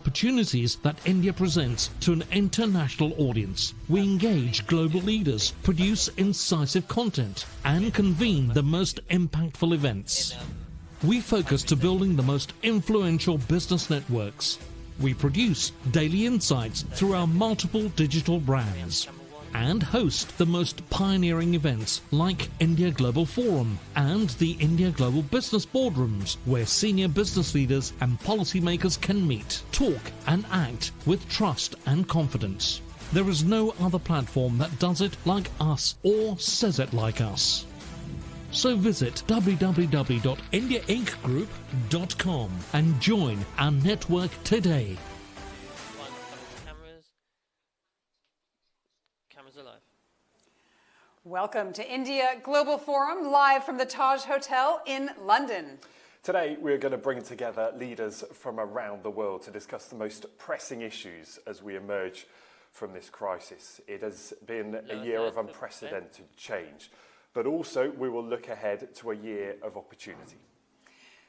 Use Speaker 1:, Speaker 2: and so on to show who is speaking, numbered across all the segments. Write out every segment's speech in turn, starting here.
Speaker 1: Opportunities that India presents to an international audience. We engage global leaders, produce incisive content, and convene the most impactful events. We focus to building the most influential business networks. We produce daily insights through our multiple digital brands and host the most pioneering events like India Global Forum and the India Global Business Boardrooms, where senior business leaders and policymakers can meet, talk and act with trust and confidence. There is no other platform that does it like us or says it like us. So visit www.indiaincgroup.com and join our network today.
Speaker 2: Welcome to India Global Forum, live from the Taj Hotel in London.
Speaker 3: Today, we're going to bring together leaders from around the world to discuss the most pressing issues as we emerge from this crisis. It has been a year of unprecedented change, but also we will look ahead to a year of opportunity.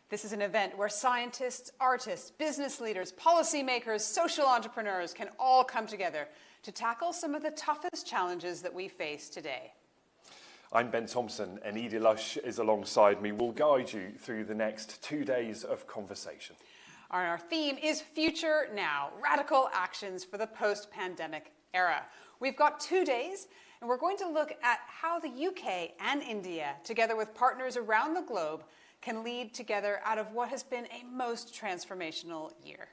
Speaker 2: This is an event where scientists, artists, business leaders, policymakers, social entrepreneurs can all come together to tackle some of the toughest challenges that we face today.
Speaker 3: I'm Ben Thompson, and Edie Lush is alongside me. We'll guide you through the next 2 days of conversation.
Speaker 2: Our theme is Future.Now, radical actions for the post-pandemic era. We've got 2 days, and we're going to look at how the UK and India, together with partners around the globe, can lead together out of what has been a most transformational year.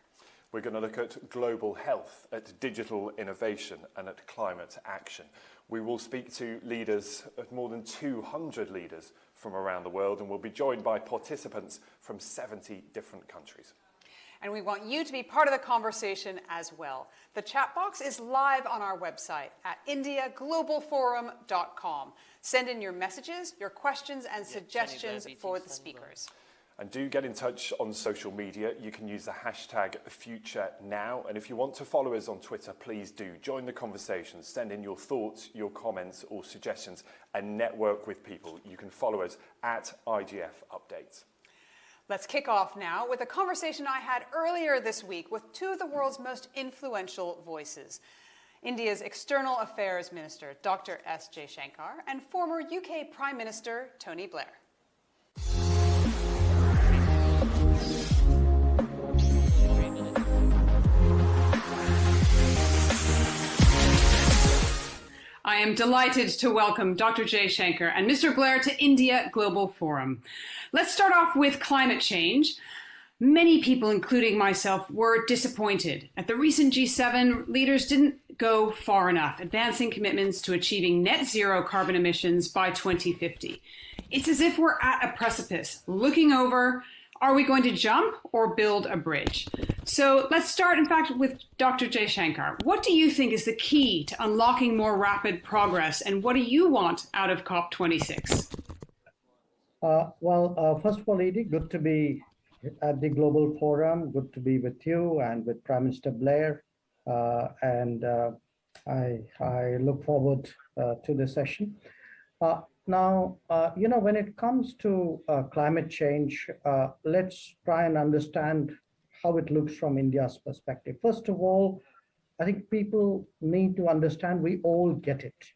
Speaker 3: We're going to look at global health, at digital innovation, and at climate action. We will speak to leaders, more than 200 leaders from around the world, and we'll be joined by participants from 70 different countries.
Speaker 2: And we want you to be part of the conversation as well. The chat box is live on our website at indiaglobalforum.com. Send in your messages, your questions and suggestions for the speakers.
Speaker 3: And do get in touch on social media. You can use the hashtag Future.Now. And if you want to follow us on Twitter, please do. Join the conversation. Send in your thoughts, your comments or suggestions and network with people. You can follow us at IGF Updates.
Speaker 2: Let's kick off now with a conversation I had earlier this week with two of the world's most influential voices. India's External Affairs Minister, Dr. S. Jaishankar, and former UK Prime Minister, Tony Blair. I am delighted to welcome Dr. Jaishankar and Mr. Blair to India Global Forum. Let's start off with climate change. Many people, including myself, were disappointed. At the recent G7, leaders didn't go far enough, advancing commitments to achieving net zero carbon emissions by 2050. It's as if we're at a precipice, looking over, are we going to jump or build a bridge? So let's start, in fact, with Dr. Jaishankar. What do you think is the key to unlocking more rapid progress, and what do you want out of COP26?
Speaker 4: First of all, Edie, good to be at the Global Forum. Good to be with you and with Prime Minister Blair. I look forward to the session. When it comes to climate change, let's try and understand how it looks from India's perspective. First of all, I think people need to understand we all get it.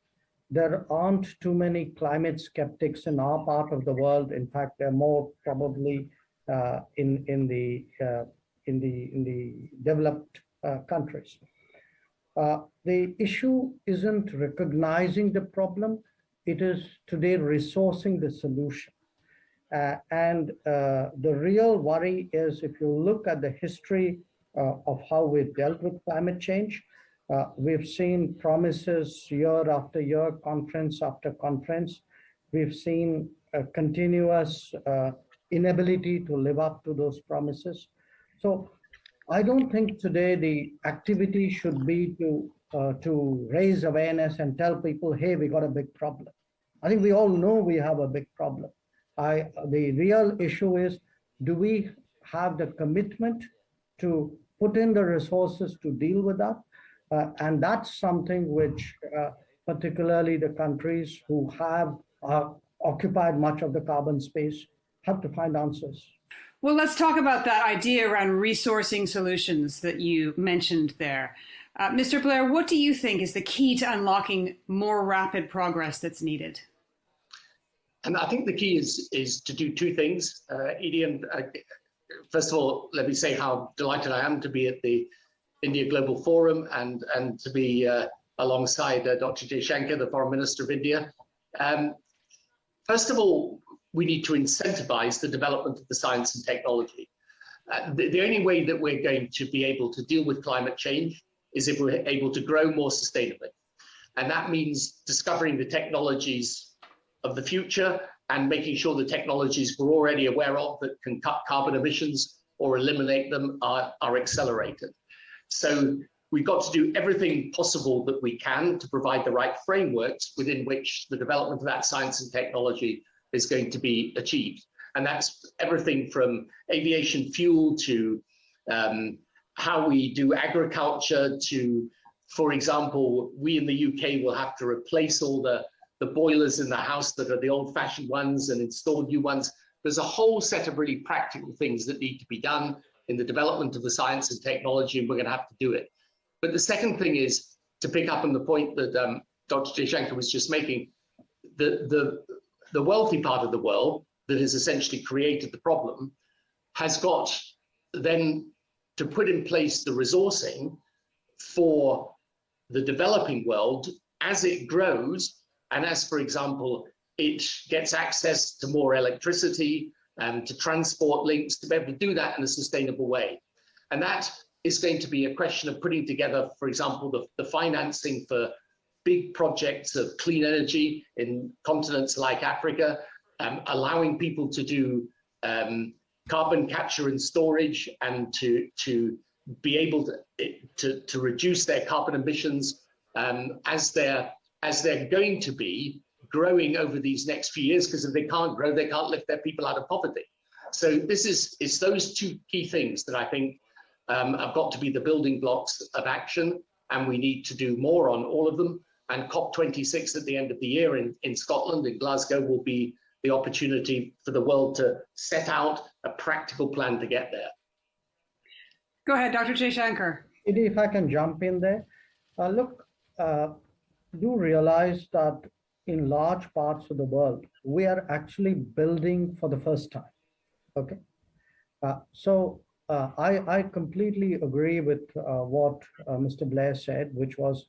Speaker 4: There aren't too many climate skeptics in our part of the world. In fact, there are more probably in the developed countries. The issue isn't recognizing the problem. It is today resourcing the solution. The real worry is, if you look at the history of how we've dealt with climate change, we've seen promises year after year, conference after conference. We've seen a continuous inability to live up to those promises. So I don't think today the activity should be to raise awareness and tell people, hey, we got a big problem. I think we all know we have a big problem. The real issue is, do we have the commitment to put in the resources to deal with that? And that's something which particularly the countries who have occupied much of the carbon space have to find answers.
Speaker 2: Well, let's talk about that idea around resourcing solutions that you mentioned there. Mr. Blair, what do you think is the key to unlocking more rapid progress that's needed?
Speaker 5: And I think the key is to do two things, Edie. And first of all, let me say how delighted I am to be at the India Global Forum and to be alongside Dr. Jaishankar, the Foreign Minister of India. First of all, we need to incentivize the development of the science and technology. The only way that we're going to be able to deal with climate change is if we're able to grow more sustainably. And that means discovering the technologies of the future and making sure the technologies we're already aware of that can cut carbon emissions or eliminate them are accelerated. So we've got to do everything possible that we can to provide the right frameworks within which the development of that science and technology is going to be achieved. And that's everything from aviation fuel to how we do agriculture to, for example, we in the UK will have to replace all the boilers in the house that are the old-fashioned ones and install new ones. There's a whole set of really practical things that need to be done in the development of the science and technology, and we're going to have to do it. But the second thing is to pick up on the point that Dr. Jaishankar was just making. The wealthy part of the world that has essentially created the problem has got then to put in place the resourcing for the developing world as it grows and as, for example, it gets access to more electricity and to transport links to be able to do that in a sustainable way. And that is going to be a question of putting together, for example, the financing for big projects of clean energy in continents like Africa, allowing people to do carbon capture and storage and to be able to reduce their carbon emissions as they're going to be growing over these next few years, because if they can't grow, they can't lift their people out of poverty. So it's those two key things that I think have got to be the building blocks of action, and we need to do more on all of them. And COP26 at the end of the year in Scotland, in Glasgow, will be the opportunity for the world to set out a practical plan to get there.
Speaker 2: Go ahead, Dr. Jaishankar.
Speaker 4: If I can jump in there. Look, do realize that in large parts of the world, we are actually building for the first time, okay? I completely agree with what Mr. Blair said, which was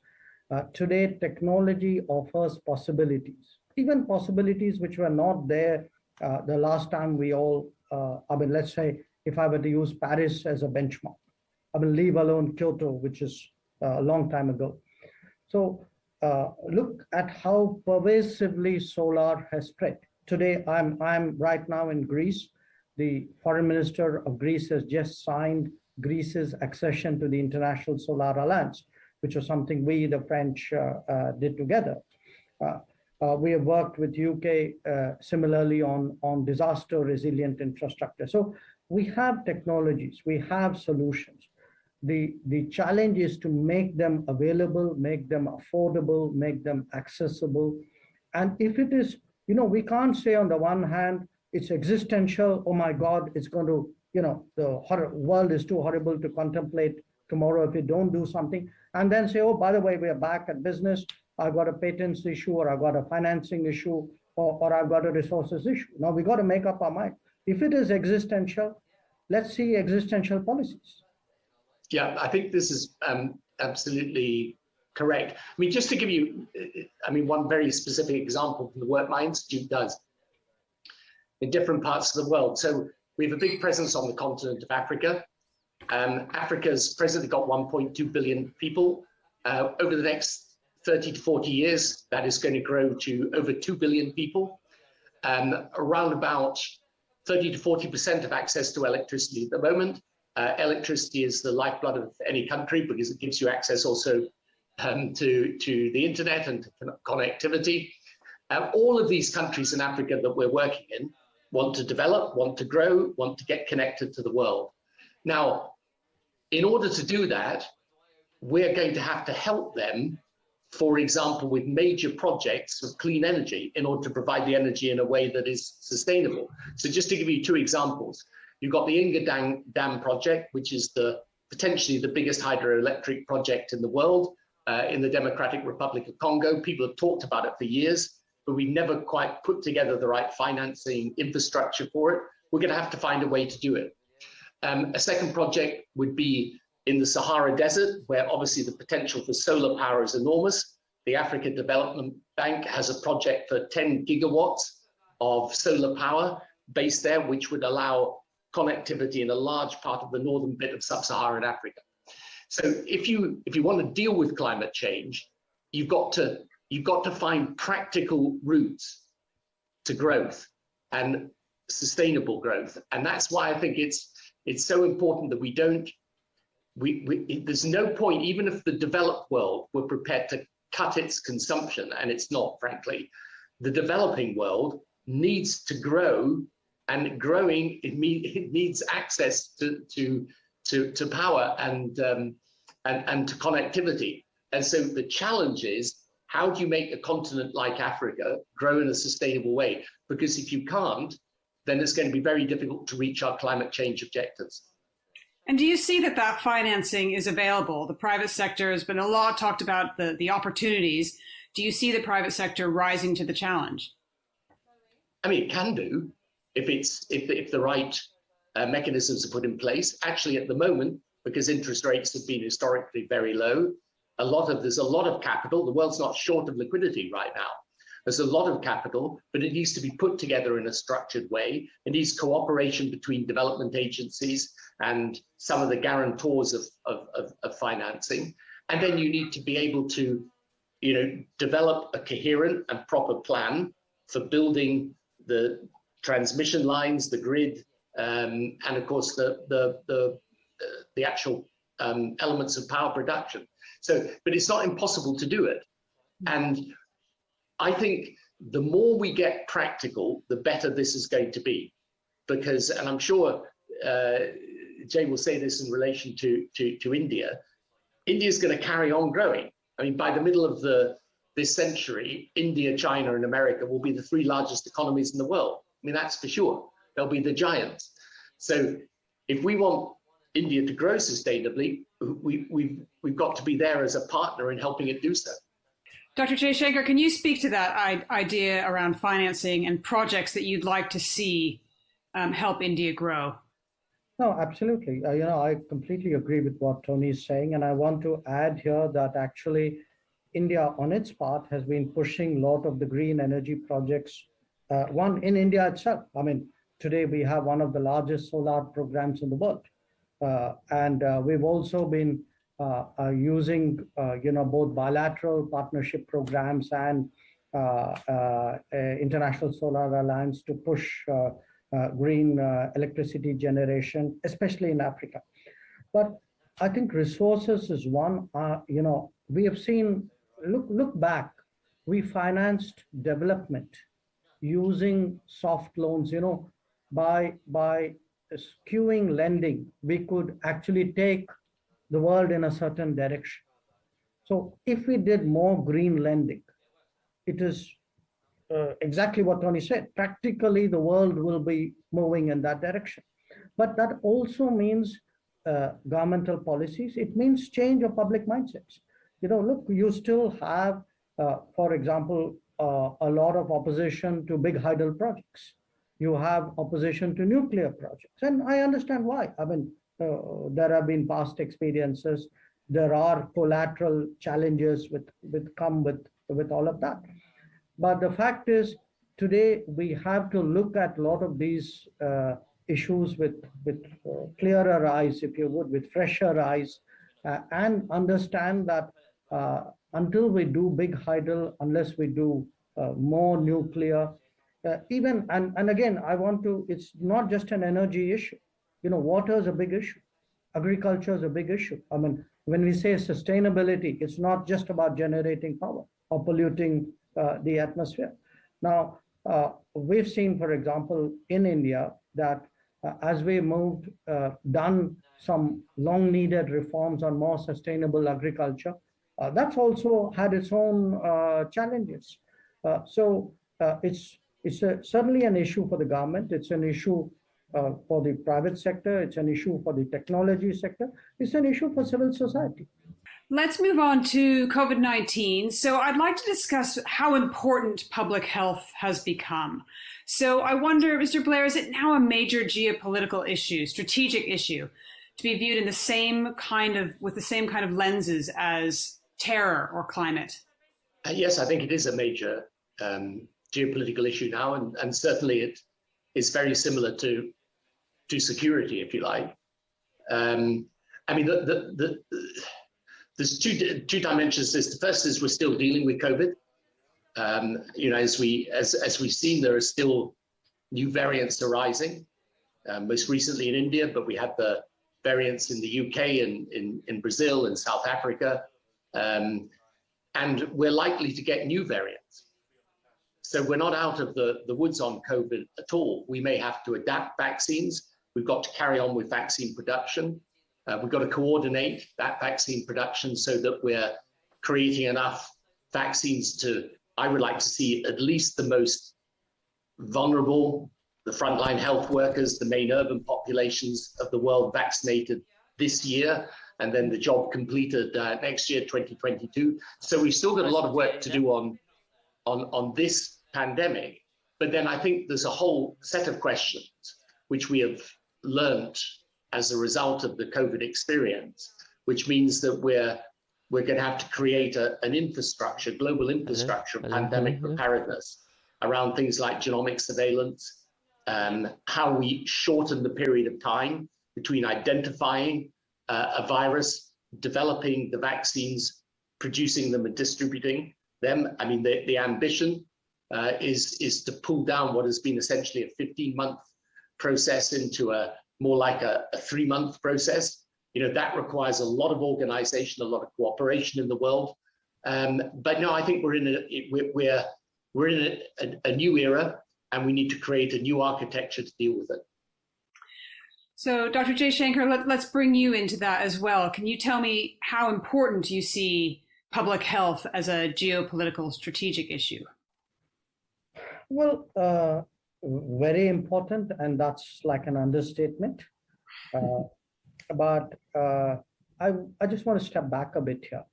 Speaker 4: today technology offers possibilities, even possibilities which were not there the last time we all, let's say, if I were to use Paris as a benchmark, leave alone Kyoto, which is a long time ago. So look at how pervasively solar has spread. Today, I'm right now in Greece. The foreign minister of Greece has just signed Greece's accession to the International Solar Alliance, which was something we, the French, did together. We have worked with UK similarly on disaster resilient infrastructure. So we have technologies, we have solutions. The challenge is to make them available, make them affordable, make them accessible. And if it is, we can't say on the one hand, it's existential, oh my God, it's going to, the world is too horrible to contemplate tomorrow if we don't do something. And then say, oh, by the way, we are back at business. I've got a patents issue, or I've got a financing issue, or I've got a resources issue. Now we got to make up our mind. If it is existential, let's see existential policies.
Speaker 5: Yeah, I think this is absolutely correct. Just to give you, one very specific example from the work my institute does in different parts of the world. So we have a big presence on the continent of Africa. Africa's presently got 1.2 billion people. Over the next 30 to 40 years, that is going to grow to over 2 billion people. Around about 30 to 40% of access to electricity at the moment. Electricity is the lifeblood of any country because it gives you access also to the internet and to connectivity. All of these countries in Africa that we're working in want to develop, want to grow, want to get connected to the world. Now, in order to do that, we're going to have to help them, for example, with major projects of clean energy in order to provide the energy in a way that is sustainable. So just to give you two examples, You've got the Inga Dam project, which is potentially the biggest hydroelectric project in the world, in the Democratic Republic of Congo. People have talked about it for years, but we never quite put together the right financing infrastructure for it. We're going to have to find a way to do it. A second project would be in the Sahara Desert, where obviously the potential for solar power is enormous. The African Development Bank has a project for 10 gigawatts of solar power based there, which would allow connectivity in a large part of the northern bit of sub-Saharan Africa. So if you want to deal with climate change, you've got to find practical routes to growth and sustainable growth. And that's why I think it's so important that there's no point, even if the developed world were prepared to cut its consumption, and it's not, frankly, the developing world needs to grow, and growing, it needs access to power and to connectivity. And so the challenge is, how do you make a continent like Africa grow in a sustainable way? Because if you can't, then it's going to be very difficult to reach our climate change objectives.
Speaker 2: And do you see that financing is available? The private sector has been a lot talked about the opportunities. Do you see the private sector rising to the challenge?
Speaker 5: I mean, it can do if the right mechanisms are put in place. Actually, at the moment, because interest rates have been historically very low, there's a lot of capital. The world's not short of liquidity right now. There's a lot of capital, but it needs to be put together in a structured way. It needs cooperation between development agencies and some of the guarantors of financing. And then you need to be able to, develop a coherent and proper plan for building the transmission lines, the grid, and of course the actual elements of power production. So, but it's not impossible to do it. And I think the more we get practical, the better this is going to be, because, and I'm sure Jay will say this in relation to India, India is going to carry on growing. I mean, by the middle of this century, India, China, and America will be the three largest economies in the world. I mean, that's for sure. They'll be the giants. So if we want India to grow sustainably, we've got to be there as a partner in helping it do so.
Speaker 2: Dr. Jaishankar, can you speak to that idea around financing and projects that you'd like to see help India grow?
Speaker 4: No, absolutely. I completely agree with what Tony is saying. And I want to add here that actually India on its part has been pushing a lot of the green energy projects. One in India itself. I mean, today we have one of the largest solar programs in the world. And we've also been using, both bilateral partnership programs and International Solar Alliance to push green electricity generation, especially in Africa. But I think resources is one. We have seen. Look back. We financed development using soft loans. By skewing lending, we could actually take the world in a certain direction. So if we did more green lending, it is exactly what Tony said. Practically, the world will be moving in that direction. But that also means governmental policies. It means change of public mindsets. Look, you still have, for example, a lot of opposition to big hydel projects. You have opposition to nuclear projects. And I understand why. I mean, there have been past experiences. There are collateral challenges come with all of that. But the fact is, today we have to look at a lot of these issues with clearer eyes, if you would, with fresher eyes, and understand that until we do big hydel, unless we do more nuclear, and again, it's not just an energy issue. Water is a big issue. Agriculture is a big issue. I mean, when we say sustainability, it's not just about generating power or polluting the atmosphere. Now, we've seen, for example, in India, that as we moved, done some long needed reforms on more sustainable agriculture, that's also had its own challenges. So it's certainly an issue for the government. It's an issue for the private sector, it's an issue for the technology sector, it's an issue for civil society.
Speaker 2: Let's move on to COVID-19. So I'd like to discuss how important public health has become. So I wonder, Mr. Blair, is it now a major geopolitical issue, strategic issue, to be viewed in with the same kind of lenses as terror or climate?
Speaker 5: Yes, I think it is a major geopolitical issue now, and certainly it is very similar to security, if you like. I mean, there's two dimensions. The first is we're still dealing with COVID. As we've seen, there are still new variants arising. Most recently in India, but we had the variants in the UK and in Brazil and South Africa, and we're likely to get new variants. So we're not out of the woods on COVID at all. We may have to adapt vaccines. We've got to carry on with vaccine production. We've got to coordinate that vaccine production so that we're creating enough vaccines I would like to see at least the most vulnerable, the frontline health workers, the main urban populations of the world vaccinated this year, and then the job completed next year, 2022. So we've still got a lot of work to do on this pandemic. But then I think there's a whole set of questions which we have learned as a result of the COVID experience, which means that we're going to have to create an infrastructure, global infrastructure of pandemic preparedness around things like genomic surveillance, how we shorten the period of time between identifying a virus, developing the vaccines, producing them and distributing them. I mean, the ambition is to pull down what has been essentially a 15-month process into more like a 3-month process. That requires a lot of organization, a lot of cooperation in the world. But no, I think we're in a new era, and we need to create a new architecture to deal with it.
Speaker 2: So, Dr. Jaishankar, let's bring you into that as well. Can you tell me how important you see public health as a geopolitical strategic issue?
Speaker 4: Well, very important, and that's like an understatement. But I just want to step back a bit here.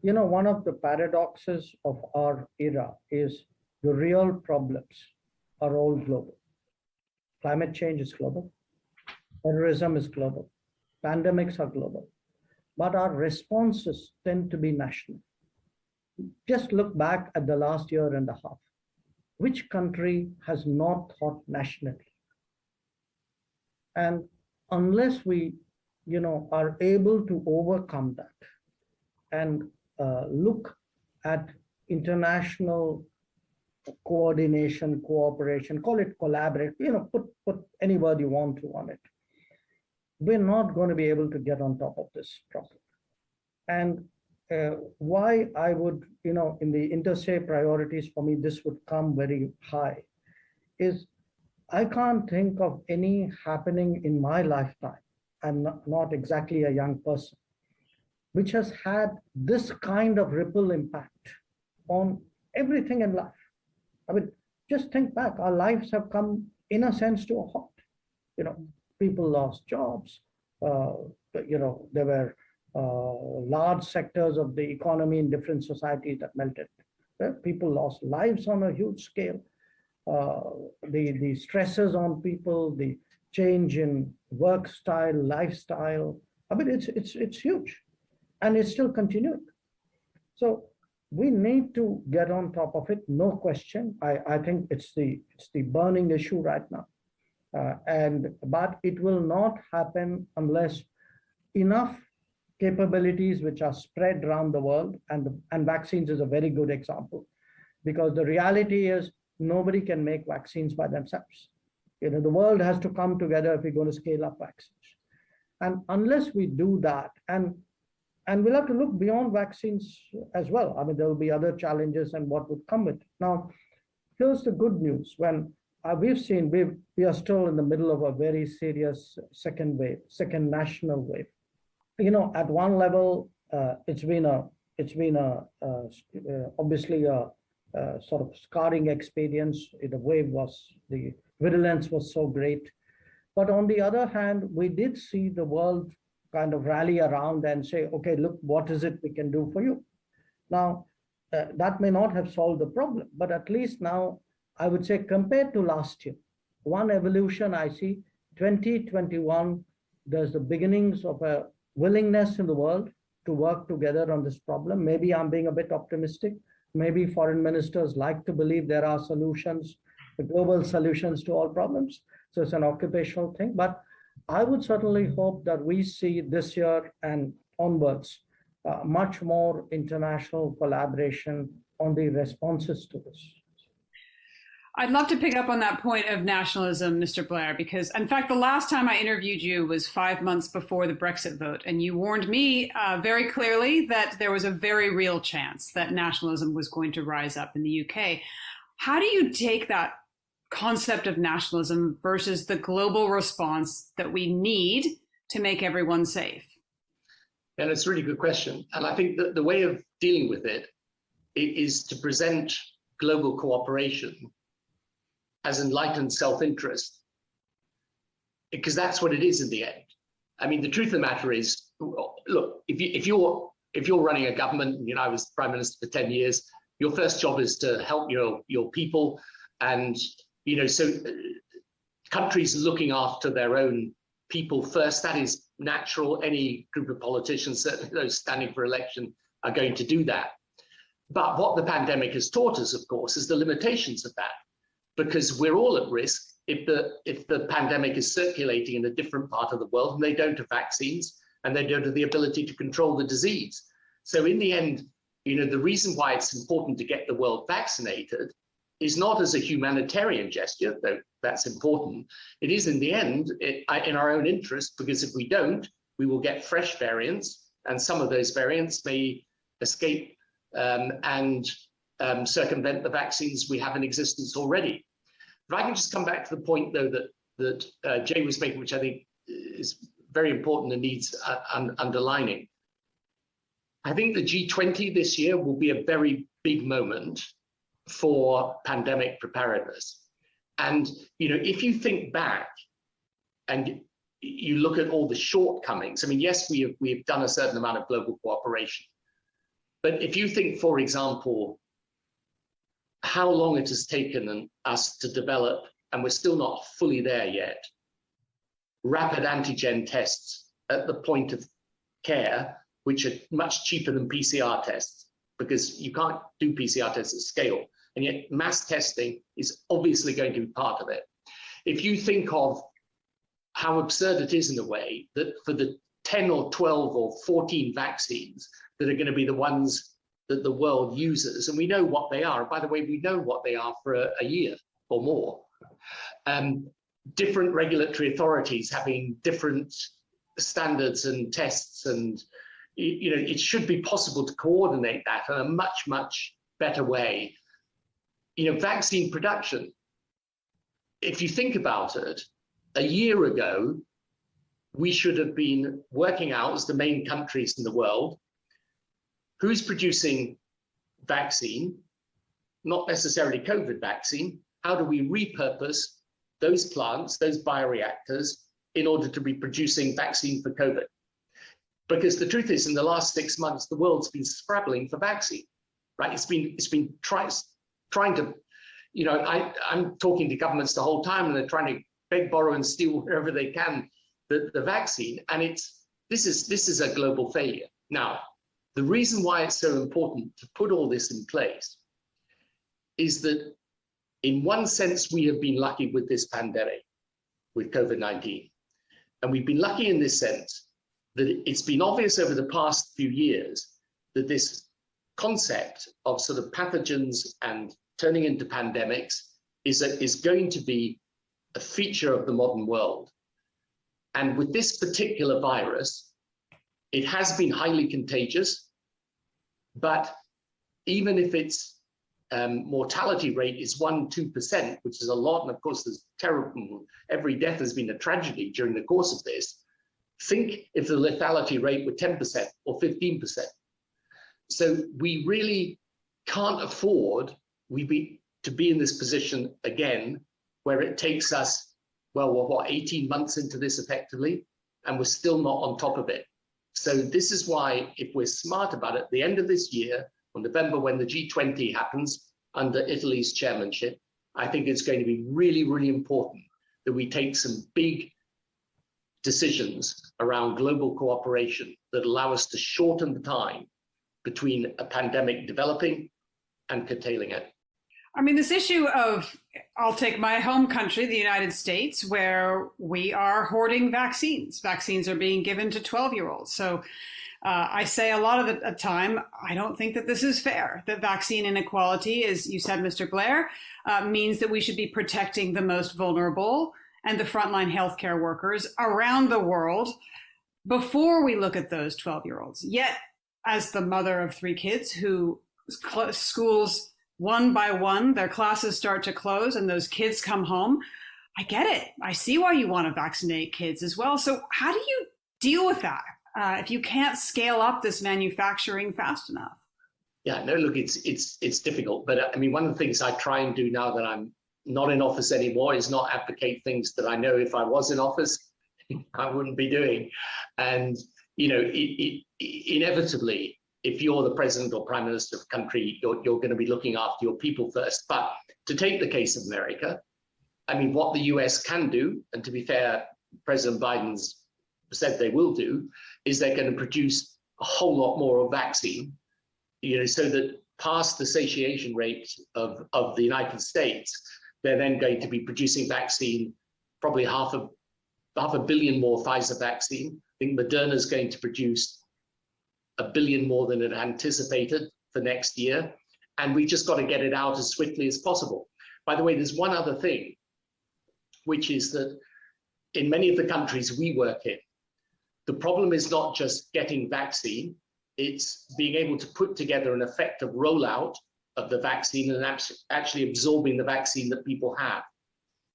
Speaker 4: One of the paradoxes of our era is the real problems are all global. Climate change is global. Terrorism is global. Pandemics are global. But our responses tend to be national. Just look back at the last year and a half. Which country has not thought nationally? And unless we, are able to overcome that and look at international coordination, cooperation, call it collaborate, put any word you want to on it, we're not going to be able to get on top of this problem. And why I would, in the interstate priorities for me, this would come very high, is I can't think of any happening in my lifetime, I'm not exactly a young person, which has had this kind of ripple impact on everything in life. I mean, just think back, our lives have come, in a sense, to a halt. People lost jobs, there were large sectors of the economy in different societies that melted. People lost lives on a huge scale. The stresses on people, the change in work style, lifestyle. I mean, it's huge, and it's still continuing. So we need to get on top of it, no question. I think it's the burning issue right now, but it will not happen unless enough capabilities which are spread around the world, and vaccines is a very good example, because the reality is nobody can make vaccines by themselves. The world has to come together if we're going to scale up vaccines. And unless we do that, and we'll have to look beyond vaccines as well. I mean, there will be other challenges and what would come with it. Now, here's the good news. When we've seen, we are still in the middle of a very serious second national wave. At one level, it's been obviously a sort of scarring experience. The wave was the virulence was so great. But on the other hand, we did see the world kind of rally around and say, okay, look, what is it we can do for you? Now, that may not have solved the problem, but at least now, I would say compared to last year, one evolution I see, 2021, there's the beginnings of a willingness in the world to work together on this problem. Maybe I'm being a bit optimistic. Maybe foreign ministers like to believe there are solutions, global solutions to all problems. So it's an occupational thing. But I would certainly hope that we see this year and onwards much more international collaboration on the responses to this.
Speaker 2: I'd love to pick up on that point of nationalism, Mr. Blair, because in fact, the last time I interviewed you was 5 months before the Brexit vote. And you warned me very clearly that there was a very real chance that nationalism was going to rise up in the UK. How do you take that concept of nationalism versus the global response that we need to make everyone safe?
Speaker 5: And it's a really good question. And I think that the way of dealing with it is to present global cooperation as enlightened self-interest, because that's what it is in the end. I mean, the truth of the matter is, look, if you're running a government, I was prime minister for 10 years, your first job is to help your people, and so countries looking after their own people first, that is natural. Any group of politicians, certainly those standing for election, are going to do that. But what the pandemic has taught us, of course, is the limitations of that, because we're all at risk if the pandemic is circulating in a different part of the world and they don't have vaccines and they don't have the ability to control the disease. So in the end, the reason why it's important to get the world vaccinated is not as a humanitarian gesture, though that's important. It is in the end in our own interest, because if we don't, we will get fresh variants, and some of those variants may escape and circumvent the vaccines we have in existence already. If I can just come back to the point, though, that Jay was making, which I think is very important and needs underlining. I think the G20 this year will be a very big moment for pandemic preparedness. And if you think back and you look at all the shortcomings, I mean, yes, we have done a certain amount of global cooperation, but if you think, for example, how long it has taken us to develop, and we're still not fully there yet, rapid antigen tests at the point of care, which are much cheaper than PCR tests, because you can't do PCR tests at scale. And yet mass testing is obviously going to be part of it. If you think of how absurd it is in a way that for the 10 or 12 or 14 vaccines that are going to be the ones that the world uses, and we know what they are. By the way, we know what they are for a year or more. Different regulatory authorities having different standards and tests, and it should be possible to coordinate that in a much, much better way. Vaccine production, if you think about it, a year ago, we should have been working out as the main countries in the world, who's producing vaccine, not necessarily COVID vaccine. How do we repurpose those plants, those bioreactors, in order to be producing vaccine for COVID? Because the truth is, in the last 6 months, the world's been scrabbling for vaccine, right? It's been trying to, I'm talking to governments the whole time, and they're trying to beg, borrow, and steal wherever they can the vaccine, and this is a global failure. Now, the reason why it's so important to put all this in place is that, in one sense, we have been lucky with this pandemic, with COVID-19, and we've been lucky in this sense that it's been obvious over the past few years that this concept of sort of pathogens and turning into pandemics is going to be a feature of the modern world. And with this particular virus, it has been highly contagious, but even if its mortality rate is 1-2%, which is a lot, and of course there's terrible, every death has been a tragedy during the course of this, think if the lethality rate were 10% or 15%. So we really can't afford to be in this position again, where it takes us, well, what, 18 months into this effectively, and we're still not on top of it. So this is why, if we're smart about it, at the end of this year, on November, when the G20 happens under Italy's chairmanship, I think it's going to be really, really important that we take some big decisions around global cooperation that allow us to shorten the time between a pandemic developing and curtailing it.
Speaker 2: I mean, this issue of, I'll take my home country, the United States, where we are hoarding vaccines. Vaccines are being given to 12-year-olds. So I say a lot of the time, I don't think that this is fair, that vaccine inequality, as you said, Mr. Blair, means that we should be protecting the most vulnerable and the frontline healthcare workers around the world before we look at those 12-year-olds. Yet, as the mother of 3 kids who schools one by one, their classes start to close and those kids come home, I get it. I see why you want to vaccinate kids as well. So how do you deal with that if you can't scale up this manufacturing fast enough?
Speaker 5: Yeah, no, look, it's difficult. But I mean, one of the things I try and do now that I'm not in office anymore is not advocate things that I know if I was in office, I wouldn't be doing. And, you know, inevitably, if you're the president or prime minister of a country, you're going to be looking after your people first. But to take the case of America, I mean, what the US can do, and to be fair, President Biden's said they will do, is they're going to produce a whole lot more of vaccine, you know, so that past the satiation rate of the United States, they're then going to be producing vaccine, probably half a billion more Pfizer vaccine. I think Moderna is going to produce 1 billion more than it anticipated for next year. And we just got to get it out as swiftly as possible. By the way, there's one other thing, which is that in many of the countries we work in, the problem is not just getting vaccine, it's being able to put together an effective rollout of the vaccine and actually absorbing the vaccine that people have.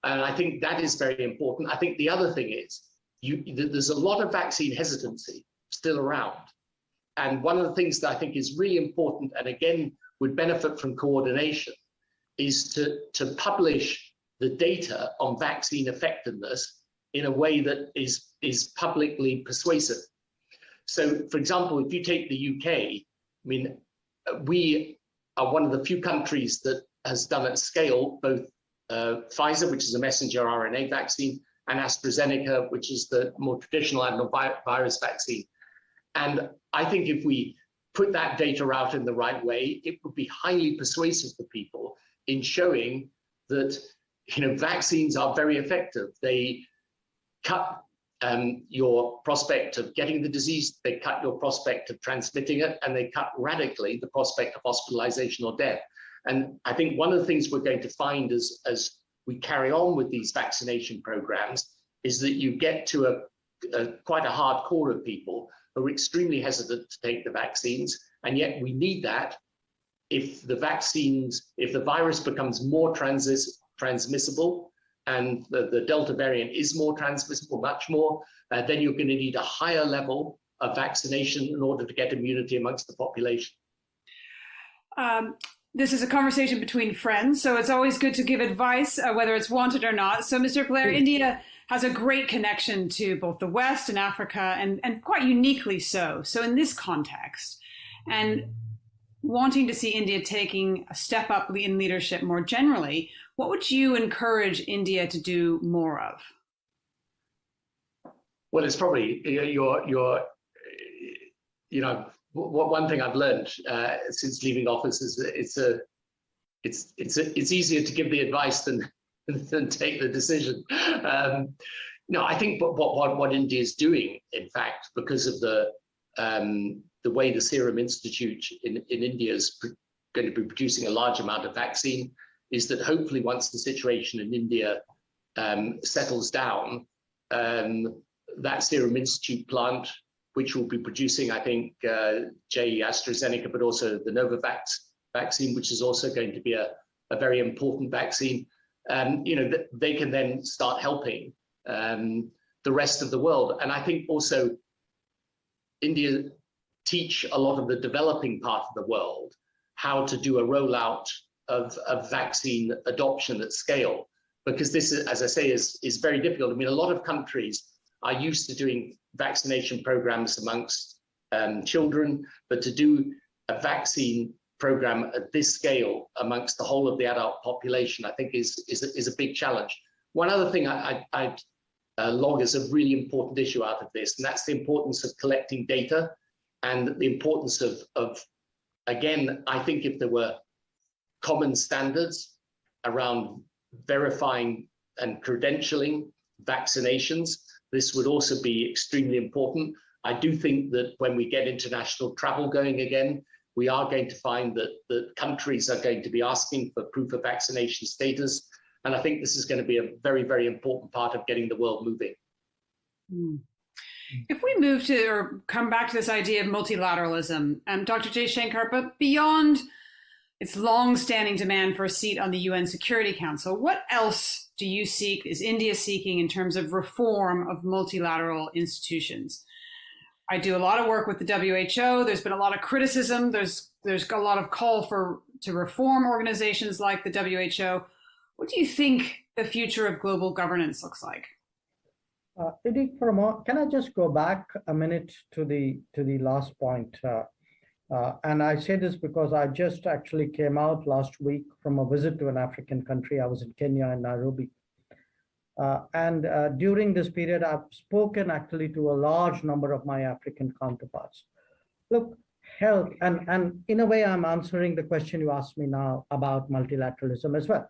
Speaker 5: And I think that is very important. I think the other thing is there's a lot of vaccine hesitancy still around. And one of the things that I think is really important, and again, would benefit from coordination, is to publish the data on vaccine effectiveness in a way that is publicly persuasive. So, for example, if you take the UK, I mean, we are one of the few countries that has done at scale both Pfizer, which is a messenger RNA vaccine, and AstraZeneca, which is the more traditional adenovirus vaccine. And I think if we put that data out in the right way, it would be highly persuasive for people in showing that, you know, vaccines are very effective. They cut your prospect of getting the disease, they cut your prospect of transmitting it, and they cut radically the prospect of hospitalization or death. And I think one of the things we're going to find as we carry on with these vaccination programs is that you get to quite a hard core of people who are extremely hesitant to take the vaccines, and yet we need that. If the virus becomes more transmissible, and the Delta variant is more transmissible, much more, then you're going to need a higher level of vaccination in order to get immunity amongst the population.
Speaker 2: This is a conversation between friends, so it's always good to give advice, whether it's wanted or not. So, Mr. Blair, India has a great connection to both the West and Africa, and quite uniquely so. So in this context, and wanting to see India taking a step up in leadership more generally, what would you encourage India to do more of?
Speaker 5: Well, it's probably one thing I've learned since leaving office is that it's easier to give the advice than take the decision. No, I think what India is doing, in fact, because of the way the Serum Institute in India is going to be producing a large amount of vaccine, is that hopefully once the situation in India settles down, that Serum Institute plant, which will be producing, I think, AstraZeneca, but also the Novavax vaccine, which is also going to be a very important vaccine, they can then start helping the rest of the world. And I think also India teach a lot of the developing part of the world how to do a rollout of vaccine adoption at scale, because this, as I say, is very difficult. I mean, a lot of countries are used to doing vaccination programs amongst children, but to do a vaccine program at this scale amongst the whole of the adult population, I think is a big challenge. One other thing I'd log as a really important issue out of this, and that's the importance of collecting data and the importance of again, I think if there were common standards around verifying and credentialing vaccinations, this would also be extremely important. I do think that when we get international travel going again, we are going to find that countries are going to be asking for proof of vaccination status. And I think this is going to be a very, very important part of getting the world moving.
Speaker 2: If we move to or come back to this idea of multilateralism, Dr. Jaishankar, but beyond its long-standing demand for a seat on the UN Security Council, what else do you seek, is India seeking in terms of reform of multilateral institutions? I do a lot of work with the WHO. There's been a lot of criticism. There's a lot of call to reform organizations like the WHO. What do you think the future of global governance looks like?
Speaker 4: Idik, for a moment, can I just go back a minute to the last point? And I say this because I just actually came out last week from a visit to an African country. I was in Kenya and Nairobi. And during this period, I've spoken actually to a large number of my African counterparts. Look, health, and in a way, I'm answering the question you asked me now about multilateralism as well.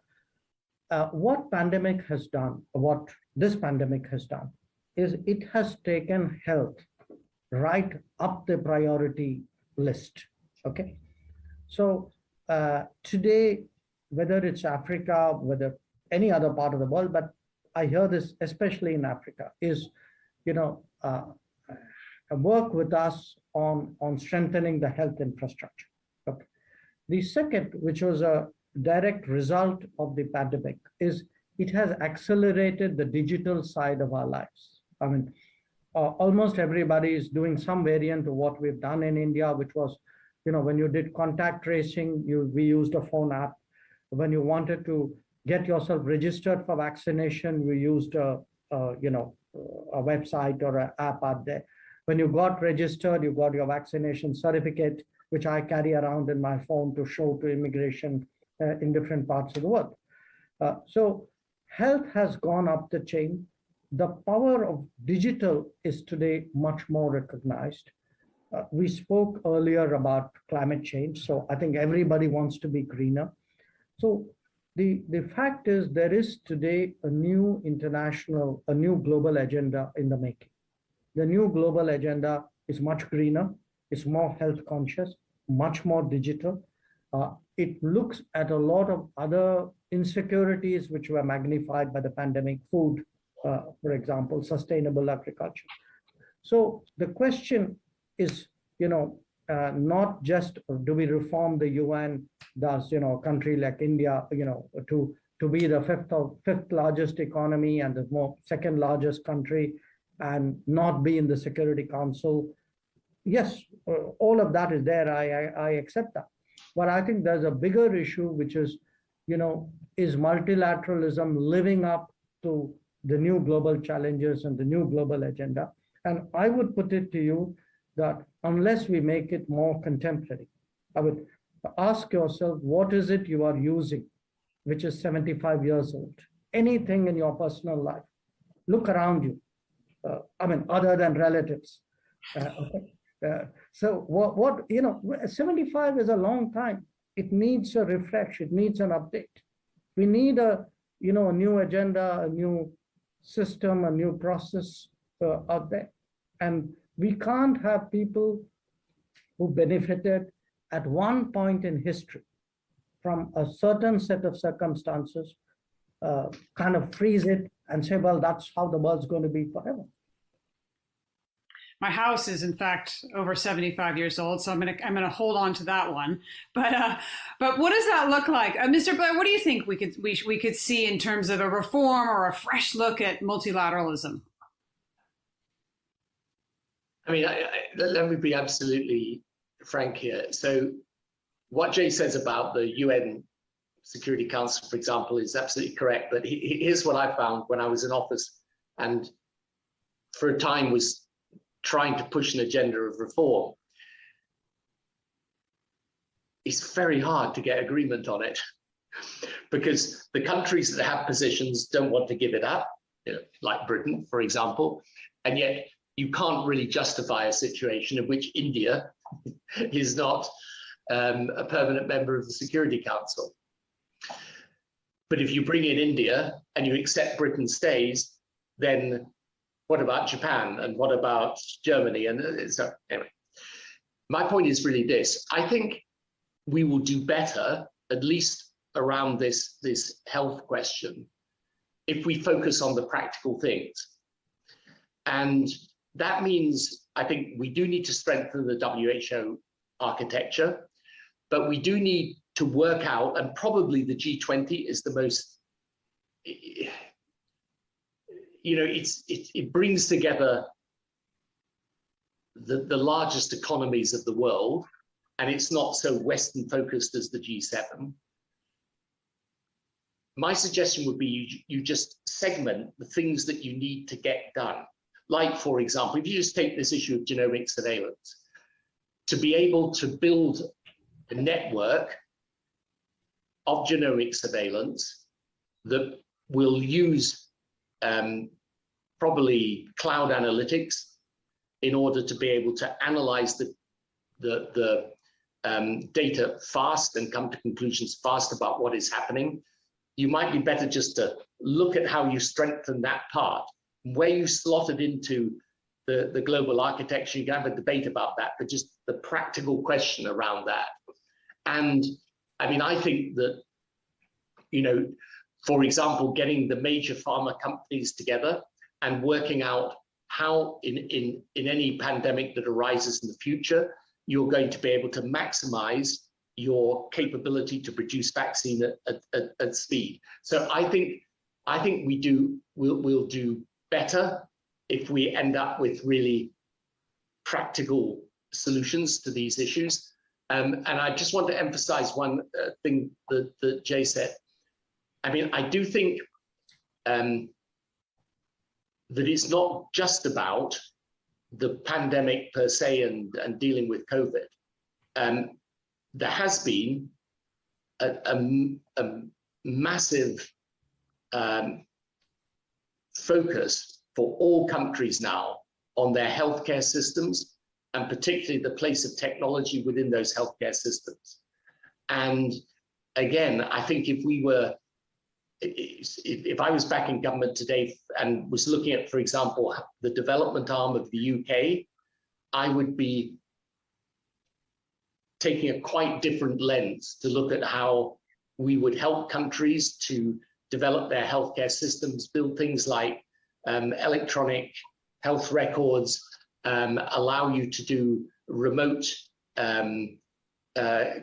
Speaker 4: What pandemic has done, what this pandemic has done, is it has taken health right up the priority list, okay? So today, whether it's Africa, whether any other part of the world, but I hear this especially in Africa, is, work with us on strengthening the health infrastructure. Okay. The second, which was a direct result of the pandemic, is it has accelerated the digital side of our lives. I mean, almost everybody is doing some variant of what we've done in India, which was, when you did contact tracing, we used a phone app. When you wanted to get yourself registered for vaccination, we used a website or an app out there. When you got registered, you got your vaccination certificate, which I carry around in my phone to show to immigration in different parts of the world. So health has gone up the chain. The power of digital is today much more recognized. We spoke earlier about climate change, so I think everybody wants to be greener. So the fact is there is today a new global agenda in the making. The new global agenda is much greener, it's more health conscious, much more digital. It looks at a lot of other insecurities which were magnified by the pandemic, food, for example, sustainable agriculture. So the question is, not just do we reform the UN, does a country like India, to be the fifth largest economy and the second largest country and not be in the Security Council. Yes, all of that is there. I accept that. But I think there's a bigger issue, which is, is multilateralism living up to the new global challenges and the new global agenda? And I would put it to you that unless we make it more contemporary, I would ask yourself, what is it you are using, which is 75 years old? Anything in your personal life, look around you. Other than relatives. So what 75 is a long time. It needs a refresh. It needs an update. We need a new agenda, a new system, a new process out there. And we can't have people who benefited at one point in history from a certain set of circumstances, kind of freeze it and say, well, that's how the world's going to be forever.
Speaker 2: My house is, in fact, over 75 years old, so I'm gonna hold on to that one. But what does that look like, Mr. Blair? What do you think we could see in terms of a reform or a fresh look at multilateralism?
Speaker 5: I mean, let me be absolutely frank here. So, what Jay says about the UN Security Council, for example, is absolutely correct. But here's what I found when I was in office and for a time was trying to push an agenda of reform. It's very hard to get agreement on it because the countries that have positions don't want to give it up, like Britain, for example, and yet you can't really justify a situation in which India is not a permanent member of the Security Council. But if you bring in India and you accept Britain stays, then what about Japan and what about Germany? And so anyway, my point is really this. I think we will do better, at least around this health question, if we focus on the practical things. And that means I think we do need to strengthen the WHO architecture, but we do need to work out, and probably the G20 is the most, it brings together the largest economies of the world, and it's not so Western focused as the G7. My suggestion would be you just segment the things that you need to get done. Like, for example, if you just take this issue of genomic surveillance, to be able to build a network of genomic surveillance that will use probably cloud analytics in order to be able to analyze the data fast and come to conclusions fast about what is happening. You might be better just to look at how you strengthen that part. Where you slot it into the global architecture, you can have a debate about that, but just the practical question around that. And I mean, I think that, for example, getting the major pharma companies together and working out how in any pandemic that arises in the future, you're going to be able to maximize your capability to produce vaccine at speed. So I think we'll do better if we end up with really practical solutions to these issues. And I just want to emphasize one thing that Jay said. I mean, I do think that it's not just about the pandemic per se and dealing with COVID. There has been a massive focus for all countries now on their healthcare systems, and particularly the place of technology within those healthcare systems. And again, I think if I was back in government today and was looking at, for example, the development arm of the UK, I would be taking a quite different lens to look at how we would help countries to develop their healthcare systems, build things like electronic health records, allow you to do remote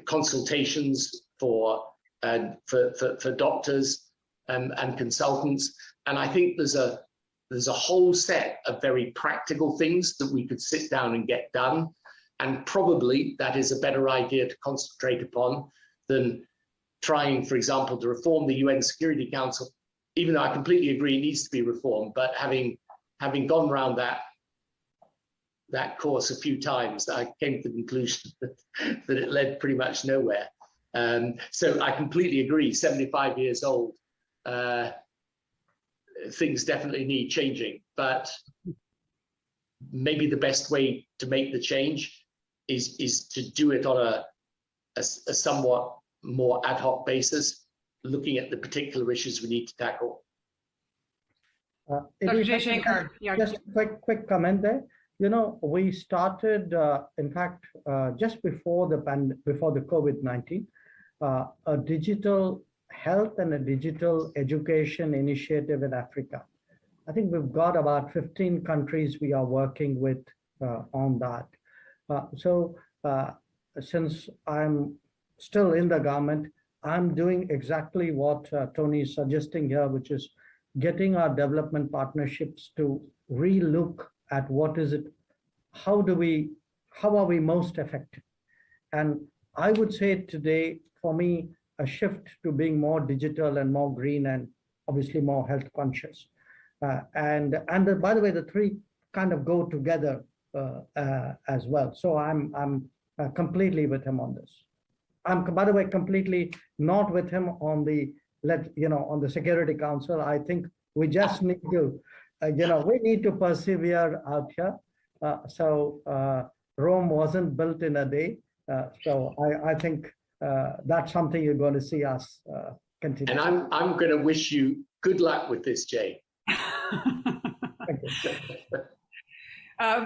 Speaker 5: consultations for doctors and consultants. And I think there's a whole set of very practical things that we could sit down and get done. And probably that is a better idea to concentrate upon than trying, for example, to reform the UN Security Council, even though I completely agree it needs to be reformed. But having gone around that course a few times, I came to the conclusion that it led pretty much nowhere. So I completely agree, 75 years old, things definitely need changing, but maybe the best way to make the change is to do it on a somewhat more ad hoc basis, looking at the particular issues we need to tackle.
Speaker 2: Dr. Jaishankar,
Speaker 4: just a quick comment there. We started, in fact, just before the COVID-19, a digital health and a digital education initiative in Africa. I think we've got about 15 countries we are working with on that. So since I'm still in the government, I'm doing exactly what Tony is suggesting here, which is getting our development partnerships to relook at what is it, how are we most effective? And I would say today, for me, a shift to being more digital and more green and obviously more health conscious. By the way, the three kind of go together as well. So I'm completely with him on this. I'm, by the way, completely not with him on the on the Security Council. I think we just need to, we need to persevere out here. Rome wasn't built in a day. So I think that's something you're going to see us continue.
Speaker 5: And I'm going to wish you good luck with this, Jay.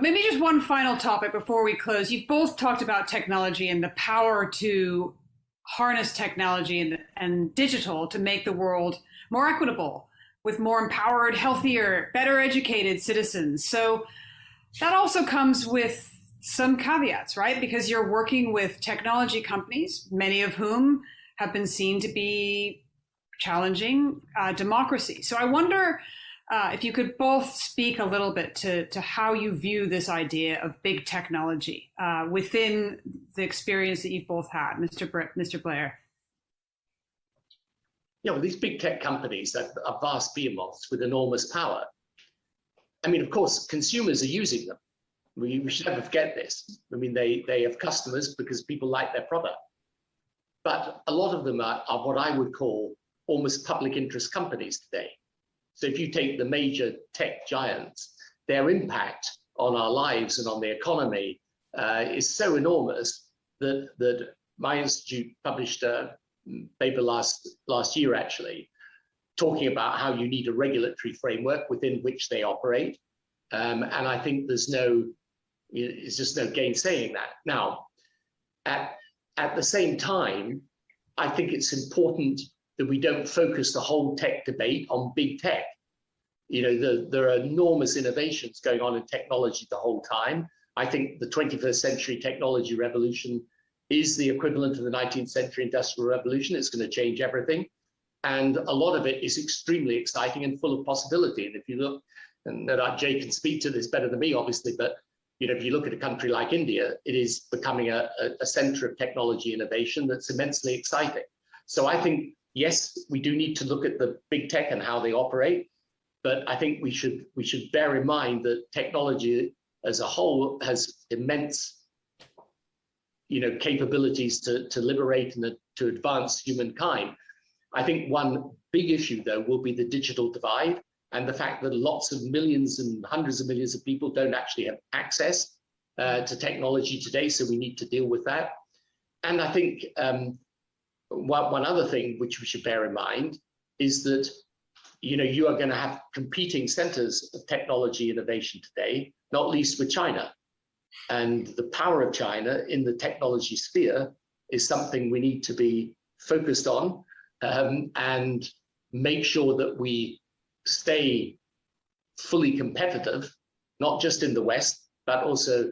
Speaker 2: Maybe just one final topic before we close. You've both talked about technology and the power to harness technology and digital to make the world more equitable, with more empowered, healthier, better educated citizens. So that also comes with some caveats, right? Because you're working with technology companies, many of whom have been seen to be challenging democracy. So I wonder if you could both speak a little bit to how you view this idea of big technology within the experience that you've both had, Mr. Blair.
Speaker 5: Yeah, well, these big tech companies are vast behemoths with enormous power. I mean, of course, consumers are using them. We should never forget this. I mean, they have customers because people like their product. But a lot of them are what I would call almost public interest companies today. So if you take the major tech giants, their impact on our lives and on the economy is so enormous that my institute published a paper last year, actually, talking about how you need a regulatory framework within which they operate. And I think there's just no gainsaying that. Now, at the same time, I think it's important that we don't focus the whole tech debate on big tech. There are enormous innovations going on in technology the whole time. I think the 21st century technology revolution is the equivalent of the 19th century industrial revolution. It's going to change everything. And a lot of it is extremely exciting and full of possibility. And if you look, and no doubt Jay can speak to this better than me, obviously, but if you look at a country like India, it is becoming a center of technology innovation that's immensely exciting. So I think, yes, we do need to look at the big tech and how they operate, but I think we should bear in mind that technology as a whole has immense, capabilities to liberate and to advance humankind. I think one big issue, though, will be the digital divide and the fact that lots of millions and hundreds of millions of people don't actually have access to technology today, so we need to deal with that. And I think one other thing which we should bear in mind is that you are going to have competing centers of technology innovation today, not least with China. And the power of China in the technology sphere is something we need to be focused on and make sure that we stay fully competitive, not just in the West, but also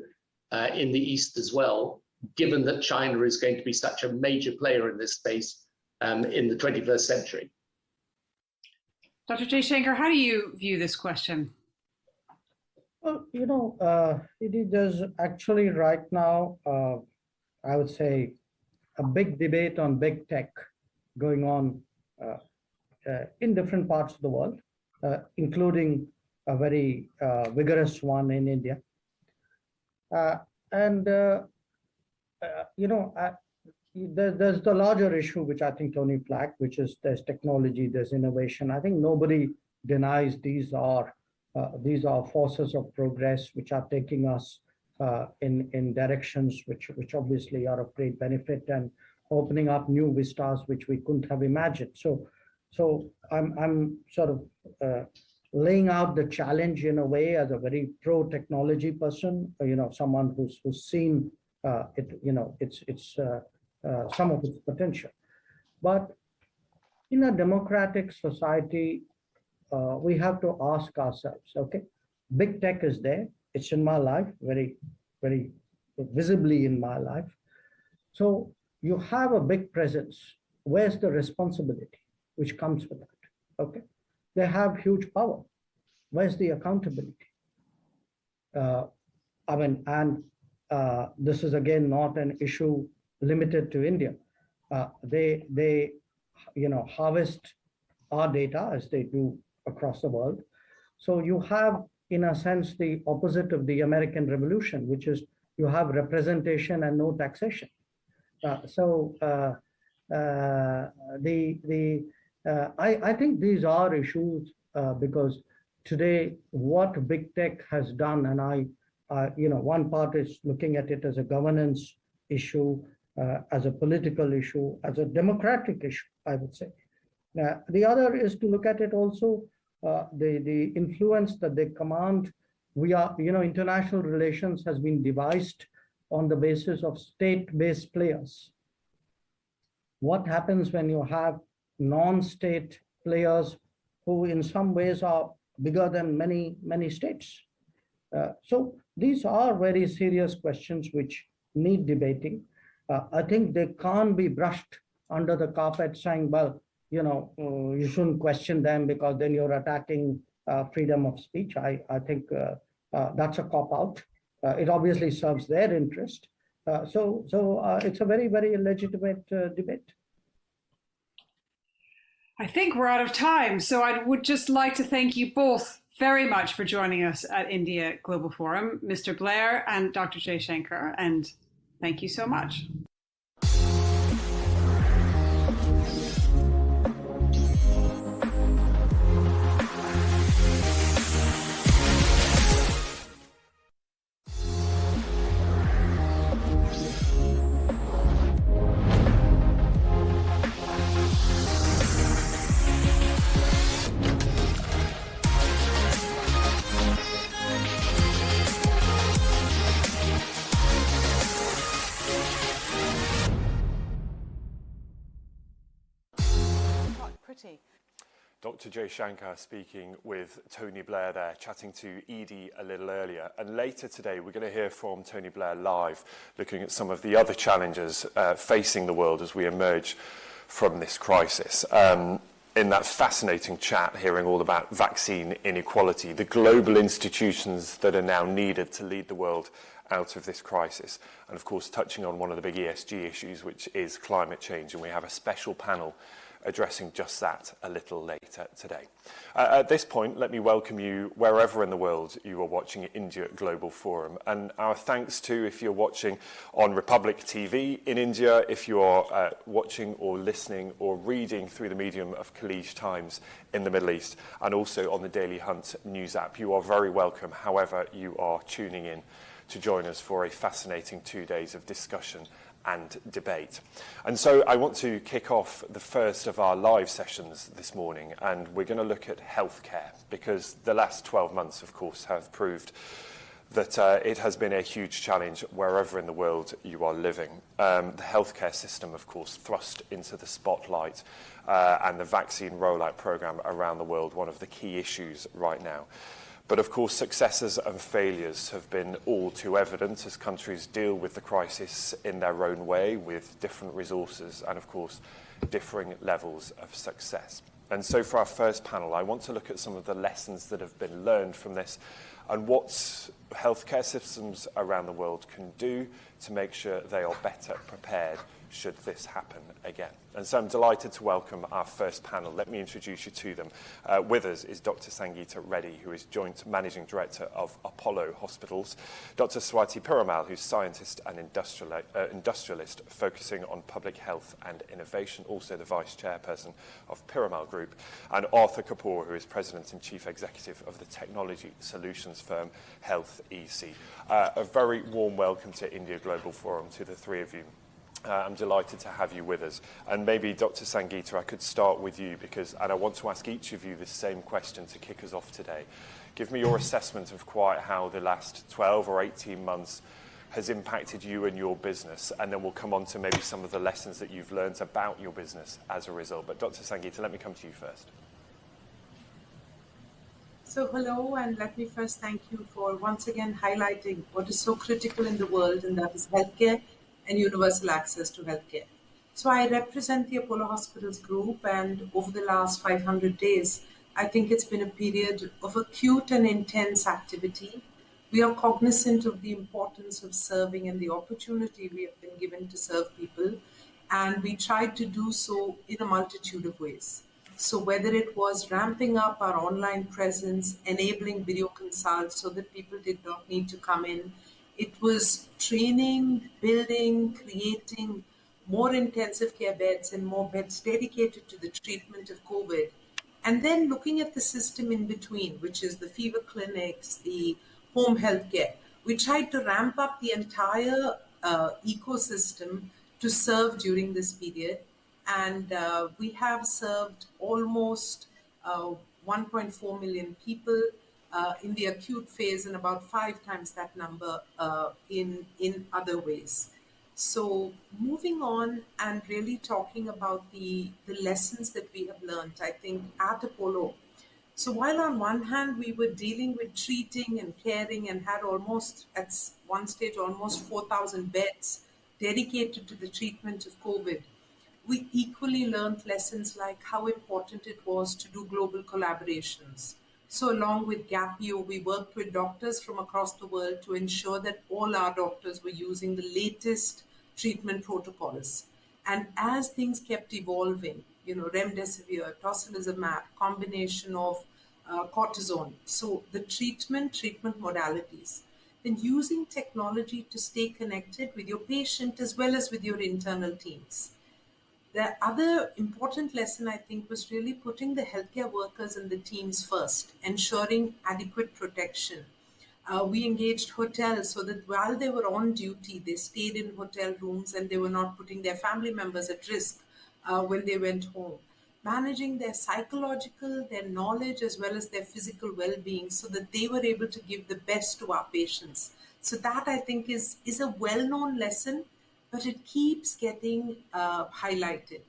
Speaker 5: in the East as well, given that China is going to be such a major player in this space in the 21st century.
Speaker 2: Dr. Jaishankar, how do you view this question?
Speaker 4: Well, there's actually right now, I would say, a big debate on big tech going on in different parts of the world, including a very vigorous one in India. There's the larger issue, which I think Tony flagged, which is there's technology, there's innovation. I think nobody denies these are forces of progress which are taking us in directions which obviously are of great benefit and opening up new vistas which we couldn't have imagined. So I'm sort of laying out the challenge in a way as a very pro-technology person, someone who's seen some of its potential. But in a democratic society, we have to ask ourselves, okay, big tech is there. It's in my life, very, very visibly in my life. So you have a big presence. Where's the responsibility which comes with that? Okay, they have huge power. Where's the accountability? This is again not an issue limited to India. They harvest our data as they do across the world. So you have, in a sense, the opposite of the American Revolution, which is you have representation and no taxation. I think these are issues because today what big tech has done, and one part is looking at it as a governance issue, as a political issue, as a democratic issue, I would say. The other is to look at it also, the influence that they command. International relations has been devised on the basis of state-based players. What happens when you have non-state players who in some ways are bigger than many, many states? So these are very serious questions which need debating. I think they can't be brushed under the carpet saying, well, you shouldn't question them because then you're attacking freedom of speech. I think that's a cop-out. It obviously serves their interest. So it's a very, very legitimate debate.
Speaker 2: I think we're out of time. So I would just like to thank you both very much for joining us at India Global Forum, Mr. Blair and Dr. Jaishankar, and thank you so much.
Speaker 3: Dr. Jaishankar speaking with Tony Blair there, chatting to Edie a little earlier. And later today, we're going to hear from Tony Blair live, looking at some of the other challenges facing the world as we emerge from this crisis. In that fascinating chat, hearing all about vaccine inequality, the global institutions that are now needed to lead the world out of this crisis, and of course touching on one of the big ESG issues, which is climate change, and we have a special panel addressing just that a little later today. At this point, let me welcome you wherever in the world you are watching India Global Forum. And our thanks to, if you're watching on Republic TV in India, if you are watching or listening or reading through the medium of Khaleej Times in the Middle East, and also on the Daily Hunt news app. You are very welcome, however you are tuning in, to join us for a fascinating 2 days of discussion and debate. And so I want to kick off the first of our live sessions this morning, and we're going to look at healthcare, because the last 12 months, of course, have proved that it has been a huge challenge wherever in the world you are living. The healthcare system, of course, thrust into the spotlight, and the vaccine rollout program around the world, one of the key issues right now. But of course, successes and failures have been all too evident as countries deal with the crisis in their own way, with different resources and, of course, differing levels of success. And so for our first panel, I want to look at some of the lessons that have been learned from this and what healthcare systems around the world can do to make sure they are better prepared should this happen again. And so I'm delighted to welcome our first panel. Let me introduce you to them. With us is Dr. Sangeeta Reddy, who is Joint Managing Director of Apollo Hospitals, Dr. Swati Piramal, who's scientist and industrialist focusing on public health and innovation, also the Vice Chairperson of Piramal Group, and Arthur Kapoor, who is President and Chief Executive of the technology solutions firm Health EC. A very warm welcome to India Global Forum to the three of you. I'm delighted to have you with us. And maybe, Dr. Sangeeta, I could start with you, and I want to ask each of you the same question to kick us off today. Give me your assessment of quite how the last 12 or 18 months has impacted you and your business, and then we'll come on to maybe some of the lessons that you've learned about your business as a result. But Dr. Sangeeta, let me come to you first.
Speaker 6: So hello, and let me first thank you for once again highlighting what is so critical in the world, and that is healthcare and universal access to healthcare. So I represent the Apollo Hospitals Group, and over the last 500 days, I think it's been a period of acute and intense activity. We are cognizant of the importance of serving and the opportunity we have been given to serve people. And we tried to do so in a multitude of ways. So whether it was ramping up our online presence, enabling video consults so that people did not need to come in, it was training, building, creating more intensive care beds and more beds dedicated to the treatment of COVID. And then looking at the system in between, which is the fever clinics, the home health care. We tried to ramp up the entire ecosystem to serve during this period. And we have served almost 1.4 million people in the acute phase and about 5 times that number in other ways. So moving on and really talking about the lessons that we have learned, I think at Apollo. So while on one hand we were dealing with treating and caring and had almost at one stage almost 4,000 beds dedicated to the treatment of COVID, we equally learned lessons like how important it was to do global collaborations. So along with GAPIO, we worked with doctors from across the world to ensure that all our doctors were using the latest treatment protocols. And as things kept evolving, remdesivir, tocilizumab, combination of cortisone, so the treatment modalities, then using technology to stay connected with your patient as well as with your internal teams. The other important lesson, I think, was really putting the healthcare workers and the teams first, ensuring adequate protection. We engaged hotels so that while they were on duty, they stayed in hotel rooms and they were not putting their family members at risk when they went home. Managing their psychological, their knowledge, as well as their physical well-being so that they were able to give the best to our patients. So that, I think, is a well-known lesson, but it keeps getting highlighted.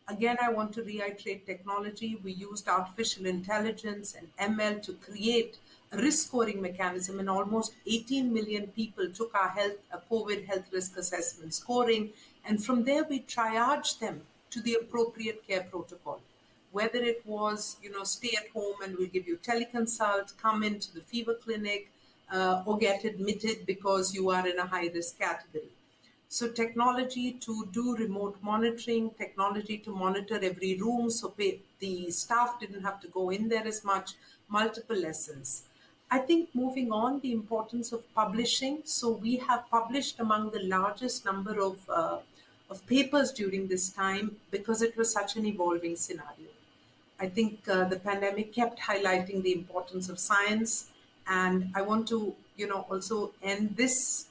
Speaker 6: Again, I want to reiterate technology. We used artificial intelligence and ML to create a risk scoring mechanism, and almost 18 million people took our COVID health risk assessment scoring. And from there, we triaged them to the appropriate care protocol. Whether it was, stay at home and we'll give you teleconsult, come into the fever clinic, or get admitted because you are in a high risk category. So technology to do remote monitoring, technology to monitor every room so the staff didn't have to go in there as much, multiple lessons. I think moving on, the importance of publishing. So we have published among the largest number of papers during this time because it was such an evolving scenario. I think the pandemic kept highlighting the importance of science. And I want to, also end this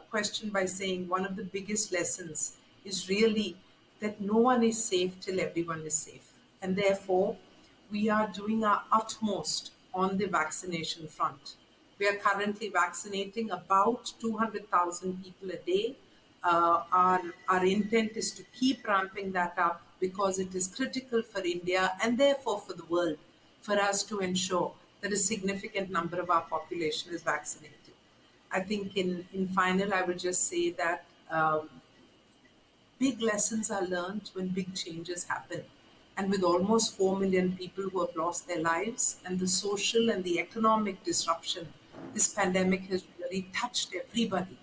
Speaker 6: question by saying one of the biggest lessons is really that no one is safe till everyone is safe. And therefore, we are doing our utmost on the vaccination front. We are currently vaccinating about 200,000 people a day. Our intent is to keep ramping that up because it is critical for India and therefore for the world for us to ensure that a significant number of our population is vaccinated. I think in final, I would just say that big lessons are learned when big changes happen. And with almost 4 million people who have lost their lives and the social and the economic disruption, this pandemic has really touched everybody.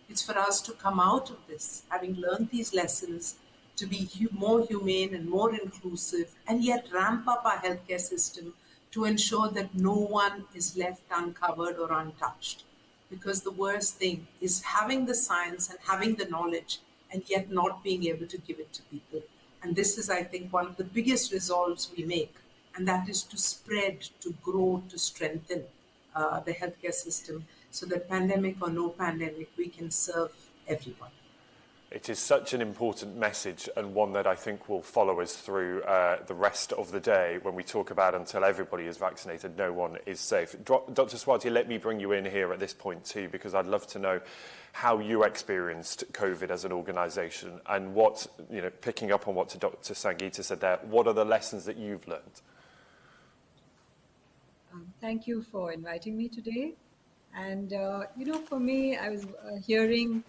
Speaker 6: It's for us to come out of this, having learned these lessons, to be more humane and more inclusive, and yet ramp up our healthcare system to ensure that no one is left uncovered or untouched. Because the worst thing is having the science and having the knowledge and yet not being able to give it to people. And this is, I think, one of the biggest resolves we make, and that is to spread, to grow, to strengthen the healthcare system so that pandemic or no pandemic, we can serve everyone.
Speaker 3: It is such an important message, and one that I think will follow us through the rest of the day when we talk about until everybody is vaccinated, no one is safe. Dr. Swati, let me bring you in here at this point too, because I'd love to know how you experienced COVID as an organisation and what, picking up on what Dr. Sangeeta said there, what are the lessons that you've learned?
Speaker 7: Thank you for inviting me today. And, for me, I was hearing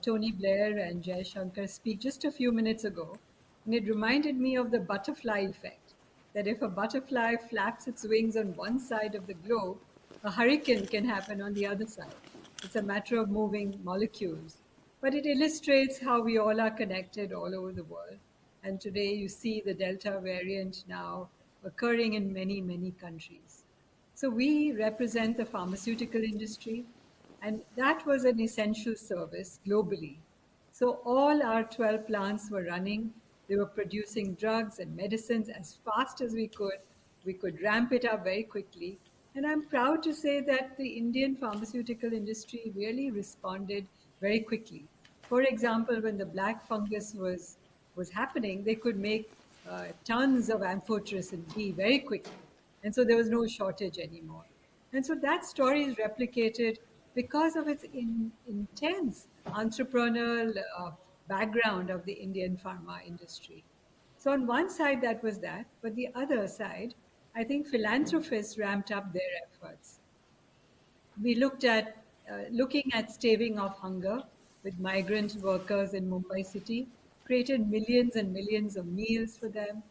Speaker 7: Tony Blair and Jay Shankar speak just a few minutes ago, and it reminded me of the butterfly effect, that if a butterfly flaps its wings on one side of the globe, a hurricane can happen on the other side. It's a matter of moving molecules. but it illustrates how we all are connected all over the world. And today you see the Delta variant now occurring in many, many countries. So we represent the pharmaceutical industry, and that was an essential service globally. So all our 12 plants were running. They were producing drugs and medicines as fast as we could. We could ramp it up very quickly. And I'm proud to say that the Indian pharmaceutical industry really responded very quickly. For example, when the black fungus was happening, they could make tons of amphotericin B very quickly. And so there was no shortage anymore. And so that story is replicated because of its intense entrepreneurial background of the Indian pharma industry. So on one side, that was that, but the other side, I think philanthropists ramped up their efforts. We looked at looking at staving off hunger with migrant workers in Mumbai city, created millions and millions of meals for them.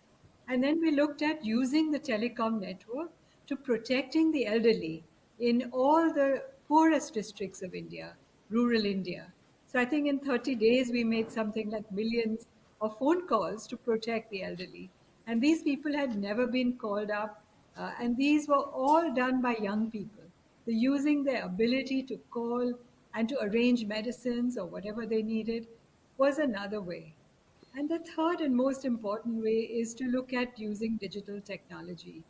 Speaker 7: And then we looked at using the telecom network to protecting the elderly in all the poorest districts of India, rural India. So I think in 30 days, we made something like millions of phone calls to protect the elderly. And these people had never been called up. And these were all done by young people. So using their ability to call and to arrange medicines or whatever they needed was another way. And the third and most important way is to look at using digital technology.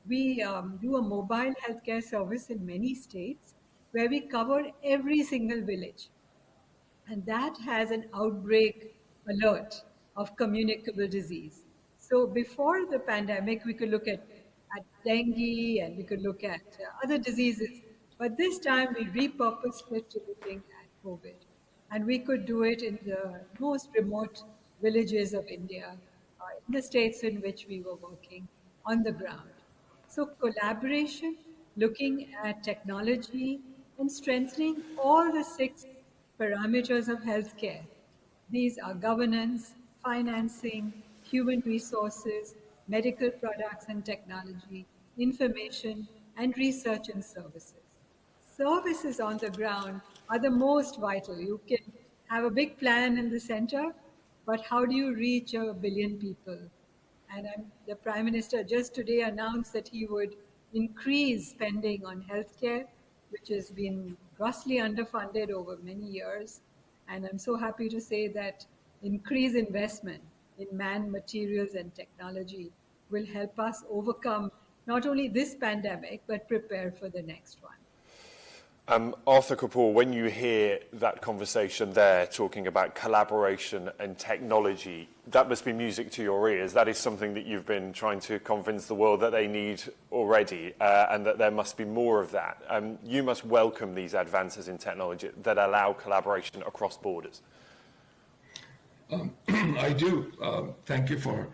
Speaker 7: We do a mobile healthcare service in many states where we cover every single village. And that has an outbreak alert of communicable disease. So before the pandemic, we could look at dengue and we could look at other diseases. But this time we repurposed it to looking at COVID. And we could do it in the most remote villages of India, in the states in which we were working on the ground. So collaboration, looking at technology and strengthening all the 6 parameters of healthcare. These are governance, financing, human resources, medical products and technology, information, and research and services. Services on the ground are the most vital. You can have a big plan in the center, but how do you reach 1 billion people? And the Prime Minister just today announced that he would increase spending on healthcare, which has been grossly underfunded over many years. And I'm so happy to say that increased investment in man, materials, and technology will help us overcome not only this pandemic, but prepare for the next one.
Speaker 3: Arthur Kapoor, when you hear that conversation there talking about collaboration and technology, that must be music to your ears. That is something that you've been trying to convince the world that they need already, and that there must be more of that. You must welcome these advances in technology that allow collaboration across borders.
Speaker 8: I do. Thank you for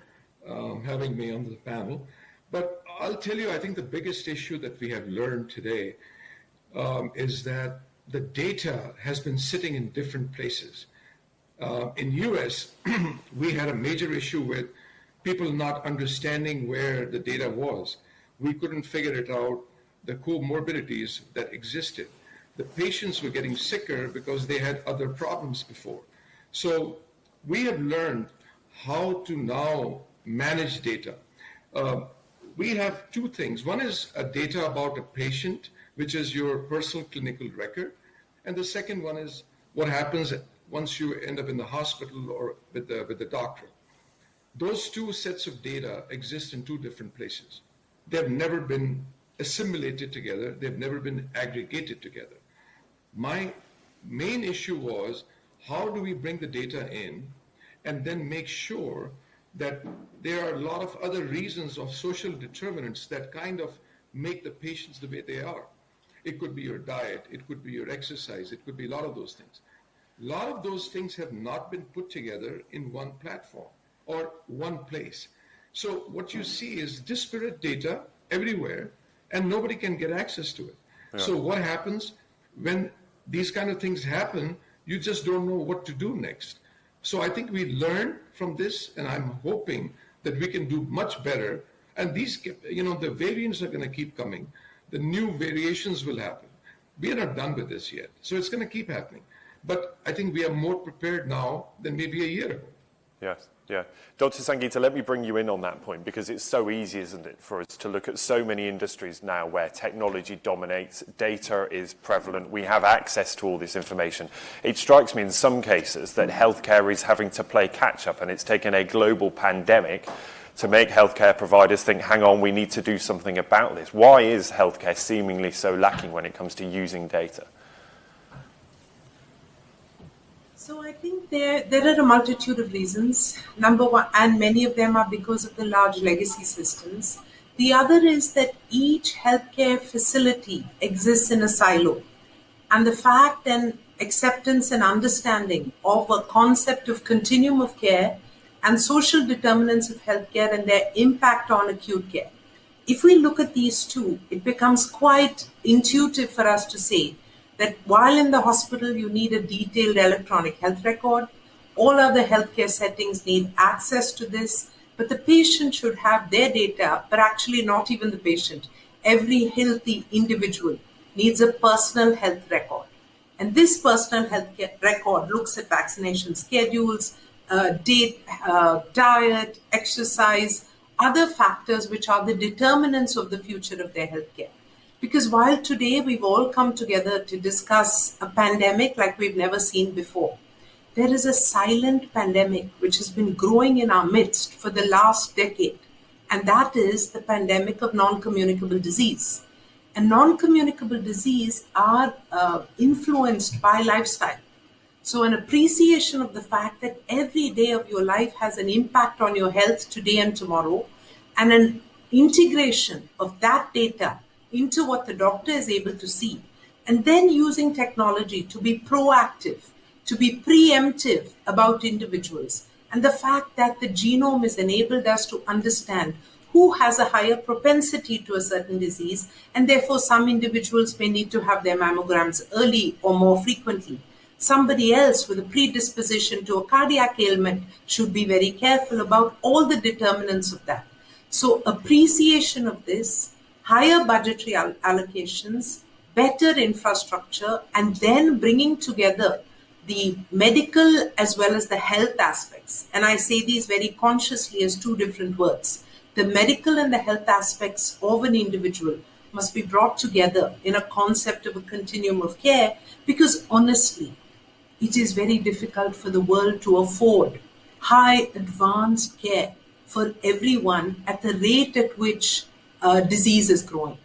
Speaker 8: having me on the panel. But I'll tell you, I think the biggest issue that we have learned today is that the data has been sitting in different places. In US, we had a major issue with people not understanding where the data was. We couldn't figure it out, the comorbidities that existed. The patients were getting sicker because they had other problems before. So we have learned how to now manage data. We have 2 things. One is data about a patient, which is your personal clinical record. And the second one is what happens once you end up in the hospital or with the doctor. Those 2 sets of data exist in 2 different places. They've never been assimilated together. They've never been aggregated together. My main issue was, how do we bring the data in and then make sure that there are a lot of other reasons of social determinants that kind of make the patients the way they are. It could be your diet, it could be your exercise, it could be a lot of those things. A lot of those things have not been put together in one platform or one place. So what you see is disparate data everywhere, and nobody can get access to it. Yeah. So what happens when these kind of things happen? You just don't know what to do next. So I think we learn from this, and I'm hoping that we can do much better. And these, the variants are going to keep coming. The new variations will happen. We are not done with this yet. So it's going to keep happening. but I think we are more prepared now than maybe a year ago.
Speaker 3: Yes, yeah. Dr. Sangeeta, let me bring you in on that point, because it's so easy, isn't it, for us to look at so many industries now where technology dominates, data is prevalent, we have access to all this information. It strikes me in some cases that healthcare is having to play catch-up, and it's taken a global pandemic to make healthcare providers think, hang on, we need to do something about this. Why is healthcare seemingly so lacking when it comes to using data?
Speaker 6: So I think there are a multitude of reasons. Number one, and many of them are because of the large legacy systems. The other is that each healthcare facility exists in a silo. And the fact and acceptance and understanding of a concept of continuum of care and social determinants of healthcare and their impact on acute care. If we look at these two, it becomes quite intuitive for us to say that while in the hospital you need a detailed electronic health record, all other healthcare settings need access to this, but the patient should have their data, but actually not even the patient. Every healthy individual needs a personal health record. And this personal health record looks at vaccination schedules, diet, exercise, other factors which are the determinants of the future of their healthcare. Because while today we've all come together to discuss a pandemic like we've never seen before, there is a silent pandemic which has been growing in our midst for the last decade, and that is the pandemic of non-communicable disease. And non-communicable disease are influenced by lifestyle. So an appreciation of the fact that every day of your life has an impact on your health today and tomorrow, and an integration of that data into what the doctor is able to see, and then using technology to be proactive, to be preemptive about individuals. And the fact that the genome has enabled us to understand who has a higher propensity to a certain disease, and therefore some individuals may need to have their mammograms early or more frequently. Somebody else with a predisposition to a cardiac ailment should be very careful about all the determinants of that. So appreciation of this, higher budgetary allocations, better infrastructure, and then bringing together the medical as well as the health aspects. And I say these very consciously as two different words. The medical and the health aspects of an individual must be brought together in a concept of a continuum of care, because honestly, it is very difficult for the world to afford high advanced care for everyone at the rate at which disease is growing.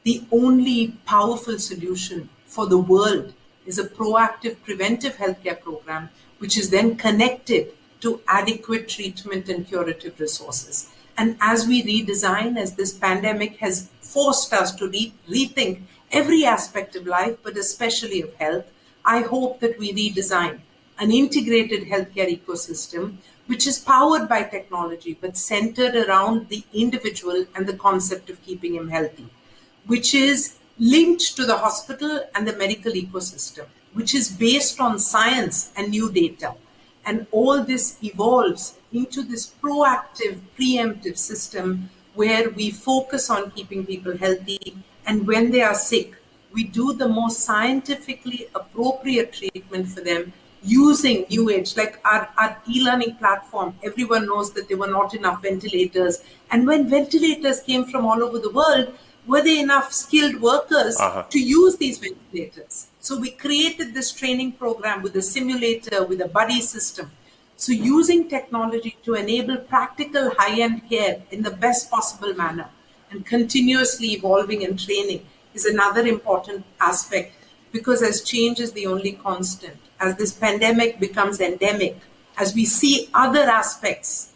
Speaker 6: The only powerful solution for the world is a proactive preventive healthcare program, which is then connected to adequate treatment and curative resources. And as we redesign, as this pandemic has forced us to rethink every aspect of life, but especially of health, I hope that we redesign an integrated healthcare ecosystem which is powered by technology, but centered around the individual and the concept of keeping him healthy, which is linked to the hospital and the medical ecosystem, which is based on science and new data. And all this evolves into this proactive, preemptive system where we focus on keeping people healthy. And when they are sick, we do the most scientifically appropriate treatment for them using new age, like our e-learning platform. Everyone knows that there were not enough ventilators. And when ventilators came from all over the world, were there enough skilled workers to use these ventilators? So we created this training program with a simulator, with a buddy system. So using technology to enable practical high-end care in the best possible manner and continuously evolving and training is another important aspect, because as change is the only constant, as this pandemic becomes endemic, as we see other aspects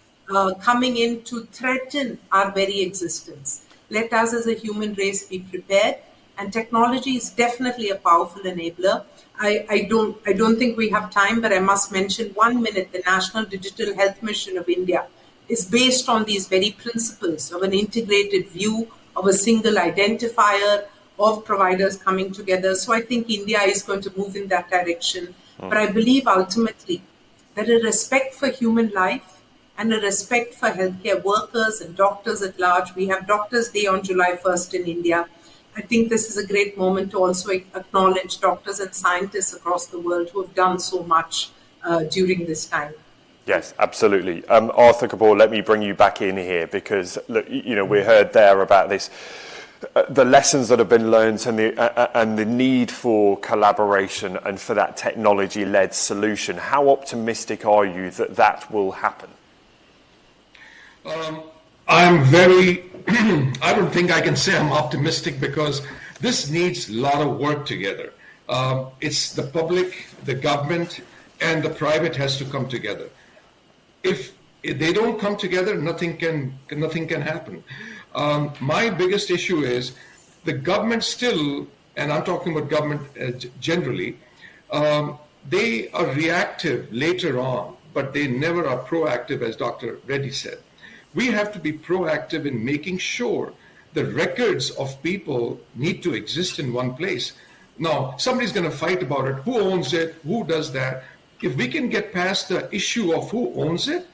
Speaker 6: coming in to threaten our very existence, let us as a human race be prepared. And technology is definitely a powerful enabler. I don't think we have time, but I must mention 1 minute, the National Digital Health Mission of India is based on these very principles of an integrated view, of a single identifier, of providers coming together. So I think India is going to move in that direction. But I believe ultimately that a respect for human life and a respect for healthcare workers and doctors at large. We have Doctors' Day on July 1st in India. I think this is a great moment to also acknowledge doctors and scientists across the world who have done so much during this time.
Speaker 3: Yes, absolutely. Arthur Kapoor, let me bring you back in here because, look, you know, we heard there about this, the lessons that have been learned and the need for collaboration and for that technology-led solution. How optimistic are you that that will happen?
Speaker 8: I'm very, I don't think I can say I'm optimistic because this needs a lot of work together. It's the public, the government, and the private has to come together. If they don't come together, nothing can happen. My biggest issue is the government still, and I'm talking about government generally, they are reactive later on, but they never are proactive, as Dr. Reddy said. We have to be proactive in making sure the records of people need to exist in one place. Now, somebody's going to fight about it. Who owns it? Who does that? If we can get past the issue of who owns it,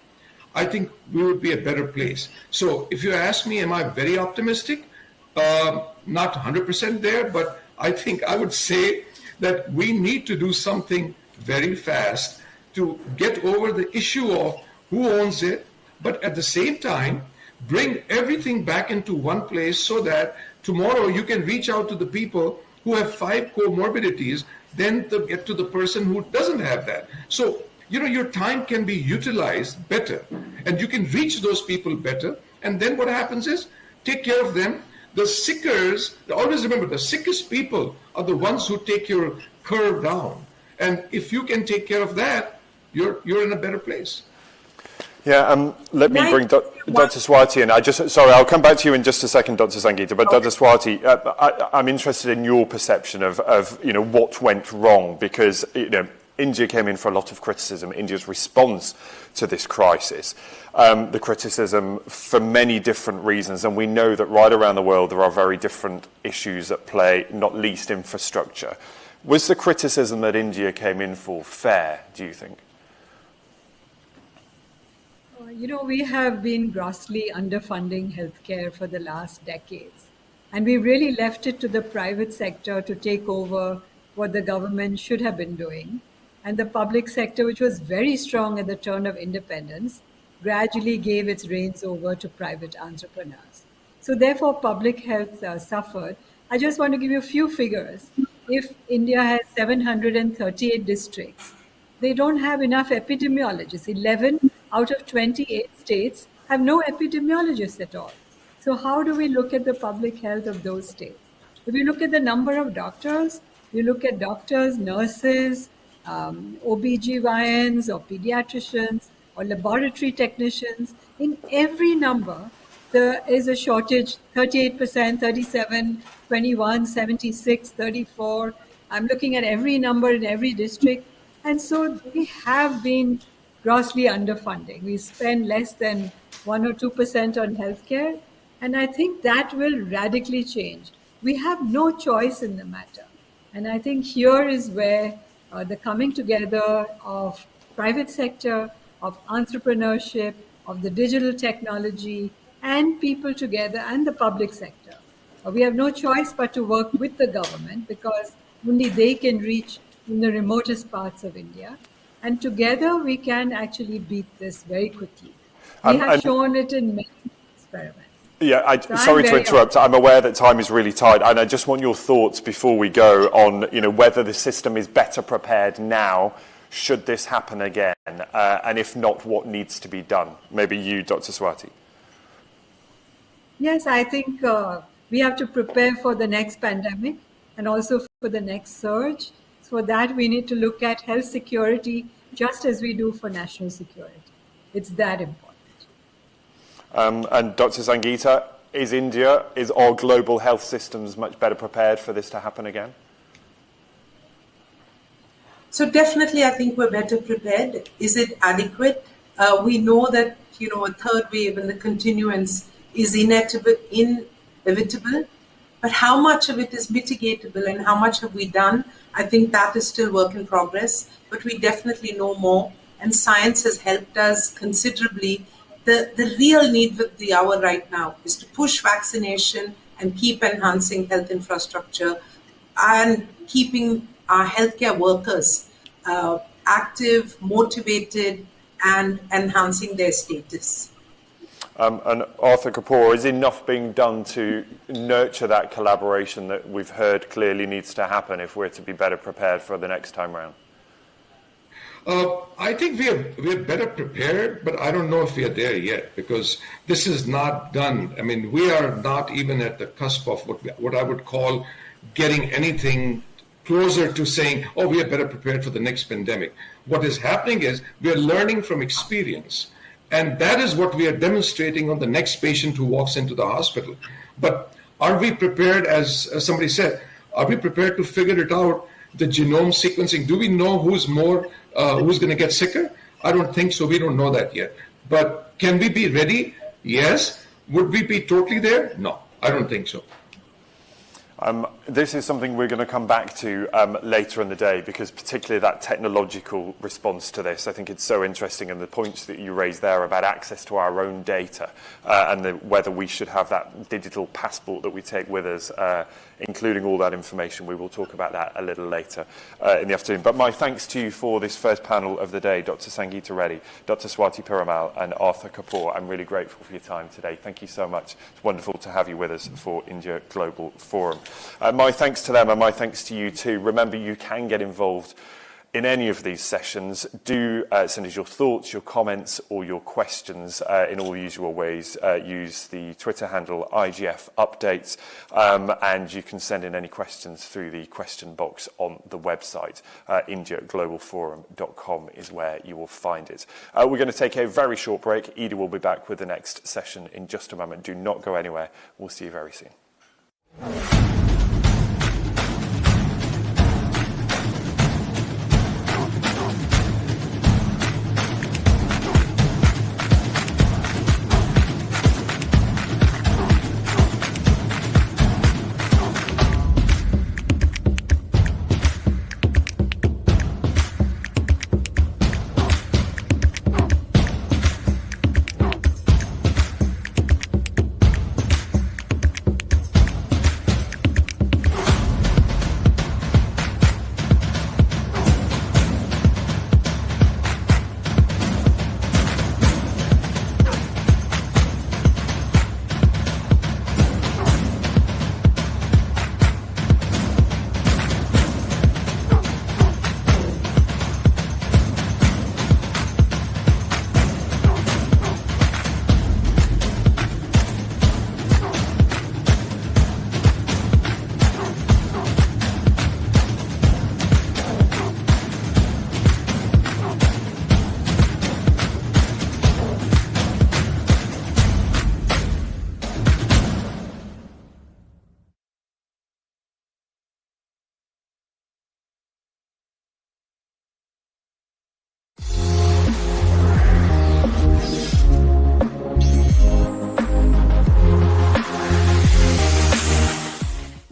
Speaker 8: I think we would be a better place. So if you ask me, am I very optimistic? Not 100% there, but I think I would say that we need to do something very fast to get over the issue of who owns it, but at the same time, bring everything back into one place so that tomorrow you can reach out to the people who have 5 comorbidities, then to get to the person who doesn't have that. So, you know, your time can be utilized better and you can reach those people better. And then what happens is take care of them. The sickers, always remember, the sickest people are the ones who take your curve down. And if you can take care of that, you're in a better place.
Speaker 3: Yeah, let me bring Dr. Swati in. Sorry, I'll come back to you in just a second, Dr. Sangeeta. But Dr. Swati, I'm interested in your perception of you know, what went wrong, because you know, India came in for a lot of criticism. India's response to this crisis, the criticism for many different reasons, and we know that right around the world there are very different issues at play, not least infrastructure. Was the criticism that India came in for fair, do you think?
Speaker 7: You know, we have been grossly underfunding healthcare for the last decades. And we really left it to the private sector to take over what the government should have been doing. And the public sector, which was very strong at the turn of independence, gradually gave its reins over to private entrepreneurs. So therefore, public health suffered. I just want to give you a few figures. If India has 738 districts, they don't have enough epidemiologists. 11 out of 28 states have no epidemiologists at all. So how do we look at the public health of those states? If we look at the number of doctors, you look at doctors, nurses, OBGYNs or pediatricians or laboratory technicians, in every number, there is a shortage, 38%, 37, 21, 76, 34. I'm looking at every number in every district. And so we have been grossly underfunding. We spend less than 1 or 2% on healthcare. And I think that will radically change. We have no choice in the matter. And I think here is where the coming together of private sector, of entrepreneurship, of the digital technology, and people together, and the public sector. We have no choice but to work with the government because only they can reach in the remotest parts of India. And together we can actually beat this very quickly. We have shown it in many experiments.
Speaker 3: Yeah, sorry to interrupt. I'm aware that time is really tight, and I just want your thoughts before we go on, you know, whether the system is better prepared now, should this happen again, and if not, what needs to be done. Maybe you, Dr. Swati.
Speaker 7: Yes, I think we have to prepare for the next pandemic and also for the next surge. For that, we need to look at health security just as we do for national security. It's that important.
Speaker 3: And Dr. Sangeeta, is our global health systems much better prepared for this to happen again?
Speaker 6: So definitely, I think we're better prepared. Is it adequate? We know that, you know, a third wave and the continuance is inevitable. But how much of it is mitigatable and how much have we done? I think that is still work in progress, but we definitely know more. And science has helped us considerably. The real need of the hour right now is to push vaccination and keep enhancing health infrastructure and keeping our healthcare workers active, motivated, and enhancing their status.
Speaker 3: And Arthur Kapoor, is enough being done to nurture that collaboration that we've heard clearly needs to happen if we're to be better prepared for the next time round?
Speaker 8: I think we are better prepared, but I don't know if we are there yet, because this is not done. I mean, we are not even at the cusp of what I would call getting anything closer to saying, oh, we are better prepared for the next pandemic. What is happening is we are learning from experience. And that is what we are demonstrating on the next patient who walks into the hospital. But are we prepared, as somebody said, are we prepared to figure it out, the genome sequencing? Do we know who's going to get sicker? I don't think so. We don't know that yet. But can we be ready? Yes. Would we be totally there? No, I don't think so.
Speaker 3: This is something we're going to come back to later in the day, because particularly that technological response to this, I think it's so interesting, and the points that you raised there about access to our own data and whether we should have that digital passport that we take with us, including all that information. We will talk about that a little later in the afternoon. But my thanks to you for this first panel of the day, Dr. Sangeeta Reddy, Dr. Swati Piramal and Arthur Kapoor. I'm really grateful for your time today. Thank you so much. It's wonderful to have you with us for India Global Forum. My thanks to them and my thanks to you too. Remember, you can get involved in any of these sessions. Do send us your thoughts, your comments or your questions in all usual ways. Use the Twitter handle IGF Updates, and you can send in any questions through the question box on the website. IndiaGlobalForum.com is where you will find it. We're going to take a very short break. Edie will be back with the next session in just a moment. Do not go anywhere. We'll see you very soon.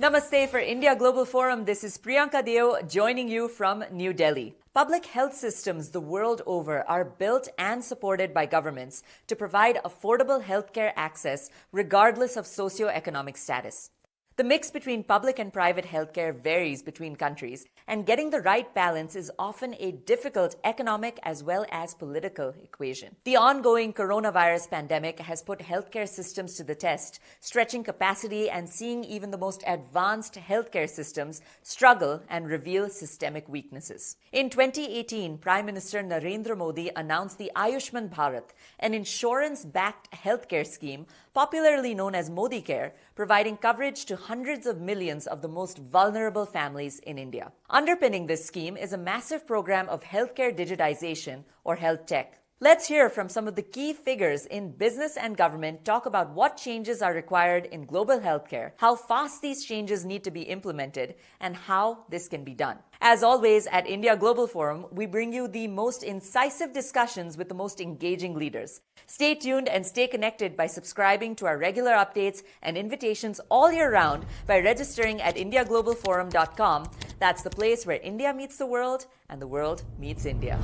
Speaker 9: Namaste for India Global Forum. This is Priyanka Deo joining you from New Delhi. Public health systems the world over are built and supported by governments to provide affordable healthcare access regardless of socioeconomic status. The mix between public and private healthcare varies between countries, and getting the right balance is often a difficult economic as well as political equation. The ongoing coronavirus pandemic has put healthcare systems to the test, stretching capacity and seeing even the most advanced healthcare systems struggle and reveal systemic weaknesses. In 2018, Prime Minister Narendra Modi announced the Ayushman Bharat, an insurance-backed healthcare scheme popularly known as Modi Care, providing coverage to hundreds of millions of the most vulnerable families in India. Underpinning this scheme is a massive program of healthcare digitization, or health tech. Let's hear from some of the key figures in business and government talk about what changes are required in global healthcare, how fast these changes need to be implemented, and how this can be done. As always, at India Global Forum, we bring you the most incisive discussions with the most engaging leaders. Stay tuned and stay connected by subscribing to our regular updates and invitations all year round by registering at IndiaGlobalForum.com. That's the place where India meets the world and the world meets India.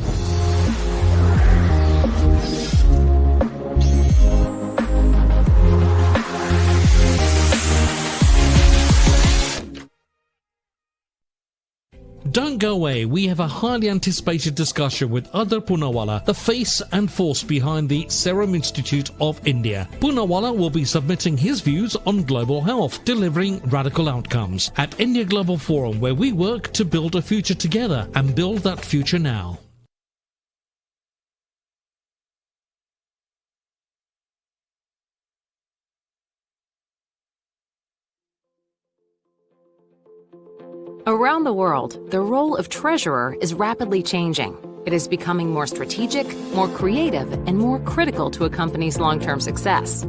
Speaker 1: Don't go away, we have a highly anticipated discussion with Adar Poonawalla, the face and force behind the Serum Institute of India. Poonawalla will be submitting his views on global health, delivering radical outcomes at India Global Forum, where we work to build a future together and build that future now.
Speaker 10: Around the world, the role of treasurer is rapidly changing. It is becoming more strategic, more creative, and more critical to a company's long-term success.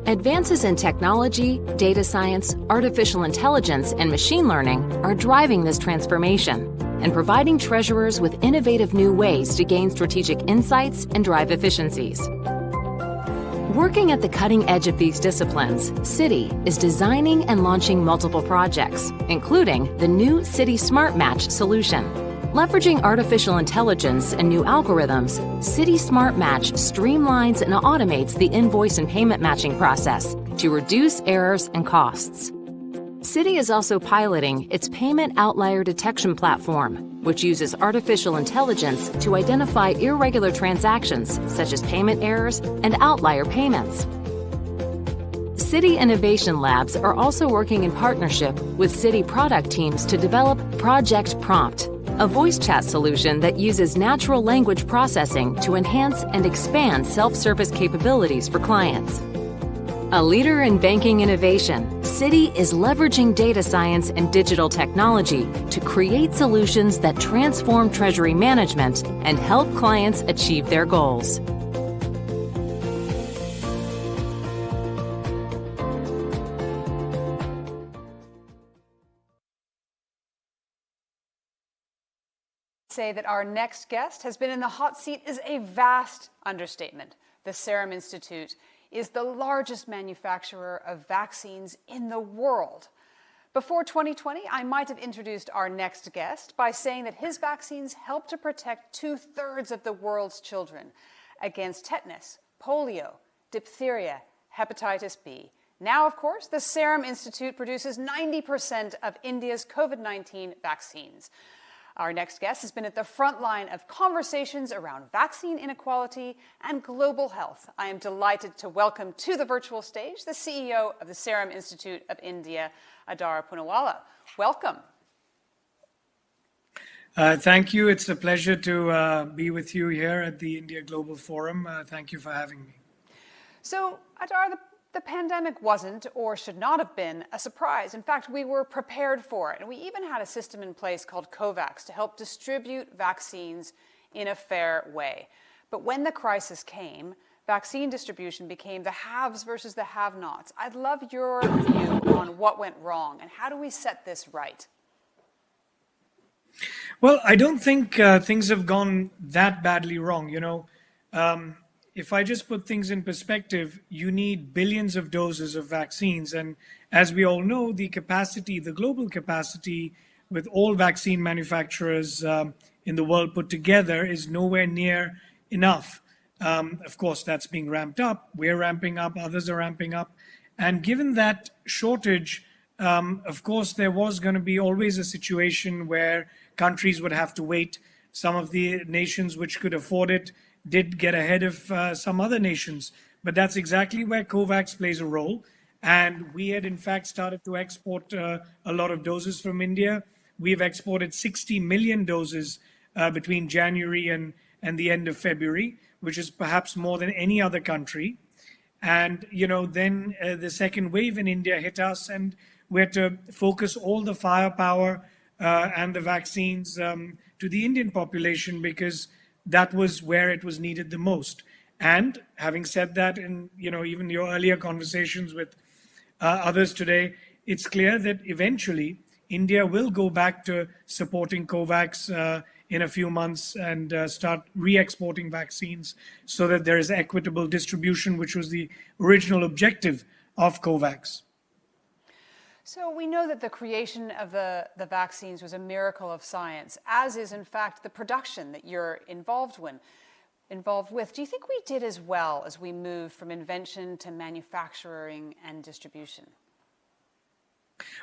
Speaker 10: Advances in technology, data science, artificial intelligence, and machine learning are driving this transformation and providing treasurers with innovative new ways to gain strategic insights and drive efficiencies. Working at the cutting edge of these disciplines, Citi is designing and launching multiple projects, including the new Citi Smart Match solution. Leveraging artificial intelligence and new algorithms, Citi Smart Match streamlines and automates the invoice and payment matching process to reduce errors and costs. Citi is also piloting its payment outlier detection platform, which uses artificial intelligence to identify irregular transactions such as payment errors and outlier payments. Citi Innovation Labs are also working in partnership with Citi product teams to develop Project Prompt, a voice chat solution that uses natural language processing to enhance and expand self-service capabilities for clients. A leader in banking innovation, Citi is leveraging data science and digital technology to create solutions that transform treasury management and help clients achieve their goals.
Speaker 2: Say that our next guest has been in the hot seat is a vast understatement. The Serum Institute is the largest manufacturer of vaccines in the world. Before 2020, I might have introduced our next guest by saying that his vaccines help to protect 2/3 of the world's children against tetanus, polio, diphtheria, hepatitis B. Now, of course, the Serum Institute produces 90% of India's COVID-19 vaccines. Our next guest has been at the front line of conversations around vaccine inequality and global health. I am delighted to welcome to the virtual stage the CEO of the Serum Institute of India, Adar Poonawalla. Welcome.
Speaker 11: Thank you. It's a pleasure to be with you here at the India Global Forum. Thank you for having me.
Speaker 2: So, Adar, the pandemic wasn't, or should not have been, a surprise. In fact, we were prepared for it. And we even had a system in place called COVAX to help distribute vaccines in a fair way. But when the crisis came, vaccine distribution became the haves versus the have-nots. I'd love your view on what went wrong and how do we set this right?
Speaker 11: Well, I don't think things have gone that badly wrong. If I just put things in perspective, you need billions of doses of vaccines. And as we all know, the global capacity with all vaccine manufacturers in the world put together is nowhere near enough. Of course, that's being ramped up. We're ramping up, others are ramping up. And given that shortage, of course, there was going to be always a situation where countries would have to wait. Some of the nations which could afford it did get ahead of some other nations. But that's exactly where COVAX plays a role. And we had, in fact, started to export a lot of doses from India. We've exported 60 million doses between January and the end of February, which is perhaps more than any other country. And, then the second wave in India hit us, and we had to focus all the firepower and the vaccines to the Indian population because that was where it was needed the most. And having said that, in even your earlier conversations with others today, it's clear that eventually India will go back to supporting COVAX in a few months and start re-exporting vaccines so that there is equitable distribution, which was the original objective of COVAX.
Speaker 2: So we know that the creation of the vaccines was a miracle of science, as is, in fact, the production that you're involved with. Do you think we did as well as we moved from invention to manufacturing and distribution?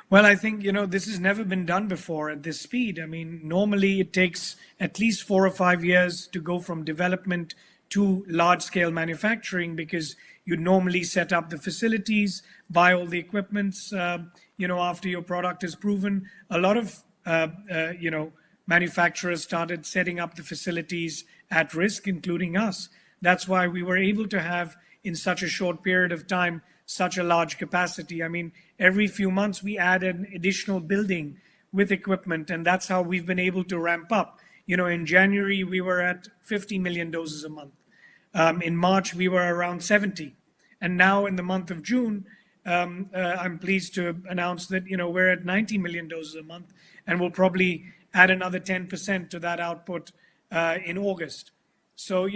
Speaker 11: Well, I think, this has never been done before at this speed. I mean, normally it takes at least 4 or 5 years to go from development to large scale manufacturing, because you normally set up the facilities, buy all the equipments, after your product is proven. A lot of, manufacturers started setting up the facilities at risk, including us. That's why we were able to have, in such a short period of time, such a large capacity. I mean, every few months we add an additional building with equipment, and that's how we've been able to ramp up. In January, we were at 50 million doses a month. In March, we were around 70. And now in the month of June, I'm pleased to announce that, we're at 90 million doses a month, and we'll probably add another 10% to that output in August. So,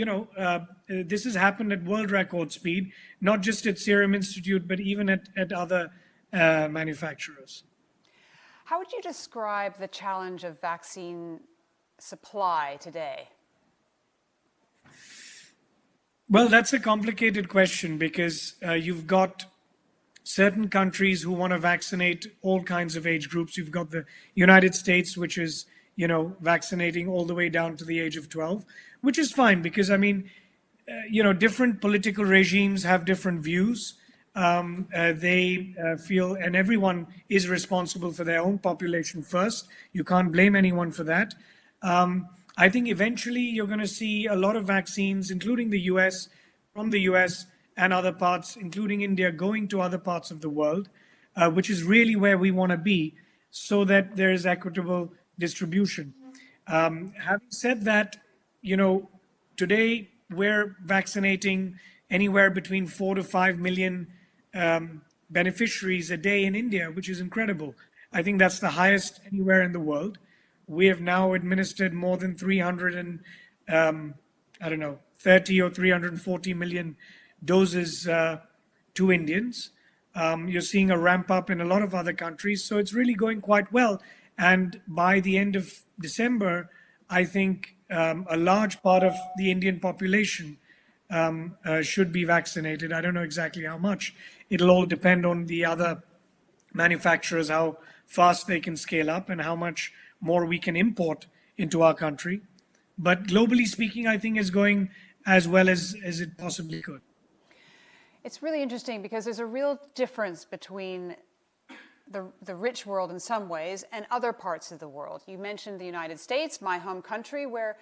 Speaker 11: this has happened at world record speed, not just at Serum Institute, but even at other manufacturers.
Speaker 2: How would you describe the challenge of vaccine supply today?
Speaker 11: Well, that's a complicated question, because you've got certain countries who want to vaccinate all kinds of age groups. You've got the United States, which is, vaccinating all the way down to the age of 12, which is fine, because, I mean, different political regimes have different views. They feel, and everyone is responsible for their own population first. You can't blame anyone for that. I think eventually you're going to see a lot of vaccines, including from the US and other parts, including India, going to other parts of the world, which is really where we want to be, so that there is equitable distribution. Having said that, today we're vaccinating anywhere between 4 to 5 million beneficiaries a day in India, which is incredible. I think that's the highest anywhere in the world. We have now administered more than 330 or 340 million doses to Indians. You're seeing a ramp up in a lot of other countries, so it's really going quite well. And by the end of December, I think a large part of the Indian population should be vaccinated. I don't know exactly how much. It'll all depend on the other manufacturers, how fast they can scale up and how much more we can import into our country. But globally speaking, I think is going as well as it possibly could.
Speaker 2: It's really interesting, because there's a real difference between the rich world in some ways and other parts of the world. You mentioned the United States, my home country, where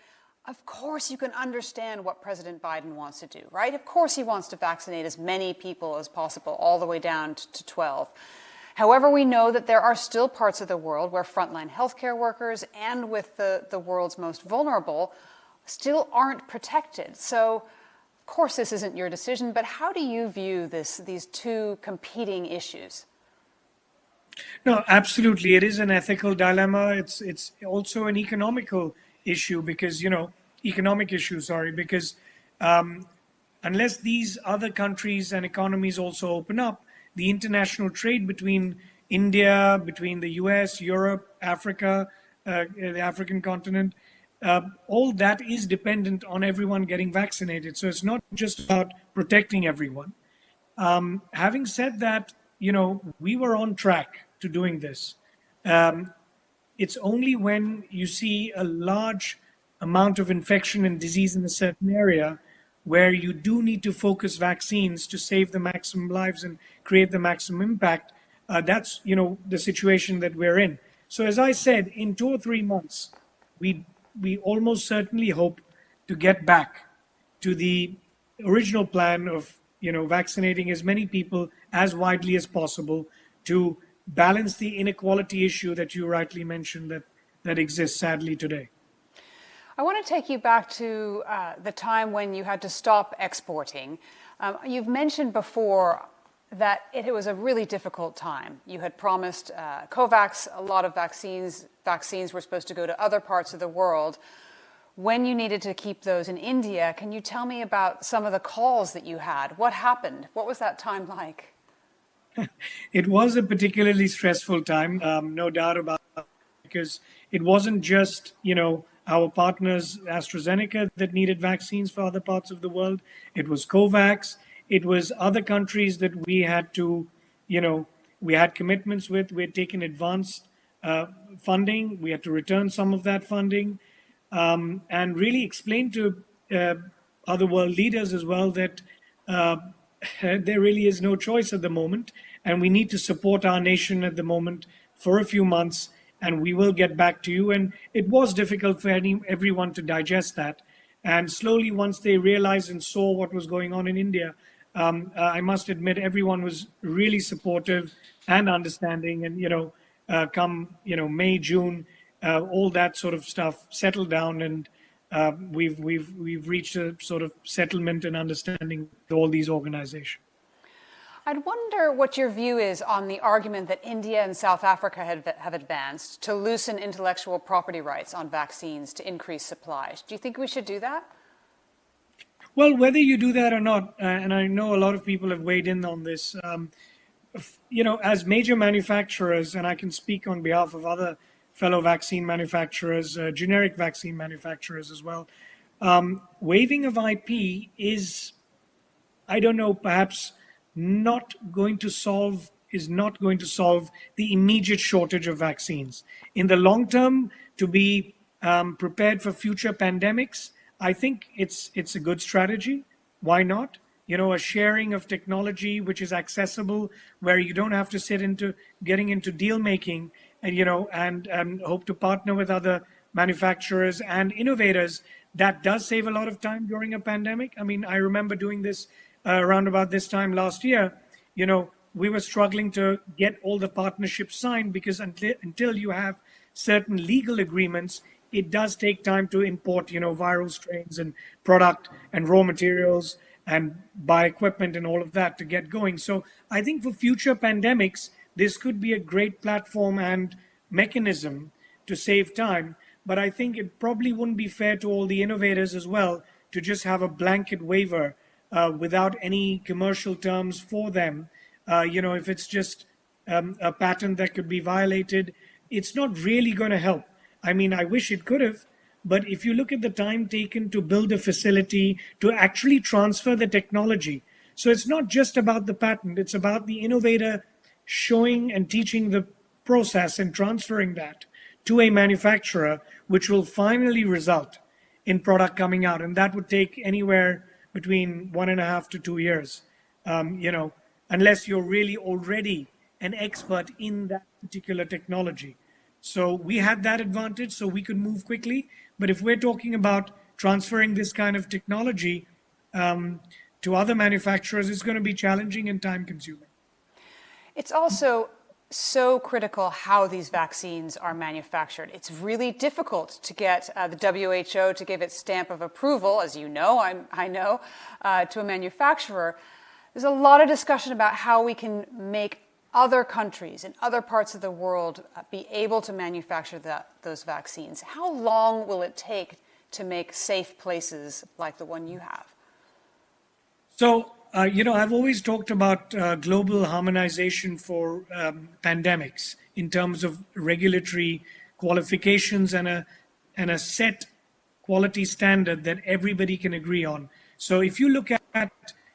Speaker 2: of course you can understand what President Biden wants to do, right? Of course he wants to vaccinate as many people as possible, all the way down to 12. However, we know that there are still parts of the world where frontline healthcare workers and with the world's most vulnerable still aren't protected. So, of course, this isn't your decision, but how do you view these two competing issues?
Speaker 11: No, absolutely. It is an ethical dilemma. It's also an economical issue, because, because unless these other countries and economies also open up, the international trade between India, between the US, Europe, Africa, the African continent, all that is dependent on everyone getting vaccinated. So it's not just about protecting everyone. Having said that, we were on track to doing this. It's only when you see a large amount of infection and disease in a certain area where you do need to focus vaccines to save the maximum lives and create the maximum impact. That's, the situation that we're in. So as I said, in 2 or 3 months, we almost certainly hope to get back to the original plan of, vaccinating as many people as widely as possible to balance the inequality issue that you rightly mentioned that exists sadly today.
Speaker 2: I want to take you back to the time when you had to stop exporting. You've mentioned before that it was a really difficult time. You had promised COVAX a lot of vaccines. Vaccines were supposed to go to other parts of the world. When you needed to keep those in India, can you tell me about some of the calls that you had? What happened? What was that time like?
Speaker 11: It was a particularly stressful time, no doubt about it, because it wasn't just, our partners, AstraZeneca, that needed vaccines for other parts of the world. It was COVAX. It was other countries that we had to, we had commitments with. We had taken advanced funding. We had to return some of that funding, and really explain to other world leaders as well that there really is no choice at the moment, and we need to support our nation at the moment for a few months, and we will get back to you. And it was difficult for everyone to digest that. And slowly, once they realized and saw what was going on in India, I must admit, everyone was really supportive and understanding. And come May, June, all that sort of stuff settled down, and we've reached a sort of settlement and understanding with all these organizations.
Speaker 2: I'd wonder what your view is on the argument that India and South Africa have advanced to loosen intellectual property rights on vaccines to increase supplies. Do you think we should do that?
Speaker 11: Well, whether you do that or not, and I know a lot of people have weighed in on this, as major manufacturers, and I can speak on behalf of other fellow vaccine manufacturers, generic vaccine manufacturers as well, waiving of IP is, I don't know, perhaps not going to solve the immediate shortage of vaccines. In the long term, to be prepared for future pandemics, I think it's a good strategy. Why not? A sharing of technology which is accessible, where you don't have to sit into getting into deal making, and hope to partner with other manufacturers and innovators. That does save a lot of time during a pandemic. I mean, I remember doing this around about this time last year. We were struggling to get all the partnerships signed, because until you have certain legal agreements, it does take time to import, viral strains and product and raw materials and buy equipment and all of that to get going. So I think for future pandemics, this could be a great platform and mechanism to save time. But I think it probably wouldn't be fair to all the innovators as well to just have a blanket waiver without any commercial terms for them. If it's just a patent that could be violated, it's not really going to help. I mean, I wish it could have, but if you look at the time taken to build a facility, to actually transfer the technology. So it's not just about the patent, it's about the innovator showing and teaching the process and transferring that to a manufacturer, which will finally result in product coming out. And that would take anywhere between 1.5 to 2 years, unless you're really already an expert in that particular technology. So we had that advantage, so we could move quickly. But if we're talking about transferring this kind of technology to other manufacturers, it's going to be challenging and time consuming.
Speaker 2: It's also so critical how these vaccines are manufactured. It's really difficult to get the WHO to give its stamp of approval, as you know, I know, to a manufacturer. There's a lot of discussion about how we can make other countries in other parts of the world be able to manufacture those vaccines. How long will it take to make safe places like the one you have?
Speaker 11: So, I've always talked about global harmonization for pandemics in terms of regulatory qualifications and a set quality standard that everybody can agree on. So if you look at 4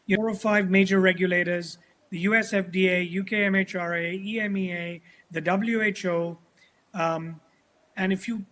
Speaker 11: or 5 major regulators, the US FDA, UK MHRA, EMEA, the WHO, and if you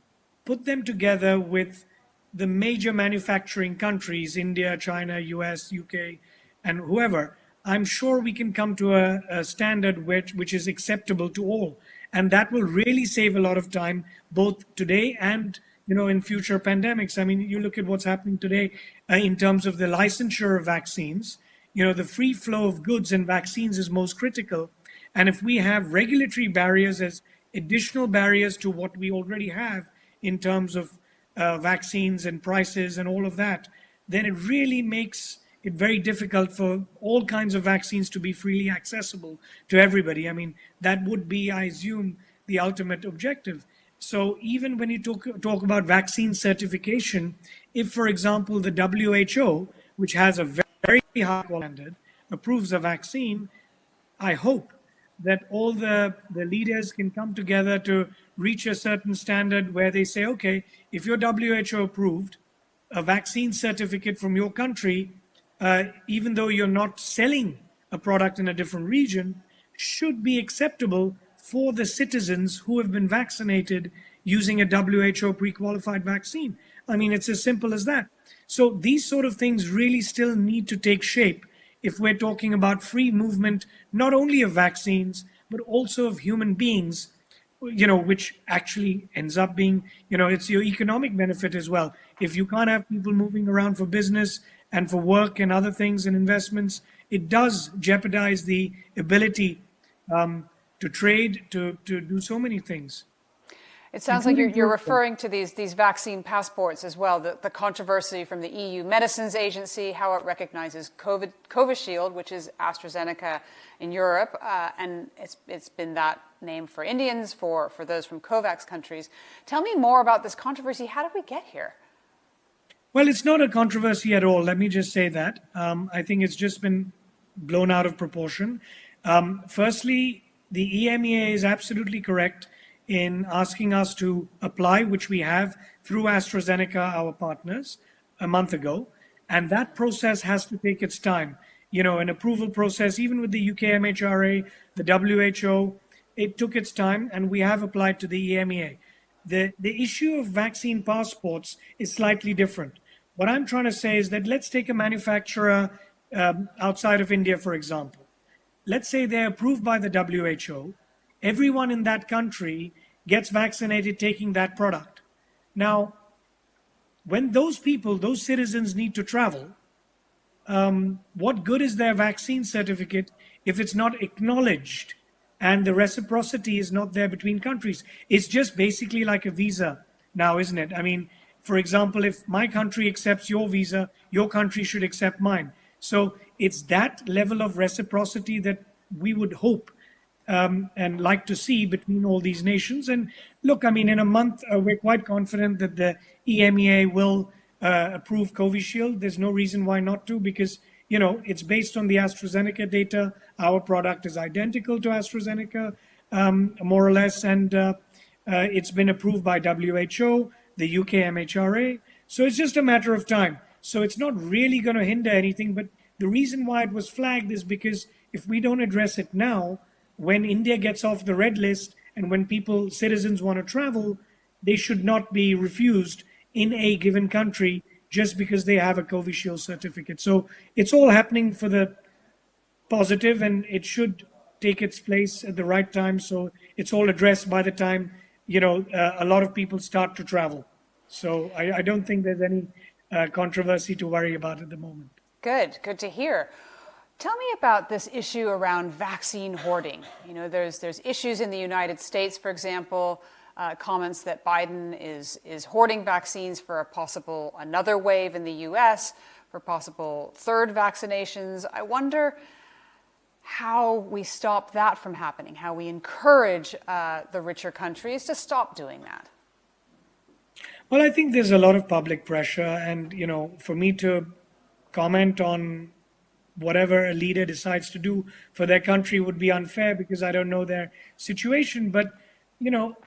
Speaker 11: put them together with the major manufacturing countries, India, China, US, UK, and whoever, I'm sure we can come to a standard which is acceptable to all. And that will really save a lot of time, both today and in future pandemics. I mean, you look at what's happening today in terms of the licensure of vaccines. The free flow of goods and vaccines is most critical. And if we have regulatory barriers as additional barriers to what we already have in terms of vaccines and prices and all of that, then it really makes it very difficult for all kinds of vaccines to be freely accessible to everybody. I mean, that would be, I assume, the ultimate objective. So even when you talk about vaccine certification, if, for example, the WHO, which has a very high standard, approves a vaccine, I hope that all the leaders can come together to reach a certain standard where they say, okay, if you're WHO approved, a vaccine certificate from your country, even though you're not selling a product in a different region, should be acceptable for the citizens who have been vaccinated using a WHO pre-qualified vaccine. I mean, it's as simple as that. So these sort of things really still need to take shape if we're talking about free movement, not only of vaccines, but also of human beings, which actually ends up being, it's your economic benefit as well. If you can't have people moving around for business and for work and other things and investments, it does jeopardize the ability to trade, to do so many things.
Speaker 2: It sounds like you're referring to these vaccine passports as well, the controversy from the EU Medicines Agency, how it recognizes Covishield, which is AstraZeneca in Europe, and it's been that name for Indians, for those from COVAX countries. Tell me more about this controversy. How did we get here?
Speaker 11: Well, it's not a controversy at all. Let me just say that. I think it's just been blown out of proportion. Firstly, the EMEA is absolutely correct in asking us to apply, which we have through AstraZeneca, our partners, a month ago. And that process has to take its time. An approval process, even with the UK MHRA, the WHO, it took its time, and we have applied to the EMEA. The issue of vaccine passports is slightly different. What I'm trying to say is that let's take a manufacturer outside of India, for example. Let's say they're approved by the WHO. Everyone in that country gets vaccinated taking that product. Now, when those people, those citizens need to travel, what good is their vaccine certificate if it's not acknowledged and the reciprocity is not there between countries? It's just basically like a visa now, isn't it? I mean, for example, if my country accepts your visa, your country should accept mine. So it's that level of reciprocity that we would hope and like to see between all these nations. And look, I mean, in a month, we're quite confident that the EMEA will approve Covishield. There's no reason why not to, because, it's based on the AstraZeneca data. Our product is identical to AstraZeneca, more or less, and it's been approved by WHO, the UK MHRA. So it's just a matter of time. So it's not really going to hinder anything. But the reason why it was flagged is because if we don't address it now, when India gets off the red list and when citizens want to travel, they should not be refused in a given country just because they have a Covishield certificate. So it's all happening for the positive, and it should take its place at the right time. So it's all addressed by the time, a lot of people start to travel. So I don't think there's any controversy to worry about at the moment. Good to hear. Tell me about this issue around vaccine hoarding. There's issues in the United States, for example, comments that Biden is hoarding vaccines for a possible another wave in the US, for possible third vaccinations. I wonder how we stop that from happening, how we encourage the richer countries to stop doing that. Well, I think there's a lot of public pressure, and, for me to comment on whatever a leader decides to do for their country would be unfair because I don't know their situation. But,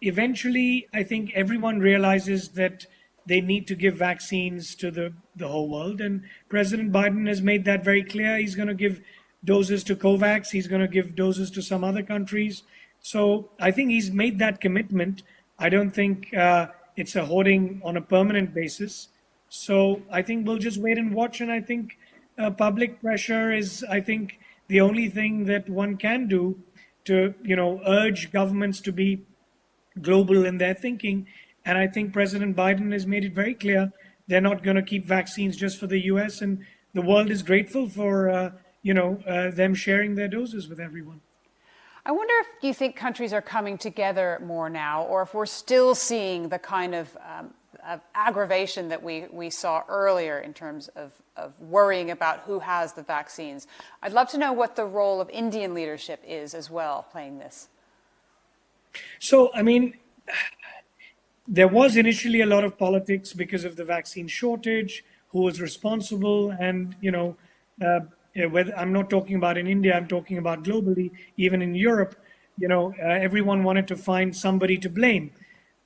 Speaker 11: eventually I think everyone realizes that they need to give vaccines to the whole world. And President Biden has made that very clear. He's going to give doses to COVAX. He's going to give doses to some other countries. So I think he's made that commitment. I don't think it's a hoarding on a permanent basis. So I think we'll just wait and watch. And I think public pressure is, the only thing that one can do to, urge governments to be global in their thinking. And I think President Biden has made it very clear they're not going to keep vaccines just for the US. And the world is grateful for, them sharing their doses with everyone. I wonder if you think countries are coming together more now, or if we're still seeing the kind of aggravation that we saw earlier in terms of worrying about who has the vaccines. I'd love to know what the role of Indian leadership is as well, playing this. So, there was initially a lot of politics because of the vaccine shortage, who was responsible, and, I'm not talking about in India, I'm talking about globally, even in Europe, everyone wanted to find somebody to blame.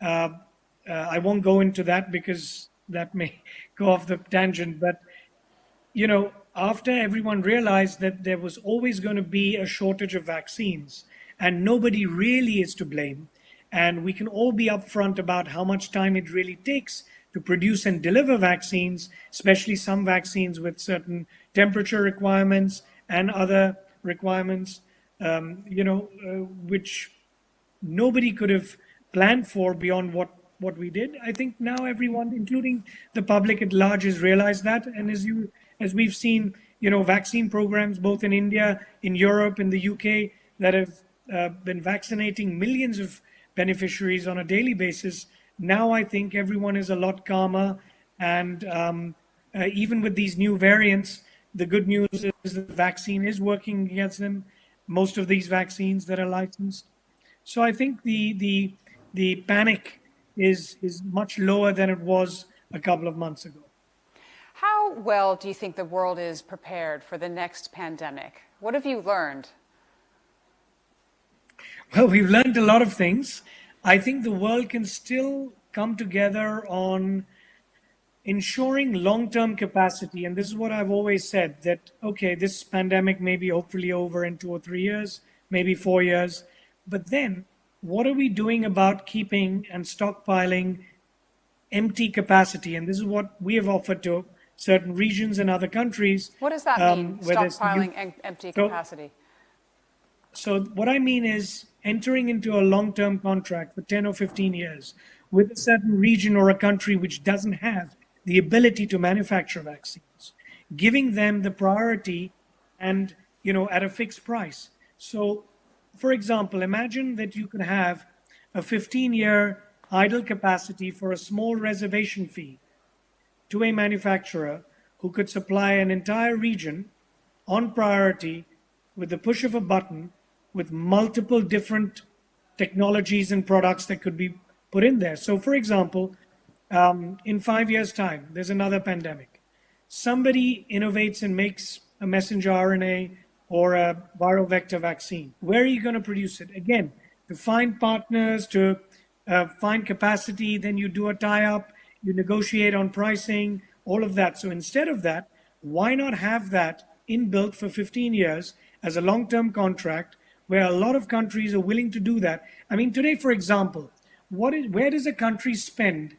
Speaker 11: I won't go into that because that may go off the tangent, but, after everyone realized that there was always going to be a shortage of vaccines and nobody really is to blame, and we can all be upfront about how much time it really takes to produce and deliver vaccines, especially some vaccines with certain temperature requirements and other requirements, which nobody could have planned for beyond what we did. I think now everyone, including the public at large, has realized that. And as we've seen, vaccine programs both in India, in Europe, in the UK that have been vaccinating millions of beneficiaries on a daily basis. Now I think everyone is a lot calmer, and even with these new variants, the good news is the vaccine is working against them. Most of these vaccines that are licensed. So I think the panic is much lower than it was a couple of months ago.
Speaker 2: How well do you think the world is prepared for the next pandemic? What have you learned?
Speaker 11: Well, we've learned a lot of things. I think the world can still come together on ensuring long-term capacity. And this is what I've always said, that, okay, this pandemic may be hopefully over in 2 or 3 years, maybe 4 years. But then what are we doing about keeping and stockpiling empty capacity? And this is what we have offered to certain regions and other countries.
Speaker 2: What does that mean, stockpiling empty capacity?
Speaker 11: So what I mean is entering into a long-term contract for 10 or 15 years with a certain region or a country which doesn't have the ability to manufacture vaccines, giving them the priority and, at a fixed price. So, for example, imagine that you could have a 15-year idle capacity for a small reservation fee to a manufacturer who could supply an entire region on priority with the push of a button, with multiple different technologies and products that could be put in there. So, for example, in 5 years' time, there's another pandemic. Somebody innovates and makes a messenger RNA or a viral vector vaccine. Where are you going to produce it? Again, to find partners, to find capacity, then you do a tie-up, you negotiate on pricing, all of that. So instead of that, why not have that inbuilt for 15 years as a long-term contract where a lot of countries are willing to do that? I mean, today, for example, where does a country spend,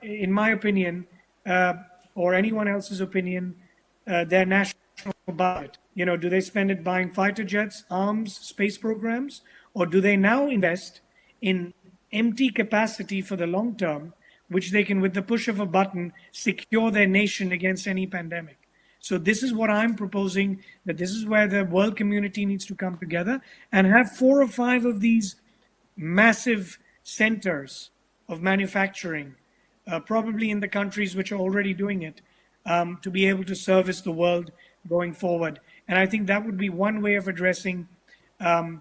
Speaker 11: in my opinion, or anyone else's opinion, their national budget? Do they spend it buying fighter jets, arms, space programs, or do they now invest in empty capacity for the long term, which they can, with the push of a button, secure their nation against any pandemic? So this is what I'm proposing, that this is where the world community needs to come together and have 4 or 5 of these massive centers of manufacturing, probably in the countries which are already doing it, to be able to service the world going forward. And I think that would be one way of addressing the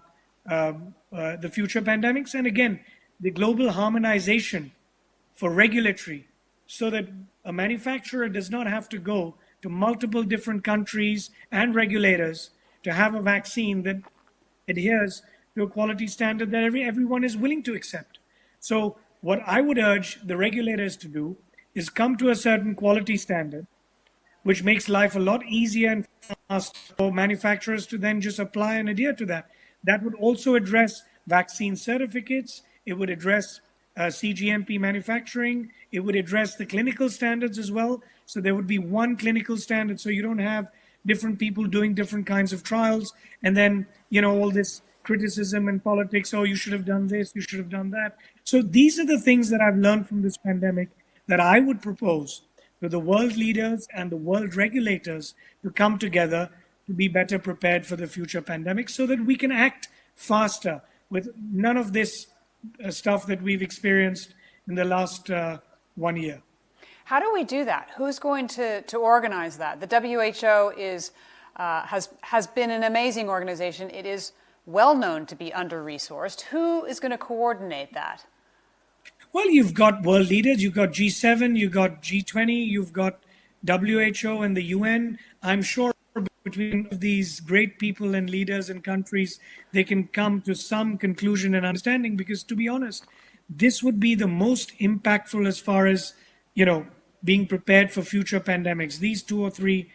Speaker 11: future pandemics. And again, the global harmonization for regulatory, so that a manufacturer does not have to go to multiple different countries and regulators to have a vaccine that adheres to a quality standard that everyone is willing to accept. So what I would urge the regulators to do is come to a certain quality standard, which makes life a lot easier and faster for manufacturers to then just apply and adhere to that. That would also address vaccine certificates. It would address CGMP manufacturing. It would address the clinical standards as well. So there would be one clinical standard, so you don't have different people doing different kinds of trials. And then, all this criticism and politics, oh, you should have done this, you should have done that. So these are the things that I've learned from this pandemic that I would propose to the world leaders and the world regulators to come together to be better prepared for the future pandemic, so that we can act faster with none of this stuff that we've experienced in the last 1 year.
Speaker 2: How do we do that? Who's going to organize that? The WHO has been an amazing organization. It is well known to be under-resourced. Who is going to coordinate that?
Speaker 11: Well, you've got world leaders, you've got G7, you've got G20, you've got WHO and the UN. I'm sure between these great people and leaders and countries, they can come to some conclusion and understanding, because to be honest, this would be the most impactful as far as, being prepared for future pandemics. These 2 or 3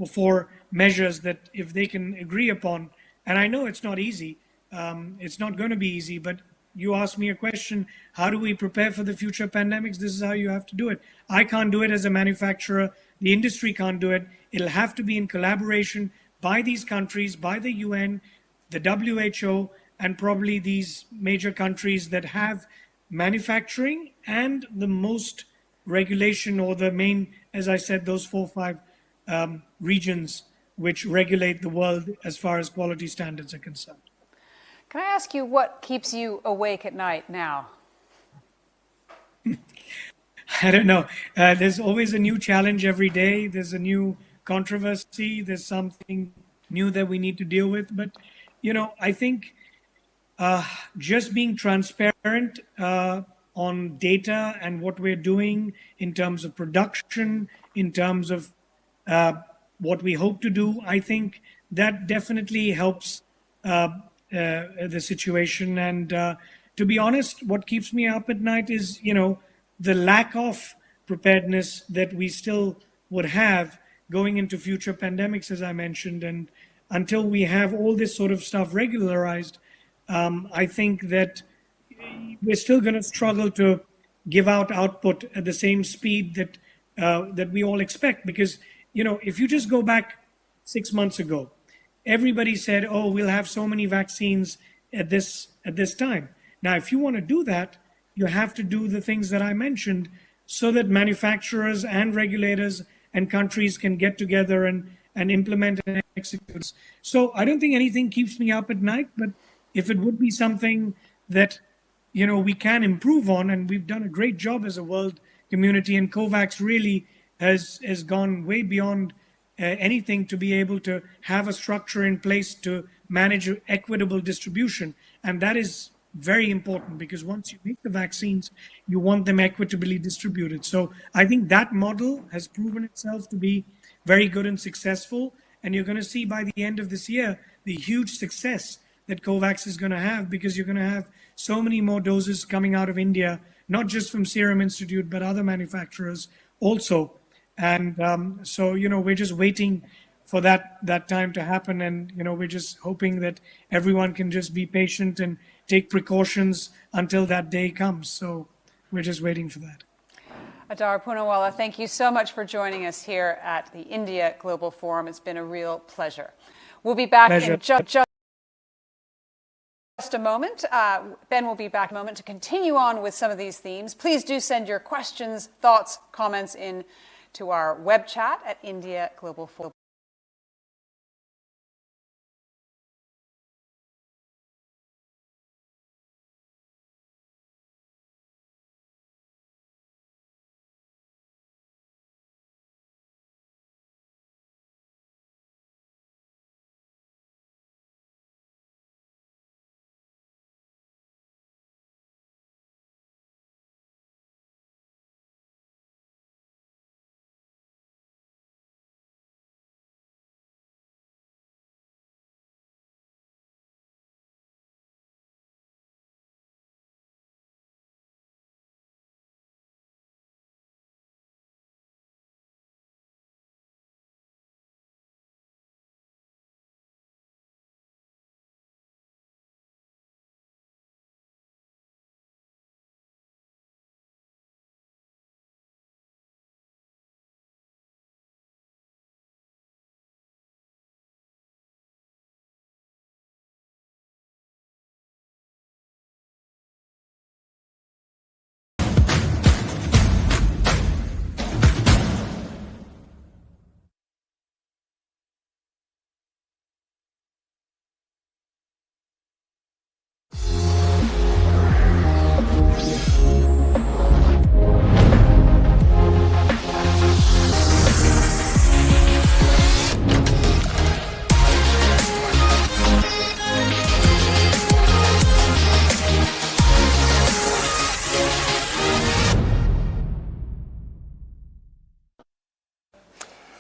Speaker 11: for measures that if they can agree upon, and I know it's not easy, it's not going to be easy, but you asked me a question, how do we prepare for the future pandemics? This is how you have to do it. I can't do it as a manufacturer. The industry can't do it. It'll have to be in collaboration by these countries, by the UN, the WHO, and probably these major countries that have manufacturing and the most regulation, or the main, as I said, those 4 or 5 regions which regulate the world as far as quality standards are concerned.
Speaker 2: Can I ask you what keeps you awake at night now?
Speaker 11: I don't know. There's always a new challenge every day. There's a new controversy. There's something new that we need to deal with. But, I think just being transparent on data and what we're doing in terms of production, in terms of what we hope to do, I think that definitely helps the situation. And to be honest, what keeps me up at night is, the lack of preparedness that we still would have going into future pandemics, as I mentioned. And until we have all this sort of stuff regularized, I think that we're still going to struggle to give out output at the same speed that we all expect. Because, if you just go back 6 months ago, everybody said, oh, we'll have so many vaccines at this time. Now, if you want to do that, you have to do the things that I mentioned so that manufacturers and regulators and countries can get together and implement and execute. So I don't think anything keeps me up at night, but if it would be something that, we can improve on, and we've done a great job as a world community, and COVAX really has gone way beyond anything to be able to have a structure in place to manage equitable distribution. And that is very important, because once you make the vaccines, you want them equitably distributed. So I think that model has proven itself to be very good and successful. And you're going to see by the end of this year the huge success that COVAX is going to have, because you're going to have so many more doses coming out of India, not just from Serum Institute, but other manufacturers also. And so, we're just waiting for that time to happen. And, we're just hoping that everyone can just be patient and take precautions until that day comes. So we're just waiting for that.
Speaker 2: Adar Poonawalla, thank you so much for joining us here at the India Global Forum. It's been a real pleasure. We'll be back in just a moment. Ben will be back in a moment to continue on with some of these themes. Please do send your questions, thoughts, comments in to our web chat at India Global Forum.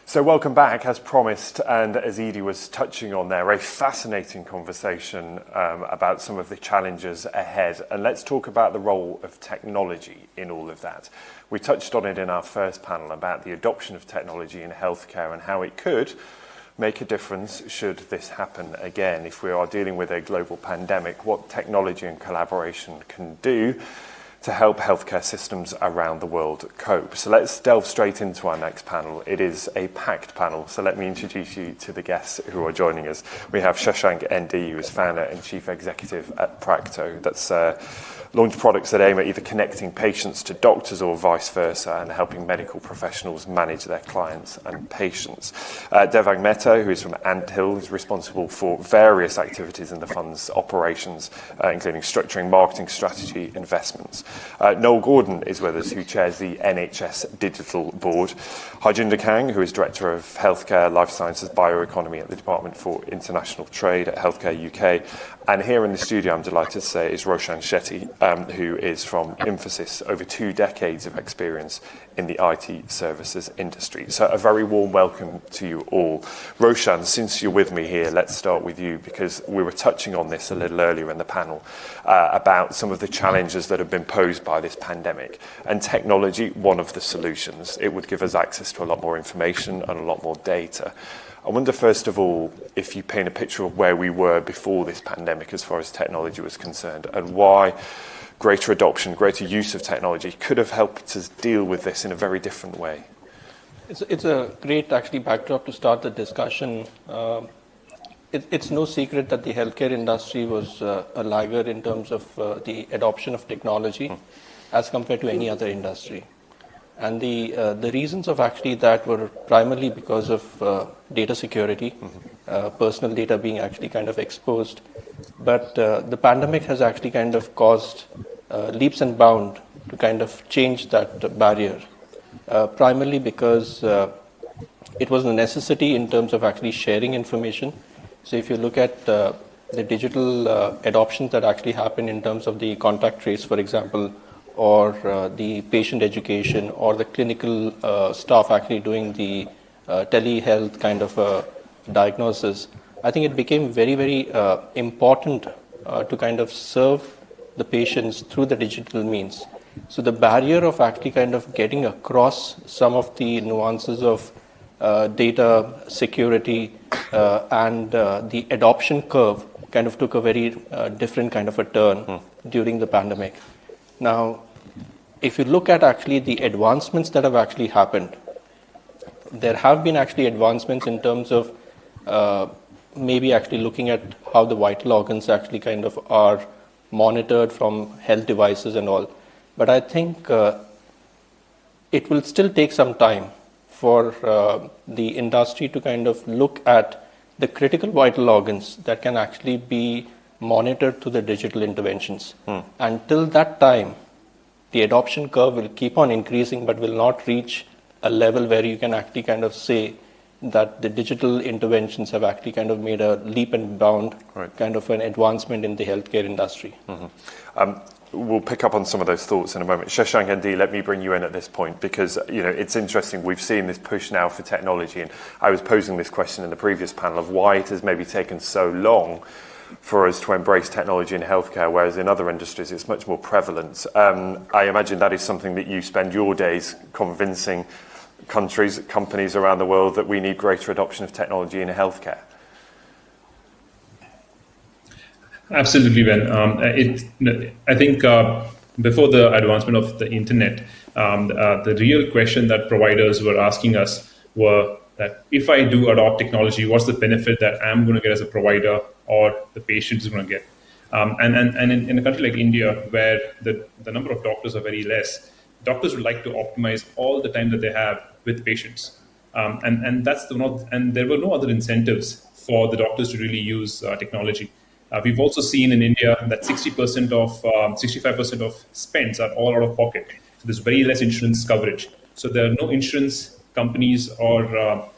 Speaker 3: So welcome back, as promised, and as Edie was touching on there, a fascinating conversation about some of the challenges ahead. And let's talk about the role of technology in all of that. We touched on it in our first panel about the adoption of technology in healthcare and how it could make a difference should this happen again. If we are dealing with a global pandemic, what technology and collaboration can do to help healthcare systems around the world cope. So let's delve straight into our next panel. It is a packed panel, so let me introduce you to the guests who are joining us. We have Shashank ND, who is founder and chief executive at Practo. That's launched products that aim at either connecting patients to doctors or vice versa and helping medical professionals manage their clients and patients. Devang Mehta, who is from Anthill, is responsible for various activities in the fund's operations, including structuring, marketing strategy, investments. Noel Gordon is with us, who chairs the NHS Digital Board. Harjinder Kang, who is Director of Healthcare, Life Sciences, Bioeconomy at the Department for International Trade at Healthcare UK. And here in the studio, I'm delighted to say, is Roshan Shetty, who is from Infosys, over 2 decades of experience in the IT services industry. So a very warm welcome to you all. Roshan, since you're with me here, let's start with you, because we were touching on this a little earlier in the panel about some of the challenges that have been posed by this pandemic. And technology, one of the solutions. It would give us access to a lot more information and a lot more data. I wonder, first of all, if you paint a picture of where we were before this pandemic as far as technology was concerned, and why greater adoption, greater use of technology could have helped us deal with this in a very different way.
Speaker 12: It's a great, actually, backdrop to start the discussion. It's no secret that the healthcare industry was a laggard in terms of the adoption of technology as compared to any other industry. And the reasons of actually that were primarily because of data security, personal data being actually kind of exposed. But the pandemic has actually kind of caused leaps and bounds to kind of change that barrier, primarily because it was a necessity in terms of actually sharing information. So if you look at the digital adoptions that actually happened in terms of the contact trace, for example, or the patient education, or the clinical staff actually doing the telehealth kind of diagnosis, I think it became very, very important to kind of serve the patients through the digital means. So the barrier of actually kind of getting across some of the nuances of data security and the adoption curve kind of took a very different kind of a turn during the pandemic. Now, if you look at actually the advancements that have actually happened, there have been actually advancements in terms of maybe actually looking at how the vital organs actually kind of are monitored from health devices and all. But I think it will still take some time for the industry to kind of look at the critical vital organs that can actually be monitored through the digital interventions. Until that time, the adoption curve will keep on increasing, but will not reach a level where you can actually kind of say that the digital interventions have actually kind of made a leap and bound kind of an advancement in the healthcare industry.
Speaker 3: We'll pick up on some of those thoughts in a moment. Shashank ND, let me bring you in at this point, because it's interesting. We've seen this push now for technology, and I was posing this question in the previous panel of why it has maybe taken so long for us to embrace technology in healthcare, whereas in other industries it's much more prevalent. I imagine that is something that you spend your days convincing countries, companies around the world that we need greater adoption of technology in healthcare.
Speaker 13: Absolutely, Ben. I think before the advancement of the internet, the real question that providers were asking us were that if I do adopt technology, what's the benefit that I'm going to get as a provider or the patient is going to get? And in a country like India, where the number of doctors are very less, doctors would like to optimize all the time that they have with patients. And there were no other incentives for the doctors to really use technology. We've also seen in India that 65% of spends are all out of pocket. So there's very less insurance coverage. So there are no insurance companies or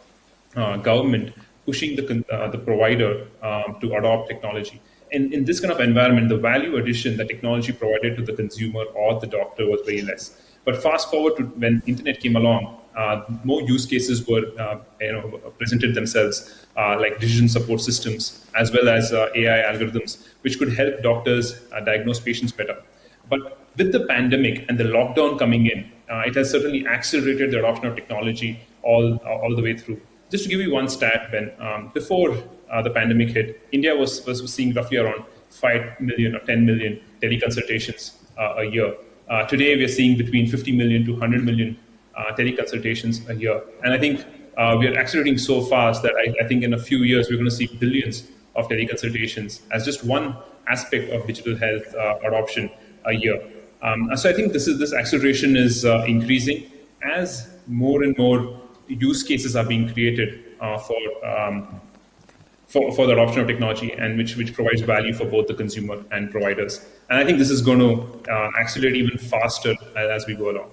Speaker 13: government pushing the provider to adopt technology. And in this kind of environment, the value addition that technology provided to the consumer or the doctor was very less. But fast forward to when internet came along, more use cases were presented themselves, like decision support systems, as well as AI algorithms, which could help doctors diagnose patients better. But with the pandemic and the lockdown coming in, it has certainly accelerated the adoption of technology all the way through. Just to give you one stat, Ben, before the pandemic hit, India was seeing roughly around 5 million or 10 million teleconsultations a year. Today, we are seeing between 50 million to 100 million teleconsultations a year. And I think we are accelerating so fast that I think in a few years, we're going to see billions of teleconsultations as just one aspect of digital health adoption a year. So I think this acceleration is increasing as more and more use cases are being created for the adoption of technology, and which provides value for both the consumer and providers. And I think this is going to accelerate even faster as we go along.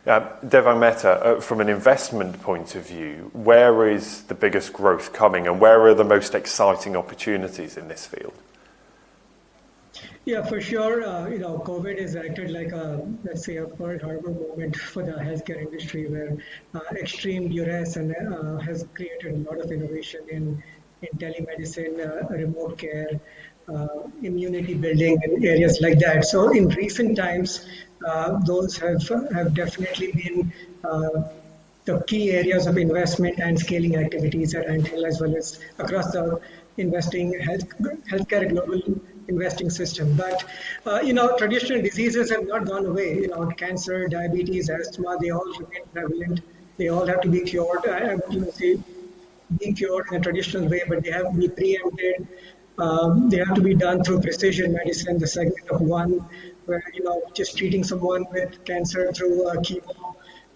Speaker 3: Devang Mehta, from an investment point of view, where is the biggest growth coming, and where are the most exciting opportunities in this field?
Speaker 14: Yeah, for sure. COVID has acted like let's say, a Pearl Harbor moment for the healthcare industry, where extreme duress and has created a lot of innovation in telemedicine, remote care, immunity building, and areas like that. So in recent times, those have definitely been the key areas of investment and scaling activities at Antel, as well as across the healthcare global investing system. But traditional diseases have not gone away. Cancer, diabetes, asthma, they all remain prevalent. They all have to be cured. I wouldn't say be cured in a traditional way, but they have to be preempted. They have to be done through precision medicine, the segment of one, where just treating someone with cancer through chemo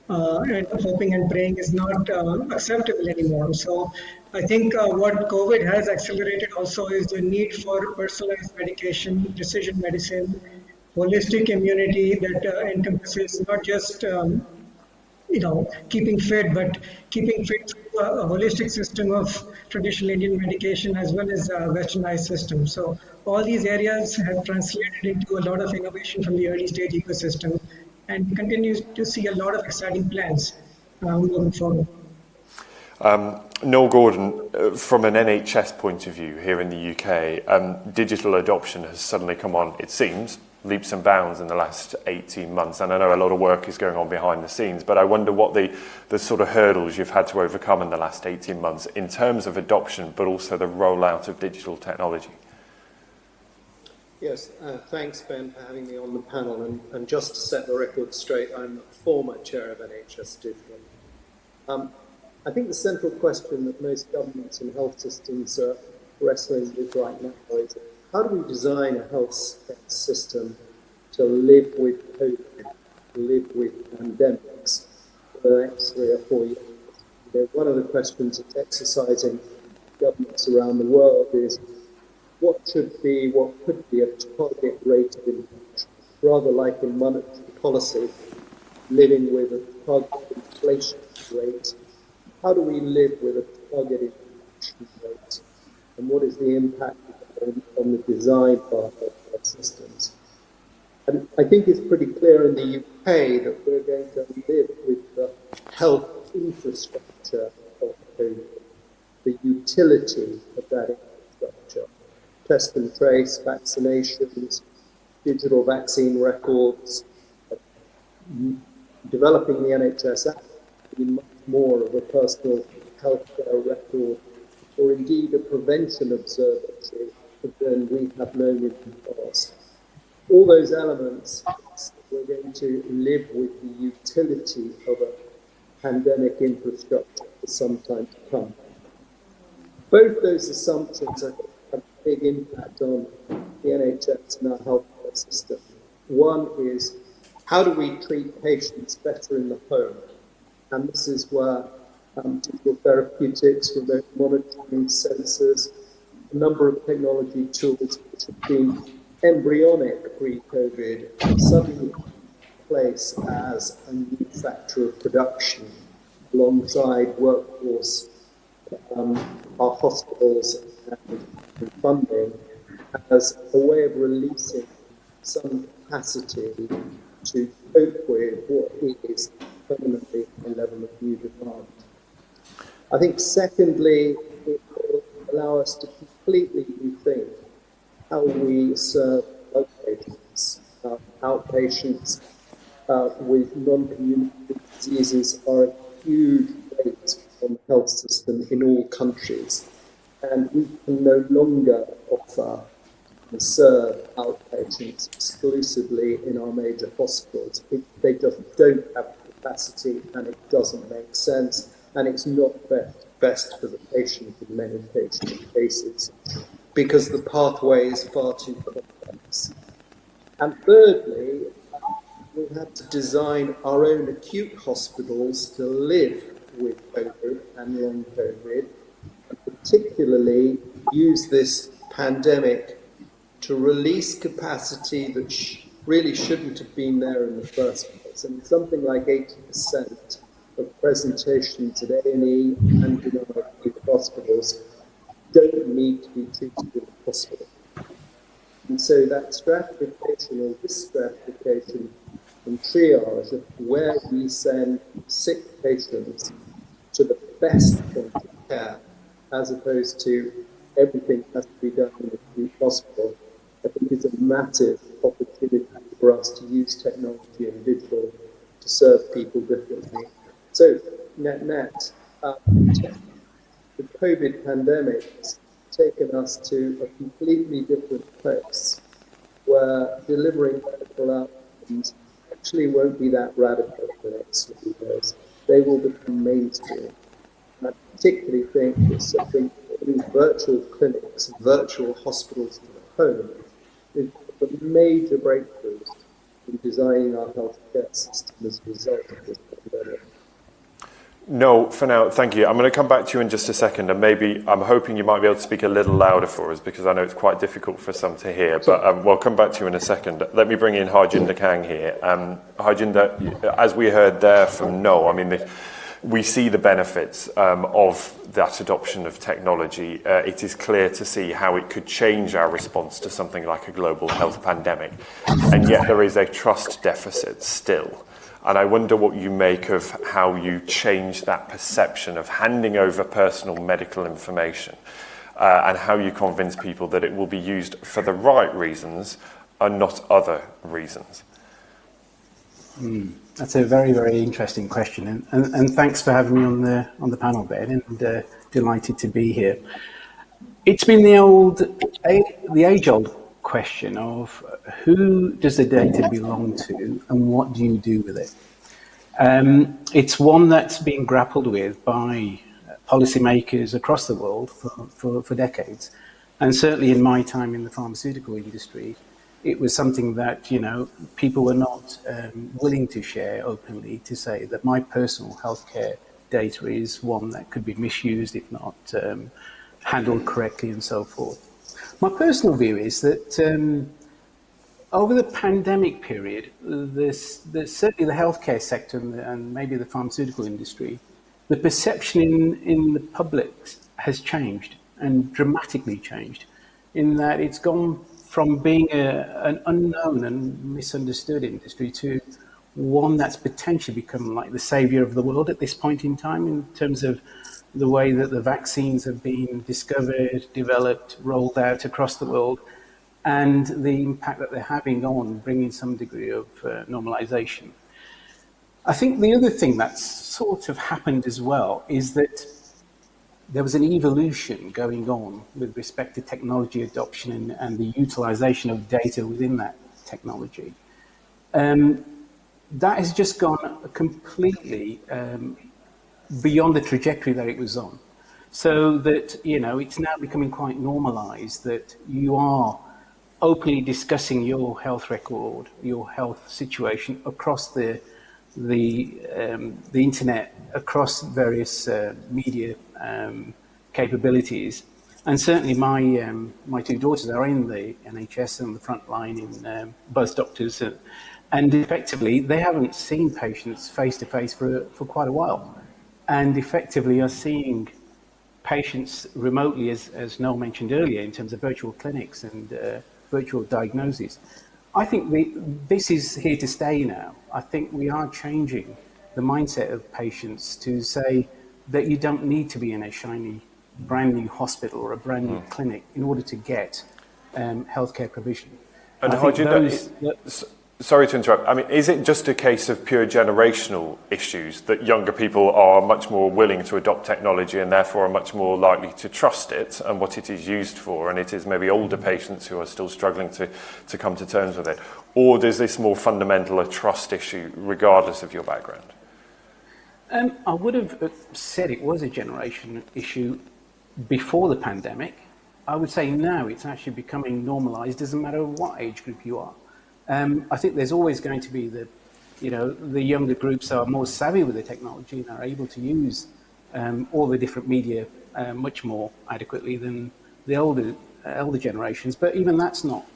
Speaker 14: and hoping and praying is not acceptable anymore. So I think what COVID has accelerated also is the need for personalized medication, precision medicine, holistic immunity that encompasses not just keeping fit, but keeping fit through a holistic system of traditional Indian medication as well as a westernized system. So all these areas have translated into a lot of innovation from the early stage ecosystem, and continues to see a lot of exciting plans moving forward.
Speaker 3: Noel Gordon, from an NHS point of view here in the UK, digital adoption has suddenly come on, it seems, leaps and bounds in the last 18 months. And I know a lot of work is going on behind the scenes, but I wonder what the sort of hurdles you've had to overcome in the last 18 months in terms of adoption, but also the rollout of digital technology.
Speaker 15: Yes, thanks, Ben, for having me on the panel. And just to set the record straight, I'm a former chair of NHS Digital. I think the central question that most governments and health systems are wrestling with right now is, how do we design a health system to live with COVID, to live with pandemics for the next 3 or 4 years? One of the questions that's exercising governments around the world is, what could be a target rate of inflation, rather like in monetary policy, living with a target inflation rate. How do we live with a target inflation rate, and what is the impact on the design of our healthcare systems? And I think it's pretty clear in the UK that we're going to live with the health infrastructure of COVID, the utility of that infrastructure. Test and trace, vaccinations, digital vaccine records, developing the NHS app to be much more of a personal healthcare record, or indeed a prevention observatory than we have known in the past. All those elements, we're going to live with the utility of a pandemic infrastructure for some time to come. Both those assumptions have a big impact on the NHS and our healthcare system. One is, how do we treat patients better in the home? And this is where digital therapeutics, remote monitoring, sensors, a number of technology tools which have been embryonic pre-COVID suddenly in place as a new factor of production alongside workforce, our hospitals and funding, as a way of releasing some capacity to cope with what is permanently a level of new demand. I think secondly, it will allow us to completely rethink how we serve outpatients. Outpatients with non-communicable diseases are a huge weight on the health system in all countries, and we can no longer offer and serve outpatients exclusively in our major hospitals. They just don't have the capacity, and it doesn't make sense, and it's not best for the patient in many cases, because the pathway is far too complex. And thirdly, we have to design our own acute hospitals to live with COVID and long COVID, and particularly use this pandemic to release capacity that really shouldn't have been there in the first place. And something like 80% of presentations at A&E and in our acute hospitals don't need to be treated in the hospital. And so that stratification or risk stratification and triage of where we send sick patients to the best point of care, as opposed to everything has to be done in the acute hospital, I think is a massive opportunity for us to use technology and digital to serve people differently. So, net, the COVID pandemic has taken us to a completely different place where delivering medical outcomes actually won't be that radical for the next few years. They will become mainstream. And I particularly think that something in virtual clinics, virtual hospitals to the home, is a major breakthrough in designing our healthcare system as a result of this pandemic.
Speaker 3: No, for now, thank you. I'm going to come back to you in just a second, and maybe I'm hoping you might be able to speak a little louder for us, because I know it's quite difficult for some to hear, but we'll come back to you in a second. Let me bring in Harjinder Kang here. Harjinder, as we heard there from No, I mean, we see the benefits of that adoption of technology. It is clear to see how it could change our response to something like a global health pandemic, and yet there is a trust deficit still. And I wonder what you make of how you change that perception of handing over personal medical information and how you convince people that it will be used for the right reasons and not other reasons.
Speaker 16: That's a very, very interesting question. And thanks for having me on the panel, Ben, and delighted to be here. It's been the age-old question of who does the data belong to and what do you do with it? It's one that's been grappled with by policymakers across the world for decades. And certainly in my time in the pharmaceutical industry, it was something that, people were not willing to share openly, to say that my personal healthcare data is one that could be misused if not handled correctly and so forth. My personal view is that over the pandemic period, certainly the healthcare sector and maybe the pharmaceutical industry, the perception in the public has changed, and dramatically changed, in that it's gone from being an unknown and misunderstood industry to one that's potentially become like the savior of the world at this point in time, in terms of the way that the vaccines have been discovered, developed, rolled out across the world, and the impact that they're having on bringing some degree of normalization. I think the other thing that's sort of happened as well is that there was an evolution going on with respect to technology adoption and the utilization of data within that technology. That has just gone completely beyond the trajectory that it was on. So that, it's now becoming quite normalized that you are openly discussing your health record, your health situation across the internet, across various media capabilities. And certainly my two daughters are in the NHS on the front line, in both doctors, and effectively they haven't seen patients face to face for quite a while, and effectively are seeing patients remotely, as Noel mentioned earlier, in terms of virtual clinics and virtual diagnoses. I think this is here to stay now. I think we are changing the mindset of patients to say that you don't need to be in a shiny, brand new hospital or a brand new clinic in order to get healthcare provision.
Speaker 3: And how do you know? Sorry to interrupt. I mean, is it just a case of pure generational issues that younger people are much more willing to adopt technology and therefore are much more likely to trust it and what it is used for, and it is maybe older patients who are still struggling to come to terms with it? Or is this more fundamental a trust issue regardless of your background?
Speaker 16: I would have said it was a generation issue before the pandemic. I would say now it's actually becoming normalized, doesn't matter what age group you are. I think there's always going to be the younger groups that are more savvy with the technology and are able to use all the different media much more adequately than the older generations. But even that's not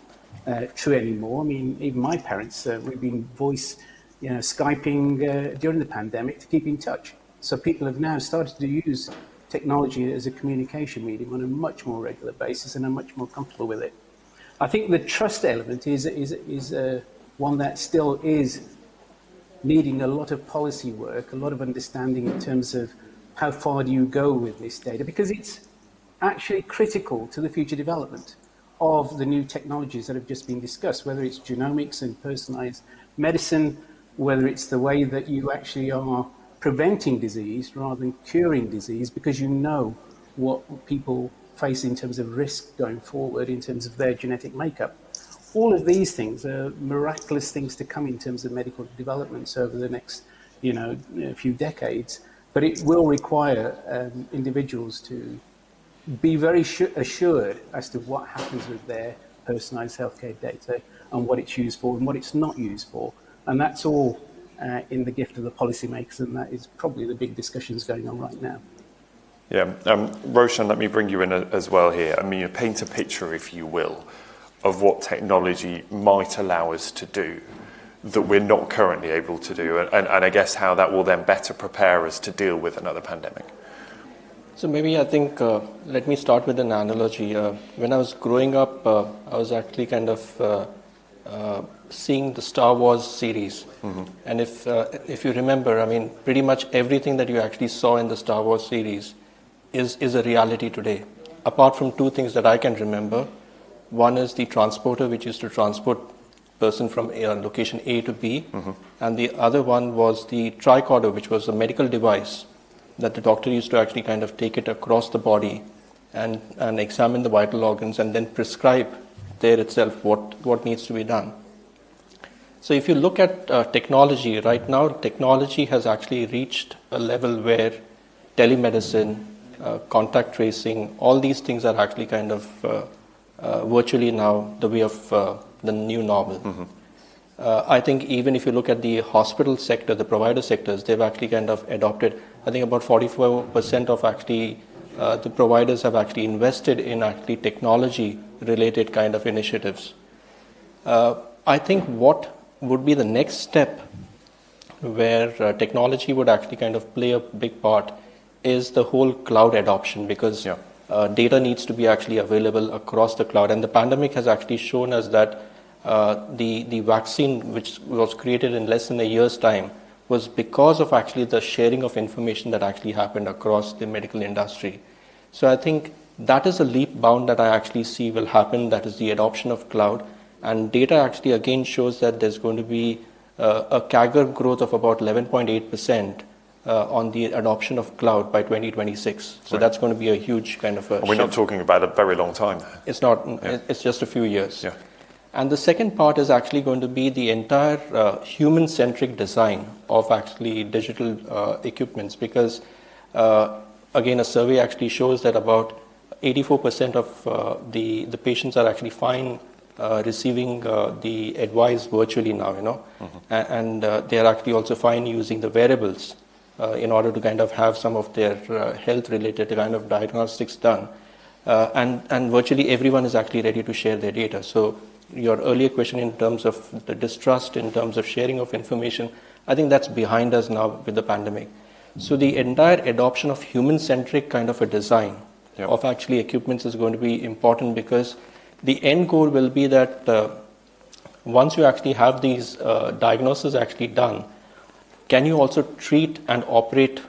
Speaker 16: true anymore. I mean, even my parents, we've been Skyping during the pandemic to keep in touch. So people have now started to use technology as a communication medium on a much more regular basis and are much more comfortable with it. I think the trust element is one that still is needing a lot of policy work, a lot of understanding in terms of how far do you go with this data, because it's actually critical to the future development of the new technologies that have just been discussed, whether it's genomics and personalized medicine, whether it's the way that you actually are preventing disease rather than curing disease, because you know what people face in terms of risk going forward in terms of their genetic makeup. All of these things are miraculous things to come in terms of medical developments over the next few decades, but it will require individuals to be very assured as to what happens with their personalized healthcare data and what it's used for and what it's not used for. And that's all in the gift of the policymakers, and that is probably the big discussions going on right now.
Speaker 3: Yeah, Roshan, let me bring you in as well here. I mean, you paint a picture, if you will, of what technology might allow us to do that we're not currently able to do, and I guess how that will then better prepare us to deal with another pandemic.
Speaker 12: So maybe I think, let me start with an analogy. When I was growing up, I was actually kind of seeing the Star Wars series. Mm-hmm. And if you remember, I mean, pretty much everything that you actually saw in the Star Wars series is a reality today. Apart from two things that I can remember. One is the transporter, which used to transport person from location A to B. Mm-hmm. And the other one was the tricorder, which was a medical device that the doctor used to actually kind of take it across the body and examine the vital organs and then prescribe there itself what needs to be done. So if you look at technology, right now technology has actually reached a level where telemedicine, contact tracing, all these things are actually kind of virtually now the way of the new normal. Mm-hmm. I think even if you look at the hospital sector, the provider sectors, they've actually kind of adopted, I think about 44% of actually the providers have actually invested in actually technology related kind of initiatives. I think what would be the next step where technology would actually kind of play a big part is the whole cloud adoption, because data needs to be actually available across the cloud. And the pandemic has actually shown us that the vaccine, which was created in less than a year's time, was because of actually the sharing of information that actually happened across the medical industry. So I think that is a leap bound that I actually see will happen, that is the adoption of cloud. And data actually again shows that there's going to be a CAGR growth of about 11.8% on the adoption of cloud by 2026. So that's going to be a huge kind of a
Speaker 3: We're not talking about a very long time.
Speaker 12: It's not, it's just a few years. Yeah. And the second part is actually going to be the entire human-centric design of actually digital equipments, because again, a survey actually shows that about 84% of the patients are actually fine receiving the advice virtually now, mm-hmm. And they are actually also fine using the wearables in order to kind of have some of their health-related kind of diagnostics done. And virtually everyone is actually ready to share their data. So your earlier question in terms of the distrust, in terms of sharing of information, I think that's behind us now with the pandemic. So the entire adoption of human-centric kind of a design of actually equipments is going to be important, because the end goal will be that once you actually have these diagnoses actually done, can you also treat and operate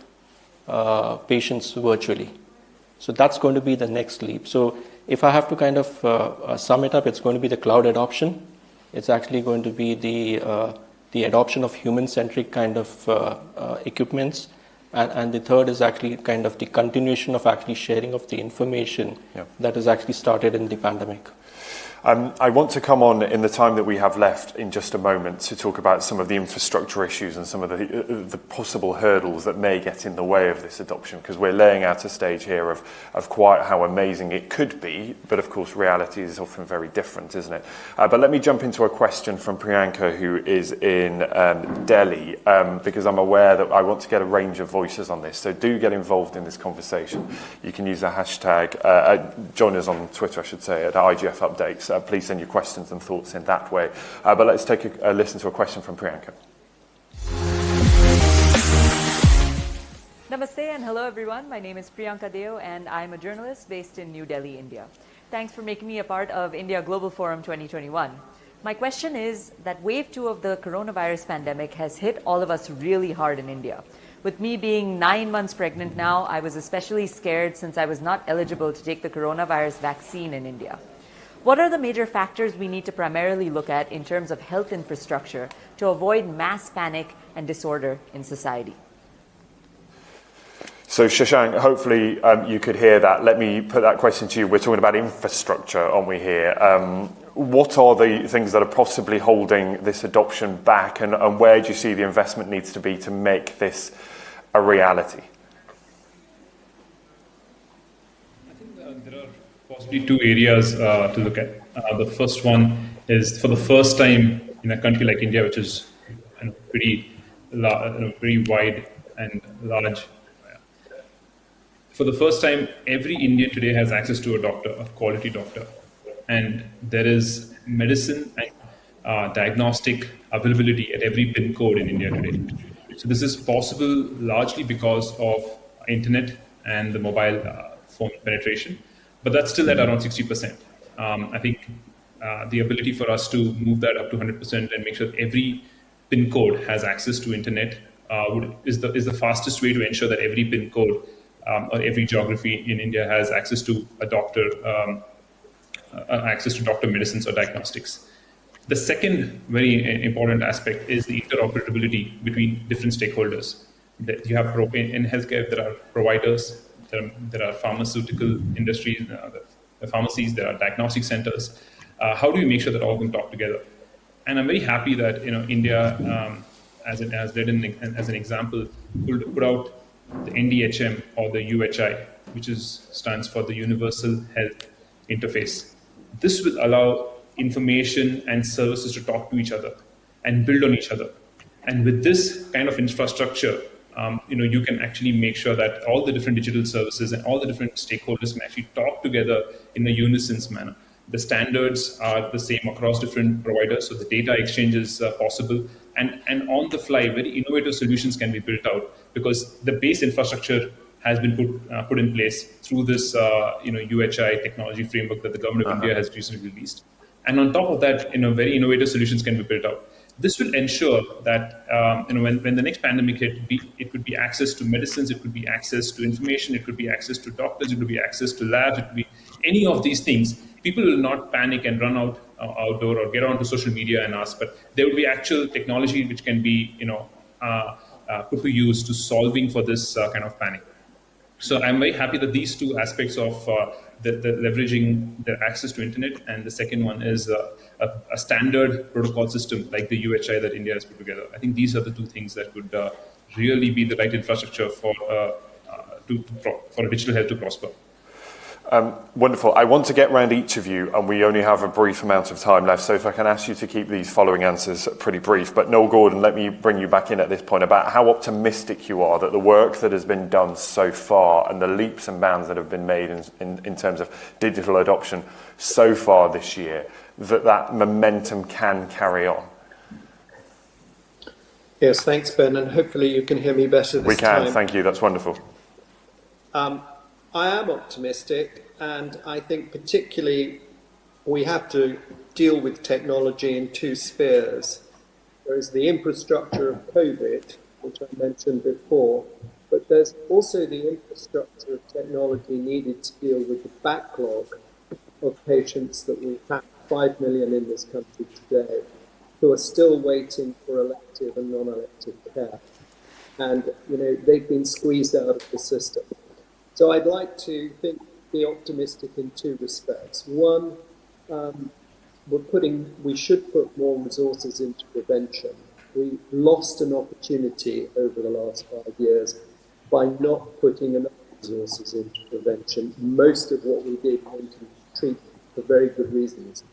Speaker 12: patients virtually? So that's going to be the next leap. So if I have to kind of sum it up, it's going to be the cloud adoption. It's actually going to be the adoption of human-centric kind of equipments. And the third is actually kind of the continuation of actually sharing of the information that has actually started in the pandemic.
Speaker 3: I want to come on in the time that we have left in just a moment to talk about some of the infrastructure issues and some of the possible hurdles that may get in the way of this adoption, because we're laying out a stage here of quite how amazing it could be, but of course reality is often very different, isn't it? But let me jump into a question from Priyanka, who is in Delhi, because I'm aware that I want to get a range of voices on this, so do get involved in this conversation. You can use the hashtag, join us on Twitter, I should say, at IGF Updates. Please send your questions and thoughts in that way. But let's take a listen to a question from Priyanka.
Speaker 9: Namaste and hello everyone. My name is Priyanka Deo and I'm a journalist based in New Delhi, India. Thanks for making me a part of India Global Forum 2021. My question is that wave 2 of the coronavirus pandemic has hit all of us really hard in India. With me being 9 months pregnant now, I was especially scared since I was not eligible to take the coronavirus vaccine in India. What are the major factors we need to primarily look at in terms of health infrastructure to avoid mass panic and disorder in society?
Speaker 3: So Shashank, hopefully you could hear that. Let me put that question to you. We're talking about infrastructure, aren't we here? What are the things that are possibly holding this adoption back, and where do you see the investment needs to be to make this a reality?
Speaker 13: Possibly two areas to look at. The first one is, for the first time in a country like India, which is pretty wide and large, for the first time, every Indian today has access to a doctor, a quality doctor. And there is medicine and diagnostic availability at every PIN code in India today. So this is possible largely because of internet and the mobile phone penetration. But that's still at around 60%. I think the ability for us to move that up to 100% and make sure that every PIN code has access to internet is the fastest way to ensure that every PIN code or every geography in India has access to a doctor, access to doctor medicines or diagnostics. The second very important aspect is the interoperability between different stakeholders. That you have in healthcare, there are providers. There are pharmaceutical industries, the pharmacies, there are diagnostic centers. How do we make sure that all of them talk together? And I'm very happy that India, as an example, put out the NDHM or the UHI, which stands for the Universal Health Interface. This will allow information and services to talk to each other and build on each other. And with this kind of infrastructure, you can actually make sure that all the different digital services and all the different stakeholders can actually talk together in a unison manner. The standards are the same across different providers, so the data exchange is possible. And on the fly, very innovative solutions can be built out because the base infrastructure has been put in place through this UHI technology framework that the government of India has recently released. And on top of that, very innovative solutions can be built out. This will ensure that when the next pandemic hit, it could be access to medicines, it could be access to information, it could be access to doctors, it could be access to labs, it could be any of these things. People will not panic and run outdoor or get onto social media and ask, but there will be actual technology which can be put to use to solving for this kind of panic. So I'm very happy that these two aspects of the leveraging the access to internet, and the second one is a standard protocol system like the UHI that India has put together. I think these are the two things that would really be the right infrastructure for digital health to prosper.
Speaker 3: Wonderful. I want to get round each of you, and we only have a brief amount of time left, so if I can ask you to keep these following answers pretty brief. But Noel Gordon, let me bring you back in at this point about how optimistic you are that the work that has been done so far and the leaps and bounds that have been made in terms of digital adoption so far this year, that momentum can carry on.
Speaker 15: Yes, thanks, Ben, and hopefully you can hear me better this time.
Speaker 3: We can, thank you, that's wonderful.
Speaker 15: I am optimistic, and I think particularly we have to deal with technology in two spheres. There is the infrastructure of COVID, which I mentioned before, but there's also the infrastructure of technology needed to deal with the backlog of patients that we have, 5 million in this country today, who are still waiting for elective and non-elective care. And, they've been squeezed out of the system. So I'd like to be optimistic in two respects. One, we should put more resources into prevention. We lost an opportunity over the last 5 years by not putting enough resources into prevention. Most of what we did went into treatment for very good reasons.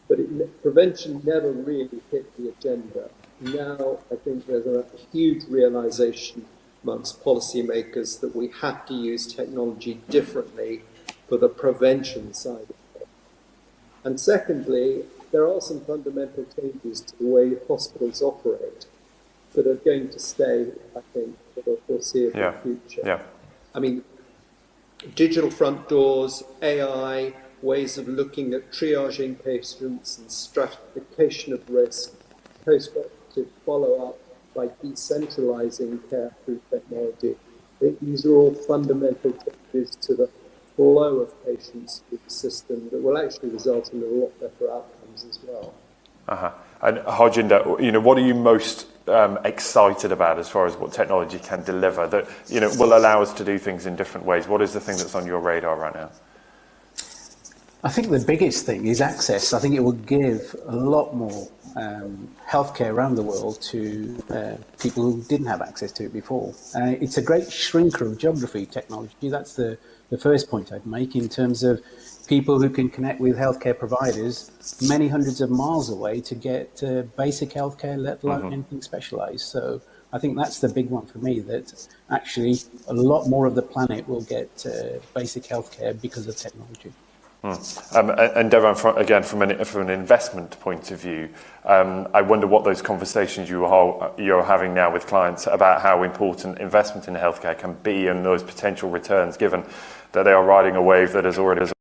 Speaker 15: But prevention never really hit the agenda. Now I think there's a huge realization amongst policymakers that we have to use technology differently for the prevention side of it. And secondly, there are some fundamental changes to the way hospitals operate that are going to stay, I think, for the foreseeable future.
Speaker 3: Yeah.
Speaker 15: I mean, digital front doors, AI, ways of looking at triaging patients and stratification of risk, post-operative follow-up by decentralizing care through technology. I think these are all fundamental changes to the flow of patients through the system that will actually result in a lot better outcomes as well.
Speaker 3: And Harjinder, what are you most excited about as far as what technology can deliver that will allow us to do things in different ways? What is the thing that's on your radar right now?
Speaker 16: I think the biggest thing is access. I think it will give a lot more healthcare around the world to people who didn't have access to it before. It's a great shrinker of geography technology. That's the first point I'd make in terms of people who can connect with healthcare providers many hundreds of miles away to get basic healthcare, let alone anything specialized. So I think that's the big one for me, that actually a lot more of the planet will get basic healthcare because of technology.
Speaker 3: And Devan, again, from an investment point of view, I wonder what those conversations you're having now with clients about how important investment in healthcare can be and those potential returns, given that they are riding a wave that has already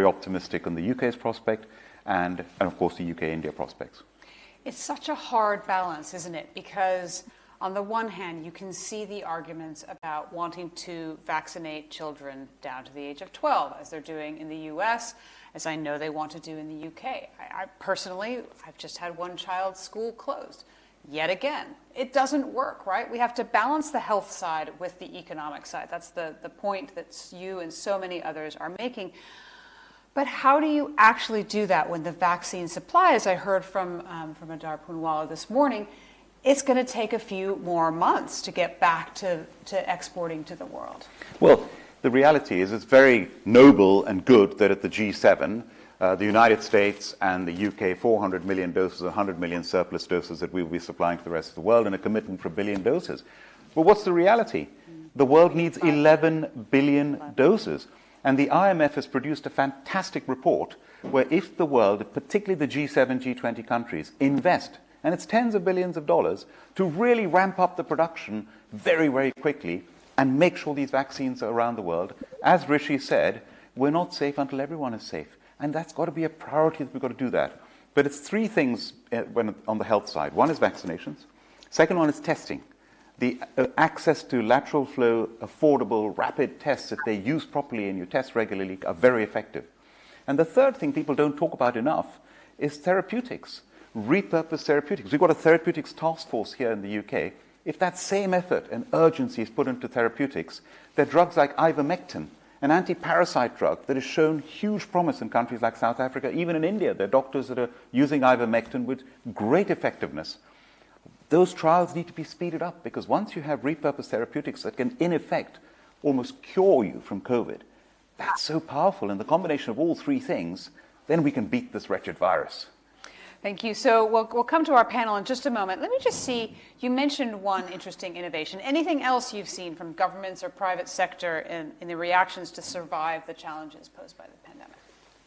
Speaker 17: very optimistic on the UK's prospect and of course, the UK-India prospects.
Speaker 2: It's such a hard balance, isn't it? Because on the one hand, you can see the arguments about wanting to vaccinate children down to the age of 12, as they're doing in the US, as I know they want to do in the UK. I personally, I've just had one child's school closed. Yet again, it doesn't work, right? We have to balance the health side with the economic side. That's the point that you and so many others are making. But how do you actually do that when the vaccine supply, as I heard from Adar Poonwala this morning, it's going to take a few more months to get back to exporting to the world?
Speaker 17: Well, the reality is it's very noble and good that at the G7, the United States and the UK, 400 million doses, 100 million surplus doses that we will be supplying to the rest of the world and a commitment for a billion doses. But what's the reality? The world needs 11 billion doses. And the IMF has produced a fantastic report where if the world, particularly the G7, G20 countries, invest, and it's tens of billions of dollars, to really ramp up the production very, very quickly and make sure these vaccines are around the world, as Rishi said, we're not safe until everyone is safe. And that's got to be a priority that we've got to do that. But it's three things on the health side. One is vaccinations. Second one is testing. The access to lateral flow, affordable, rapid tests, if they're used properly and you test regularly, are very effective. And the third thing people don't talk about enough is therapeutics, repurposed therapeutics. We've got a therapeutics task force here in the UK. If that same effort and urgency is put into therapeutics, there are drugs like ivermectin, an anti-parasite drug that has shown huge promise in countries like South Africa, even in India. There are doctors that are using ivermectin with great effectiveness. Those trials need to be speeded up because once you have repurposed therapeutics that can, in effect, almost cure you from COVID, that's so powerful. And the combination of all three things, then we can beat this wretched virus.
Speaker 2: Thank you. So we'll come to our panel in just a moment. Let me just see, you mentioned one interesting innovation. Anything else you've seen from governments or private sector in the reactions to survive the challenges posed by the pandemic?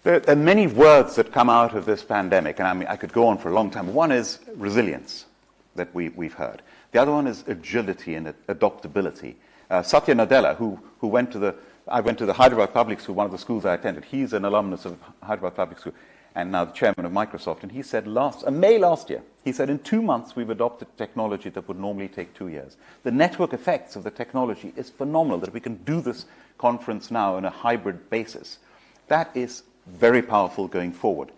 Speaker 17: There are many words that come out of this pandemic, and I mean, I could go on for a long time. One is resilience that we've heard. The other one is agility and adaptability. Satya Nadella, who went to the Hyderabad Public School, one of the schools I attended. He's an alumnus of Hyderabad Public School and now the chairman of Microsoft. And he said May last year, he said in 2 months we've adopted technology that would normally take 2 years. The network effects of the technology is phenomenal that we can do this conference now on a hybrid basis. That is very powerful going forward.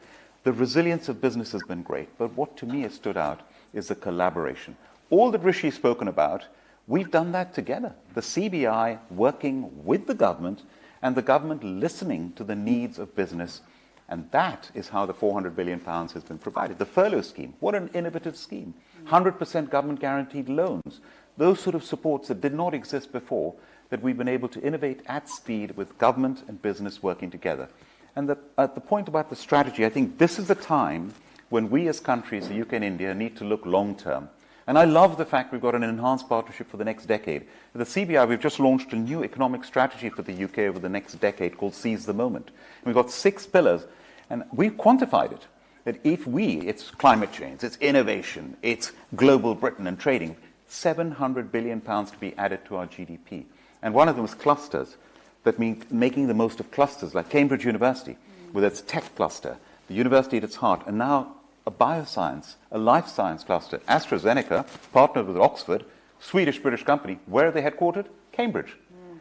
Speaker 17: The resilience of business has been great, but what to me has stood out is the collaboration. All that Rishi's spoken about, we've done that together. The CBI working with the government and the government listening to the needs of business. And that is how the £400 billion has been provided. The furlough scheme, what an innovative scheme. 100% government guaranteed loans. Those sort of supports that did not exist before, that we've been able to innovate at speed with government and business working together. And at the point about the strategy, I think this is the time when we as countries, the UK and India, need to look long-term. And I love the fact we've got an enhanced partnership for the next decade. At the CBI, we've just launched a new economic strategy for the UK over the next decade called Seize the Moment. And we've got 6 pillars, and we've quantified it. That it's climate change, it's innovation, it's global Britain and trading, £700 billion to be added to our GDP. And one of them is clusters. That means making the most of clusters, like Cambridge University, with its tech cluster, the university at its heart, and now a bioscience, a life science cluster. AstraZeneca, partnered with Oxford, Swedish-British company. Where are they headquartered? Cambridge.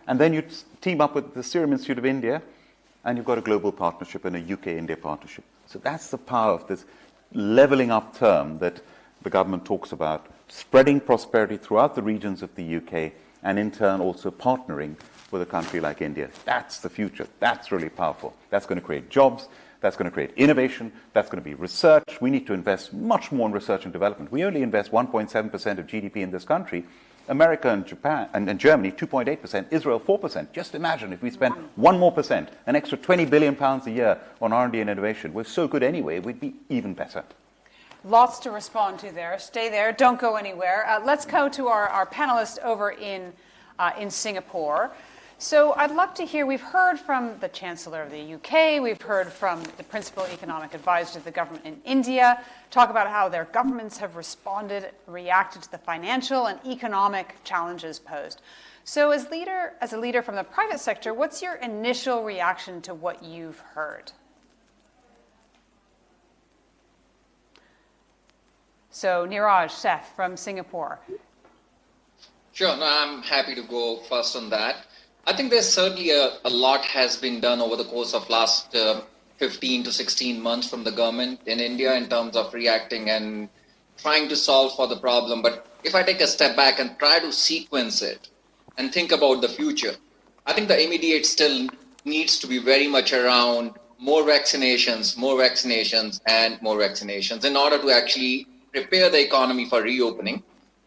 Speaker 17: And then you team up with the Serum Institute of India, and you've got a global partnership and a UK-India partnership. So that's the power of this levelling up term that the government talks about, spreading prosperity throughout the regions of the UK, and in turn also partnering with a country like India. That's the future. That's really powerful. That's going to create jobs. That's going to create innovation. That's going to be research. We need to invest much more in research and development. We only invest 1.7% of GDP in this country. America and Japan and Germany, 2.8%. Israel, 4%. Just imagine if we spent 1 more percent, an extra £20 billion a year on R&D and innovation. We're so good anyway, we'd be even better.
Speaker 2: Lots to respond to there. Stay there. Don't go anywhere. Let's go to our panelists over in Singapore. So I'd love to hear, we've heard from the Chancellor of the UK, we've heard from the Principal Economic Advisor to the government in India, talk about how their governments have reacted to the financial and economic challenges posed. So as a leader from the private sector, what's your initial reaction to what you've heard? So Niraj, Seth from Singapore.
Speaker 18: Sure, no, I'm happy to go first on that. I think there's certainly a lot has been done over the course of last 15 to 16 months from the government in India in terms of reacting and trying to solve for the problem. But if I take a step back and try to sequence it and think about the future, I think the immediate still needs to be very much around more vaccinations, and more vaccinations in order to actually prepare the economy for reopening.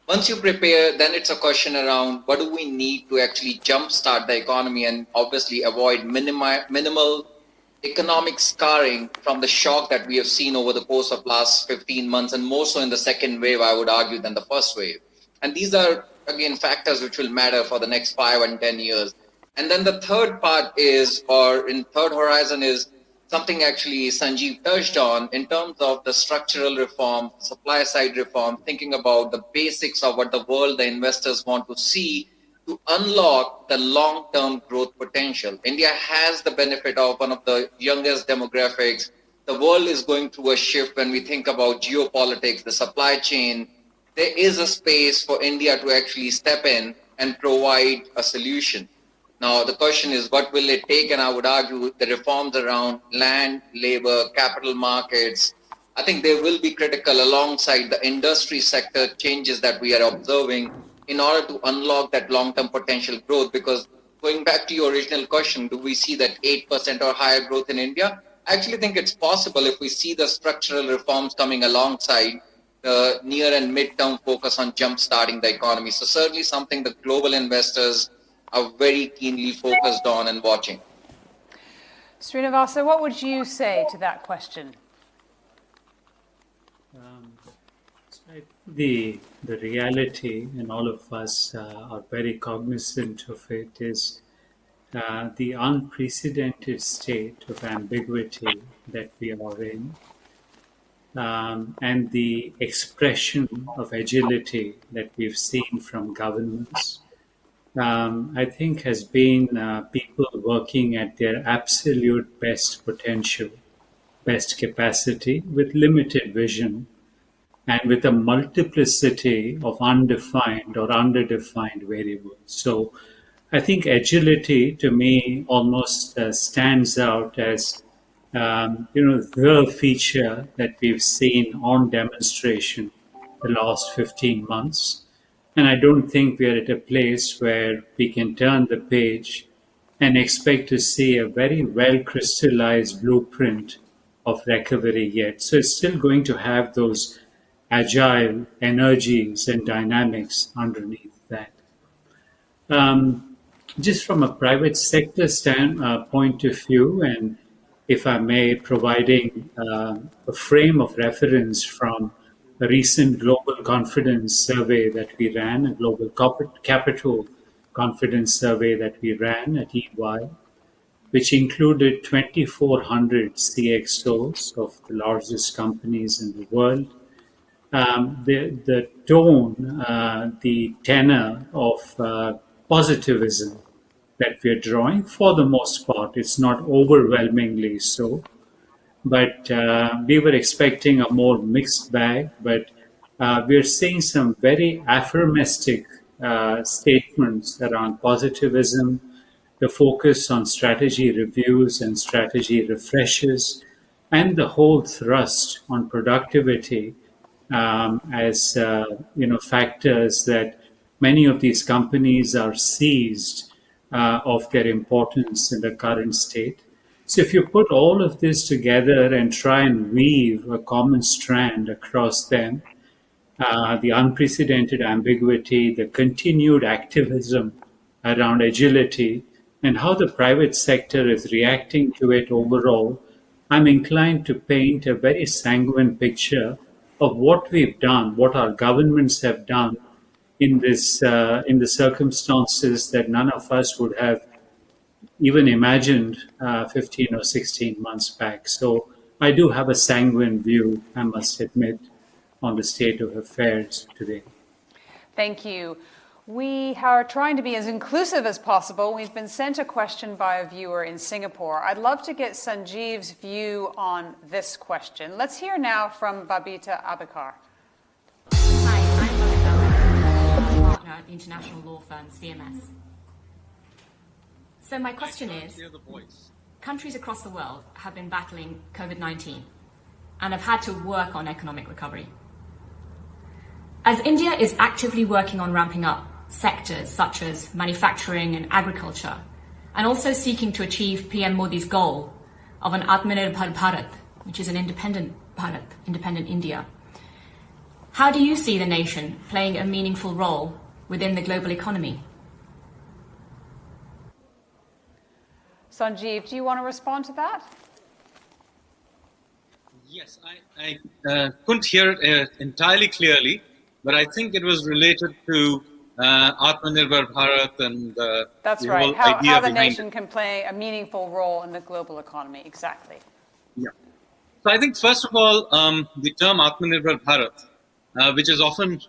Speaker 18: Once you prepare, then it's a question around what do we need to actually jumpstart the economy and obviously avoid minimal economic scarring from the shock that we have seen over the course of last 15 months, and more so in the second wave, I would argue, than the first wave. And these are, again, factors which will matter for the next 5 and 10 years. And then the third part is, or in third horizon is, something actually Sanjeev touched on in terms of the structural reform, supply side reform, thinking about the basics of what the world, the investors want to see to unlock the long-term growth potential. India has the benefit of one of the youngest demographics. The world is going through a shift when we think about geopolitics, the supply chain. There is a space for India to actually step in and provide a solution. Now, the question is, what will it take? And I would argue the reforms around land, labor, capital markets, I think they will be critical alongside the industry sector changes that we are observing in order to unlock that long-term potential growth. Because going back to your original question, do we see that 8% or higher growth in India? I actually think it's possible if we see the structural reforms coming alongside the near and mid-term focus on jump-starting the economy. So certainly something the global investors are very keenly focused on and watching.
Speaker 2: Srinivasa, what would you say to that question?
Speaker 19: The reality, and all of us are very cognizant of it, is the unprecedented state of ambiguity that we are in, and the expression of agility that we've seen from governments. I think has been people working at their absolute best potential, best capacity, with limited vision, and with a multiplicity of undefined or underdefined variables. So I think agility, to me, almost stands out as the feature that we've seen on demonstration the last 15 months. And I don't think we are at a place where we can turn the page and expect to see a very well crystallized blueprint of recovery yet. So it's still going to have those agile energies and dynamics underneath that. Just from a private sector point of view, and if I may, providing a frame of reference from a recent global confidence survey that we ran, a global capital confidence survey that we ran at EY, which included 2,400 CXOs of the largest companies in the world. The tone, the tenor of positivism that we're drawing, for the most part, it's not overwhelmingly so, but we were expecting a more mixed bag, but we're seeing some very affirmistic statements around positivism, the focus on strategy reviews and strategy refreshes, and the whole thrust on productivity as factors that many of these companies are seized of their importance in the current state. So if you put all of this together and try and weave a common strand across them, the unprecedented ambiguity, the continued activism around agility, and how the private sector is reacting to it overall, I'm inclined to paint a very sanguine picture of what we've done, what our governments have done in the circumstances that none of us would have even imagined 15 or 16 months back. So I do have a sanguine view, I must admit, on the state of affairs today.
Speaker 2: Thank you. We are trying to be as inclusive as possible. We've been sent a question by a viewer in Singapore. I'd love to get Sanjeev's view on this question. Let's hear now from Babita Abikar.
Speaker 20: Hi, I'm Babita, a partner at the international law firm CMS. So my question is, countries across the world have been battling COVID-19 and have had to work on economic recovery. As India is actively working on ramping up sectors such as manufacturing and agriculture, and also seeking to achieve PM Modi's goal of an Atmanirbhar Bharat, which is an independent Bharat, independent India, how do you see the nation playing a meaningful role within the global economy?
Speaker 2: Sanjeev, do you want to respond to that?
Speaker 21: Yes, I couldn't hear it entirely clearly, but I think it was related to Atmanirbhar Bharat and
Speaker 2: that's
Speaker 21: the
Speaker 2: right.
Speaker 21: whole
Speaker 2: How
Speaker 21: idea
Speaker 2: the
Speaker 21: behind
Speaker 2: nation
Speaker 21: it.
Speaker 2: can play a meaningful role in the global economy. Exactly.
Speaker 21: Yeah. So I think, first of all, the term Atmanirbhar Bharat, which is often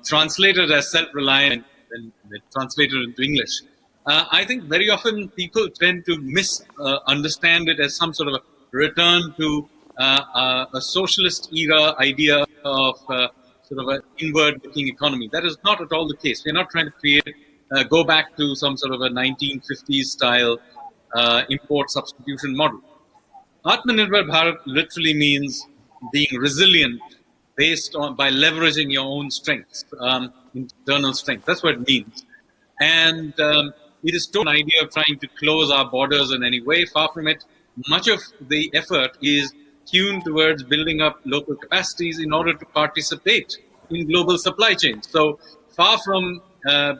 Speaker 21: translated as self-reliant and translated into English, I think very often people tend to misunderstand it as some sort of a return to a socialist era idea of sort of an inward-looking economy. That is not at all the case. We're not trying to go back to some sort of a 1950s style import substitution model. Atmanirbhar Bharat literally means being resilient by leveraging your own strengths, internal strength. That's what it means. And it is not an idea of trying to close our borders in any way. Far from it. Much of the effort is tuned towards building up local capacities in order to participate in global supply chains. So far from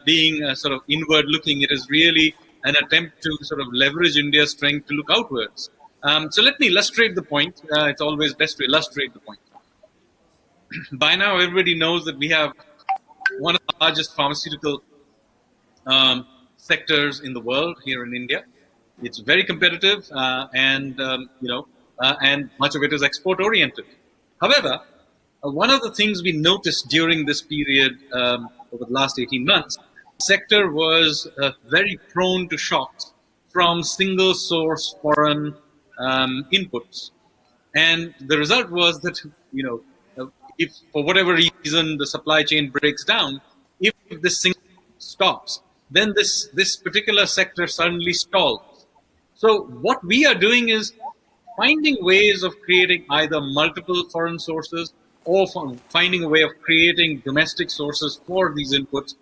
Speaker 21: being sort of inward-looking, it is really an attempt to sort of leverage India's strength to look outwards. So let me illustrate the point. It's always best to illustrate the point. By now, everybody knows that we have one of the largest pharmaceutical sectors in the world here in India. It's very competitive, and much of it is export-oriented. However, one of the things we noticed during this period over the last 18 months, the sector was very prone to shocks from single-source foreign inputs, and the result was that if for whatever reason the supply chain breaks down, if this thing stops, then this particular sector suddenly stalls. So what we are doing is finding ways of creating either multiple foreign sources or finding a way of creating domestic sources for these inputs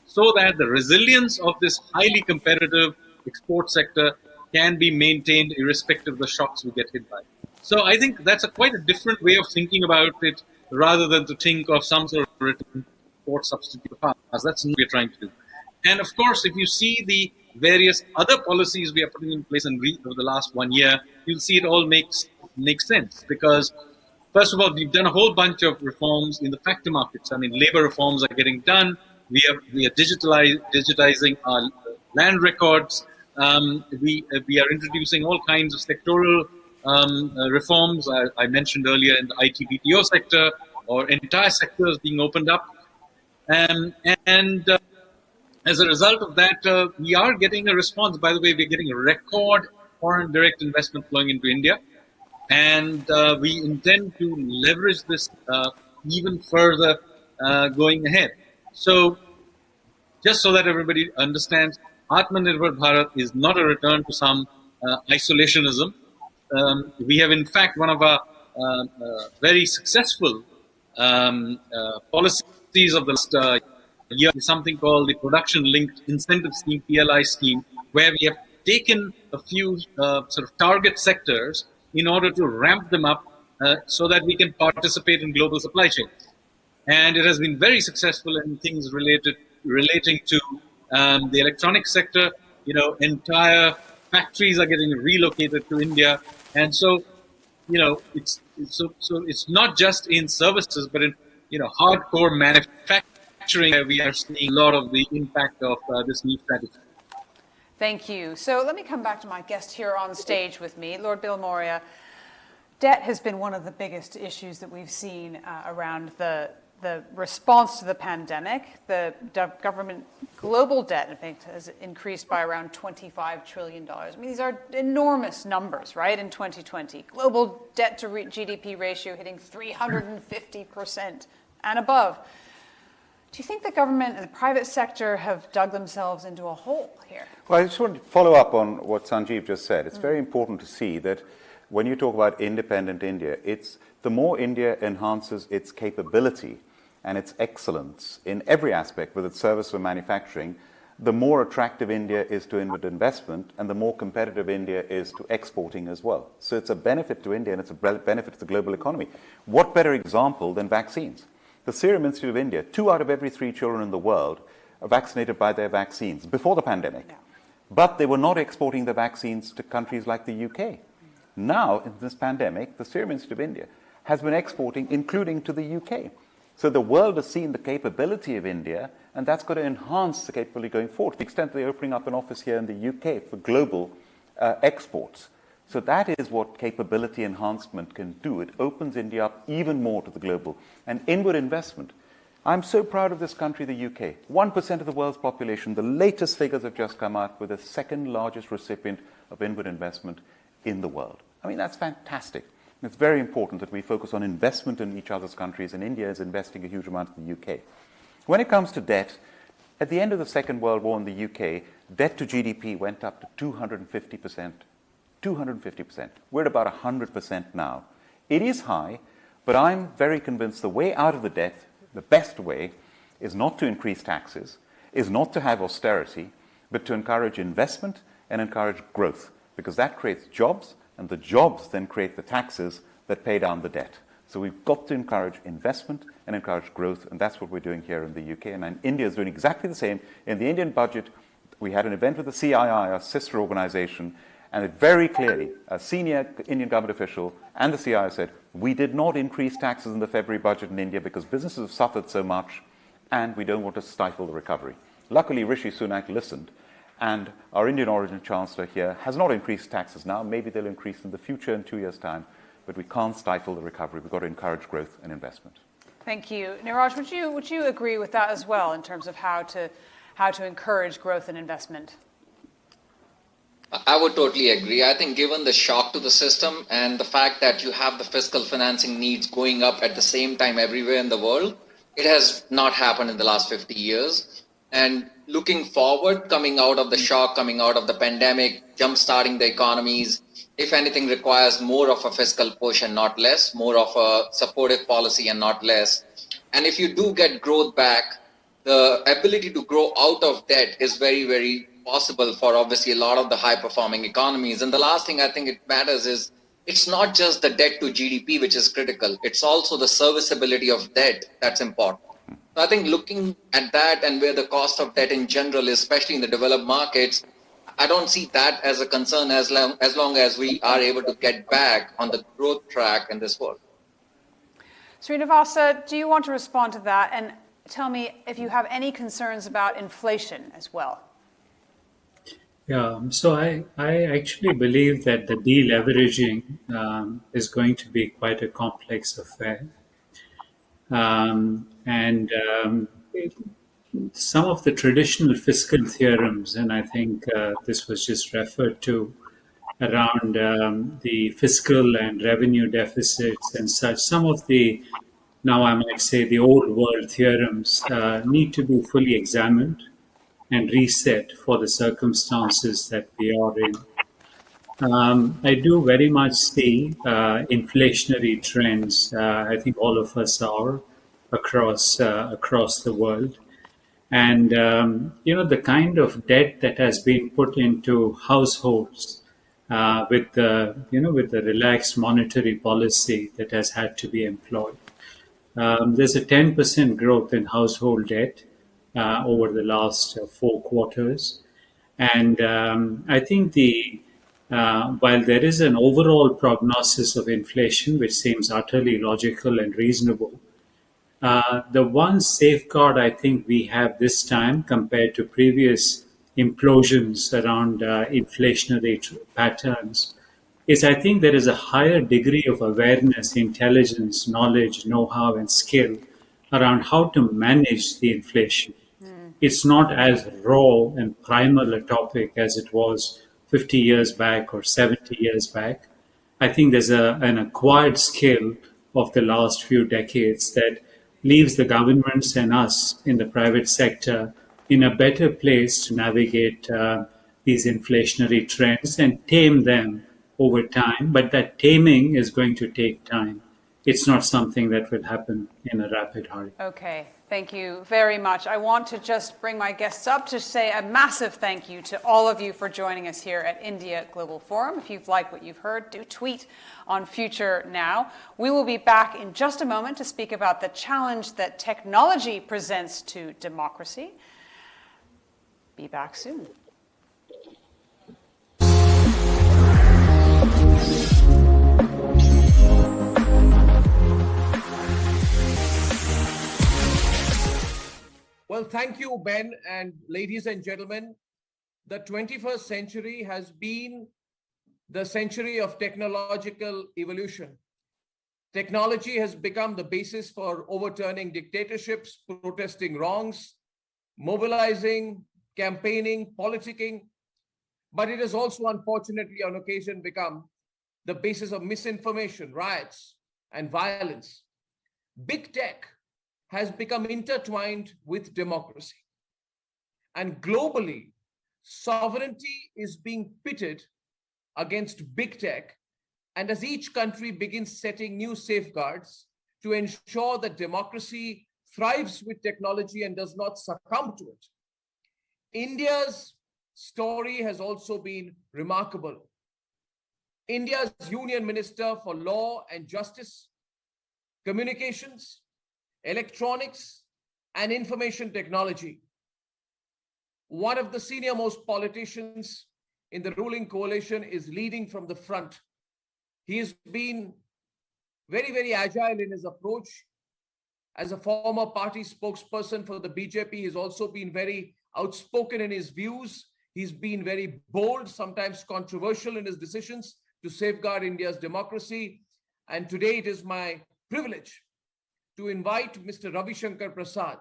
Speaker 21: so that the resilience of this highly competitive export sector can be maintained irrespective of the shocks we get hit by. So I think that's quite a different way of thinking about it rather than to think of some sort of written import substitute path. That's what we're trying to do. And of course, if you see the various other policies we are putting in place over the last 1 year, you'll see it all makes sense. Because, first of all, we've done a whole bunch of reforms in the factor markets. I mean, labor reforms are getting done. We are digitizing our land records. We are introducing all kinds of sectoral reforms. I mentioned earlier in the IT BPO sector, or entire sectors being opened up. As a result of that, we are getting a response. By the way, we're getting a record foreign direct investment flowing into India. And we intend to leverage this even further going ahead. So just so that everybody understands, Atmanirbhar Bharat is not a return to some isolationism. We have, in fact, one of our very successful policies of the last year is something called the Production Linked Incentive Scheme, PLI scheme, where we have taken a few sort of target sectors in order to ramp them up so that we can participate in global supply chains. And it has been very successful in things relating to the electronic sector. Entire factories are getting relocated to India. And so, it's not just in services, but in, hardcore manufacturing where we are seeing a lot of the impact of this new strategy.
Speaker 2: Thank you. So let me come back to my guest here on stage with me, Lord Bill Moria. Debt has been one of the biggest issues that we've seen around the response to the pandemic. The government global debt, in fact, has increased by around $25 trillion. I mean, these are enormous numbers, right, in 2020. Global debt to GDP ratio hitting 350% and above. Do you think the government and the private sector have dug themselves into a hole here?
Speaker 17: Well, I just want to follow up on what Sanjeev just said. It's very important to see that when you talk about independent India, it's the more India enhances its capability and its excellence in every aspect, whether it's service or manufacturing, the more attractive India is to inward investment and the more competitive India is to exporting as well. So it's a benefit to India and it's a benefit to the global economy. What better example than vaccines? The Serum Institute of India, 2 out of every 3 children in the world are vaccinated by their vaccines before the pandemic. Yeah. But they were not exporting the vaccines to countries like the UK. Now, in this pandemic, the Serum Institute of India has been exporting, including to the UK. So the world has seen the capability of India, and that's going to enhance the capability going forward, to the extent that they're opening up an office here in the UK for global exports. So that is what capability enhancement can do. It opens India up even more to the global. And inward investment. I'm so proud of this country, the UK. 1% of the world's population. The latest figures have just come out with the second largest recipient of inward investment in the world. I mean, that's fantastic. It's very important that we focus on investment in each other's countries, and India is investing a huge amount in the UK. When it comes to debt, at the end of the Second World War in the UK, debt to GDP went up to 250%. 250%. We're at about 100% now. It is high, but I'm very convinced the way out of the debt, the best way, is not to increase taxes, is not to have austerity, but to encourage investment and encourage growth, because that creates jobs, and the jobs then create the taxes that pay down the debt. So we've got to encourage investment and encourage growth, and that's what we're doing here in the UK. And India is doing exactly the same. In the Indian budget, we had an event with the CII, our sister organization, and it very clearly, a senior Indian government official and the CII said, we did not increase taxes in the February budget in India because businesses have suffered so much, and we don't want to stifle the recovery. Luckily, Rishi Sunak listened, and our Indian origin chancellor here has not increased taxes now. Maybe they'll increase in the future in 2 years' time, but we can't stifle the recovery. We've got to encourage growth and investment.
Speaker 2: Thank you. Niraj, would you agree with that as well in terms of how to encourage growth and investment?
Speaker 18: I would totally agree. I think given the shock to the system and the fact that you have the fiscal financing needs going up at the same time everywhere in the world, it has not happened in the last 50 years. And looking forward, coming out of the shock, coming out of the pandemic, jump-starting the economies, if anything, requires more of a fiscal push and not less, more of a supportive policy and not less. And if you do get growth back, the ability to grow out of debt is very, very possible for obviously a lot of the high-performing economies. And the last thing I think it matters is it's not just the debt to GDP which is critical. It's also the serviceability of debt that's important. So I think looking at that and where the cost of debt in general, especially in the developed markets, I don't see that as a concern as long as we are able to get back on the growth track in this world.
Speaker 2: Srinivasa, do you want to respond to that? And tell me if you have any concerns about inflation as well.
Speaker 19: Yeah, so I actually believe that the deleveraging is going to be quite a complex affair. Some of the traditional fiscal theorems, and I think this was just referred to, around the fiscal and revenue deficits and such, some of the, now I might say, the old world theorems need to be fully examined and reset for the circumstances that we are in. I do very much see inflationary trends. I think all of us are across the world. And, the kind of debt that has been put into households with the relaxed monetary policy that has had to be employed. There's a 10% growth in household debt over the last 4 quarters. And I think while there is an overall prognosis of inflation, which seems utterly logical and reasonable, the one safeguard I think we have this time compared to previous implosions around inflationary patterns is I think there is a higher degree of awareness, intelligence, knowledge, know-how, and skill around how to manage the inflation. It's not as raw and primal a topic as it was 50 years back or 70 years back. I think there's an acquired skill of the last few decades that leaves the governments and us in the private sector in a better place to navigate these inflationary trends and tame them over time. But that taming is going to take time. It's not something that will happen in a rapid hurry.
Speaker 2: Okay, thank you very much. I want to just bring my guests up to say a massive thank you to all of you for joining us here at India Global Forum. If you've liked what you've heard, do tweet on Future.Now. We will be back in just a moment to speak about the challenge that technology presents to democracy. Be back soon.
Speaker 5: Well, thank you, Ben, and ladies and gentlemen. The 21st century has been the century of technological evolution. Technology has become the basis for overturning dictatorships, protesting wrongs, mobilizing, campaigning, politicking, but it has also unfortunately on occasion become the basis of misinformation, riots, and violence. Big tech has become intertwined with democracy. And globally, sovereignty is being pitted against big tech, and as each country begins setting new safeguards to ensure that democracy thrives with technology and does not succumb to it. India's story has also been remarkable. India's Union Minister for Law and Justice, Communications, Electronics, and Information Technology, one of the senior most politicians in the ruling coalition, is leading from the front. He has been very, very agile in his approach. As a former party spokesperson for the BJP, he's also been very outspoken in his views. He's been very bold, sometimes controversial in his decisions to safeguard India's democracy. And today it is my privilege to invite Mr. Ravi Shankar Prasad,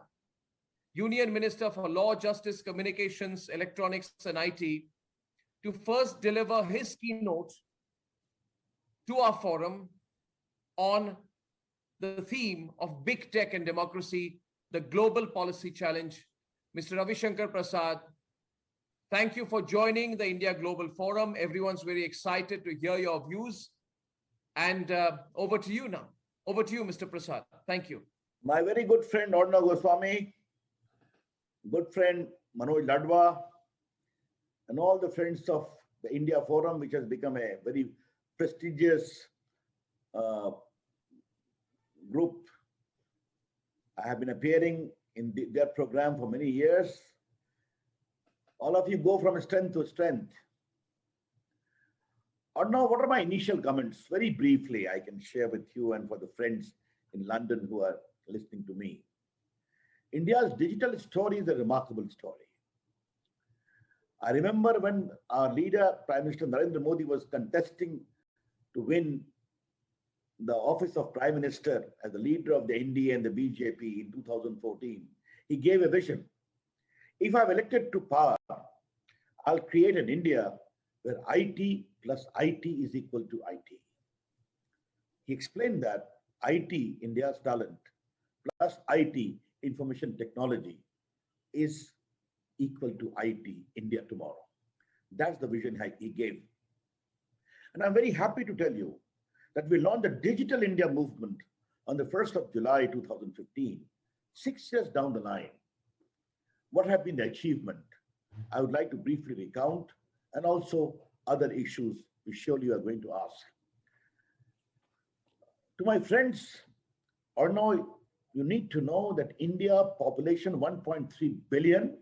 Speaker 5: Union Minister for Law, Justice, Communications, Electronics, and IT, to first deliver his keynote to our forum on the theme of big tech and democracy, the global policy challenge. Mr. Ravi Shankar Prasad, thank you for joining the India Global Forum. Everyone's very excited to hear your views. And over to you now. Over to you, Mr. Prasad. Thank you.
Speaker 22: My very good friend, Arnav Goswami, good friend, Manoj Ladwa, and all the friends of the India Forum, which has become a very prestigious group. I have been appearing in their program for many years. All of you go from strength to strength. Arnav, what are my initial comments? Very briefly, I can share with you and for the friends in London who are listening to me. India's digital story is a remarkable story. I remember when our leader, Prime Minister Narendra Modi, was contesting to win the office of Prime Minister as the leader of the NDA and the BJP in 2014, he gave a vision. If I'm elected to power, I'll create an India where IT plus IT is equal to IT. He explained that IT, India's talent, plus IT, information technology, is equal to IT, India tomorrow. That's the vision he gave. And I'm very happy to tell you that we launched the Digital India movement on the 1st of July 2015, 6 years down the line. What have been the achievement? I would like to briefly recount, and also other issues which surely you are going to ask. To my friends, Arnav, you need to know that India population 1.3 billion,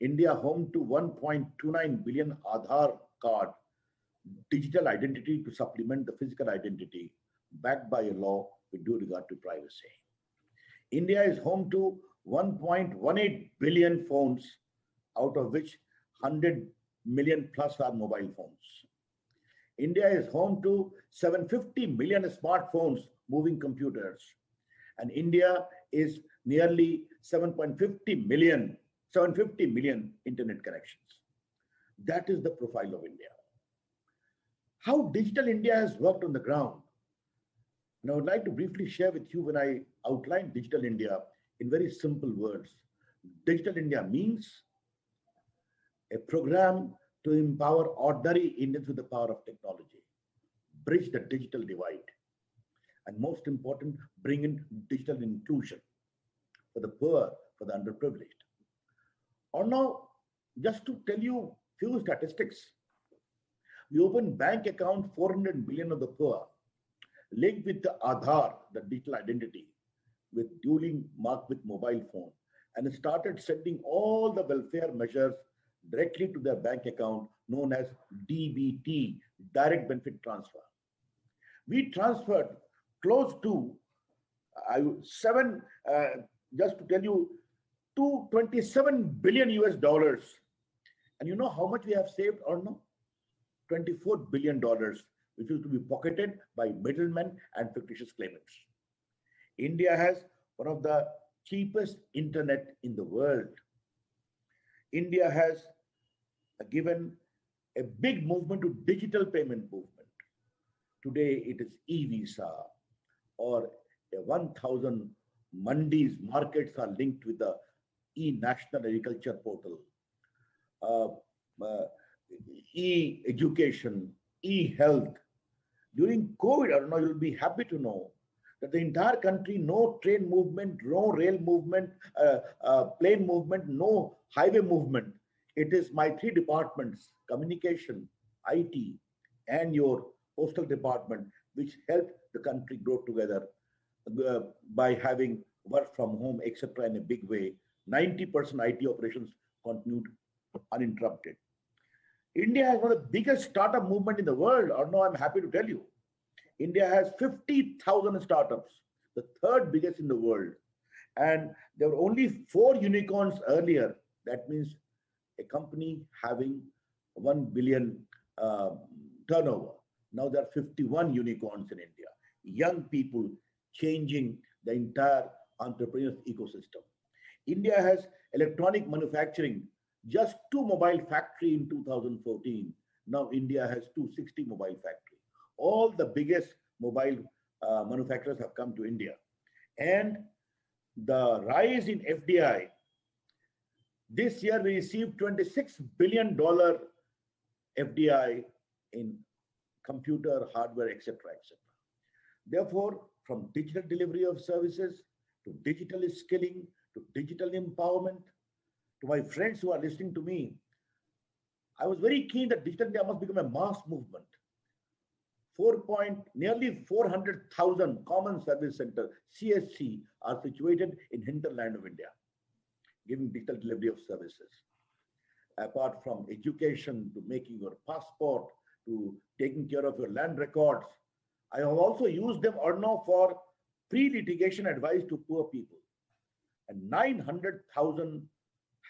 Speaker 22: India home to 1.29 billion Aadhaar card, digital identity to supplement the physical identity, backed by a law with due regard to privacy. India is home to 1.18 billion phones, out of which 100 million plus are mobile phones. India is home to 750 million smartphones, moving computers. And India is nearly 750 million internet connections. That is the profile of India. How Digital India has worked on the ground. And I would like to briefly share with you when I outline Digital India in very simple words. Digital India means a program to empower ordinary Indians with the power of technology, bridge the digital divide, and most important, bring in digital inclusion for the poor, for the underprivileged. Or now, just to tell you few statistics, we open bank account 400 million of the poor, linked with the Aadhaar, the digital identity, with duly marked with mobile phone, and started sending all the welfare measures directly to their bank account, known as DBT, direct benefit transfer. We transferred close to just to tell you, 227 billion US dollars. And you know how much we have saved or no? $24 billion, which is to be pocketed by middlemen and fictitious claimants. India has one of the cheapest internet in the world. India has given a big movement to digital payment movement. Today it is e-visa, or 1,000 mandis, markets are linked with the e-national agriculture portal, e-education, e-health. During COVID, I don't know, you'll be happy to know that the entire country, no train movement, no rail movement, plane movement, no highway movement. It is my three departments, communication, IT, and your postal department, which helped the country grow together by having work from home, etc. in a big way. 90% IT operations continued uninterrupted. India has one of the biggest startup movement in the world, or no, I'm happy to tell you. India has 50,000 startups, the third biggest in the world. And there were only 4 unicorns earlier. That means a company having 1 billion turnover. Now there are 51 unicorns in India. Young people changing the entire entrepreneurial ecosystem. India has electronic manufacturing, just 2 mobile factories in 2014. Now India has 260 mobile factories. All the biggest mobile manufacturers have come to India. And the rise in FDI, this year we received $26 billion FDI in computer, hardware, etc., etc. Therefore, from digital delivery of services to digital skilling to digital empowerment, to my friends who are listening to me, I was very keen that Digital India must become a mass movement. Nearly 400,000 common service centers, CSC, are situated in hinterland of India, giving digital delivery of services. Apart from education, to making your passport, to taking care of your land records, I have also used them or no for pre-litigation advice to poor people. And 900,000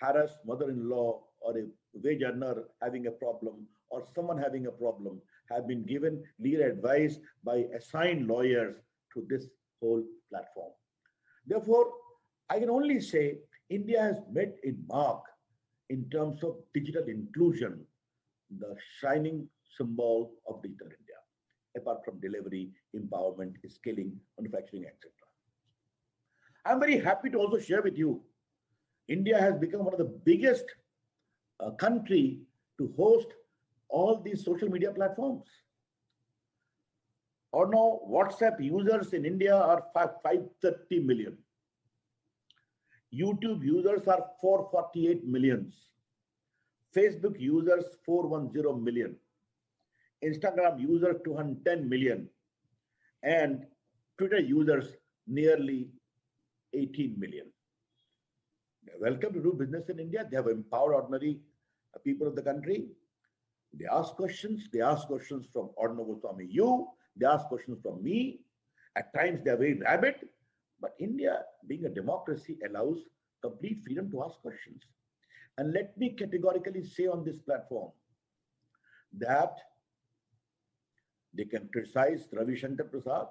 Speaker 22: harassed mother-in-law or a wage earner having a problem, or someone having a problem, have been given legal advice by assigned lawyers through this whole platform. Therefore, I can only say India has made a mark in terms of digital inclusion, the shining symbol of Digital India, apart from delivery, empowerment, skilling, manufacturing, etc. I'm very happy to also share with you, India has become one of the biggest country to host all these social media platforms. Or now, WhatsApp users in India are 530 million. YouTube users are 448 millions. Facebook users 410 million. Instagram users 210 million. And Twitter users nearly 18 million. They're welcome to do business in India. They have empowered ordinary people of the country. They ask questions. They ask questions from Ordinary Goswami, you. They ask questions from me. At times they are very rabid. But India, being a democracy, allows complete freedom to ask questions. And let me categorically say on this platform that they can criticize Ravi Shankar Prasad,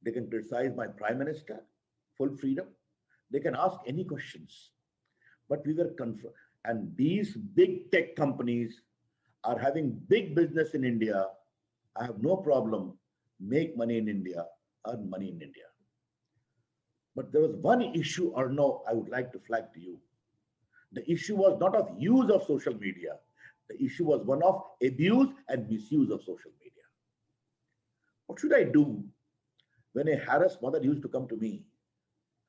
Speaker 22: they can criticize my Prime Minister, full freedom. They can ask any questions. But we were confronted. And these big tech companies are having big business in India. I have no problem. Make money in India, earn money in India. But there was one issue, or no, I would like to flag to you. The issue was not of use of social media. The issue was one of abuse and misuse of social media. What should I do when a harassed mother used to come to me?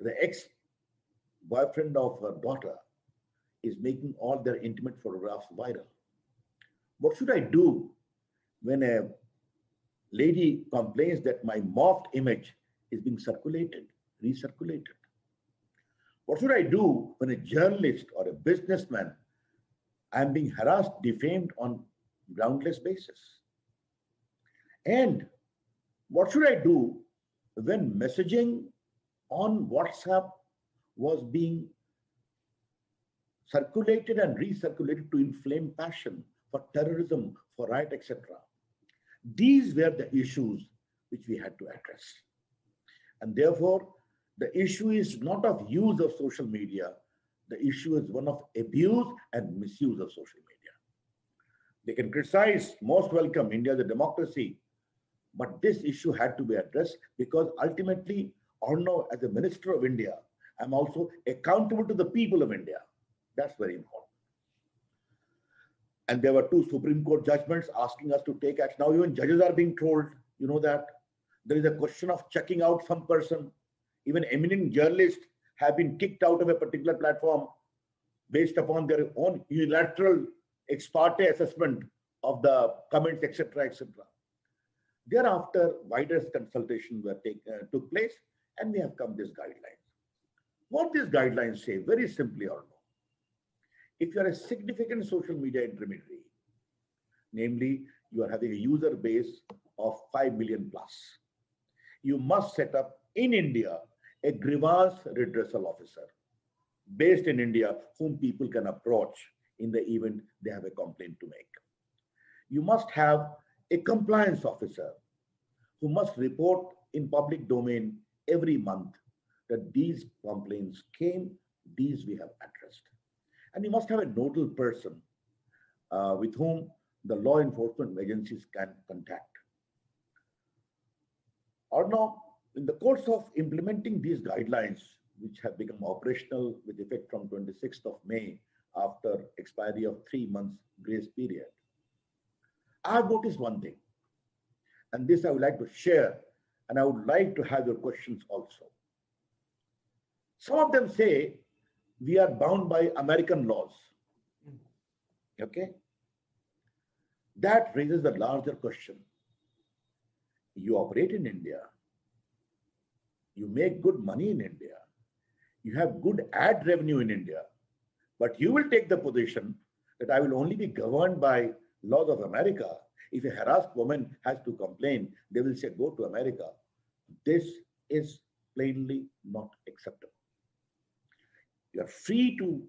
Speaker 22: The ex-boyfriend of her daughter is making all their intimate photographs viral. What should I do when a lady complains that my morphed image is being recirculated? What should I do when a journalist or a businessman, I am being harassed, defamed on groundless basis? And what should I do when messaging on WhatsApp was being circulated and recirculated to inflame passion for terrorism, for riot, etc.? These were the issues which we had to address. And therefore, the issue is not of use of social media. The issue is one of abuse and misuse of social media. They can criticize, most welcome, India is a democracy. But this issue had to be addressed because ultimately, Arnav, as a Minister of India, I'm also accountable to the people of India. That's very important. And there were 2 Supreme Court judgments asking us to take action. Now even judges are being told, you know that. There is a question of checking out some person. Even eminent journalists have been kicked out of a particular platform based upon their own unilateral ex parte assessment of the comments, etc., etc. Thereafter, wider consultations took place, and we have come these guidelines. What these guidelines say, very simply, or no, if you are a significant social media intermediary, namely you are having a user base of 5 million plus, you must set up in India a grievance redressal officer based in India whom people can approach in the event they have a complaint to make. You must have a compliance officer who must report in public domain every month that these complaints came, these we have addressed. And you must have a nodal person with whom the law enforcement agencies can contact. Or now, in the course of implementing these guidelines, which have become operational with effect from 26th of May after expiry of 3 months grace period, I have noticed one thing, and this I would like to share, and I would like to have your questions also. Some of them say we are bound by American laws. Okay? That raises a larger question. You operate in India. You make good money in India. You have good ad revenue in India. But you will take the position that I will only be governed by laws of America. If a harassed woman has to complain, they will say, go to America. This is plainly not acceptable. You are free to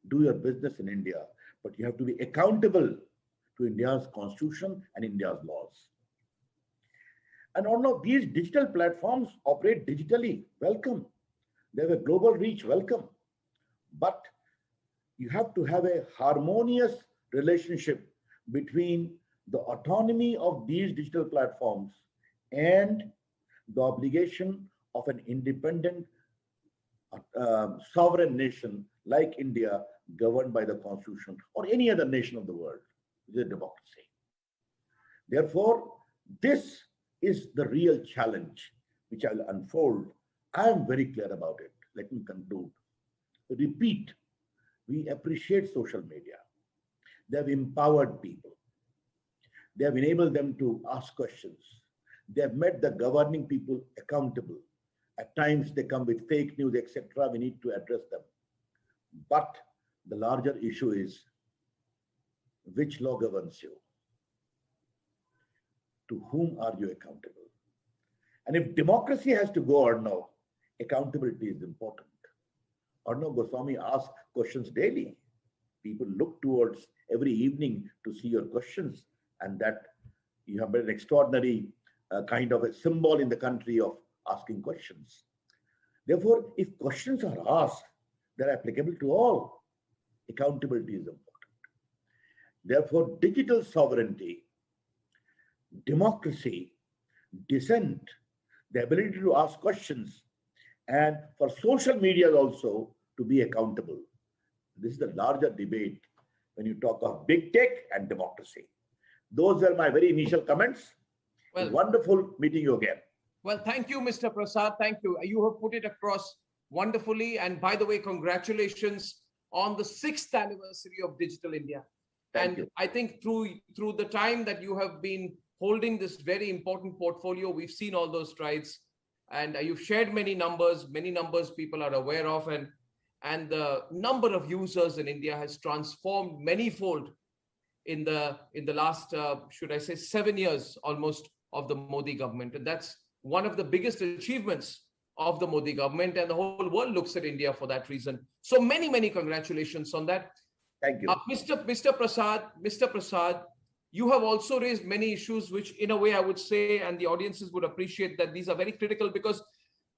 Speaker 22: do your business in India, but you have to be accountable to India's constitution and India's laws. And all of these digital platforms operate digitally. Welcome. They have a global reach. Welcome. But you have to have a harmonious relationship between the autonomy of these digital platforms and the obligation of an independent sovereign nation like India, governed by the constitution, or any other nation of the world, which is a democracy. Therefore, this is the real challenge which I will unfold. I am very clear about it. Let me conclude. Repeat, we appreciate social media. They have empowered people. They have enabled them to ask questions. They have made the governing people accountable. At times they come with fake news, etc. We need to address them. But the larger issue is, which law governs you? To whom are you accountable? And if democracy has to go or no, accountability is important. Arnav Goswami asks questions daily. People look towards every evening to see your questions, and that you have been an extraordinary kind of a symbol in the country of asking questions. Therefore, if questions are asked, they're applicable to all. Accountability is important. Therefore, digital sovereignty, democracy, dissent, the ability to ask questions, and for social media also to be accountable. This is the larger debate when you talk of big tech and democracy. Those are my very initial comments. Well, wonderful meeting you again.
Speaker 5: Well, thank you, Mr. Prasad. Thank you. You have put it across wonderfully. And by the way, congratulations on the 6th anniversary of Digital India.
Speaker 22: Thank you.
Speaker 5: I think through the time that you have been holding this very important portfolio, we've seen all those strides. And you've shared many numbers people are aware of. And the number of users in India has transformed manyfold in the last, should I say, 7 years almost of the Modi government. And that's one of the biggest achievements of the Modi government, and the whole world looks at India for that reason. So many congratulations on that.
Speaker 22: Thank you.
Speaker 5: Mr. Prasad, you have also raised many issues, which in a way I would say, and the audiences would appreciate that these are very critical, because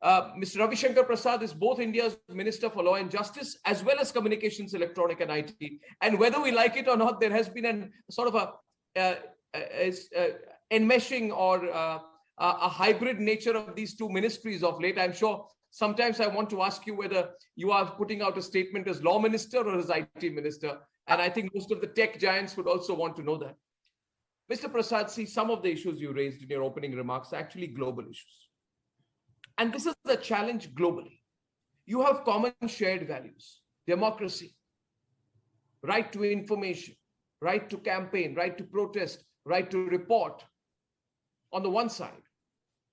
Speaker 5: Mr. Ravi Shankar Prasad is both India's Minister for Law and Justice, as well as Communications, Electronic and IT. And whether we like it or not, there has been a sort of enmeshing or a hybrid nature of these two ministries of late. I'm sure sometimes I want to ask you whether you are putting out a statement as law minister or as IT minister. And I think most of the tech giants would also want to know that. Mr. Prasad, see, some of the issues you raised in your opening remarks are actually global issues. And this is the challenge globally. You have common shared values: democracy, right to information, right to campaign, right to protest, right to report on the one side.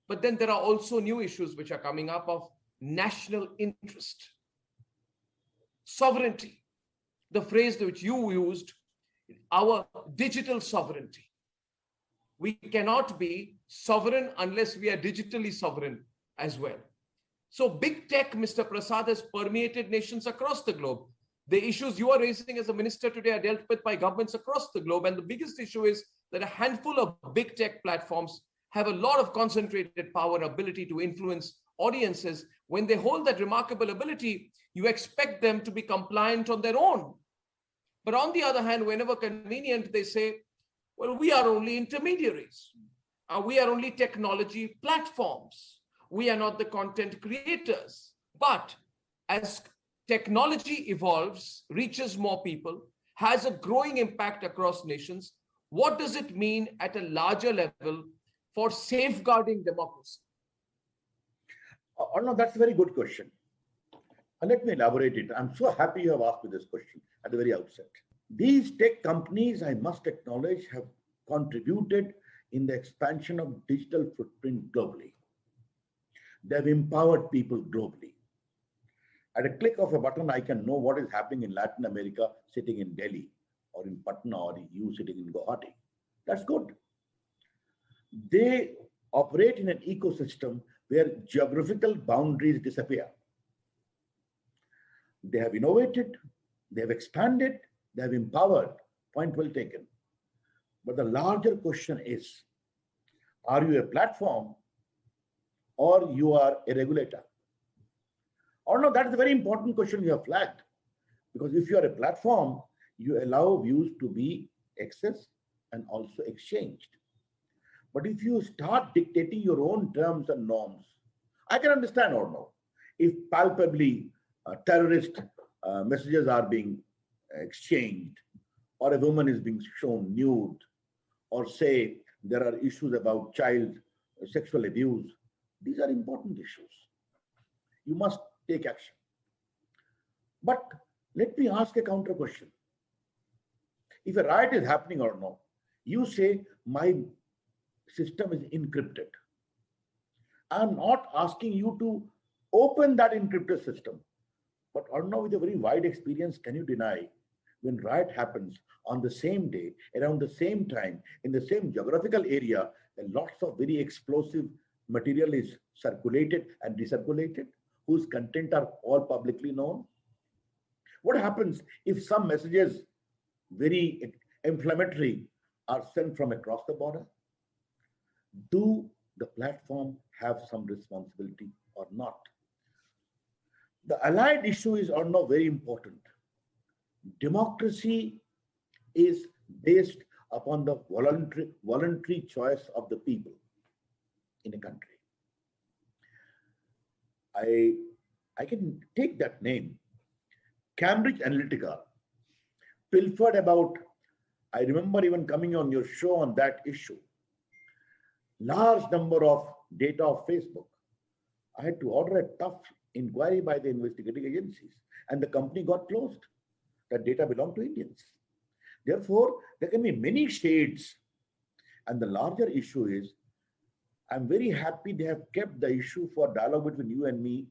Speaker 5: But then there are also new issues which are coming up of national interest, sovereignty, the phrase which you used, our digital sovereignty. We cannot be sovereign unless we are digitally sovereign as well. So big tech, Mr. Prasad, has permeated nations across the globe. The issues you are raising as a minister today are dealt with by governments across the globe. And the biggest issue is that a handful of big tech platforms have a lot of concentrated power, ability to influence audiences. When they hold that remarkable ability, you expect them to be compliant on their own. But on the other hand, whenever convenient, they say, well, we are only intermediaries. We are only technology platforms. We are not the content creators. But as technology evolves, reaches more people, has a growing impact across nations, what does it mean at a larger level for safeguarding democracy?
Speaker 22: Oh, no, that's a very good question. And let me elaborate it. I'm so happy you have asked me this question at the very outset. These tech companies, I must acknowledge, have contributed in the expansion of digital footprint globally. They've empowered people globally. At a click of a button, I can know what is happening in Latin America sitting in Delhi, or in Patna, or you sitting in Guwahati. That's good. They operate in an ecosystem where geographical boundaries disappear. They have innovated, they have expanded, they have empowered. Point well taken. But the larger question is, are you a platform or you are a regulator? Or no, that is a very important question you have flagged. Because if you are a platform, you allow views to be accessed and also exchanged. But if you start dictating your own terms and norms, I can understand or no. If palpably terrorist messages are being exchanged, or a woman is being shown nude, or say there are issues about child sexual abuse, these are important issues. You must take action. But let me ask a counter question. If a riot is happening or no, you say my system is encrypted. I'm not asking you to open that encrypted system. But Arnav, with a very wide experience, can you deny when riot happens on the same day, around the same time, in the same geographical area, and lots of very explosive material is circulated and recirculated, whose content are all publicly known? What happens if some messages, very inflammatory, are sent from across the border? Do the platform have some responsibility or not? The allied issue is also very important. Democracy is based upon the voluntary choice of the people in a country. I can take that name. Cambridge Analytica pilfered about, I remember even coming on your show on that issue, large number of data of Facebook. I had to order a tough inquiry by the investigating agencies, and the company got closed. That data belonged to Indians. Therefore, there can be many shades. And the larger issue is, I'm very happy they have kept the issue for dialogue between you and me,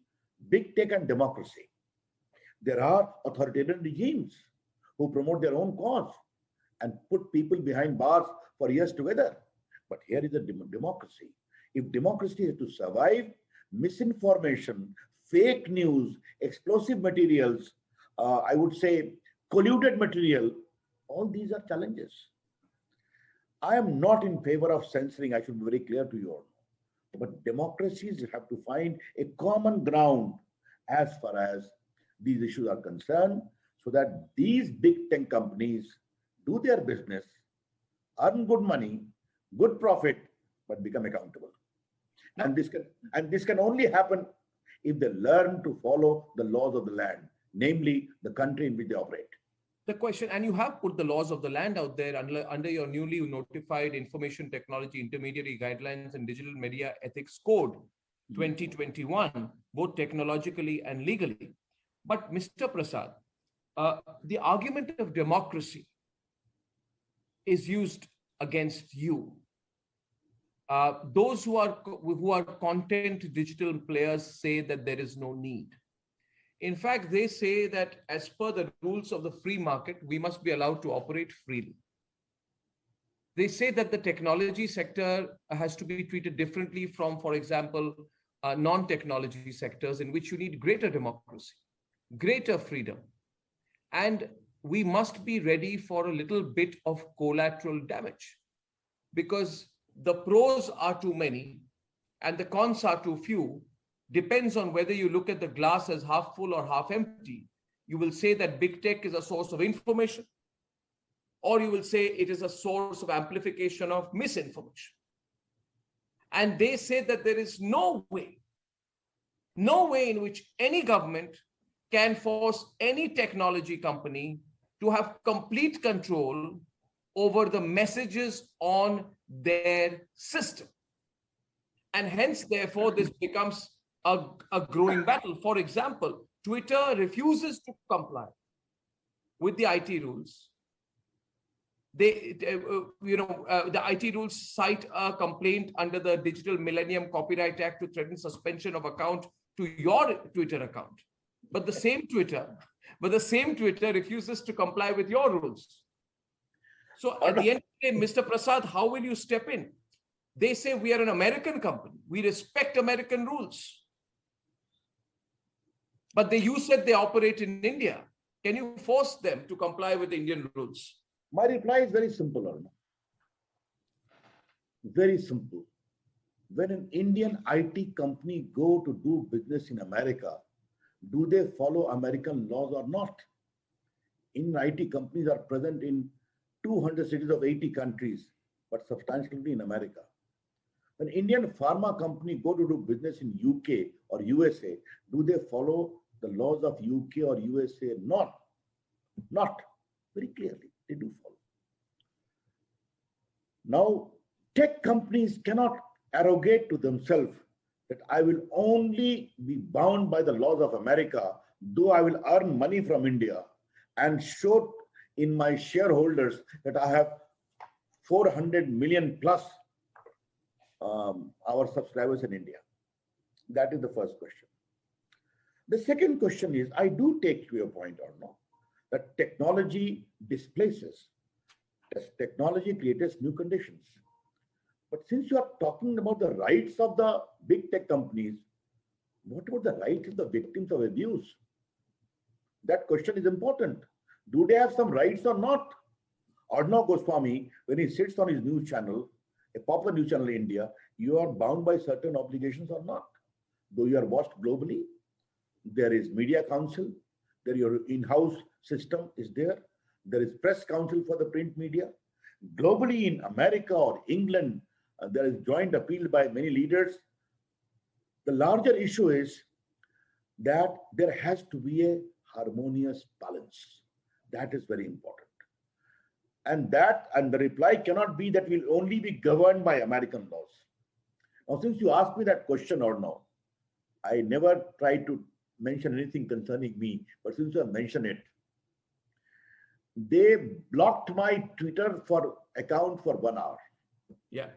Speaker 22: big tech and democracy. There are authoritarian regimes who promote their own cause and put people behind bars for years together. But here is a democracy. If democracy is to survive, misinformation, fake news, explosive materials, I would say colluded material, all these are challenges. I am not in favor of censoring, I should be very clear to you all. But democracies have to find a common ground as far as these issues are concerned, so that these big tech companies do their business, earn good money, good profit, but become accountable. And this can only happen if they learn to follow the laws of the land, namely the country in which they operate.
Speaker 5: The question, and you have put the laws of the land out there under your newly notified Information Technology Intermediary Guidelines and Digital Media Ethics Code 2021, both technologically and legally. But Mr. Prasad, the argument of democracy is used against you. Those who are content digital players say that there is no need. In fact, they say that as per the rules of the free market, we must be allowed to operate freely. They say that the technology sector has to be treated differently from, for example, non-technology sectors in which you need greater democracy, greater freedom. And we must be ready for a little bit of collateral damage, because the pros are too many and the cons are too few. Depends on whether you look at the glass as half full or half empty. You will say that big tech is a source of information, or you will say it is a source of amplification of misinformation. And they say that there is no way in which any government can force any technology company to have complete control over the messages on their system. And hence, therefore, this becomes a growing battle. For example, Twitter refuses to comply with the IT rules. The IT rules cite a complaint under the Digital Millennium Copyright Act to threaten suspension of account to your Twitter account. But the same Twitter refuses to comply with your rules. So at the end of the day, Mr. Prasad, how will you step in? They say we are an American company. We respect American rules. But you said they operate in India. Can you force them to comply with Indian rules?
Speaker 22: My reply is very simple, Arna. Very simple. When an Indian IT company go to do business in America, do they follow American laws or not? Indian IT companies are present in 200 cities of 80 countries, but substantially in America. When Indian pharma company go to do business in UK or USA, do they follow the laws of UK or USA? Not. Very clearly, they do follow. Now, tech companies cannot arrogate to themselves that I will only be bound by the laws of America, though I will earn money from India and show in my shareholders that I have 400 million plus our subscribers in India. That is the first question. The second question is, I do take your point or not, that technology displaces. As technology creates new conditions. But since you are talking about the rights of the big tech companies, what about the rights of the victims of abuse? That question is important. Do they have some rights or not? Arnav Goswami, when he sits on his news channel, a popular news channel in India, you are bound by certain obligations or not. Though you are watched globally, there is media council, there your in-house system is there. There is press council for the print media. Globally in America or England, there is joint appeal by many leaders. The larger issue is that there has to be a harmonious balance. That is very important. And the reply cannot be that we'll only be governed by American laws. Now, since you asked me that question or no, I never tried to mention anything concerning me, but since you have mentioned it, they blocked my Twitter account for 1 hour.
Speaker 5: Yeah.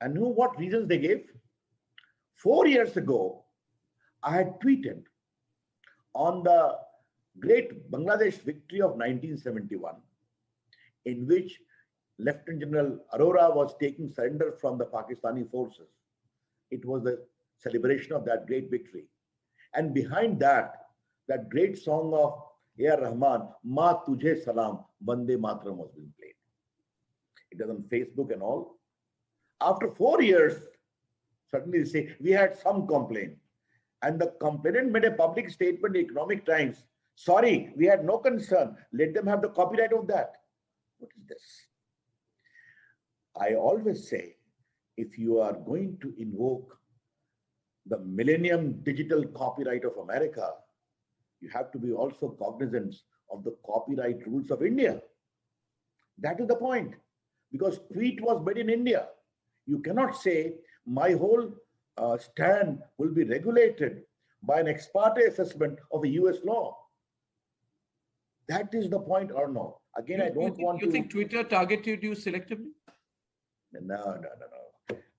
Speaker 22: And you know what reasons they gave? 4 years ago, I had tweeted on the great Bangladesh victory of 1971, in which Lieutenant General Arora was taking surrender from the Pakistani forces. It was the celebration of that great victory. And behind that great song of A.R. Rahman, Ma Tujhe Salam, Vande Mataram was being played. It was on Facebook and all. After 4 years, suddenly they say, we had some complaint. And the complainant made a public statement in Economic Times. Sorry, we had no concern. Let them have the copyright of that. What is this? I always say, if you are going to invoke the Millennium Digital Copyright of America, you have to be also cognizant of the copyright rules of India. That is the point. Because tweet was made in India. You cannot say my whole stand will be regulated by an ex parte assessment of a US law. That is the point, or no? Again, I don't want to...
Speaker 5: You think Twitter targeted you selectively?
Speaker 22: No.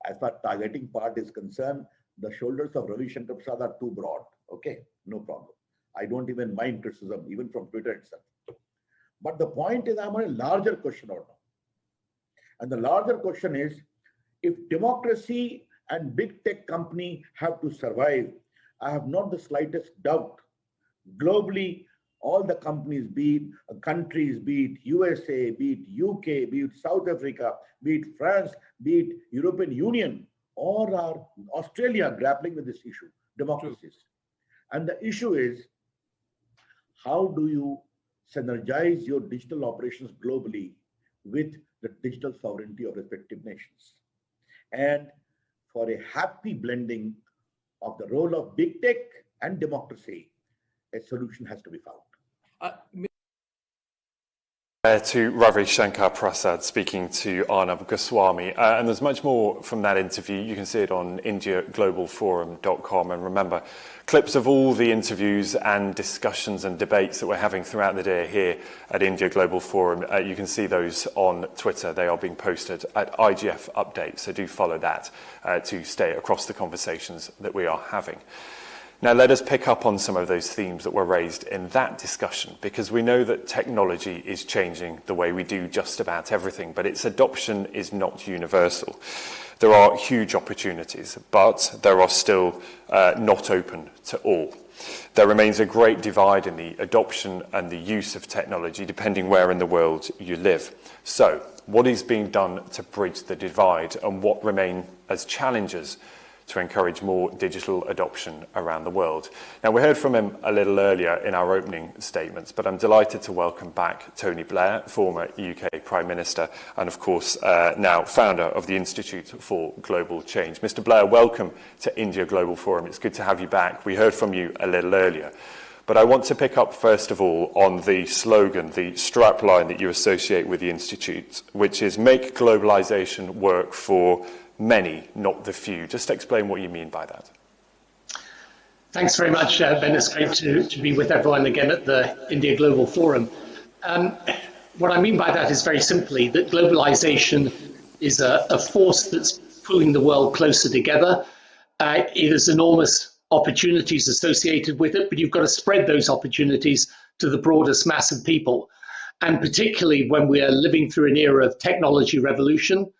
Speaker 22: As far as targeting part is concerned, the shoulders of Ravi Shankar Prasad are too broad. Okay, no problem. I don't even mind criticism, even from Twitter itself. But the point is, I'm on a larger question or no. And the larger question is, if democracy and big tech company have to survive, I have not the slightest doubt. Globally, all the companies, be it countries, be it USA, be it UK, be it South Africa, be it France, be it European Union, or are Australia grappling with this issue, democracies. And the issue is, how do you synergize your digital operations globally with the digital sovereignty of respective nations? And for a happy blending of the role of big tech and democracy, a solution has to be found.
Speaker 3: To Ravi Shankar Prasad speaking to Arnav Goswami. And there's much more from that interview. You can see it on indiaglobalforum.com. And remember, clips of all the interviews and discussions and debates that we're having throughout the day here at India Global Forum, you can see those on Twitter. They are being posted at IGF Update. So do follow that to stay across the conversations that we are having. Now, let us pick up on some of those themes that were raised in that discussion, because we know that technology is changing the way we do just about everything, but its adoption is not universal. There are huge opportunities, but there are still not open to all. There remains a great divide in the adoption and the use of technology, depending where in the world you live. So, what is being done to bridge the divide, and what remain as challenges to encourage more digital adoption around the world? Now, we heard from him a little earlier in our opening statements, but I'm delighted to welcome back Tony Blair, former UK Prime Minister, and of course now founder of the Institute for Global Change. Mr. Blair, welcome to India Global Forum. It's good to have you back. We heard from you a little earlier. But I want to pick up, first of all, on the slogan, the strapline that you associate with the Institute, which is make globalization work for many, not the few. Just explain what you mean by that.
Speaker 4: Thanks very much, Ben. It's great to be with everyone again at the India Global Forum. What I mean by that is very simply that globalization is a force that's pulling the world closer together. It has enormous opportunities associated with it, but you've got to spread those opportunities to the broadest mass of people. And particularly when we are living through an era of technology revolution,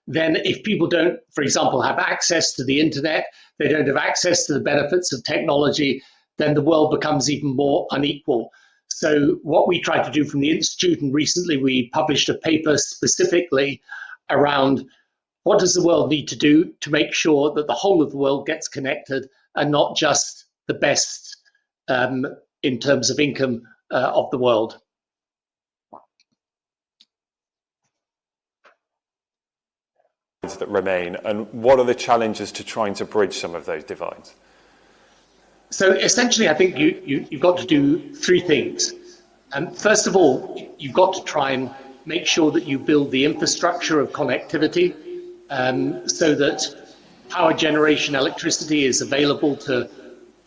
Speaker 4: then if people don't, for example, have access to the internet, they don't have access to the benefits of technology, then the world becomes even more unequal. So what we try to do from the Institute, and recently we published a paper specifically around what does the world need to do to make sure that the whole of the world gets connected and not just the best in terms of income of the world.
Speaker 3: That remain, and what are the challenges to trying to bridge some of those divides?
Speaker 4: So essentially, I think you've got to do three things. First of all, you've got to try and make sure that you build the infrastructure of connectivity so that power generation electricity is available to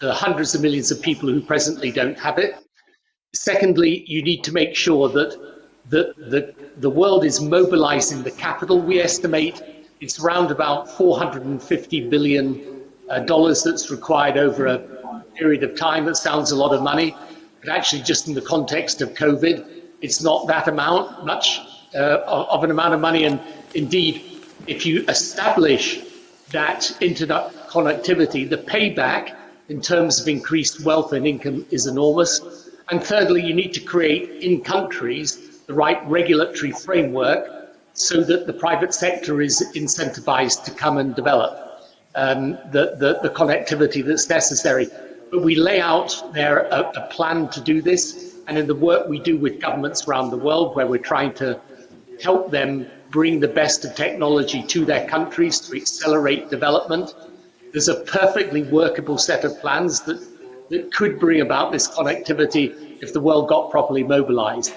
Speaker 4: the hundreds of millions of people who presently don't have it. Secondly, you need to make sure that the world is mobilizing the capital. We estimate it's around about $450 billion that's required over a period of time. That sounds a lot of money, but actually just in the context of COVID, it's not that much of an amount of money. And indeed, if you establish that internet connectivity, the payback in terms of increased wealth and income is enormous. And thirdly, you need to create in countries the right regulatory framework so that the private sector is incentivized to come and develop the connectivity that's necessary. But we lay out there a plan to do this, and in the work we do with governments around the world, where we're trying to help them bring the best of technology to their countries to accelerate development, there's a perfectly workable set of plans that could bring about this connectivity if the world got properly mobilized.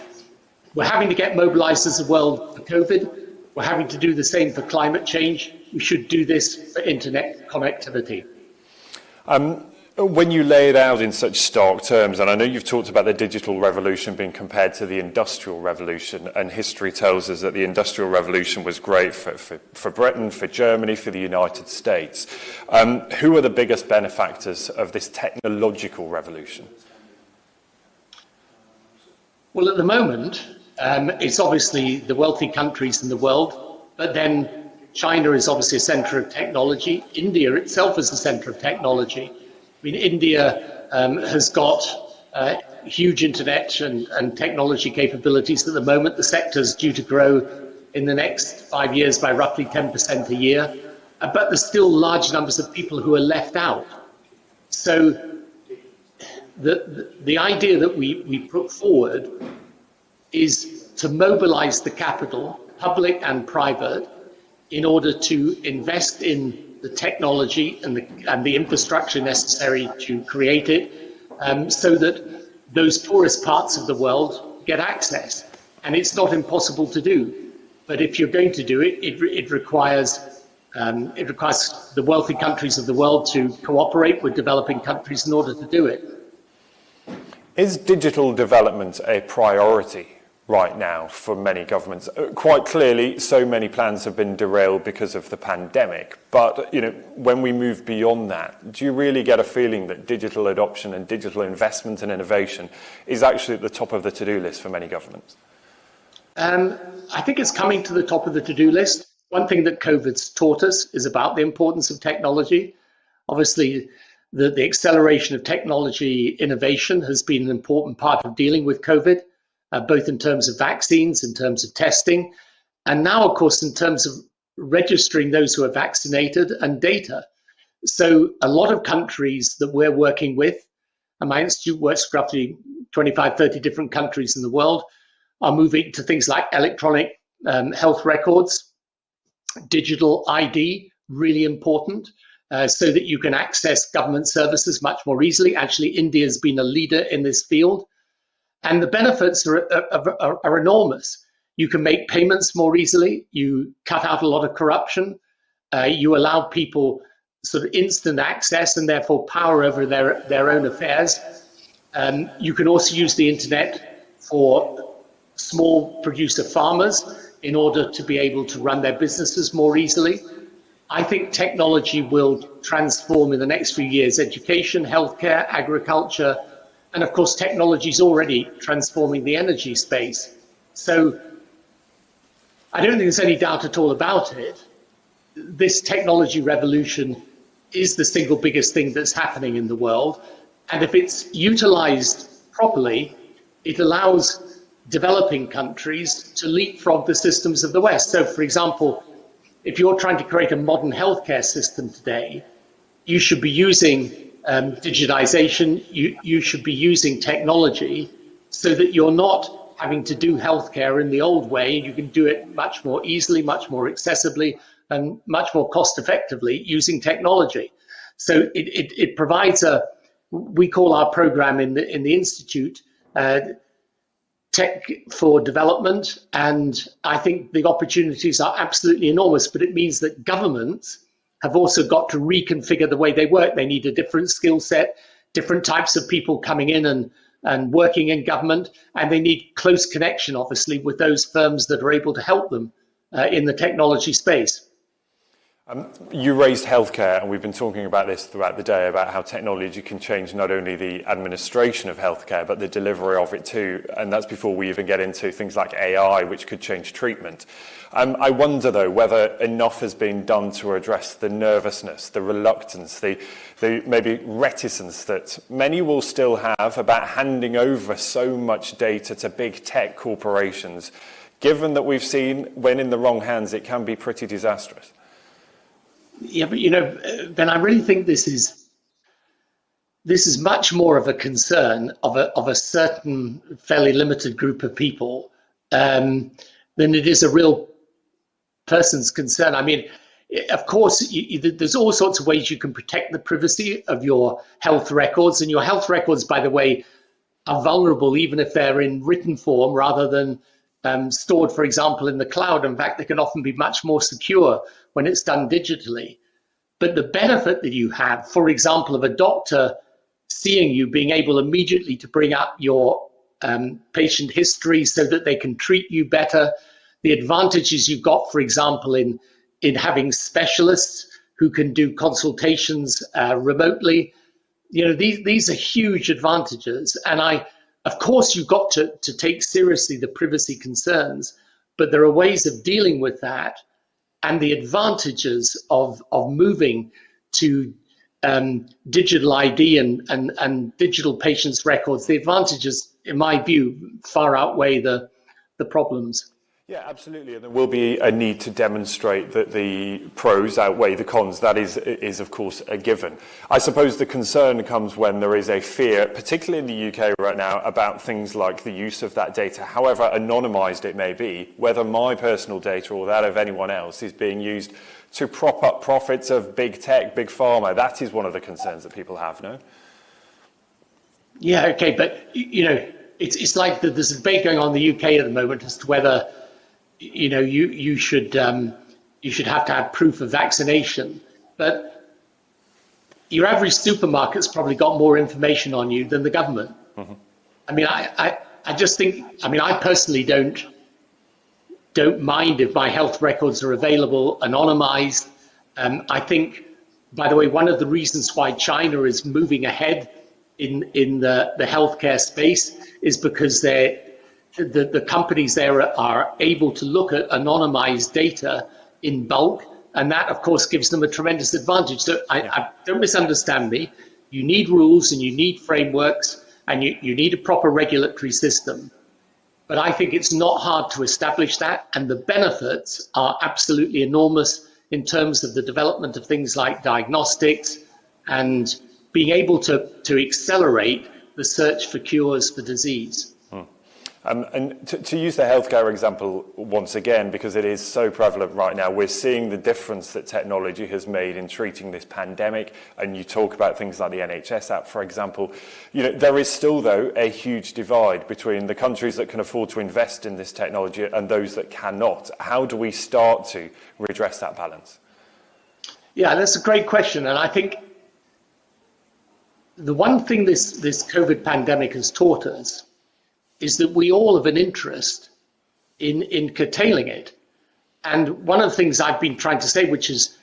Speaker 4: We're having to get mobilized as a world for COVID. We're having to do the same for climate change. We should do this for internet connectivity.
Speaker 3: When you lay it out in such stark terms, and I know you've talked about the digital revolution being compared to the industrial revolution, and history tells us that the industrial revolution was great for Britain, for Germany, for the United States. Who are the biggest benefactors of this technological revolution?
Speaker 4: Well, at the moment, it's obviously the wealthy countries in the world, but then China is obviously a center of technology. India itself is a center of technology. I mean, India has got huge internet and technology capabilities at the moment. The sector is due to grow in the next 5 years by roughly 10% a year, but there's still large numbers of people who are left out. So the idea that we put forward is to mobilize the capital, public and private, in order to invest in the technology and the infrastructure necessary to create it, so that those poorest parts of the world get access. And it's not impossible to do, but if you're going to do it, it requires the wealthy countries of the world to cooperate with developing countries in order to do it.
Speaker 3: Is digital development a priority right now for many governments? Quite clearly, so many plans have been derailed because of the pandemic. But when we move beyond that, do you really get a feeling that digital adoption and digital investment and innovation is actually at the top of the to-do list for many governments?
Speaker 4: I think it's coming to the top of the to-do list. One thing that COVID's taught us is about the importance of technology. Obviously, the acceleration of technology innovation has been an important part of dealing with COVID. Both in terms of vaccines, in terms of testing, and now, of course, in terms of registering those who are vaccinated and data. So a lot of countries that we're working with, and my institute works with roughly 25, 30 different countries in the world, are moving to things like electronic health records, digital ID, really important, so that you can access government services much more easily. Actually, India has been a leader in this field. And the benefits are enormous. You can make payments more easily. You cut out a lot of corruption. You allow people sort of instant access and therefore power over their own affairs. You can also use the internet for small producer farmers in order to be able to run their businesses more easily. I think technology will transform in the next few years education, healthcare, agriculture, and of course, technology is already transforming the energy space. So I don't think there's any doubt at all about it. This technology revolution is the single biggest thing that's happening in the world. And if it's utilized properly, it allows developing countries to leapfrog the systems of the West. So, for example, if you're trying to create a modern healthcare system today, you should be using digitization, you should be using technology so that you're not having to do healthcare in the old way. You can do it much more easily, much more accessibly, and much more cost effectively using technology. So it provides we call our program in the Institute Tech for Development, and I think the opportunities are absolutely enormous, but it means that governments have also got to reconfigure the way they work. They need a different skill set, different types of people coming in and working in government, and they need close connection, obviously, with those firms that are able to help them in the technology space.
Speaker 3: You raised healthcare, and we've been talking about this throughout the day, about how technology can change not only the administration of healthcare, but the delivery of it too. And that's before we even get into things like AI, which could change treatment. I wonder, though, whether enough has been done to address the nervousness, the reluctance, the maybe reticence that many will still have about handing over so much data to big tech corporations, given that we've seen when in the wrong hands, it can be pretty disastrous.
Speaker 4: Yeah, but Ben, I really think this is much more of a concern of a certain fairly limited group of people than it is a real person's concern. I mean, of course, there's all sorts of ways you can protect the privacy of your health records, and your health records, by the way, are vulnerable even if they're in written form rather than stored, for example, in the cloud. In fact, they can often be much more secure when it's done digitally. But the benefit that you have, for example, of a doctor seeing you, being able immediately to bring up your patient history so that they can treat you better, the advantages you've got, for example, in having specialists who can do consultations remotely, these are huge advantages. And of course, you've got to take seriously the privacy concerns, but there are ways of dealing with that. And the advantages of moving to digital ID and digital patients' records, the advantages, in my view, far outweigh the problems.
Speaker 3: Yeah, absolutely. And there will be a need to demonstrate that the pros outweigh the cons. That is of course, a given. I suppose the concern comes when there is a fear, particularly in the UK right now, about things like the use of that data, however anonymized it may be, whether my personal data or that of anyone else is being used to prop up profits of big tech, big pharma. That is one of the concerns that people have, no?
Speaker 4: Yeah, okay, but, it's like there's a debate going on in the UK at the moment as to whether you should have to have proof of vaccination, but your average supermarket's probably got more information on you than the government. Mm-hmm. I mean, I just think, I personally don't mind if my health records are available, anonymized. I think, by the way, one of the reasons why China is moving ahead in the healthcare space is because the companies there are able to look at anonymized data in bulk, and that, of course, gives them a tremendous advantage. So I don't misunderstand me. You need rules and you need frameworks and you need a proper regulatory system. But I think it's not hard to establish that, and the benefits are absolutely enormous in terms of the development of things like diagnostics and being able to accelerate the search for cures for disease.
Speaker 3: And to use the healthcare example once again, because it is so prevalent right now, we're seeing the difference that technology has made in treating this pandemic. And you talk about things like the NHS app, for example. There is still, though, a huge divide between the countries that can afford to invest in this technology and those that cannot. How do we start to redress that balance?
Speaker 4: Yeah, that's a great question. And I think the one thing this COVID pandemic has taught us is that we all have an interest in curtailing it. And one of the things I've been trying to say, which is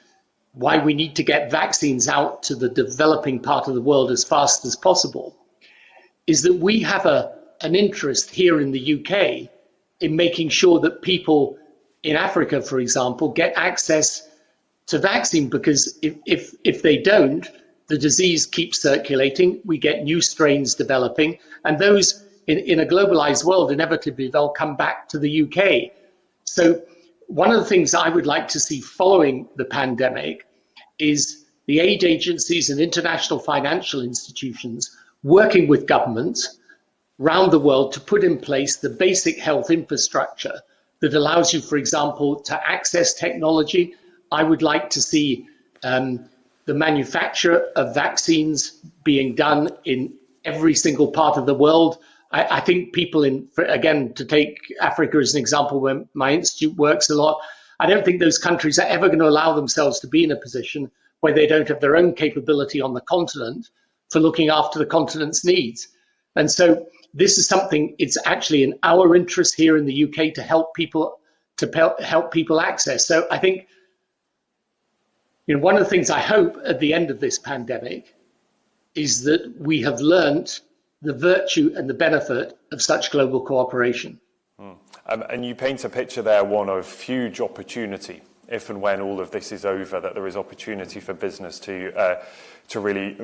Speaker 4: why we need to get vaccines out to the developing part of the world as fast as possible, is that we have an interest here in the UK in making sure that people in Africa, for example, get access to vaccine, because if they don't, the disease keeps circulating, we get new strains developing, and those in a globalized world, inevitably they'll come back to the UK. So one of the things I would like to see following the pandemic is the aid agencies and international financial institutions working with governments around the world to put in place the basic health infrastructure that allows you, for example, to access technology. I would like to see the manufacture of vaccines being done in every single part of the world. I think people again, to take Africa as an example, where my institute works a lot, I don't think those countries are ever going to allow themselves to be in a position where they don't have their own capability on the continent for looking after the continent's needs. And so this is something, it's actually in our interest here in the UK to help people access. So I think, one of the things I hope at the end of this pandemic is that we have learned the virtue and the benefit of such global cooperation.
Speaker 3: And you paint a picture there, one of huge opportunity, if and when all of this is over, that there is opportunity for business to really,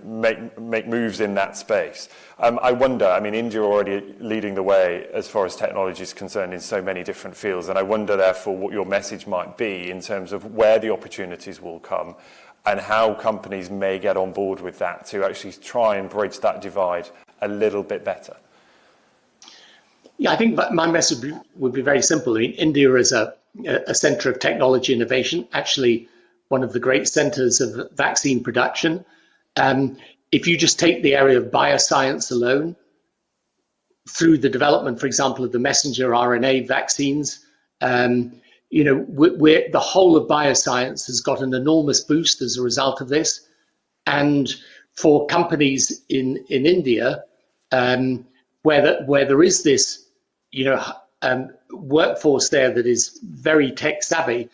Speaker 3: make moves in that space. I wonder, India are already leading the way as far as technology is concerned in so many different fields, and I wonder therefore what your message might be in terms of where the opportunities will come and how companies may get on board with that to actually try and bridge that divide a little bit better.
Speaker 4: Yeah, I think my message would be very simple. India is a center of technology innovation, actually one of the great centers of vaccine production. If you just take the area of bioscience alone, through the development, for example, of the messenger RNA vaccines, the whole of bioscience has got an enormous boost as a result of this. And for companies in India, where there is this, workforce there that is very tech savvy,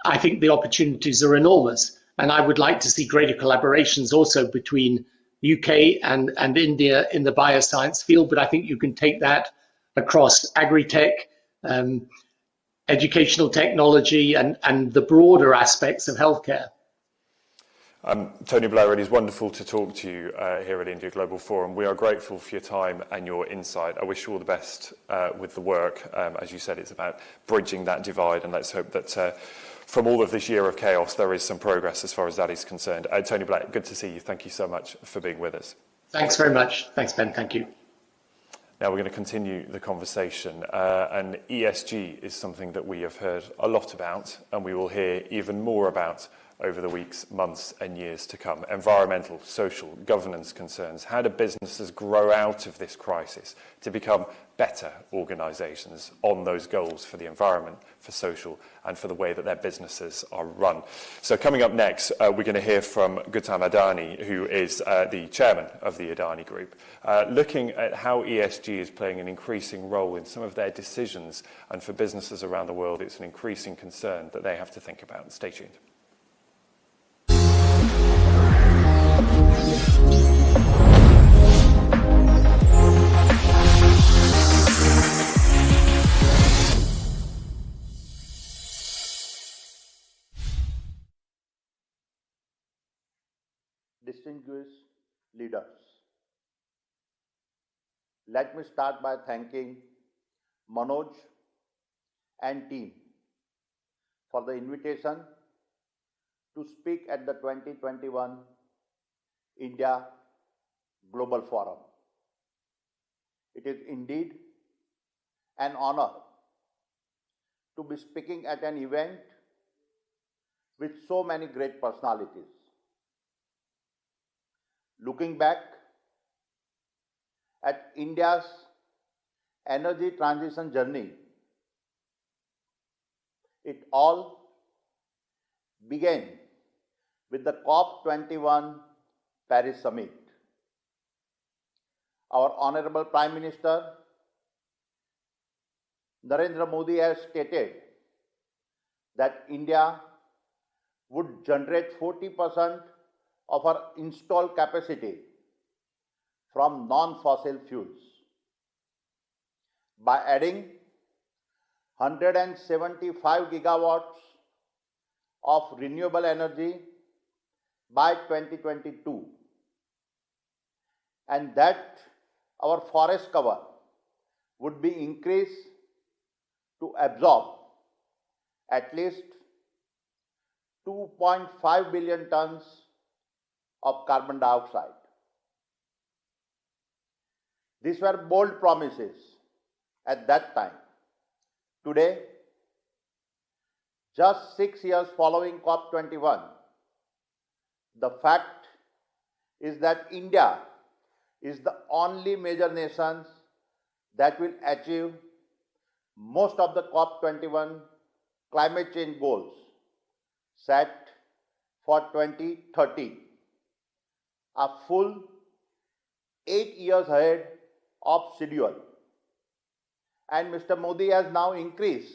Speaker 4: I think the opportunities are enormous. And I would like to see greater collaborations also between UK and India in the bioscience field, but I think you can take that across agri-tech, educational technology, and the broader aspects of healthcare.
Speaker 3: Tony Blair, it is wonderful to talk to you here at India Global Forum. We are grateful for your time and your insight. I wish you all the best with the work. As you said, it's about bridging that divide, and let's hope that from all of this year of chaos, there is some progress as far as that is concerned. Tony Blair, good to see you. Thank you so much for being with us.
Speaker 4: Thanks very much. Thanks, Ben. Thank you.
Speaker 3: Now we're going to continue the conversation, and ESG is something that we have heard a lot about, and we will hear even more about over the weeks, months and years to come. Environmental, social, governance concerns. How do businesses grow out of this crisis to become better organisations on those goals for the environment, for social, and for the way that their businesses are run? So coming up next, we're going to hear from Gautam Adani, who is the chairman of the Adani Group, looking at how ESG is playing an increasing role in some of their decisions, and for businesses around the world, it's an increasing concern that they have to think about. Stay tuned.
Speaker 22: Distinguished leaders, let me start by thanking Manoj and team for the invitation to speak at the 2021 India Global Forum. It is indeed an honor to be speaking at an event with so many great personalities. Looking back at India's energy transition journey, it all began with the COP21 Paris Summit. Our Honorable Prime Minister Narendra Modi has stated that India would generate 40% of our installed capacity from non-fossil fuels. By adding 175 gigawatts of renewable energy
Speaker 6: by 2022, and that our forest cover would be increased to absorb at least 2.5 billion tons of carbon dioxide. These were bold promises at that time. Today, just 6 years following COP21, the fact is that India is the only major nation that will achieve most of the COP21 climate change goals set for 2030, a full 8 years ahead of schedule. And Mr. Modi has now increased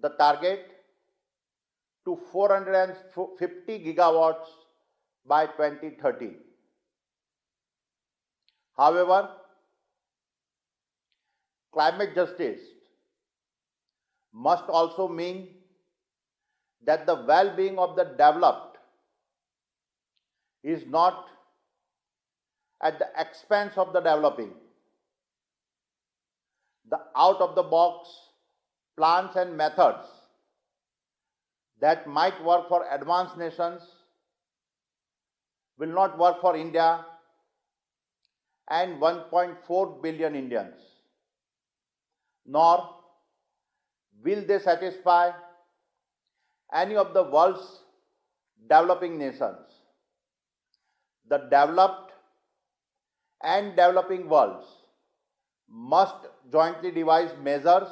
Speaker 6: the target to 450 gigawatts by 2030. However, climate justice must also mean that the well-being of the developed is not at the expense of the developing. The out-of-the-box plans and methods that might work for advanced nations will not work for India and 1.4 billion Indians, nor will they satisfy any of the world's developing nations. The developed and developing worlds must jointly devise measures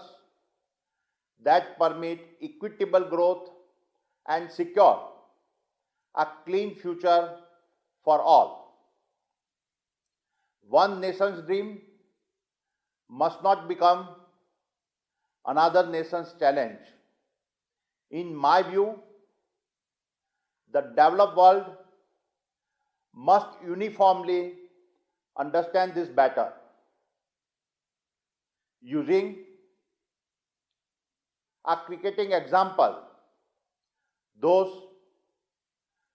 Speaker 6: that permit equitable growth and secure a clean future for all. One nation's dream must not become another nation's challenge. In my view, the developed world must uniformly understand this better. Using a cricketing example, those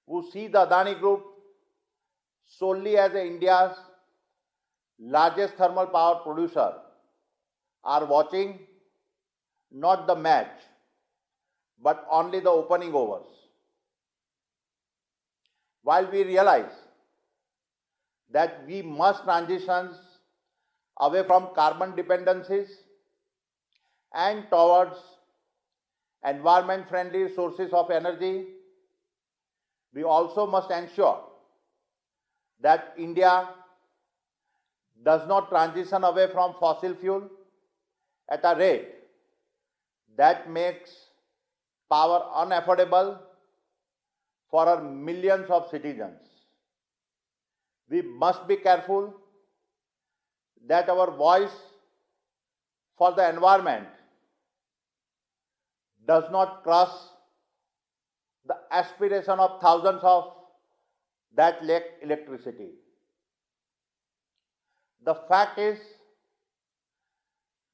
Speaker 6: who see the Adani Group solely as India's largest thermal power producer are watching not the match, but only the opening overs. While we realize that we must transition away from carbon dependencies and towards environment-friendly sources of energy, we also must ensure that India does not transition away from fossil fuel at a rate that makes power unaffordable for our millions of citizens. We must be careful that our voice for the environment does not crush the aspiration of thousands of that lack electricity. The fact is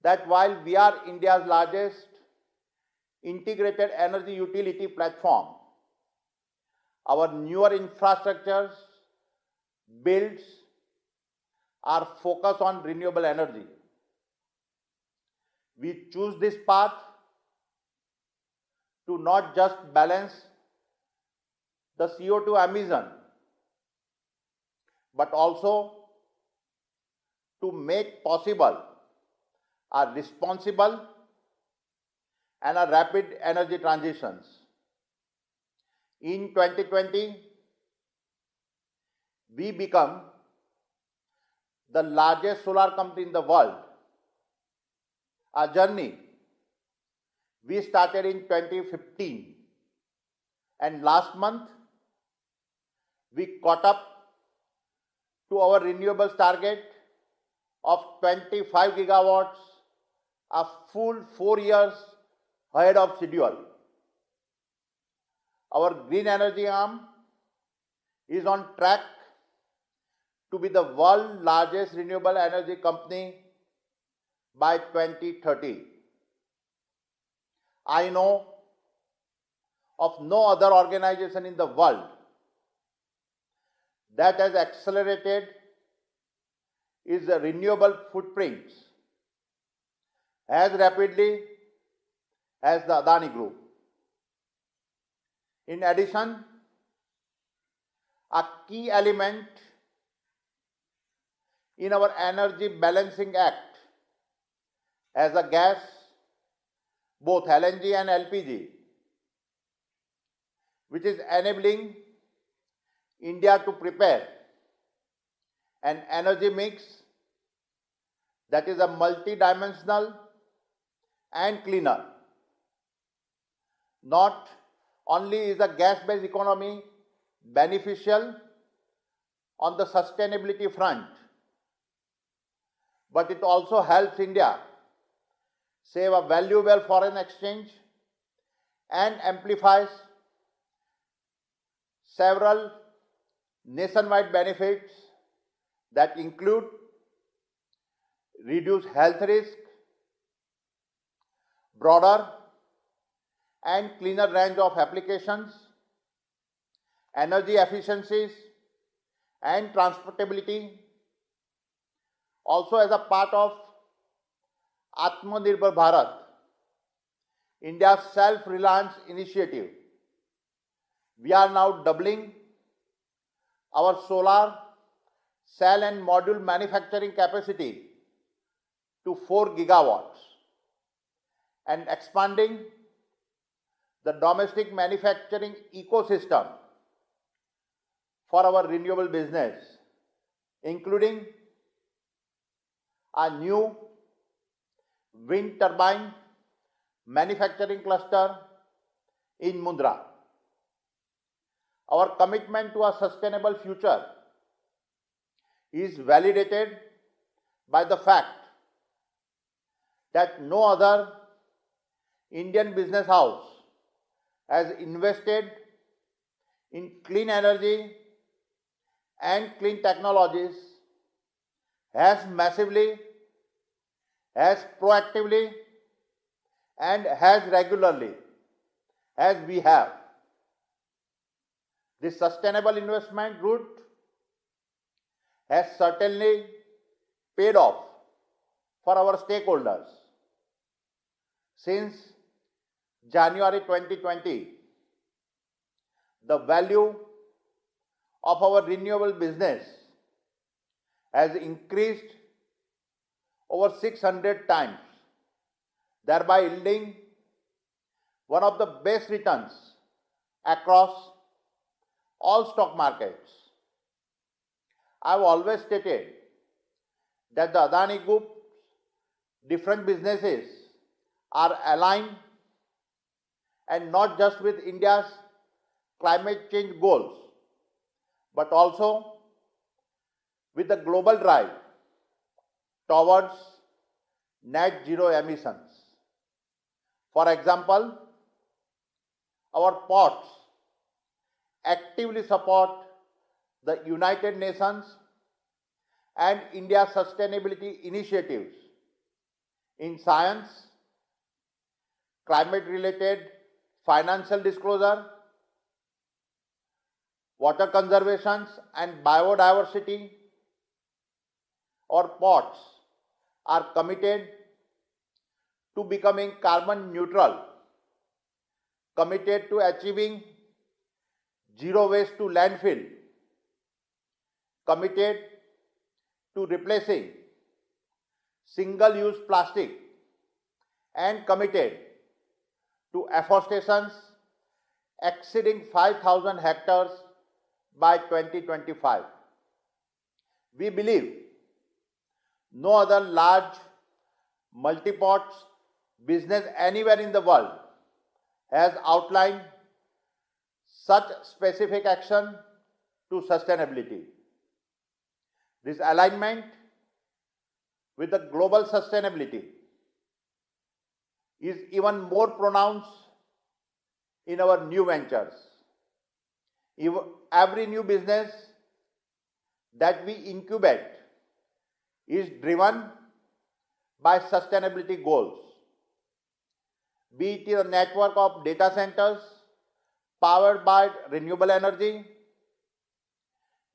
Speaker 6: that while we are India's largest integrated energy utility platform, our newer infrastructures builds are focused on renewable energy. We choose this path to not just balance the CO2 emission, but also to make possible a responsible and a rapid energy transitions. In 2020, we become the largest solar company in the world. Our journey we started in 2015, and last month we caught up to our renewables target of 25 gigawatts, a full 4 years ahead of schedule. Our green energy arm is on track to be the world's largest renewable energy company by 2030. I know of no other organization in the world that has accelerated is the renewable footprints as rapidly as the Adani Group. In addition, a key element in our Energy Balancing Act as a gas, both LNG and LPG, which is enabling India to prepare an energy mix that is a multidimensional and cleaner. Not only is a gas-based economy beneficial on the sustainability front, but it also helps India save a valuable foreign exchange and amplifies several nationwide benefits that include reduced health risk, broader and cleaner range of applications, energy efficiencies and transportability. Also, as a part of Atmanirbhar Bharat, India's self-reliance initiative, we are now doubling our solar cell and module manufacturing capacity to 4 gigawatts and expanding the domestic manufacturing ecosystem for our renewable business, including a new wind turbine manufacturing cluster in Mundra. Our commitment to a sustainable future is validated by the fact that no other Indian business house has invested in clean energy and clean technologies as massively, as proactively, and as regularly as we have. This sustainable investment route has certainly paid off for our stakeholders. Since January 2020, the value of our renewable business has increased over 600 times, thereby yielding one of the best returns across all stock markets. I've always stated that the Adani Group's different businesses are aligned and not just with India's climate change goals, but also with the global drive towards net zero emissions. For example, our ports actively support the United Nations and India's sustainability initiatives in science, climate-related financial disclosure, water conservation and biodiversity. Our ports are committed to becoming carbon neutral, committed to achieving zero waste to landfill, committed to replacing single-use plastic, and committed to afforestation exceeding 5,000 hectares by 2025. We believe no other large multi-ports business anywhere in the world has outlined such specific action to sustainability. This alignment with the global sustainability is even more pronounced in our new ventures. Every new business that we incubate is driven by sustainability goals, be it a network of data centers powered by renewable energy,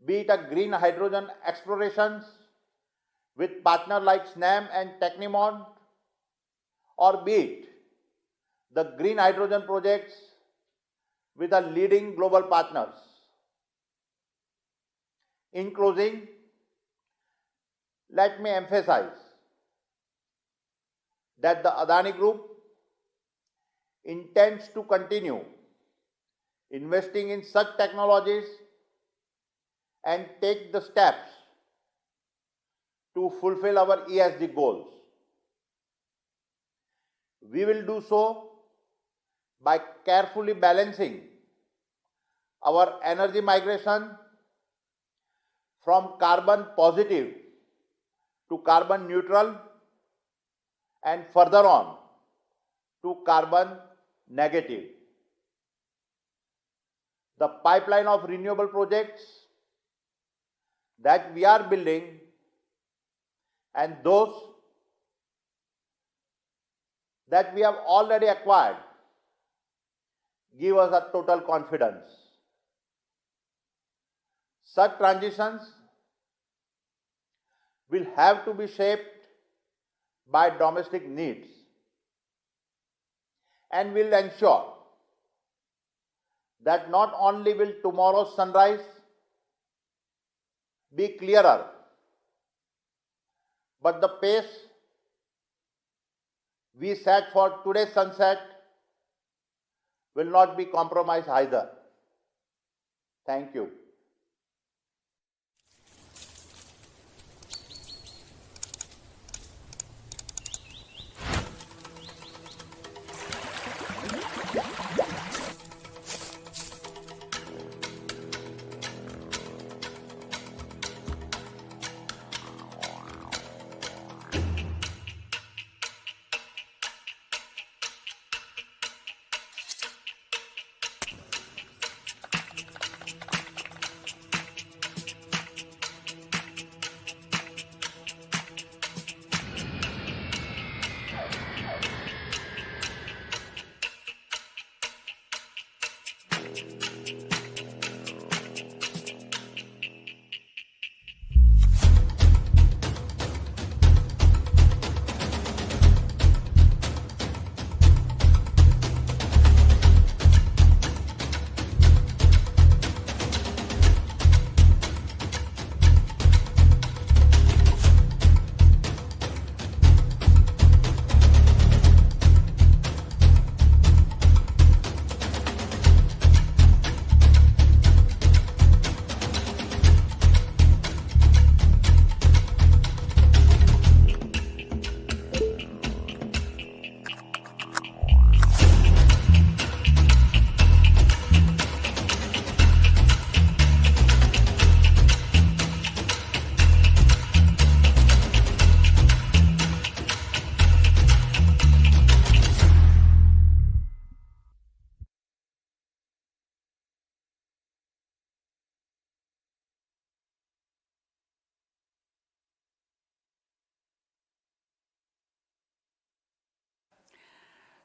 Speaker 6: be it a green hydrogen explorations with partners like SNAM and Technimont, or be it the green hydrogen projects with the leading global partners. In closing, let me emphasize that the Adani Group intends to continue investing in such technologies and take the steps to fulfill our ESG goals. We will do so by carefully balancing our energy migration from carbon positive to carbon neutral and further on to carbon negative. The pipeline of renewable projects that we are building and those that we have already acquired give us a total confidence. Such transitions will have to be shaped by domestic needs and will ensure that not only will tomorrow's sunrise be clearer, but the pace we set for today's sunset will not be compromised either. Thank you.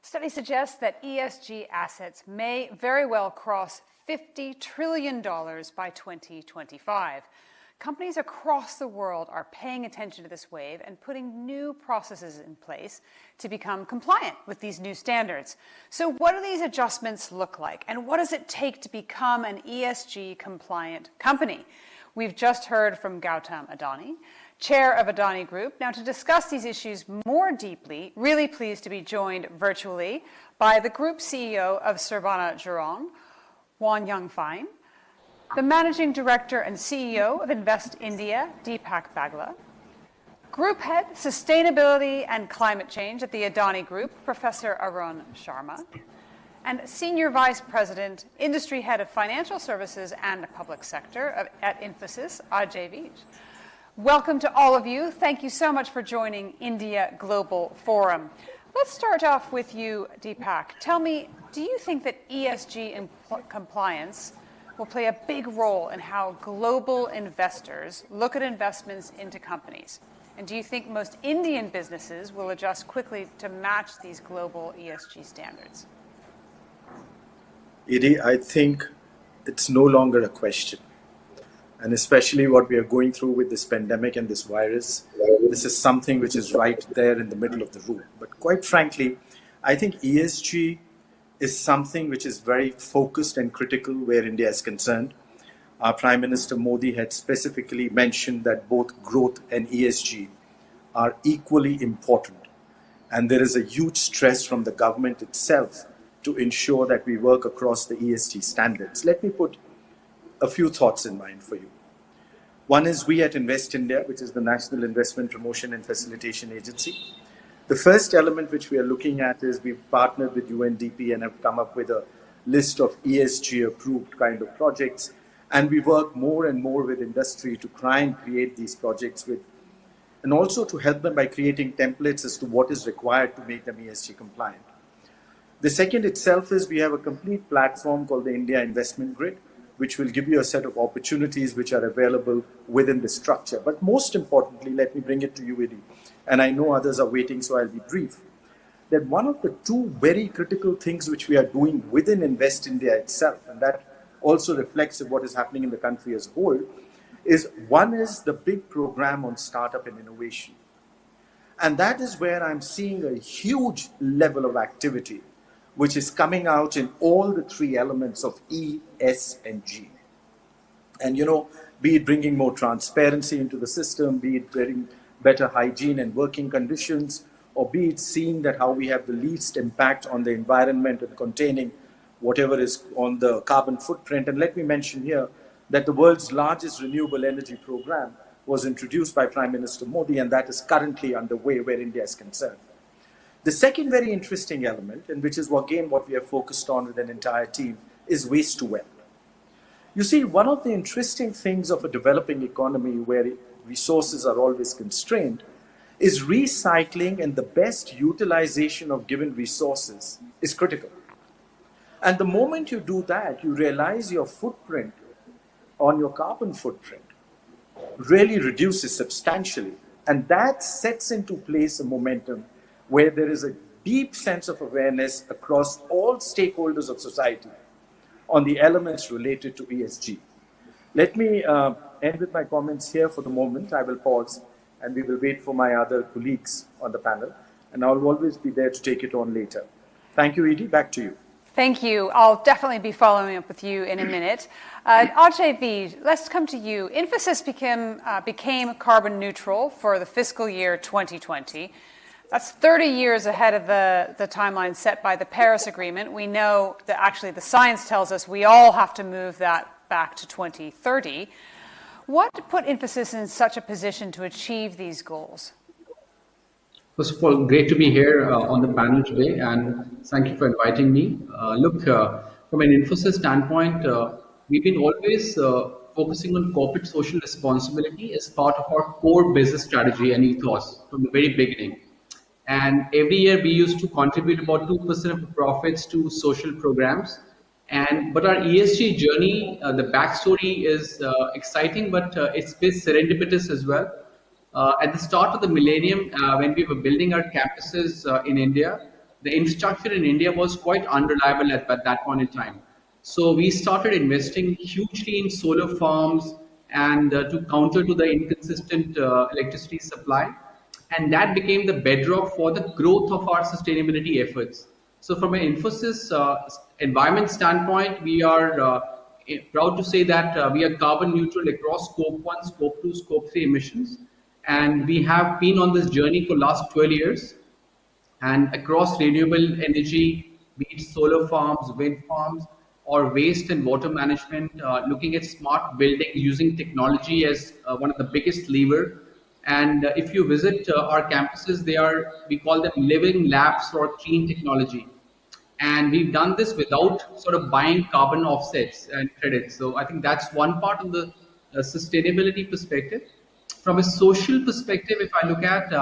Speaker 2: Studies suggest that ESG assets may very well cross $50 trillion by 2025. Companies across the world are paying attention to this wave and putting new processes in place to become compliant with these new standards. So what do these adjustments look like? And what does it take to become an ESG compliant company? We've just heard from Gautam Adani, chair of Adani Group. Now, to discuss these issues more deeply, really pleased to be joined virtually by the Group CEO of Savannah Jurong, Wan Young Fine, the Managing Director and CEO of Invest India, Deepak Bagla, Group Head, Sustainability and Climate Change at the Adani Group, Professor Arun Sharma, and Senior Vice President, Industry Head of Financial Services and Public Sector at Infosys, Ajay Vij. Welcome to all of you. Thank you so much for joining India Global Forum. Let's start off with you, Deepak. Tell me, do you think that ESG compliance will play a big role in how global investors look at investments into companies? And do you think most Indian businesses will adjust quickly to match these global ESG standards?
Speaker 7: Edie, I think it's no longer a question. And especially what we are going through with this pandemic and this virus, this is something which is right there in the middle of the room. But quite frankly, I think ESG is something which is very focused and critical where India is concerned. Our Prime Minister Modi had specifically mentioned that both growth and ESG are equally important. And there is a huge stress from the government itself to ensure that we work across the ESG standards. Let me put a few thoughts in mind for you. One is we at Invest India, which is the National Investment Promotion and Facilitation Agency. The first element which we are looking at is we've partnered with UNDP and have come up with a list of ESG approved kind of projects. And we work more and more with industry to try and create these projects and also to help them by creating templates as to what is required to make them ESG compliant. The second itself is we have a complete platform called the India Investment Grid, which will give you a set of opportunities which are available within the structure. But most importantly, let me bring it to you, Edie, and I know others are waiting, so I'll be brief, that one of the two very critical things which we are doing within Invest India itself, and that also reflects what is happening in the country as a whole, is one is the big program on startup and innovation. And that is where I'm seeing a huge level of activity, which is coming out in all the three elements of E, S, and G. And, be it bringing more transparency into the system, be it bringing better hygiene and working conditions, or be it seeing that how we have the least impact on the environment and containing whatever is on the carbon footprint. And let me mention here that the world's largest renewable energy program was introduced by Prime Minister Modi, and that is currently underway where India is concerned. The second very interesting element, and which is again what we are focused on with an entire team, is waste to wealth. You see, one of the interesting things of a developing economy where resources are always constrained is recycling, and the best utilization of given resources is critical. And the moment you do that, you realize your footprint on your carbon footprint really reduces substantially. And that sets into place a momentum where there is a deep sense of awareness across all stakeholders of society on the elements related to ESG. Let me end with my comments here for the moment. I will pause and we will wait for my other colleagues on the panel. And I'll always be there to take it on later. Thank you, Edie. Back to you.
Speaker 2: Thank you. I'll definitely be following up with you in a minute. Ajay V, let's come to you. Infosys became carbon neutral for the fiscal year 2020. That's 30 years ahead of the timeline set by the Paris Agreement. We know that actually the science tells us we all have to move that back to 2030. What put Infosys in such a position to achieve these goals?
Speaker 8: First of all, great to be here on the panel today, and thank you for inviting me. From an Infosys standpoint, we've been always focusing on corporate social responsibility as part of our core business strategy and ethos from the very beginning. And every year we used to contribute about 2% of the profits to social programs. But our ESG journey, the backstory is exciting, but it's a bit serendipitous as well. At the start of the millennium, when we were building our campuses in India, the infrastructure in India was quite unreliable at that point in time. So we started investing hugely in solar farms and to counter to the inconsistent electricity supply. And that became the bedrock for the growth of our sustainability efforts. So from an Infosys environment standpoint, we are proud to say that we are carbon neutral across Scope 1, Scope 2, Scope 3 emissions. And we have been on this journey for the last 12 years. And across renewable energy, be it solar farms, wind farms, or waste and water management, looking at smart buildings using technology as one of the biggest levers. And if you visit our campuses, we call them living labs for clean technology. And we've done this without sort of buying carbon offsets and credits. So I think that's one part of the sustainability perspective. From a social perspective, if I look at,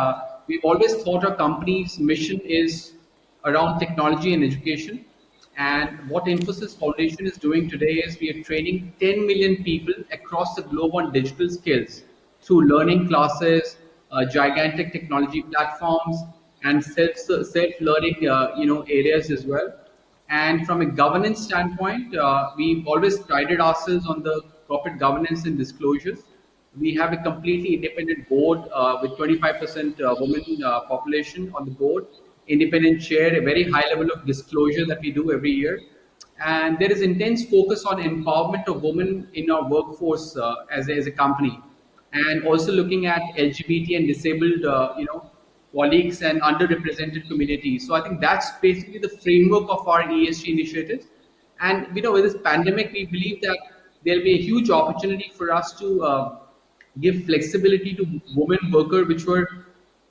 Speaker 8: we've always thought our company's mission is around technology and education. And what Infosys Foundation is doing today is we are training 10 million people across the globe on digital skills through learning classes, gigantic technology platforms, and self-learning areas as well. And from a governance standpoint, we've always prided ourselves on the corporate governance and disclosures. We have a completely independent board with 25% women population on the board, independent chair, a very high level of disclosure that we do every year. And there is intense focus on empowerment of women in our workforce as a company, and also looking at LGBT and disabled, colleagues and underrepresented communities. So I think that's basically the framework of our ESG initiatives. And with this pandemic, we believe that there'll be a huge opportunity for us to give flexibility to women workers,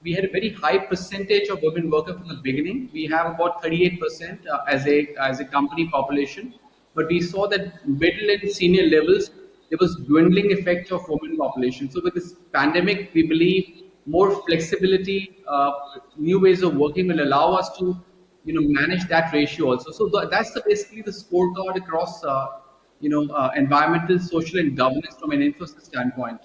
Speaker 8: we had a very high percentage of women workers from the beginning. We have about 38% as a company population, but we saw that middle and senior levels, there was dwindling effect of women population. So with this pandemic, we believe more flexibility, new ways of working will allow us to manage that ratio also. So that's basically the scorecard across environmental, social, and governance from an Infosys standpoint.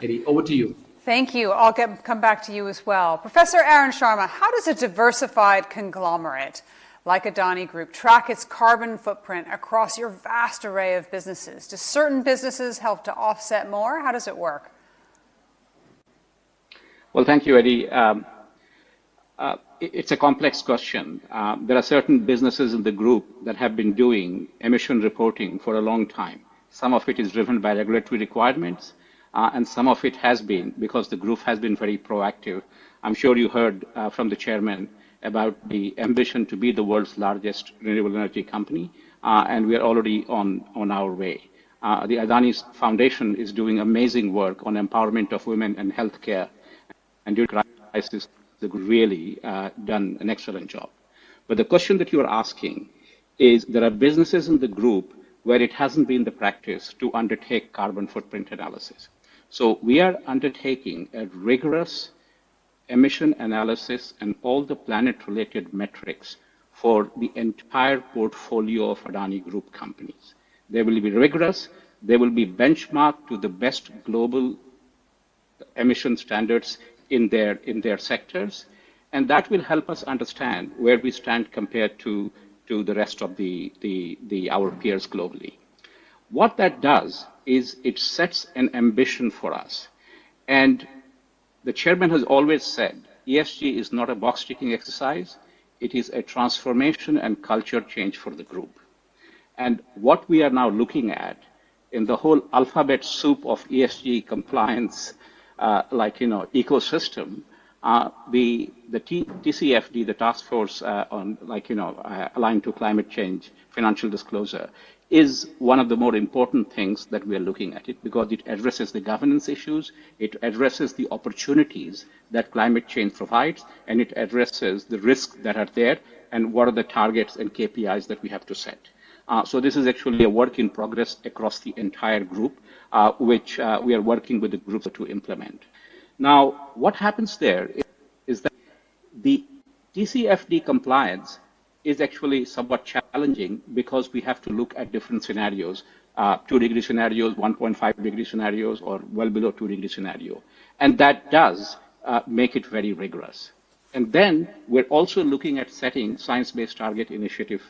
Speaker 8: Eddie, over to you.
Speaker 2: Thank you. I'll come back to you as well. Professor Arun Sharma, how does a diversified conglomerate like Adani Group track its carbon footprint across your vast array of businesses? Do certain businesses help to offset more? How does it work?
Speaker 1: Well, thank you, Eddie. It's a complex question. There are certain businesses in the group that have been doing emission reporting for a long time. Some of it is driven by regulatory requirements, and some of it has been because the group has been very proactive. I'm sure you heard from the chairman about the ambition to be the world's largest renewable energy company, and we are already on our way. The Adani Foundation is doing amazing work on empowerment of women and healthcare, and during the crisis, they've really done an excellent job. But the question that you are asking is, there are businesses in the group where it hasn't been the practice to undertake carbon footprint analysis. So we are undertaking a rigorous emission analysis and all the planet-related metrics for the entire portfolio of Adani Group companies. They will be rigorous. They will be benchmarked to the best global emission standards in their sectors, and that will help us understand where we stand compared to the rest of our peers globally. What that does is it sets an ambition for us. And the chairman has always said, ESG is not a box-ticking exercise. It is a transformation and culture change for the group. And what we are now looking at in the whole alphabet soup of ESG compliance, ecosystem, the TCFD, the Task Force on, aligned to climate change, financial disclosure, is one of the more important things that we are looking at it, because it addresses the governance issues, it addresses the opportunities that climate change provides, and it addresses the risks that are there and what are the targets and KPIs that we have to set. So this is actually a work in progress across the entire group, which we are working with the groups to implement. Now, what happens there is that the TCFD compliance is actually somewhat challenging because we have to look at different scenarios, 2-degree scenarios, 1.5-degree scenarios, or well below 2-degree scenario. And that does make it very rigorous. And then we're also looking at setting science-based target initiative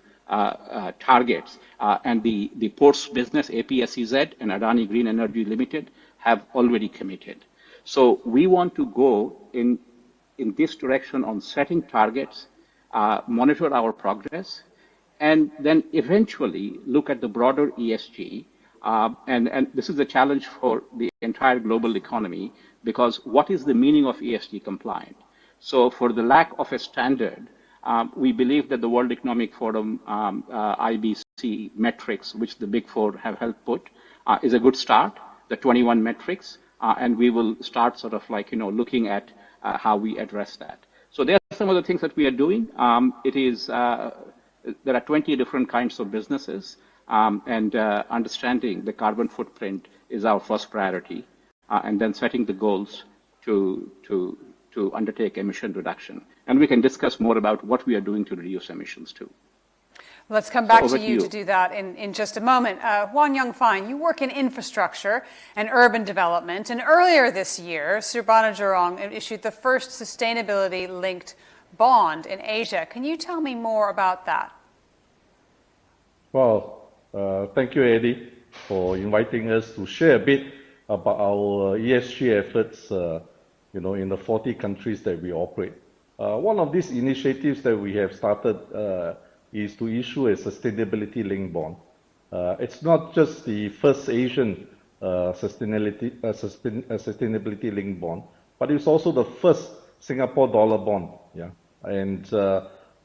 Speaker 1: targets, and the ports business, APSEZ and Adani Green Energy Limited, have already committed. So we want to go in this direction on setting targets, monitor our progress, and then eventually look at the broader ESG. And this is a challenge for the entire global economy, because what is the meaning of ESG compliant? So for the lack of a standard, we believe that the World Economic Forum IBC metrics, which the Big Four have helped put, is a good start, the 21 metrics, and we will start sort of looking at how we address that. So there are some of the things that we are doing. There are 20 different kinds of businesses, and understanding the carbon footprint is our first priority, and then setting the goals to undertake emission reduction. And we can discuss more about what we are doing to reduce emissions too.
Speaker 2: Let's come back to you to do that in just a moment. Juan Young Fine, you work in infrastructure and urban development, and earlier this year, Surbana issued the first sustainability-linked bond in Asia. Can you tell me more about that?
Speaker 10: Well, thank you, Eddie. for inviting us to share a bit about our ESG efforts, in the 40 countries that we operate. One of these initiatives that we have started is to issue a sustainability-linked bond. It's not just the first Asian sustainability-linked bond, but it's also the first Singapore dollar bond. Yeah, and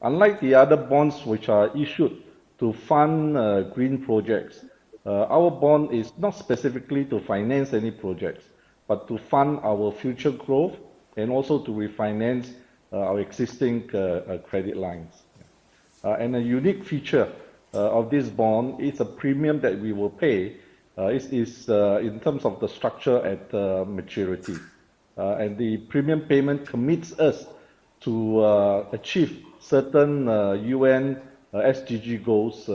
Speaker 10: unlike the other bonds which are issued to fund green projects, our bond is not specifically to finance any projects, but to fund our future growth and also to refinance our existing credit lines. And a unique feature of this bond is a premium that we will pay is in terms of the structure at maturity. And the premium payment commits us to achieve certain UN SDG goals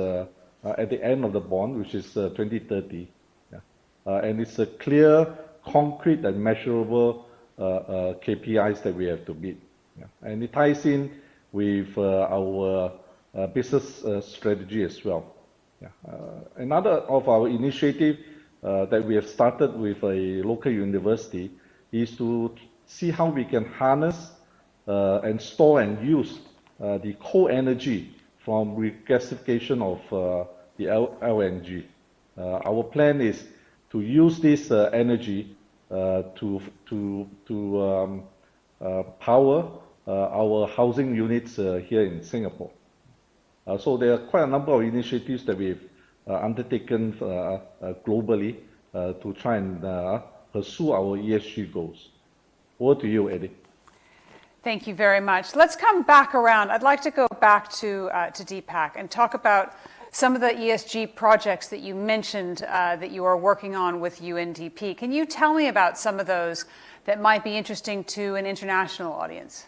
Speaker 10: at the end of the bond, which is 2030. Yeah. And it's a clear, concrete and measurable KPIs that we have to meet. Yeah. And it ties in with our business strategy as well. Yeah. Another of our initiative that we have started with a local university is to see how we can harness and store and use the coal energy from regasification of the LNG. Our plan is to use this energy to power our housing units here in Singapore. So there are quite a number of initiatives that we've undertaken globally to try and pursue our ESG goals. Over to you, Eddie.
Speaker 2: Thank you very much. Let's come back around. I'd like to go back to Deepak and talk about some of the ESG projects that you mentioned that you are working on with UNDP. Can you tell me about some of those that might be interesting to an international audience?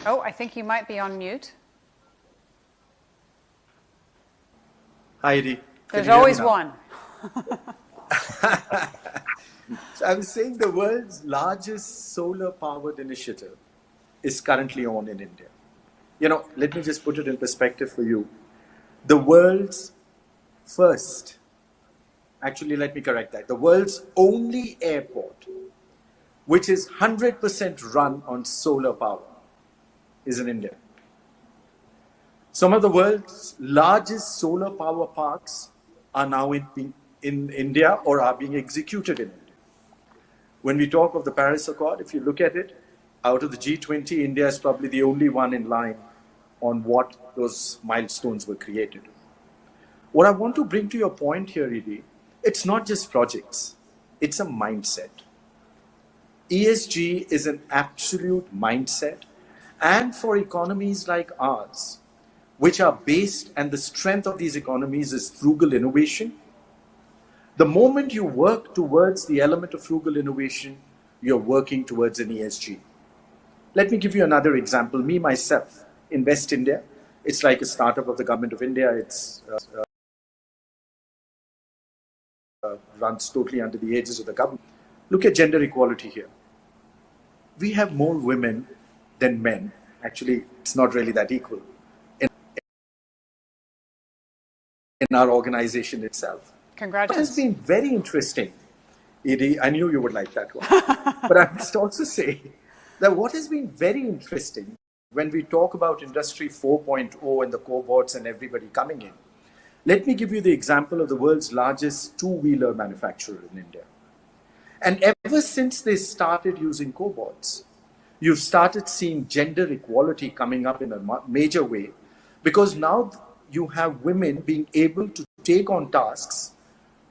Speaker 2: Oh, I think you might be on mute.
Speaker 7: Heidi.
Speaker 2: There's always one.
Speaker 7: So I was saying the world's largest solar-powered initiative is currently on in India. Let me just put it in perspective for you. The world's first, actually let me correct that, the world's only airport which is 100% run on solar power is in India. Some of the world's largest solar power parks are now in India or are being executed in India. When we talk of the Paris Accord, if you look at it, out of the G20, India is probably the only one in line on what those milestones were created. What I want to bring to your point here, Edie, it's not just projects, it's a mindset. ESG is an absolute mindset, and for economies like ours, which are based, and the strength of these economies is frugal innovation. The moment you work towards the element of frugal innovation, you're working towards an ESG. Let me give you another example. Me, myself, Invest India. It's like a startup of the government of India. It's runs totally under the aegis of the government. Look at gender equality here. We have more women than men. Actually, it's not really that equal in our organization itself.
Speaker 2: Congratulations.
Speaker 7: What has been very interesting, Edie, I knew you would like that one, but I must also say that what has been very interesting when we talk about Industry 4.0 and the cobots and everybody coming in, let me give you the example of the world's largest two-wheeler manufacturer in India. And ever since they started using cobots, you've started seeing gender equality coming up in a major way, because now you have women being able to take on tasks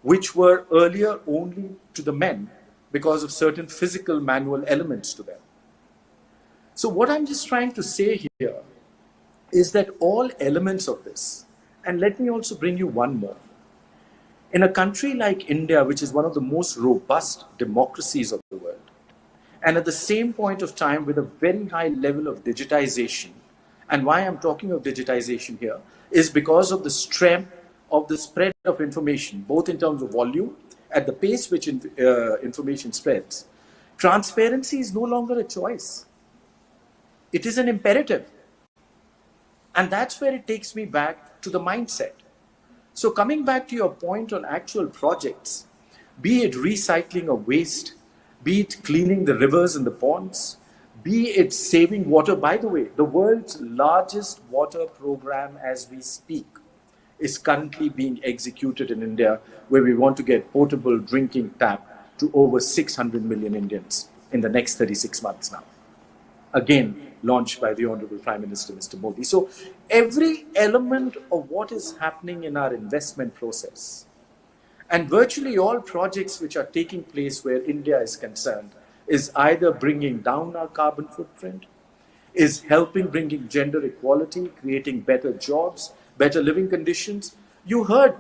Speaker 7: which were earlier only to the men because of certain physical manual elements to them. So what I'm just trying to say here is that all elements of this, and let me also bring you one more. In a country like India, which is one of the most robust democracies of the world, and at the same point of time with a very high level of digitization, and why I'm talking of digitization here is because of the strength of the spread of information, both in terms of volume, at the pace which information spreads. Transparency is no longer a choice. It is an imperative. And that's where it takes me back to the mindset. So coming back to your point on actual projects, be it recycling of waste, be it cleaning the rivers and the ponds, be it saving water. By the way, the world's largest water program as we speak is currently being executed in India, where we want to get potable drinking tap to over 600 million Indians in the next 36 months now. Again, launched by the Honorable Prime Minister, Mr. Modi. So every element of what is happening in our investment process, and virtually all projects which are taking place where India is concerned, is either bringing down our carbon footprint, is helping bringing gender equality, creating better jobs, better living conditions. You heard,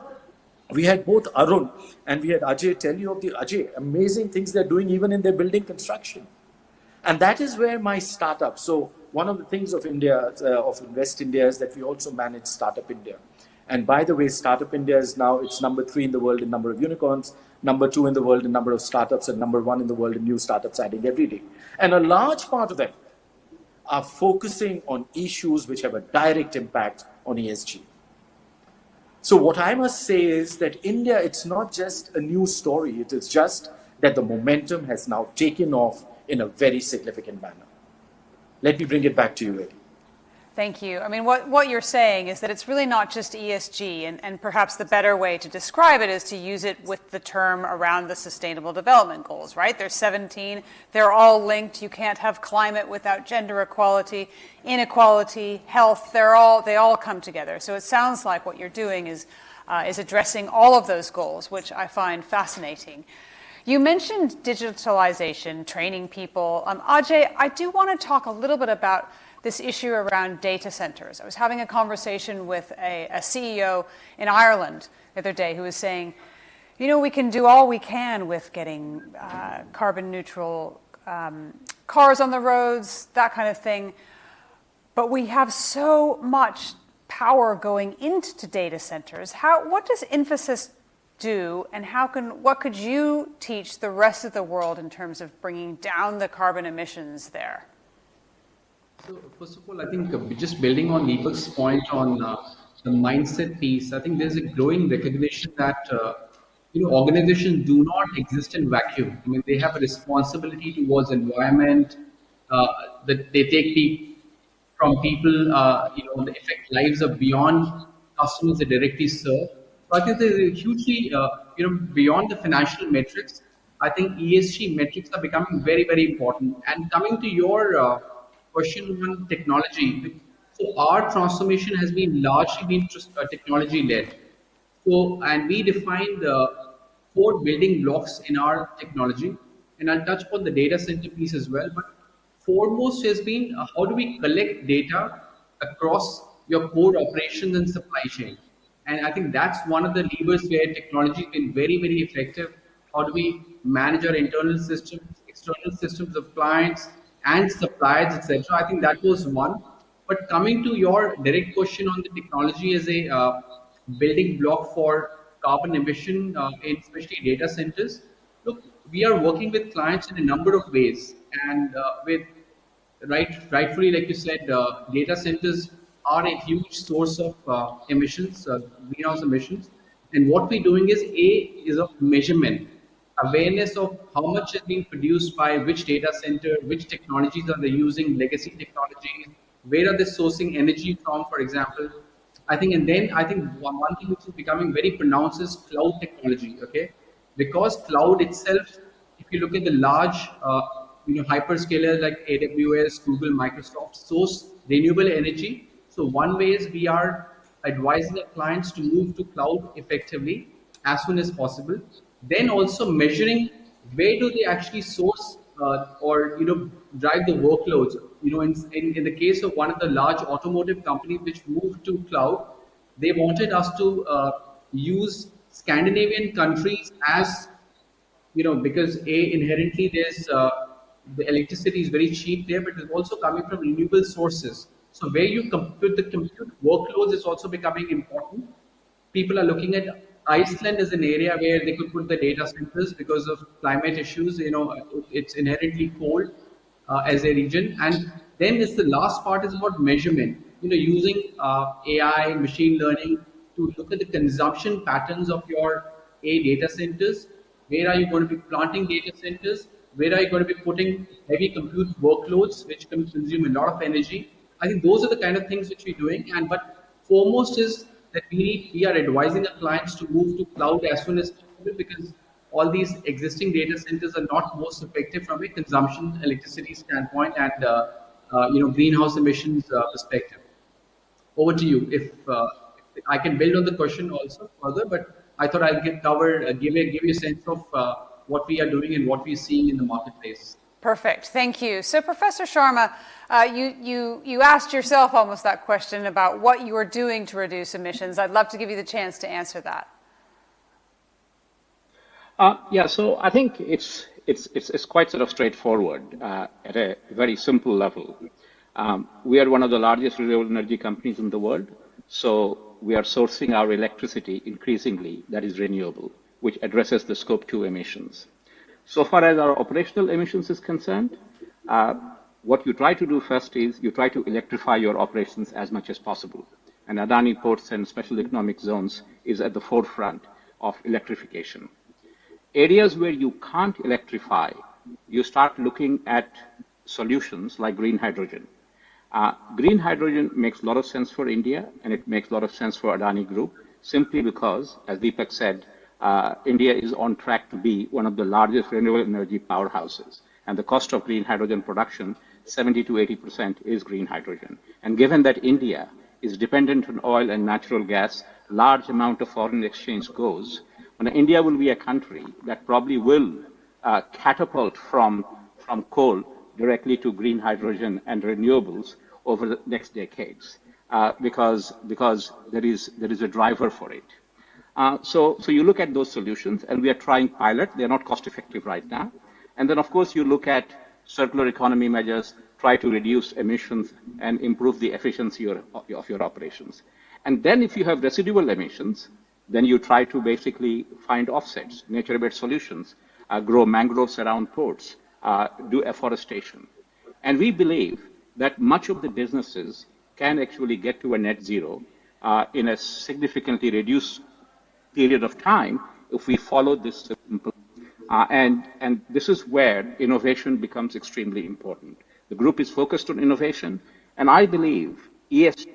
Speaker 7: we had both Arun and we had Ajay tell you of the amazing things they're doing even in their building construction. And that is where my startup, so one of the things of India, of Invest India, is that we also manage Startup India. And by the way, Startup India is now, it's number 3 in the world in number of unicorns, number 2 in the world in number of startups, and number 1 in the world in new startups adding every day. And a large part of them are focusing on issues which have a direct impact on ESG. So what I must say is that India, it's not just a new story. It is just that the momentum has now taken off in a very significant manner. Let me bring it back to you, Eddie.
Speaker 2: Thank you. I mean, what you're saying is that it's really not just ESG, and perhaps the better way to describe it is to use it with the term around the Sustainable Development Goals, right? There's 17. They're all linked. You can't have climate without gender equality, inequality, health. They all come together. So it sounds like what you're doing is addressing all of those goals, which I find fascinating. You mentioned digitalization, training people. Ajay, I do want to talk a little bit about this issue around data centers. I was having a conversation with a CEO in Ireland the other day who was saying, you know, we can do all we can with getting carbon neutral cars on the roads, that kind of thing, but we have so much power going into data centers. What does Infosys do, and what could you teach the rest of the world in terms of bringing down the carbon emissions there?
Speaker 8: So first of all, I think just building on Deepak's point on the mindset piece, I think there's a growing recognition that organizations do not exist in vacuum. I mean, they have a responsibility towards environment, that they take from people, the effect lives are beyond customers they directly serve. So I think there's a hugely, beyond the financial metrics, I think ESG metrics are becoming very, very important. And coming to your question on technology, so our transformation has been largely technology-led. So, and we defined the 4 building blocks in our technology, and I'll touch upon the data center piece as well. But foremost has been how do we collect data across your core operations and supply chain. And I think that's one of the levers where technology has been very, very effective. How do we manage our internal systems, external systems of clients and suppliers, etc. I think that was one. But coming to your direct question on the technology as a building block for carbon emission, in especially data centers, look, we are working with clients in a number of ways. And rightfully, like you said, data centers are a huge source of emissions, greenhouse emissions. And what we're doing is of measurement, awareness of how much is being produced by which data center, which technologies are they using, legacy technologies, where are they sourcing energy from, for example. I think one thing which is becoming very pronounced is cloud technology, okay? Because cloud itself, if you look at the large hyperscalers like AWS, Google, Microsoft, source renewable energy. So one way is we are advising our clients to move to cloud effectively as soon as possible. Then also measuring where do they actually source or drive the workloads. In the case of one of the large automotive companies which moved to cloud, they wanted us to use Scandinavian countries as because inherently there's the electricity is very cheap there, but it's also coming from renewable sources. So where you compute the compute workloads is also becoming important. People are looking at Iceland as an area where they could put the data centers because of climate issues. It's inherently cold as a region. And then the last part is about measurement. using AI, machine learning to look at the consumption patterns of your data centers. Where are you going to be planting data centers? Where are you going to be putting heavy compute workloads, which can consume a lot of energy? I think those are the kind of things which we're doing. But foremost is that we are advising our clients to move to cloud as soon as possible, because all these existing data centers are not most effective from a consumption electricity standpoint and greenhouse emissions perspective. Over to you. If I can build on the question also further, but I thought I'll give you a sense of what we are doing and what we're seeing in the marketplace.
Speaker 2: Perfect. Thank you. So, Professor Sharma, you asked yourself almost that question about what you are doing to reduce emissions. I'd love to give you the chance to answer that.
Speaker 1: Yeah, so I think it's quite sort of straightforward at a very simple level. We are one of the largest renewable energy companies in the world, so we are sourcing our electricity increasingly that is renewable, which addresses the Scope 2 emissions. So far as our operational emissions is concerned, what you try to do first is you try to electrify your operations as much as possible. And Adani ports and special economic zones is at the forefront of electrification. Areas where you can't electrify, you start looking at solutions like green hydrogen. Green hydrogen makes a lot of sense for India, and it makes a lot of sense for Adani Group, simply because, as Deepak said, India is on track to be one of the largest renewable energy powerhouses. And the cost of green hydrogen production, 70 to 80% is green hydrogen. And given that India is dependent on oil and natural gas, large amount of foreign exchange goes, and India will be a country that probably will catapult from coal directly to green hydrogen and renewables over the next decades, because there is a driver for it. So you look at those solutions, and we are trying pilot. They're not cost effective right now. And then, of course, you look at circular economy measures, try to reduce emissions and improve the efficiency of your operations. And then if you have residual emissions, then you try to basically find offsets, nature-based solutions, grow mangroves around ports, do afforestation. And we believe that much of the businesses can actually get to a net zero in a significantly reduced period of time if we follow this simple. And this is where innovation becomes extremely important. The group is focused on innovation, and I believe ESG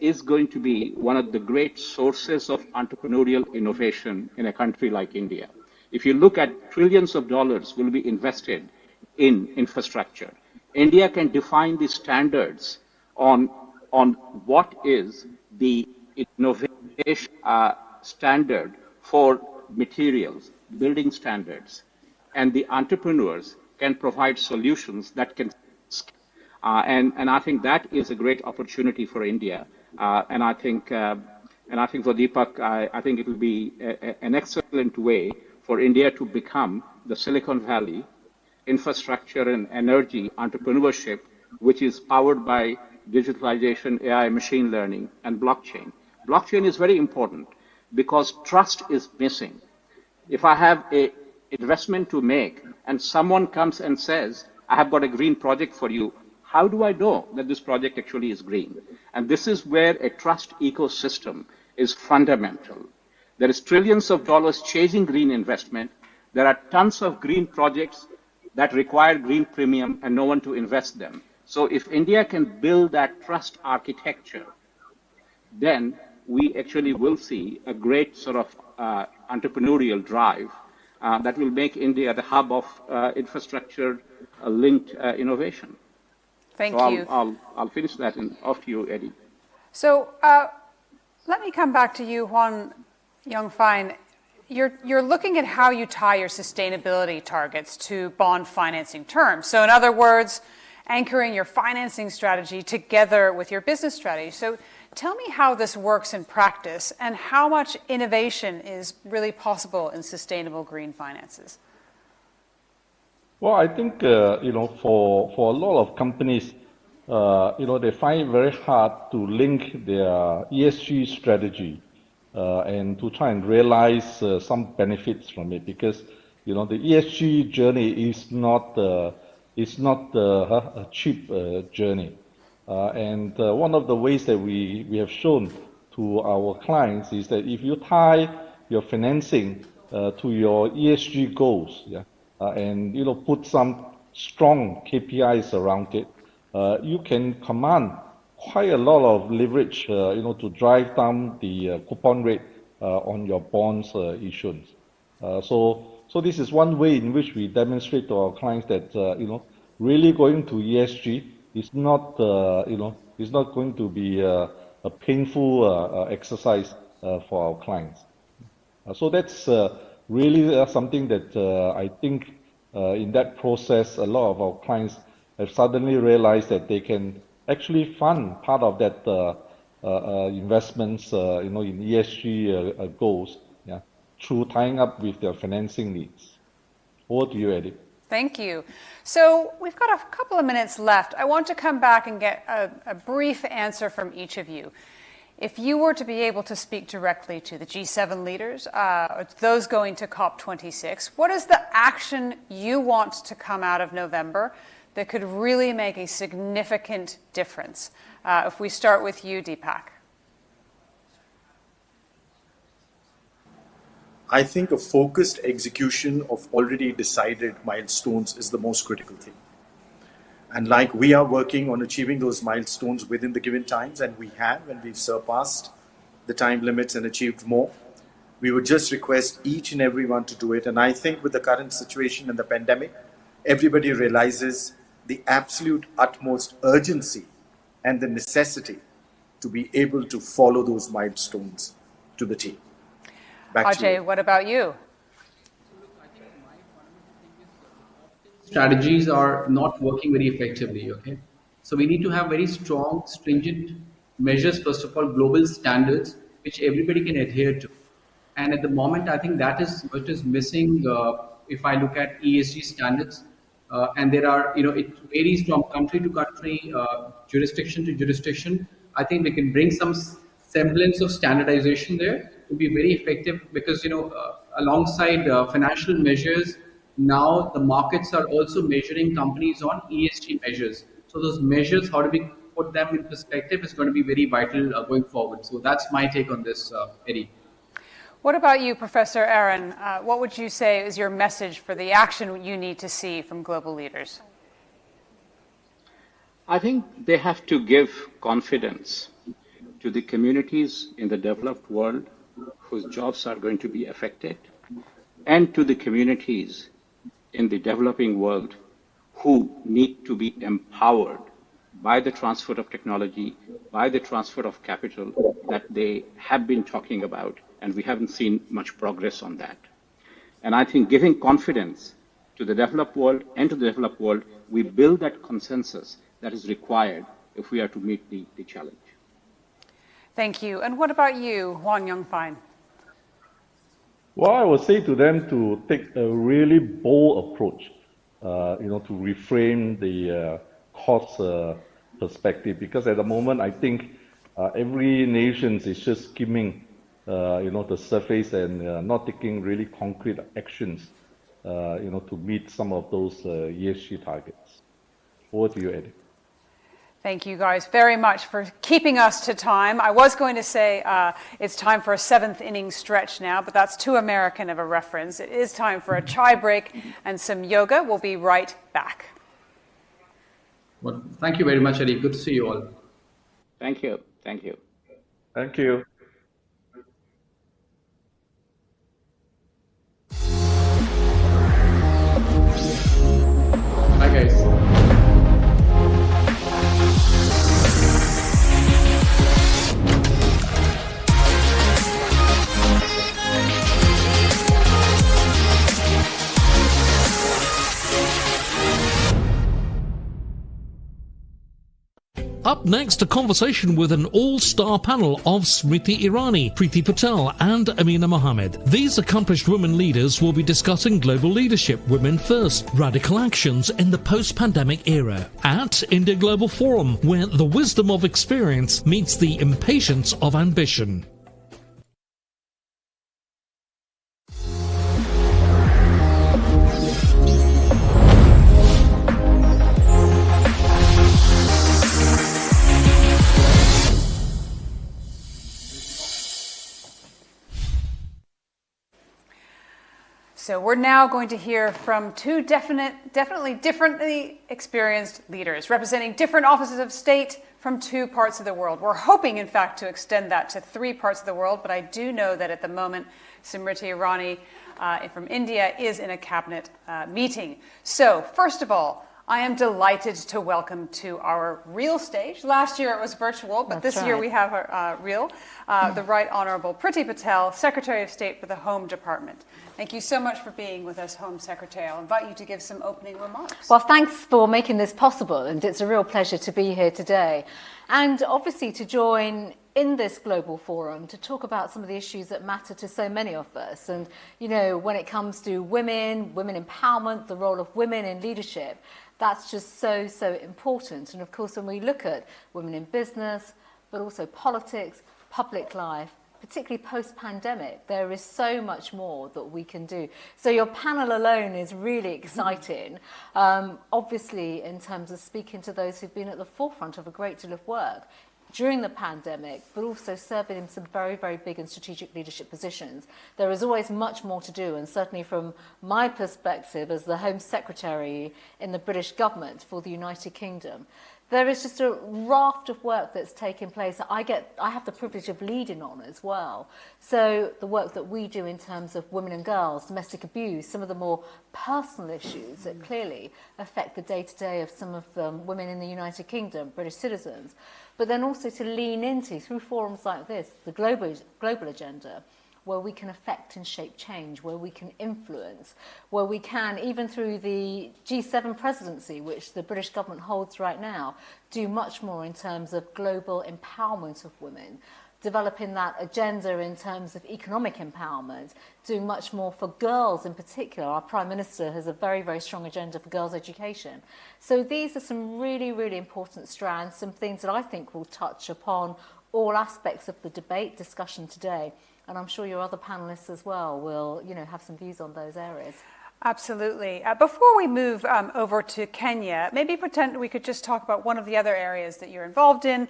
Speaker 1: is going to be one of the great sources of entrepreneurial innovation in a country like India. If you look at trillions of dollars will be invested in infrastructure, India can define the standards on what is the innovation standard for materials, building standards, and the entrepreneurs can provide solutions that can and I think that is a great opportunity for India. And I think for Deepak, I think it will be an excellent way for India to become the Silicon Valley infrastructure and energy entrepreneurship, which is powered by digitalization, AI, machine learning, and blockchain. Blockchain is very important because trust is missing. If I have an investment to make and someone comes and says, I have got a green project for you, how do I know that this project actually is green? And this is where a trust ecosystem is fundamental. There is trillions of dollars chasing green investment. There are tons of green projects that require green premium and no one to invest them. So if India can build that trust architecture, then we actually will see a great sort of entrepreneurial drive that will make India the hub of infrastructure-linked innovation.
Speaker 2: Thank you.
Speaker 1: I'll finish that and off to you, Eddie.
Speaker 2: So let me come back to you, Juan Yongfine. You're looking at how you tie your sustainability targets to bond financing terms. So in other words, anchoring your financing strategy together with your business strategy. So tell me how this works in practice and how much innovation is really possible in sustainable green finances.
Speaker 10: Well, I think, for a lot of companies, they find it very hard to link their ESG strategy and to try and realize some benefits from it, because, the ESG journey is not a cheap journey. And one of the ways that we have shown to our clients is that if you tie your financing to your ESG goals, and put some strong KPIs around it, you can command quite a lot of leverage, to drive down the coupon rate on your bonds issuance. So this is one way in which we demonstrate to our clients that really going to ESG is not is not going to be a painful exercise for our clients. So that's really something that I think in that process, a lot of our clients have suddenly realized that they can actually fund part of that investments, in ESG goals, through tying up with their financing needs. Over to you, Eddie.
Speaker 2: Thank you. So we've got a couple of minutes left. I want to come back and get a brief answer from each of you. If you were to be able to speak directly to the G7 leaders, those going to COP26, what is the action you want to come out of November that could really make a significant difference? If we start with you, Deepak.
Speaker 7: I think a focused execution of already decided milestones is the most critical thing. And like we are working on achieving those milestones within the given times, and we have, and we've surpassed the time limits and achieved more, we would just request each and everyone to do it. And I think with the current situation and the pandemic, everybody realizes the absolute utmost urgency and the necessity to be able to follow those milestones to the T. Back to you.
Speaker 2: Ajay, what about you?
Speaker 8: Strategies are not working very effectively, okay? So we need to have very strong, stringent measures, first of all, global standards, which everybody can adhere to. And at the moment, I think that is what is missing if I look at ESG standards. And there are, it varies from country to country, jurisdiction to jurisdiction. I think we can bring some semblance of standardization there to be very effective because, alongside financial measures, now the markets are also measuring companies on ESG measures. So those measures, how do we put them in perspective, is going to be very vital going forward. So that's my take on this, Eddie.
Speaker 2: What about you, Professor Aaron? What would you say is your message for the action you need to see from global leaders?
Speaker 1: I think they have to give confidence to the communities in the developed world whose jobs are going to be affected, and to the communities in the developing world who need to be empowered by the transfer of technology, by the transfer of capital that they have been talking about, and we haven't seen much progress on that. And I think giving confidence to the developed world and to the developed world, we build that consensus that is required if we are to meet the challenge.
Speaker 2: Thank you. And what about you, Huang Yongfine?
Speaker 10: Well, I would say to them to take a really bold approach, to reframe the cost perspective, because at the moment, I think every nation is just skimming, the surface and not taking really concrete actions, to meet some of those ESG targets. Over to you, Eddie.
Speaker 2: Thank you guys very much for keeping us to time. I was going to say it's time for a seventh inning stretch now, but that's too American of a reference. It is time for a chai break and some yoga. We'll be right back.
Speaker 8: Well, thank you very much, Eddie. Good to see you all.
Speaker 1: Thank you. Thank you.
Speaker 10: Thank you.
Speaker 8: Bye, guys.
Speaker 11: Up next, a conversation with an all-star panel of Smriti Irani, Preeti Patel and Amina Mohammed. These accomplished women leaders will be discussing global leadership, women first, radical actions in the post-pandemic era at India Global Forum, where the wisdom of experience meets the impatience of ambition.
Speaker 2: So we're now going to hear from two definitely differently experienced leaders representing different offices of state from two parts of the world. We're hoping, in fact, to extend that to three parts of the world, but I do know that at the moment, Smriti Irani from India is in a cabinet meeting. So, first of all, I am delighted to welcome to our real stage. Last year it was virtual, but this year we have a real, the Right Honourable Priti Patel, Secretary of State for the Home Department. Thank you so much for being with us, Home Secretary. I'll invite you to give some opening remarks.
Speaker 12: Well, thanks for making this possible, and it's a real pleasure to be here today. And obviously to join in this global forum to talk about some of the issues that matter to so many of us. And, you know, when it comes to women empowerment, the role of women in leadership, that's just so important. And of course, when we look at women in business, but also politics, public life, particularly post-pandemic, there is so much more that we can do. So your panel alone is really exciting, obviously in terms of speaking to those who've been at the forefront of a great deal of work during the pandemic, but also serving in some very big and strategic leadership positions. There is always much more to do, and certainly from my perspective as the Home Secretary in the British government for the United Kingdom, there is just a raft of work that's taking place that I have the privilege of leading on as well. So the work that we do in terms of women and girls, domestic abuse, some of the more personal issues that clearly affect the day-to-day of some of the women in the United Kingdom, British citizens, but then also to lean into, through forums like this, the global agenda, where we can affect and shape change, where we can influence, where we can, even through the G7 presidency, which the British government holds right now, do much more in terms of global empowerment of women, developing that agenda in terms of economic empowerment, doing much more for girls in particular. Our Prime Minister has a very strong agenda for girls' education. So these are some really important strands, some things that I think will touch upon all aspects of the debate discussion today. And I'm sure your other panelists as well will, you know, have some views on those areas.
Speaker 2: Absolutely. Before we move over to Kenya, maybe pretend we could just talk about one of the other areas that you're involved in.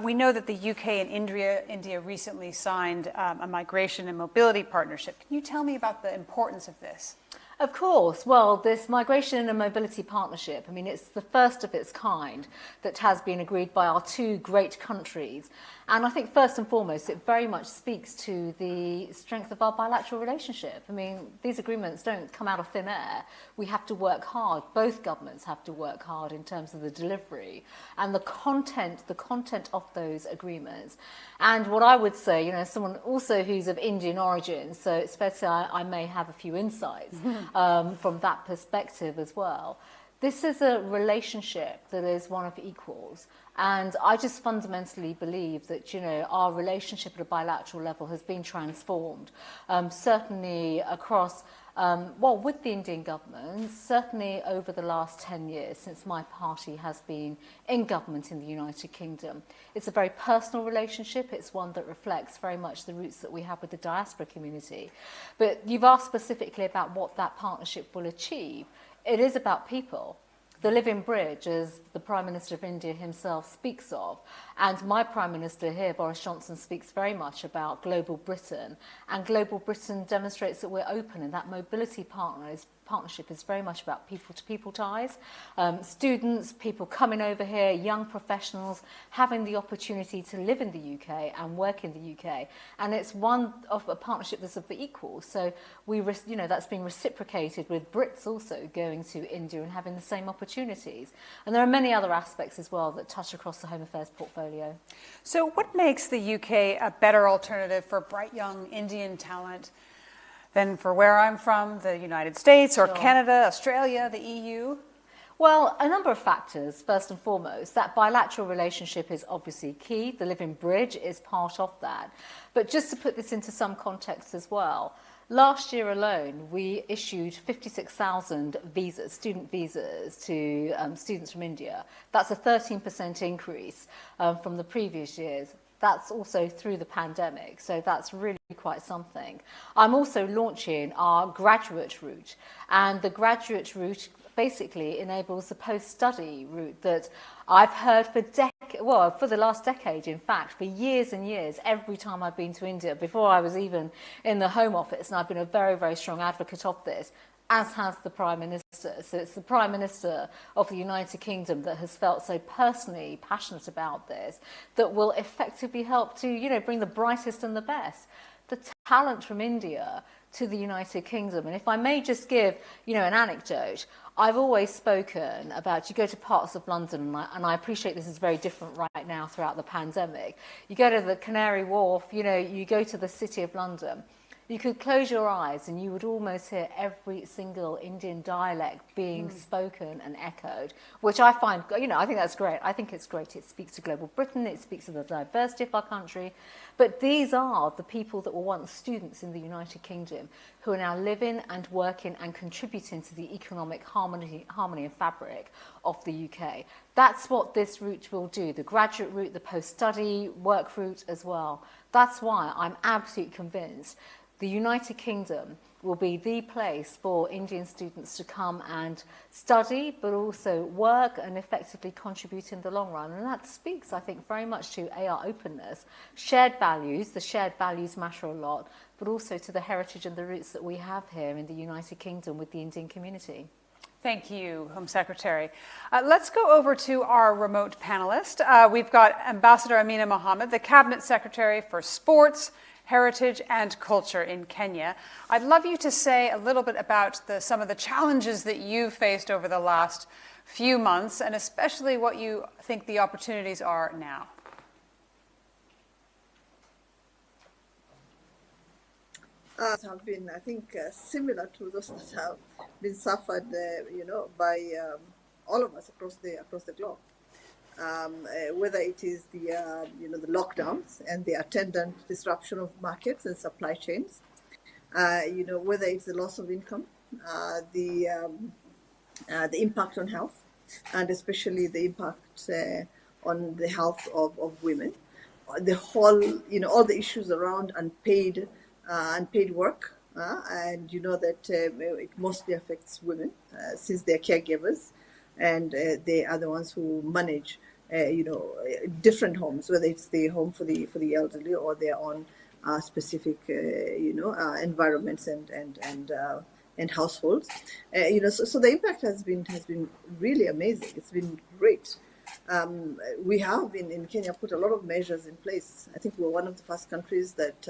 Speaker 2: We know that the UK and India recently signed a migration and mobility partnership. Can you tell me about the importance of this?
Speaker 12: Of course. Well, this migration and mobility partnership, I mean, it's the first of its kind that has been agreed by our two great countries. And I think first and foremost, it very much speaks to the strength of our bilateral relationship. I mean, these agreements don't come out of thin air. We have to work hard. Both governments have to work hard in terms of the delivery and the content of those agreements. And what I would say, you know, someone also who's of Indian origin, so it's fair to say I may have a few insights from that perspective as well. This is a relationship that is one of equals. And I just fundamentally believe that, you know, our relationship at a bilateral level has been transformed, certainly across, with the Indian government, certainly over the last 10 years since my party has been in government in the United Kingdom. It's a very personal relationship. It's one that reflects very much the roots that we have with the diaspora community. But you've asked specifically about what that partnership will achieve. It is about people. The living bridge, as the Prime Minister of India himself speaks of, and my Prime Minister here, Boris Johnson, speaks very much about Global Britain, and Global Britain demonstrates that we're open, and that mobility partnership is very much about people-to-people ties. Students, people coming over here, young professionals, having the opportunity to live in the UK and work in the UK, and it's one of a partnership that's of the equal. So that's being reciprocated with Brits also going to India and having the same opportunities. And there are many other aspects as well that touch across the Home Affairs portfolio.
Speaker 2: So what makes the UK a better alternative for bright young Indian talent than for where I'm from, the United States or Canada, Australia, the EU?
Speaker 12: Well, a number of factors, first and foremost. That bilateral relationship is obviously key. The living bridge is part of that. But just to put this into some context as well, last year alone, we issued 56,000 visas, student visas, to students from India. That's a 13% increase from the previous years. That's also through the pandemic, so that's really quite something. I'm also launching our graduate route, and the graduate route basically enables the post-study route that I've heard for decades for the last decade, in fact, for years and years, every time I've been to India, before I was even in the Home Office, and I've been a very, very strong advocate of this, as has the Prime Minister. So it's the Prime Minister of the United Kingdom that has felt so personally passionate about this, that will effectively help to, bring the brightest and the best, the talent from India to the United Kingdom. And if I may just give, an anecdote, I've always spoken about, you go to parts of London, and I appreciate this is very different right now throughout the pandemic. You go to the Canary Wharf, you go to the City of London, you could close your eyes and you would almost hear every single Indian dialect being spoken and echoed, which I find, I think that's great. I think it's great. It speaks to global Britain. It speaks to the diversity of our country. But these are the people that were once students in the United Kingdom who are now living and working and contributing to the economic harmony and fabric of the UK. That's what this route will do, the graduate route, the post-study work route as well. That's why I'm absolutely convinced the United Kingdom will be the place for Indian students to come and study, but also work and effectively contribute in the long run. And that speaks, I think, very much to our openness, shared values. The shared values matter a lot, but also to the heritage and the roots that we have here in the United Kingdom with the Indian community.
Speaker 2: Thank you, Home Secretary. Let's go over to our remote panelist. We've got Ambassador Amina Mohammed, the Cabinet Secretary for Sports, Heritage and Culture in Kenya. I'd love you to say a little bit about some of the challenges that you've faced over the last few months, and especially what you think the opportunities are now.
Speaker 9: Have been, I think, similar to those that have been suffered, by all of us across the globe. Whether it is the lockdowns and the attendant disruption of markets and supply chains, whether it's the loss of income, the impact on health, and especially the impact on the health of women, the whole, all the issues around unpaid work, and that it mostly affects women since they're caregivers, and they are the ones who manage different homes, whether it's the home for the elderly or their own specific environments and households. So the impact has been really amazing. It's been great. We have in Kenya put a lot of measures in place. I think we're one of the first countries that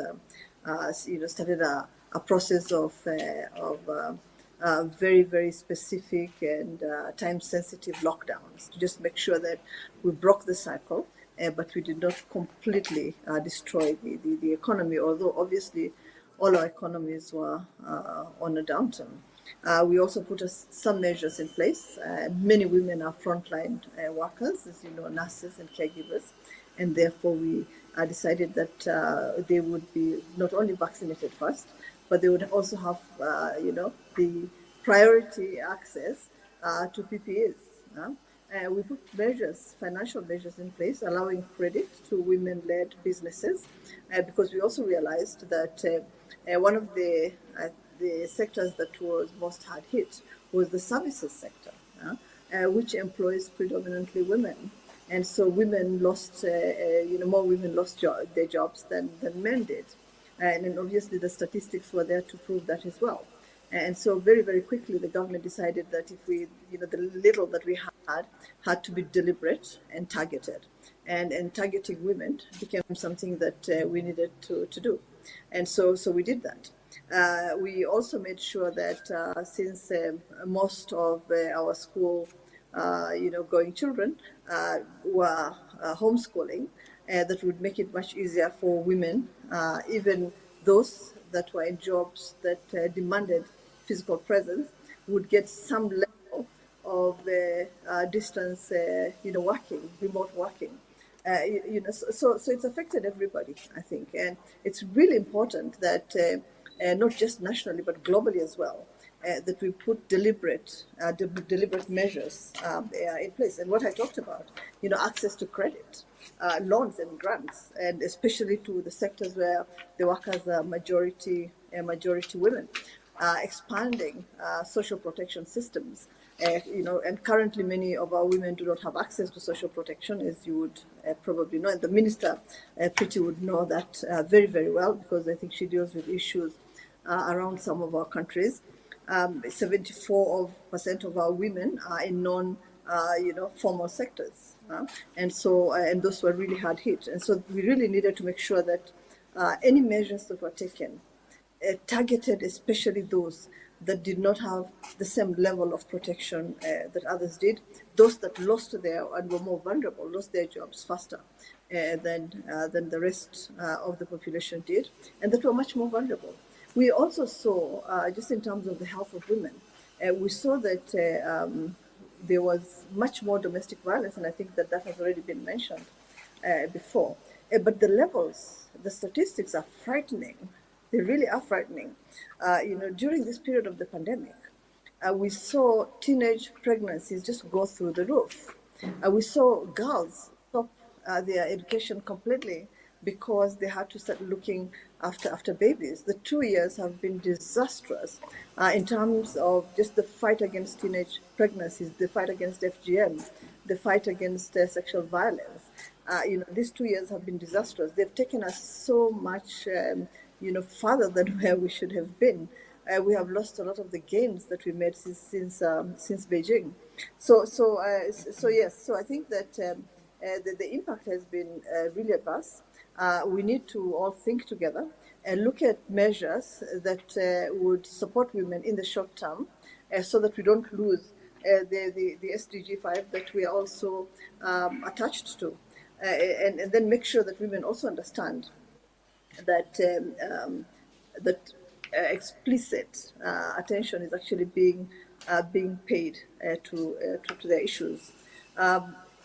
Speaker 9: started a process of very, very specific and time-sensitive lockdowns to just make sure that we broke the cycle, but we did not completely destroy the economy, although obviously all our economies were on a downturn. We also put some measures in place. Many women are frontline workers, as you know, nurses and caregivers, and therefore we decided that they would be not only vaccinated first, but they would also have, the priority access to PPEs. We put financial measures in place, allowing credit to women-led businesses, because we also realized that one of the sectors that was most hard hit was the services sector, which employs predominantly women. And so women lost, more women lost their jobs than men did. And then obviously the statistics were there to prove that as well. And so very, very quickly, the government decided that if we, the little that we had to be deliberate and targeted. And targeting women became something that we needed to do. And so we did that. We also made sure that since most of our school, going children were homeschooling, that would make it much easier for women, even those that were in jobs that demanded physical presence, would get some level of distance, working, remote working. So it's affected everybody, I think, and it's really important that not just nationally but globally as well, that we put deliberate measures in place. And what I talked about, access to credit, loans and grants, and especially to the sectors where the workers are majority women. expanding social protection systems. And currently many of our women do not have access to social protection, as you would probably know. And the minister, Priti, would know that very, very well, because I think she deals with issues around some of our countries. 74% of our women are in formal sectors. And those were really hard hit. And so we really needed to make sure that any measures that were taken targeted especially those that did not have the same level of protection that others did, those that lost their and were more vulnerable, lost their jobs faster than the rest of the population did, and that were much more vulnerable. We also saw, just in terms of the health of women, we saw that there was much more domestic violence, and I think that has already been mentioned before. But the levels, the statistics are frightening. They really are frightening. During this period of the pandemic, we saw teenage pregnancies just go through the roof. We saw girls stop their education completely because they had to start looking after babies. The 2 years have been disastrous in terms of just the fight against teenage pregnancies, the fight against FGM, the fight against sexual violence. These 2 years have been disastrous. They've taken us so much further than where we should have been. We have lost a lot of the gains that we made since Beijing. So yes. So I think that the impact has been really adverse. We need to all think together and look at measures that would support women in the short term, so that we don't lose the SDG 5 that we are also attached to, and then make sure that women also understand that explicit attention is actually being paid to their issues.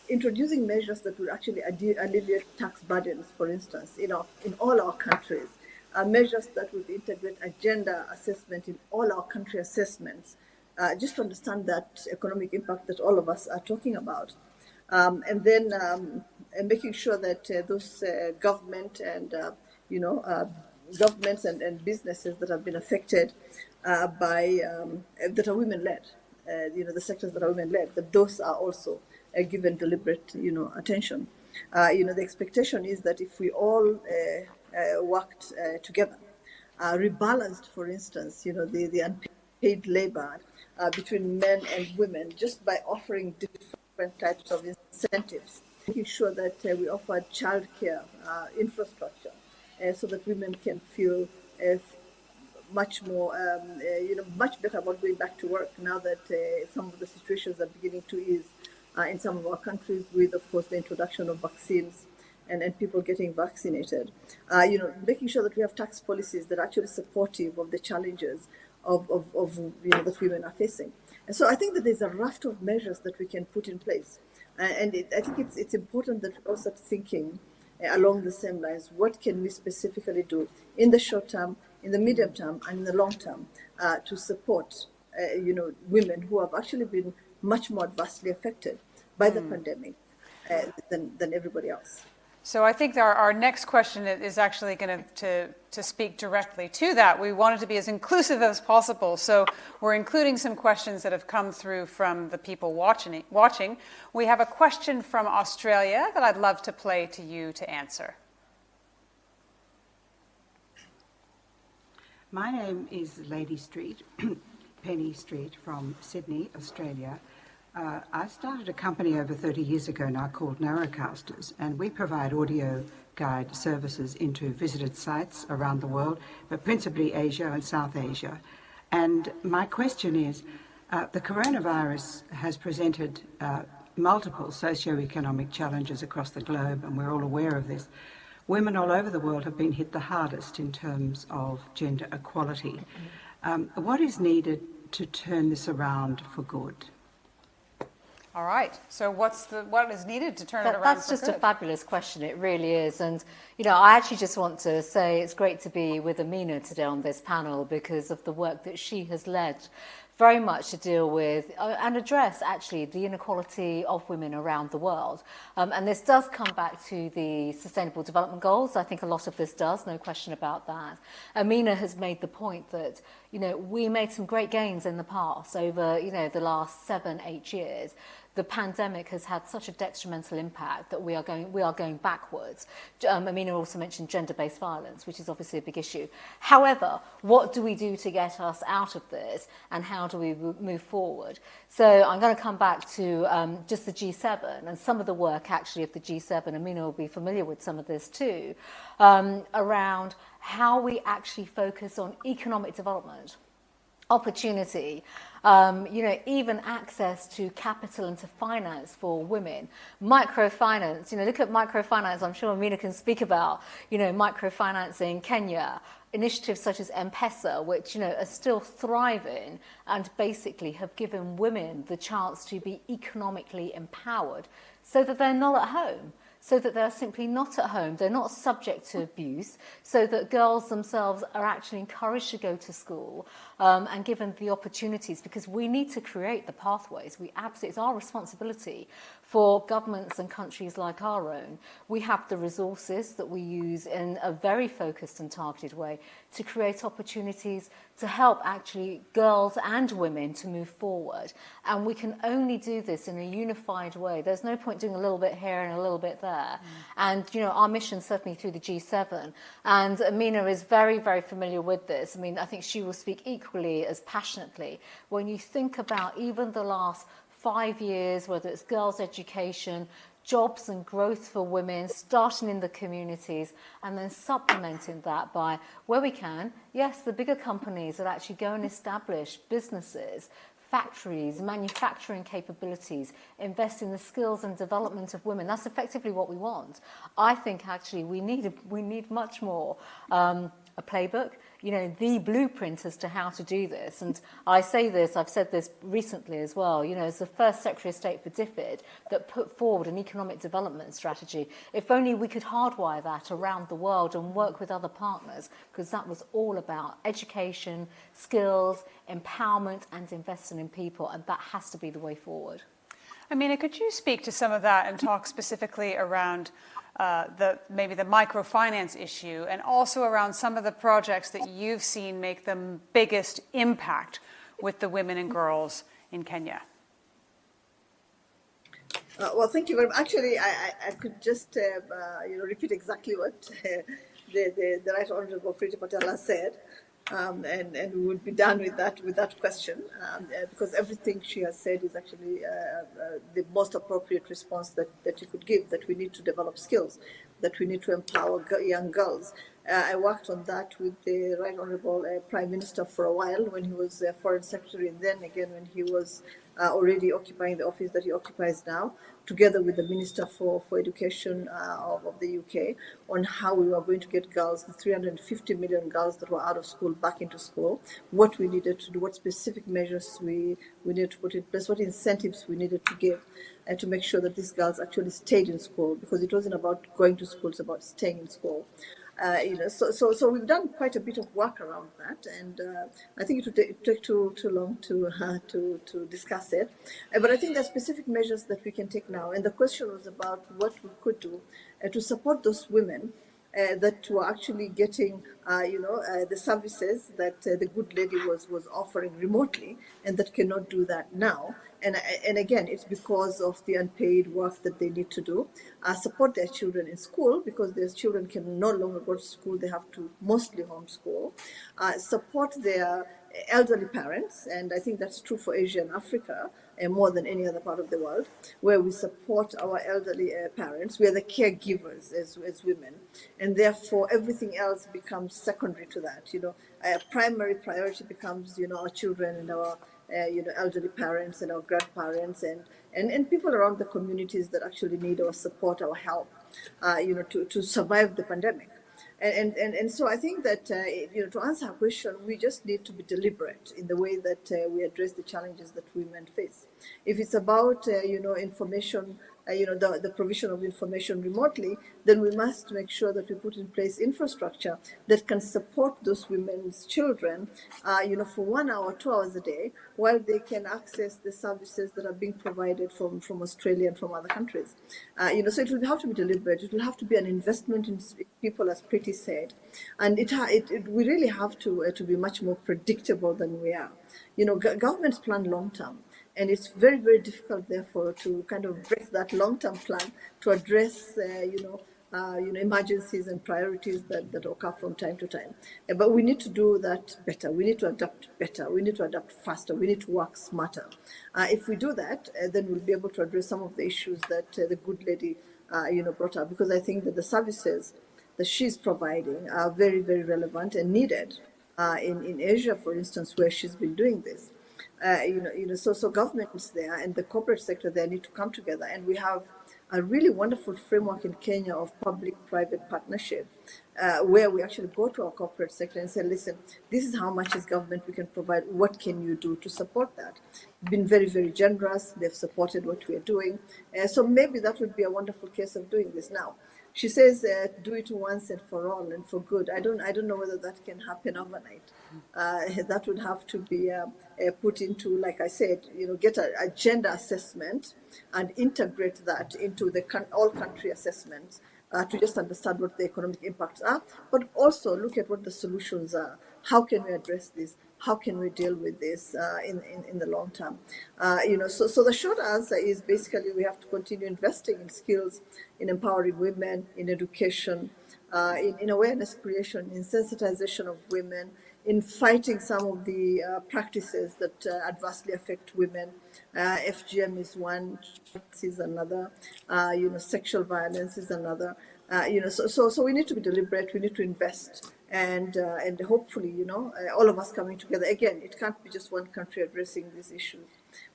Speaker 9: Introducing measures that will actually alleviate tax burdens, for instance, in all our countries. Measures that would integrate a gender assessment in all our country assessments, just to understand that economic impact that all of us are talking about. And then making sure that those government and governments and businesses that have been affected by that are women-led, the sectors that are women-led, that those are also given deliberate, attention. The expectation is that if we all worked together, rebalanced, for instance, the unpaid labor between men and women, just by offering different types of incentives, making sure that we offer childcare infrastructure, so that women can feel much more, much better about going back to work now that some of the situations are beginning to ease in some of our countries, with, of course, the introduction of vaccines and people getting vaccinated. Making sure that we have tax policies that are actually supportive of the challenges of that women are facing. And so I think that there's a raft of measures that we can put in place. I think it's important that we all start thinking along the same lines. What can we specifically do in the short term, in the medium term, and in the long term to support women who have actually been much more adversely affected by the pandemic than everybody else.
Speaker 2: So I think our next question is actually going to speak directly to that. We wanted to be as inclusive as possible, so we're including some questions that have come through from the people watching. We have a question from Australia that I'd love to play to you to answer.
Speaker 13: My name is Lady Street, Penny Street from Sydney, Australia. I started a company over 30 years ago now called Narrowcasters, and we provide audio guide services into visited sites around the world, but principally Asia and South Asia. And my question is, the coronavirus has presented multiple socio-economic challenges across the globe, and we're all aware of this. Women all over the world have been hit the hardest in terms of gender equality. What is needed to turn this around for good?
Speaker 2: All right. So what is needed to turn it around?
Speaker 12: That's just a fabulous question. It really is. And, I actually just want to say it's great to be with Amina today on this panel because of the work that she has led very much to deal with and address actually the inequality of women around the world. And this does come back to the Sustainable Development Goals. I think a lot of this does, no question about that. Amina has made the point that, we made some great gains in the past over, the last 7-8 years. The pandemic has had such a detrimental impact that we are going backwards. Amina also mentioned gender-based violence, which is obviously a big issue. However, what do we do to get us out of this, and how do we move forward? So I'm going to come back to just the G7 and some of the work actually of the G7. Amina will be familiar with some of this too, around how we actually focus on economic development, opportunity, even access to capital and to finance for women. Microfinance, look at microfinance. I'm sure Amina can speak about, microfinance in Kenya, initiatives such as M-Pesa, which, are still thriving and basically have given women the chance to be economically empowered so that they're not at home, so that they're simply not at home, they're not subject to abuse, so that girls themselves are actually encouraged to go to school and given the opportunities, because we need to create the pathways. It's our responsibility for governments and countries like our own. We have the resources that we use in a very focused and targeted way to create opportunities to help actually girls and women to move forward. And we can only do this in a unified way. There's no point doing a little bit here and a little bit there. And, our mission certainly through the G7, and Amina is very, very familiar with this. I think she will speak equally as passionately. When you think about even the last 5 years, whether it's girls' education, jobs and growth for women, starting in the communities, and then supplementing that by, where we can, yes, the bigger companies that actually go and establish businesses, factories, manufacturing capabilities, invest in the skills and development of women. That's effectively what we want. I think actually we need much more a playbook, the blueprint as to how to do this. And I say this, I've said this recently as well, as the first Secretary of State for DFID that put forward an economic development strategy. If only we could hardwire that around the world and work with other partners, because that was all about education, skills, empowerment, and investing in people. And that has to be the way forward.
Speaker 2: Amina, could you speak to some of that and talk specifically around maybe the microfinance issue, and also around some of the projects that you've seen make the biggest impact with the women and girls in Kenya?
Speaker 9: Well, thank you very much. Actually, I could just repeat exactly what the Right Honourable Priti Patel said. And we would be done with that question, because everything she has said is actually the most appropriate response that you could give, that we need to develop skills, that we need to empower young girls. I worked on that with the Right Honourable Prime Minister for a while when he was Foreign Secretary, and then again when he was already occupying the office that he occupies now, together with the Minister for Education of the UK, on how we were going to get girls, the 350 million girls that were out of school, back into school, what we needed to do, what specific measures we needed to put in place, what incentives we needed to give, and to make sure that these girls actually stayed in school, because it wasn't about going to school, it's about staying in school. So we've done quite a bit of work around that, and I think it would take too long to discuss it. But I think there are specific measures that we can take now, and the question was about what we could do to support those women that were actually getting, the services that the good lady was offering remotely, and that cannot do that now. And again, it's because of the unpaid work that they need to do. Support their children in school, because their children can no longer go to school. They have to mostly homeschool. Support their elderly parents, and I think that's true for Asia and Africa, and more than any other part of the world, where we support our elderly parents. We are the caregivers as women, and therefore everything else becomes secondary to that. Our primary priority becomes, our children and our elderly parents and our grandparents and people around the communities that actually need our support, our help, to survive the pandemic. And so I think that, to answer our question, we just need to be deliberate in the way that we address the challenges that women face. If it's about, information the provision of information remotely, then we must make sure that we put in place infrastructure that can support those women's children, for 1 hour, 2 hours a day, while they can access the services that are being provided from Australia and from other countries. So it will have to be deliberate. It will have to be an investment in people, as Preeti said, and we really have to be much more predictable than we are. Governments plan long term. And it's very, very difficult, therefore, to kind of break that long-term plan to address, emergencies and priorities that occur from time to time. But we need to do that better. We need to adapt better. We need to adapt faster. We need to work smarter. If we do that, then we'll be able to address some of the issues that the good lady, brought up. Because I think that the services that she's providing are very, very relevant and needed in Asia, for instance, where she's been doing this. So governments there and the corporate sector there need to come together, and we have a really wonderful framework in Kenya of public-private partnership, where we actually go to our corporate sector and say, listen, this is how much as government we can provide. What can you do to support that? Been very, very generous. They've supported what we are doing. So maybe that would be a wonderful case of doing this now. She says, do it once and for all and for good. I don't know whether that can happen overnight. That would have to be put into, like I said, get a gender assessment and integrate that into the all country assessments to just understand what the economic impacts are, but also look at what the solutions are. How can we address this? How can we deal with this in the long term? So the short answer is basically we have to continue investing in skills, in empowering women, in education, in awareness creation, in sensitization of women, in fighting some of the practices that adversely affect women. FGM is one, is another, sexual violence is another. So we need to be deliberate, we need to invest. And hopefully, all of us coming together. Again, it can't be just one country addressing these issues.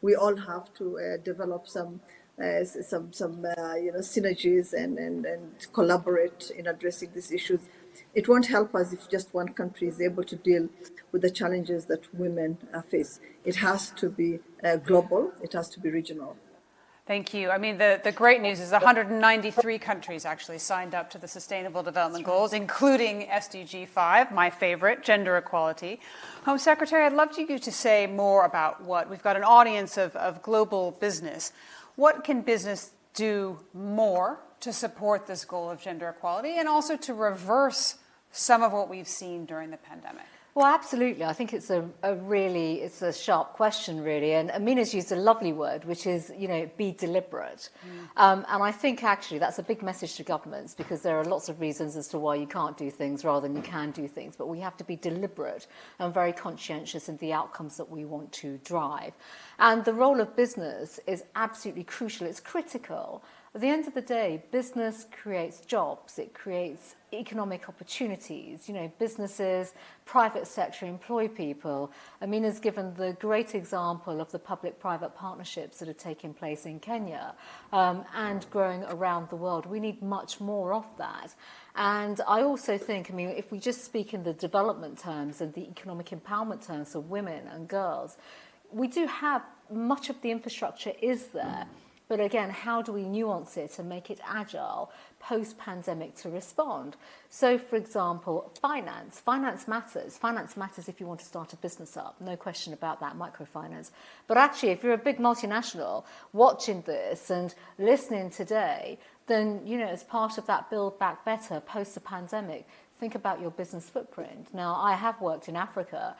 Speaker 9: We all have to develop some synergies and collaborate in addressing these issues. It won't help us if just one country is able to deal with the challenges that women face. It has to be global. It has to be regional.
Speaker 2: Thank you. I mean, the great news is 193 countries actually signed up to the Sustainable Development Goals, including SDG 5, my favorite, gender equality. Home Secretary, I'd love you to say more about we've got an audience of global business. What can business do more to support this goal of gender equality and also to reverse some of what we've seen during the pandemic?
Speaker 12: Well, absolutely. I think it's it's a sharp question, really. And Amina's used a lovely word, which is, be deliberate. And I think actually that's a big message to governments, because there are lots of reasons as to why you can't do things rather than you can do things. But we have to be deliberate and very conscientious in the outcomes that we want to drive. And the role of business is absolutely crucial. It's critical. At the end of the day, business creates jobs, it creates economic opportunities. Businesses, private sector employ people. Amina's given the great example of the public-private partnerships that are taking place in Kenya and growing around the world. We need much more of that. And I also think, if we just speak in the development terms and the economic empowerment terms of women and girls, we do have much of the infrastructure is there. But again, how do we nuance it and make it agile post-pandemic to respond? So, for example, finance. Finance matters. Finance matters if you want to start a business up. No question about that, microfinance. But actually, if you're a big multinational watching this and listening today, then, as part of that Build Back Better post the pandemic, think about your business footprint. Now, I have worked in Africa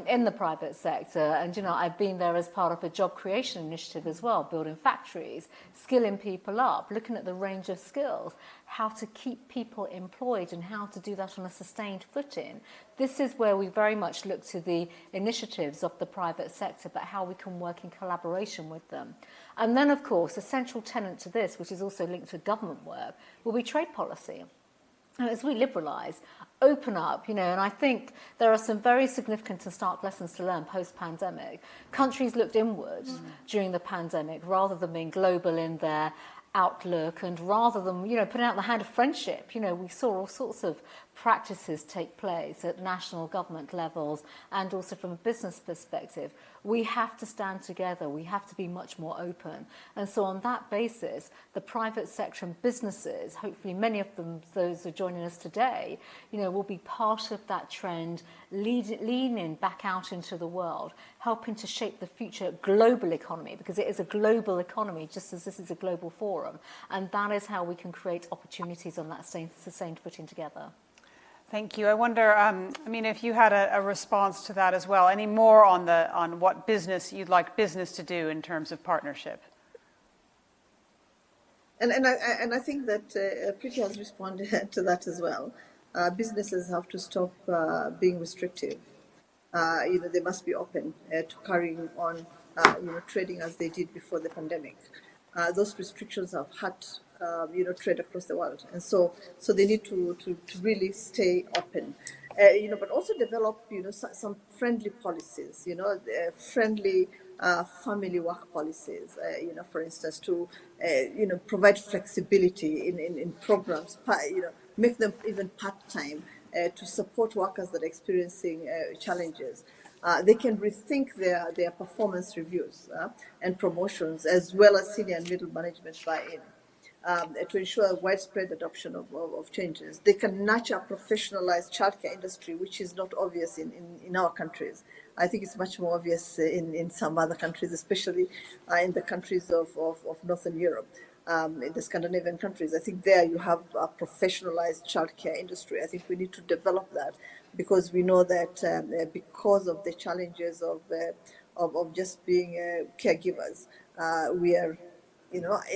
Speaker 12: in the private sector, and I've been there as part of a job creation initiative as well, building factories, skilling people up, looking at the range of skills, how to keep people employed and how to do that on a sustained footing. This is where we very much look to the initiatives of the private sector, but how we can work in collaboration with them. And then, of course, a central tenet to this, which is also linked to government work, will be trade policy. And as we liberalise, open up, and I think there are some very significant and stark lessons to learn post-pandemic. Countries looked inwards during the pandemic rather than being global in their outlook, and rather than, putting out the hand of friendship. We saw all sorts of practices take place at national government levels and also from a business perspective, we have to stand together. We have to be much more open. And so on that basis, the private sector and businesses, hopefully many of them, those who are joining us today, will be part of that trend, leaning back out into the world, helping to shape the future global economy, because it is a global economy, just as this is a global forum. And that is how we can create opportunities on that sustained footing together.
Speaker 2: Thank you. I wonder, if you had a response to that as well, any more on what business you'd like business to do in terms of partnership?
Speaker 9: And I think that Preeti has responded to that as well. Businesses have to stop being restrictive. They must be open to carrying on, trading as they did before the pandemic. Those restrictions have hurt, trade across the world, and so they need to really stay open, but also develop, some friendly policies, friendly family work policies, for instance, to provide flexibility in programs, make them even part-time to support workers that are experiencing challenges. They can rethink their performance reviews and promotions, as well as senior and middle management buy-in, to ensure widespread adoption of changes. They can nurture a professionalized childcare industry, which is not obvious in our countries. I think it's much more obvious in some other countries, especially in the countries of Northern Europe. In the Scandinavian countries, I think there you have a professionalized childcare industry. I think we need to develop that, because we know that because of the challenges of just being caregivers, we are,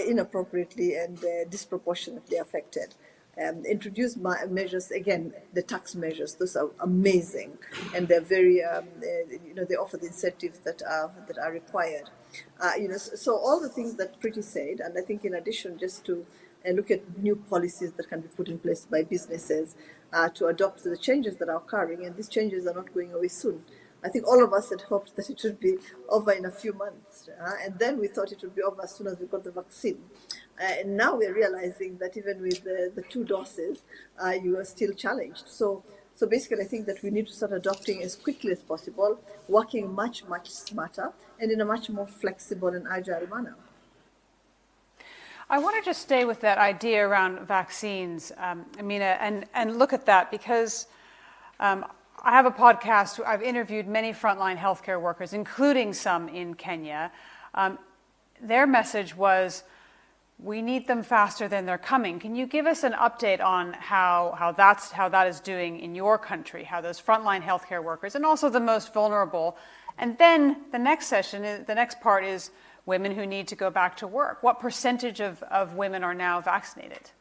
Speaker 9: inappropriately and disproportionately affected. Introduce measures, again, the tax measures. Those are amazing, and they're very, they offer the incentives that are required. So all the things that Preeti said, and I think in addition, just to look at new policies that can be put in place by businesses to adopt to the changes that are occurring, and these changes are not going away soon. I think all of us had hoped that it would be over in a few months, and then we thought it would be over as soon as we got the vaccine. And now we're realizing that even with the 2 doses, you are still challenged. So basically, I think that we need to start adopting as quickly as possible, working much, much smarter, and in a much more flexible and agile manner.
Speaker 2: I want to just stay with that idea around vaccines, Amina, and look at that, because I have a podcast. I've interviewed many frontline healthcare workers, including some in Kenya. Their message was, we need them faster than they're coming. Can you give us an update on how that is doing in your country, how those frontline healthcare workers, and also the most vulnerable? And then the next part is women who need to go back to work. What percentage of women are now vaccinated?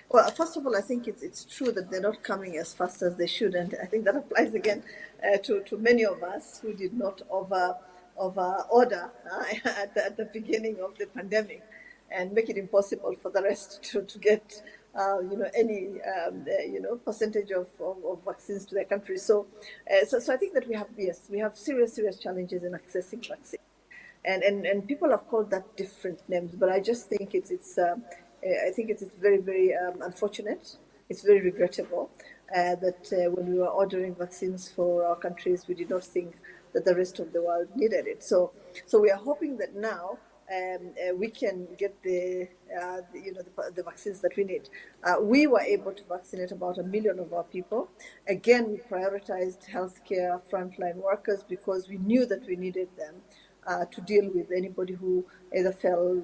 Speaker 9: Well, first of all, I think it's true that they're not coming as fast as they should, and I think that applies again to many of us who did not order at the beginning of the pandemic, and make it impossible for the rest to get any percentage of vaccines to their country. So I think that we have serious challenges in accessing vaccines, and people have called that different names, but I just think it's very, very unfortunate. It's very regrettable that when we were ordering vaccines for our countries, we did not think that the rest of the world needed it. So we are hoping that now we can get the vaccines that we need. We were able to vaccinate about 1 million of our people. Again, we prioritized healthcare frontline workers because we knew that we needed them to deal with anybody who either fell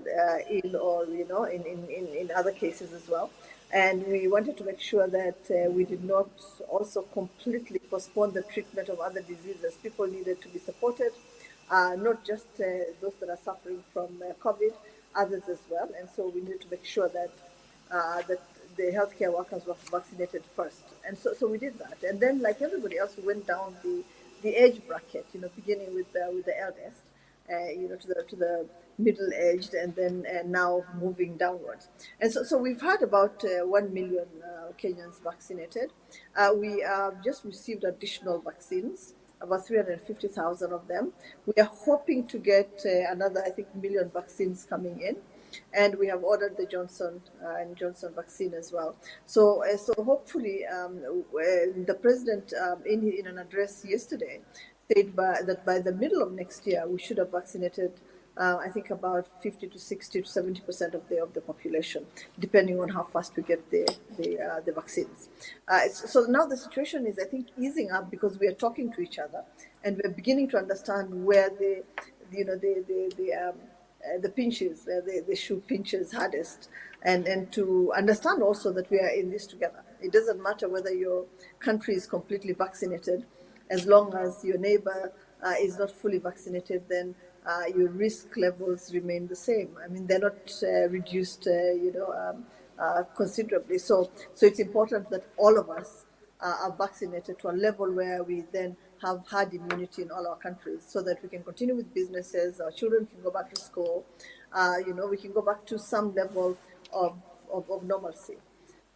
Speaker 9: ill or in other cases as well. And we wanted to make sure that we did not also completely postpone the treatment of other diseases. People needed to be supported, not just those that are suffering from COVID, others as well. And so we needed to make sure that the healthcare workers were vaccinated first. And so we did that. And then, like everybody else, we went down the age bracket, beginning with the eldest, to the middle-aged, and then now moving downwards. And so we've had about 1 million Kenyans vaccinated. We just received additional vaccines, about 350,000 of them. We are hoping to get another, I think, 1 million vaccines coming in. And we have ordered the Johnson and Johnson vaccine as well. So hopefully the president in an address yesterday said that by the middle of next year we should have vaccinated I think about 50 to 60 to 70% of the population, depending on how fast we get the vaccines. So now the situation is, I think, easing up because we are talking to each other and we're beginning to understand where the pinches, the shoe pinches hardest, and to understand also that we are in this together. It doesn't matter whether your country is completely vaccinated, as long as your neighbor is not fully vaccinated, then your risk levels remain the same. I mean, they're not reduced, considerably. So it's important that all of us are vaccinated to a level where we then have herd immunity in all our countries, so that we can continue with businesses, our children can go back to school, we can go back to some level of normalcy.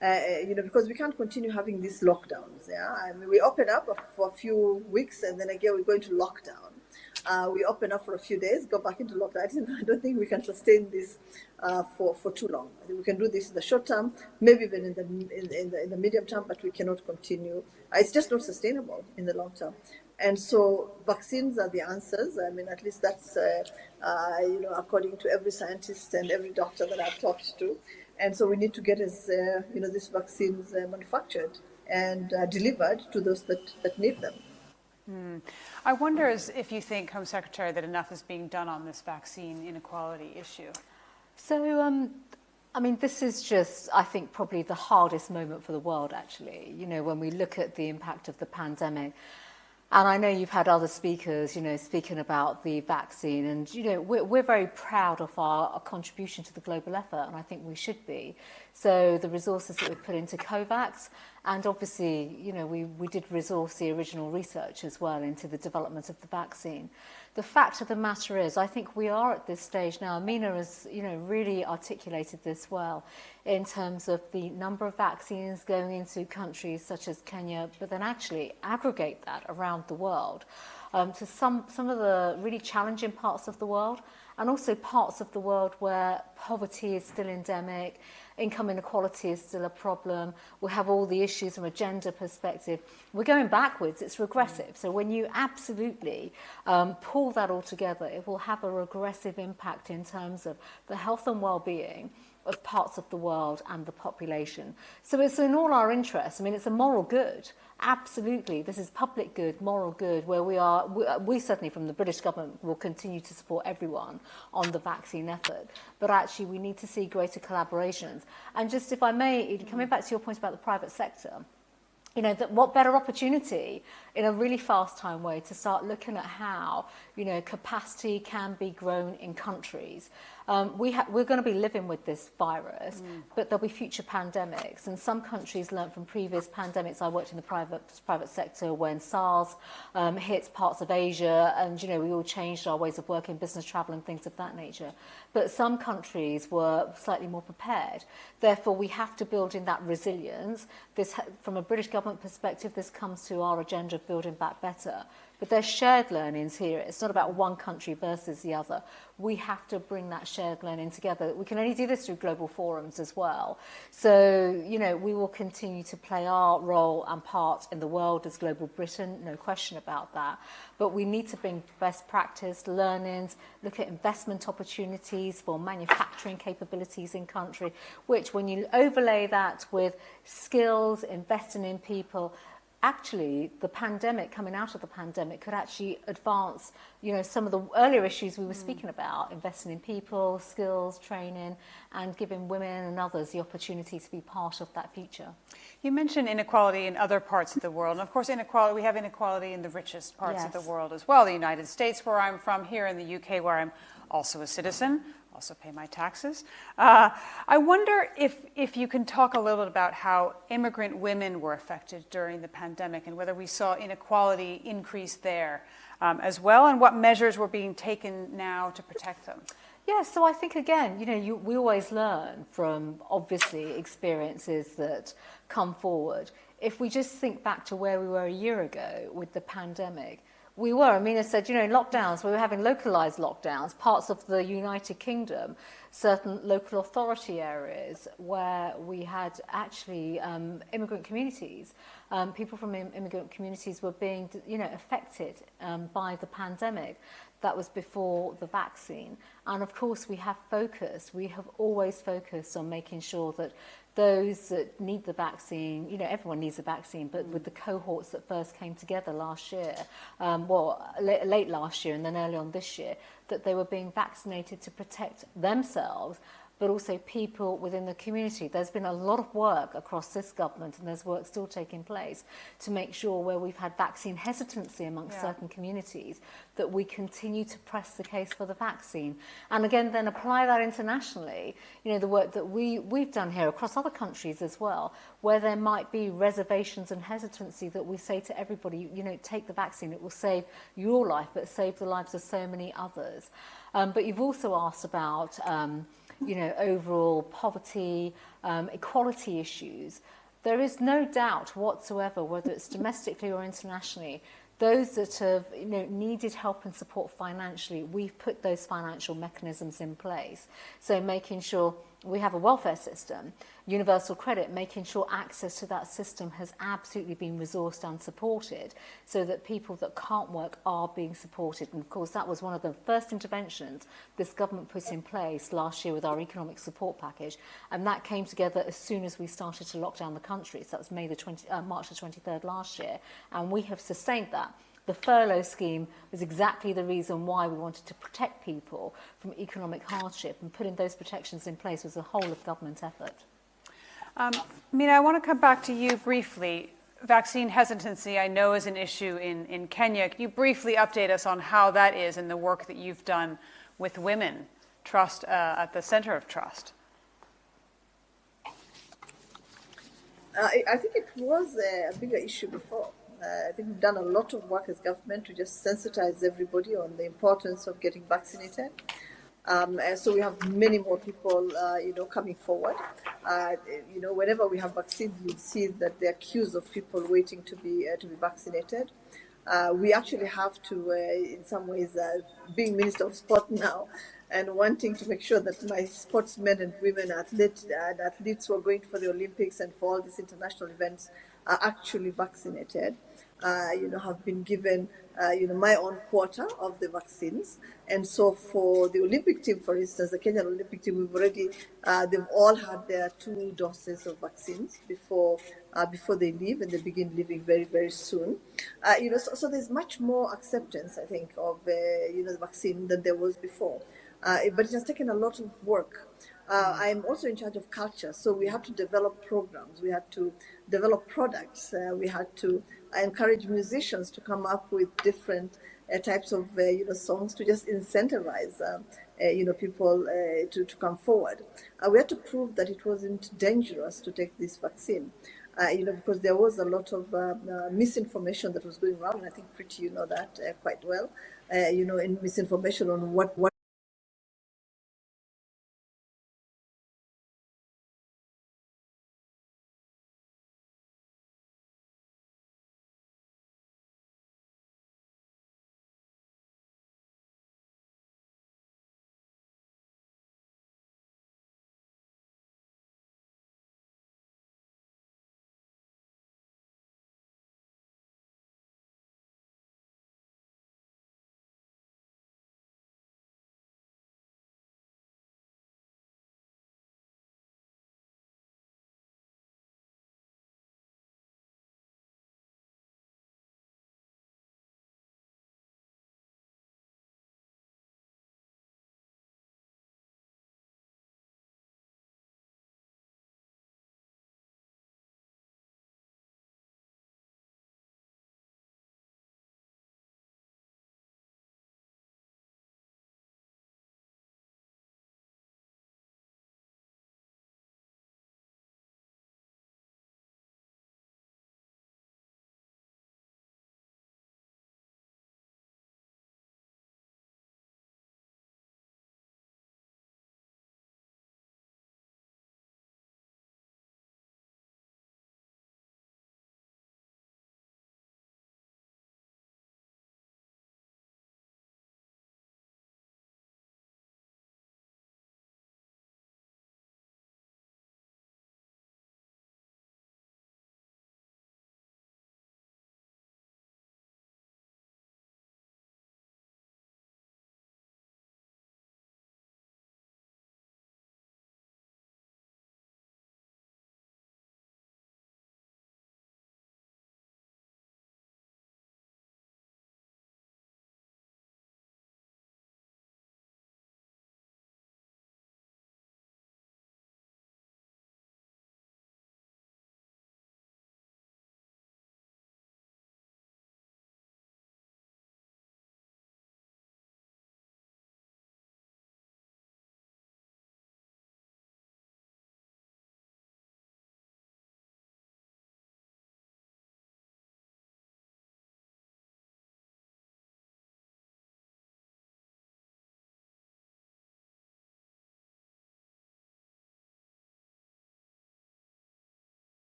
Speaker 9: Because we can't continue having these lockdowns. Yeah, I mean, we open up for a few weeks and then again we go into lockdown. We open up for a few days, go back into lockdown. I don't think we can sustain this for too long. I think we can do this in the short term, maybe even in the medium term, but we cannot continue. It's just not sustainable in the long term. And so vaccines are the answers. I mean, at least that's according to every scientist and every doctor that I've talked to. And so we need to get these vaccines manufactured and delivered to those that need them.
Speaker 2: I wonder if you think, Home Secretary, that enough is being done on this vaccine inequality issue.
Speaker 12: So, I mean, this is just, I think, probably the hardest moment for the world, actually, when we look at the impact of the pandemic. And I know you've had other speakers, speaking about the vaccine. And, we're very proud of our contribution to the global effort, and I think we should be. So the resources that we put into COVAX, and obviously, we did resource the original research as well into the development of the vaccine. The fact of the matter is, I think we are at this stage now. Amina has, really articulated this well in terms of the number of vaccines going into countries such as Kenya, but then actually aggregate that around the world to some of the really challenging parts of the world, and also parts of the world where poverty is still endemic, income inequality is still a problem. We have all the issues from a gender perspective. We're going backwards. It's regressive. So when you absolutely pull that all together, it will have a regressive impact in terms of the health and well-being of parts of the world and the population. So it's in all our interests. I mean, it's a moral good. Absolutely. This is public good, moral good, where we certainly from the British government will continue to support everyone on the vaccine effort. But actually, we need to see greater collaborations. And just, if I may, coming back to your point about the private sector, what better opportunity in a really fast time way to start looking at how, capacity can be grown in countries. We're going to be living with this virus, but there'll be future pandemics. And some countries learned from previous pandemics. I worked in the private sector when SARS hit parts of Asia, and, we all changed our ways of working, business travel and things of that nature. But some countries were slightly more prepared. Therefore, we have to build in that resilience. This, from a British government perspective, this comes to our agenda of building back better. But there's shared learnings here. It's not about one country versus the other. We have to bring that shared learning together. We can only do this through global forums as well. So, we will continue to play our role and part in the world as Global Britain, no question about that. But we need to bring best practice, learnings, look at investment opportunities for manufacturing capabilities in country, which when you overlay that with skills, investing in people, actually, the pandemic, coming out of the pandemic, could actually advance, some of the earlier issues we were speaking about, investing in people, skills, training, and giving women and others the opportunity to be part of that future.
Speaker 2: You mentioned inequality in other parts of the world. And of course, we have inequality in the richest parts of the world as well. The United States, where I'm from, here in the UK, where I'm also a citizen, also pay my taxes. I wonder if you can talk a little bit about how immigrant women were affected during the pandemic and whether we saw inequality increase there as well, and what measures were being taken now to protect them.
Speaker 12: Yeah, so I think, again, we always learn from, obviously, experiences that come forward. If we just think back to where we were a year ago with the pandemic, We were. Amina said, you know, lockdowns, we were having localized lockdowns, parts of the United Kingdom, certain local authority areas where we had actually immigrant communities, people from immigrant communities were being, you know, affected by the pandemic. That was before the vaccine. And of course, we have always focused on making sure that those that need the vaccine, you know, everyone needs a vaccine, but with the cohorts that first came together last year, late last year and then early on this year, that they were being vaccinated to protect themselves, but also people within the community. There's been a lot of work across this government, and there's work still taking place to make sure where we've had vaccine hesitancy amongst certain communities, that we continue to press the case for the vaccine. And again, then apply that internationally, you know, the work that we've done here across other countries as well, where there might be reservations and hesitancy, that we say to everybody, you know, take the vaccine, it will save your life, but save the lives of so many others. But you've also asked about you know, overall poverty, equality issues. There is no doubt whatsoever, whether it's domestically or internationally, those that have, you know, needed help and support financially, we've put those financial mechanisms in place. So making sure we have a welfare system, universal credit, making sure access to that system has absolutely been resourced and supported, so that people that can't work are being supported. And of course, that was one of the first interventions this government put in place last year with our economic support package, and that came together as soon as we started to lock down the country. So that was March the 23rd last year, and we have sustained that. The furlough scheme was exactly the reason why we wanted to protect people from economic hardship, and putting those protections in place was a whole of government effort.
Speaker 2: Mina, I want to come back to you briefly. Vaccine hesitancy, I know, is an issue in Kenya. Can you briefly update us on how that is and the work that you've done with women, trust at the center of trust?
Speaker 9: I think it was a bigger issue before. I think we've done a lot of work as government to just sensitize everybody on the importance of getting vaccinated. And so we have many more people, you know, coming forward. You know, whenever we have vaccines, you'll see that there are queues of people waiting to be vaccinated. We actually have to, in some ways, being Minister of Sport now, and wanting to make sure that my sportsmen and women athletes who are going for the Olympics and for all these international events are actually vaccinated. You know, have been given, you know, my own quota of the vaccines. And so for the Olympic team, for instance, the Kenyan Olympic team, we've already, they've all had their 2 doses of vaccines before they leave, and they begin leaving very, very soon. You know, so there's much more acceptance, I think, of, you know, the vaccine than there was before. But it has taken a lot of work. I'm also in charge of culture, so we had to develop programs, we had to develop products, we had to encourage musicians to come up with different types of you know, songs to just incentivize you know, people to come forward. We had to prove that it wasn't dangerous to take this vaccine. You know, because there was a lot of misinformation that was going around, and I think, Preeti, you know that quite well. You know, in misinformation on what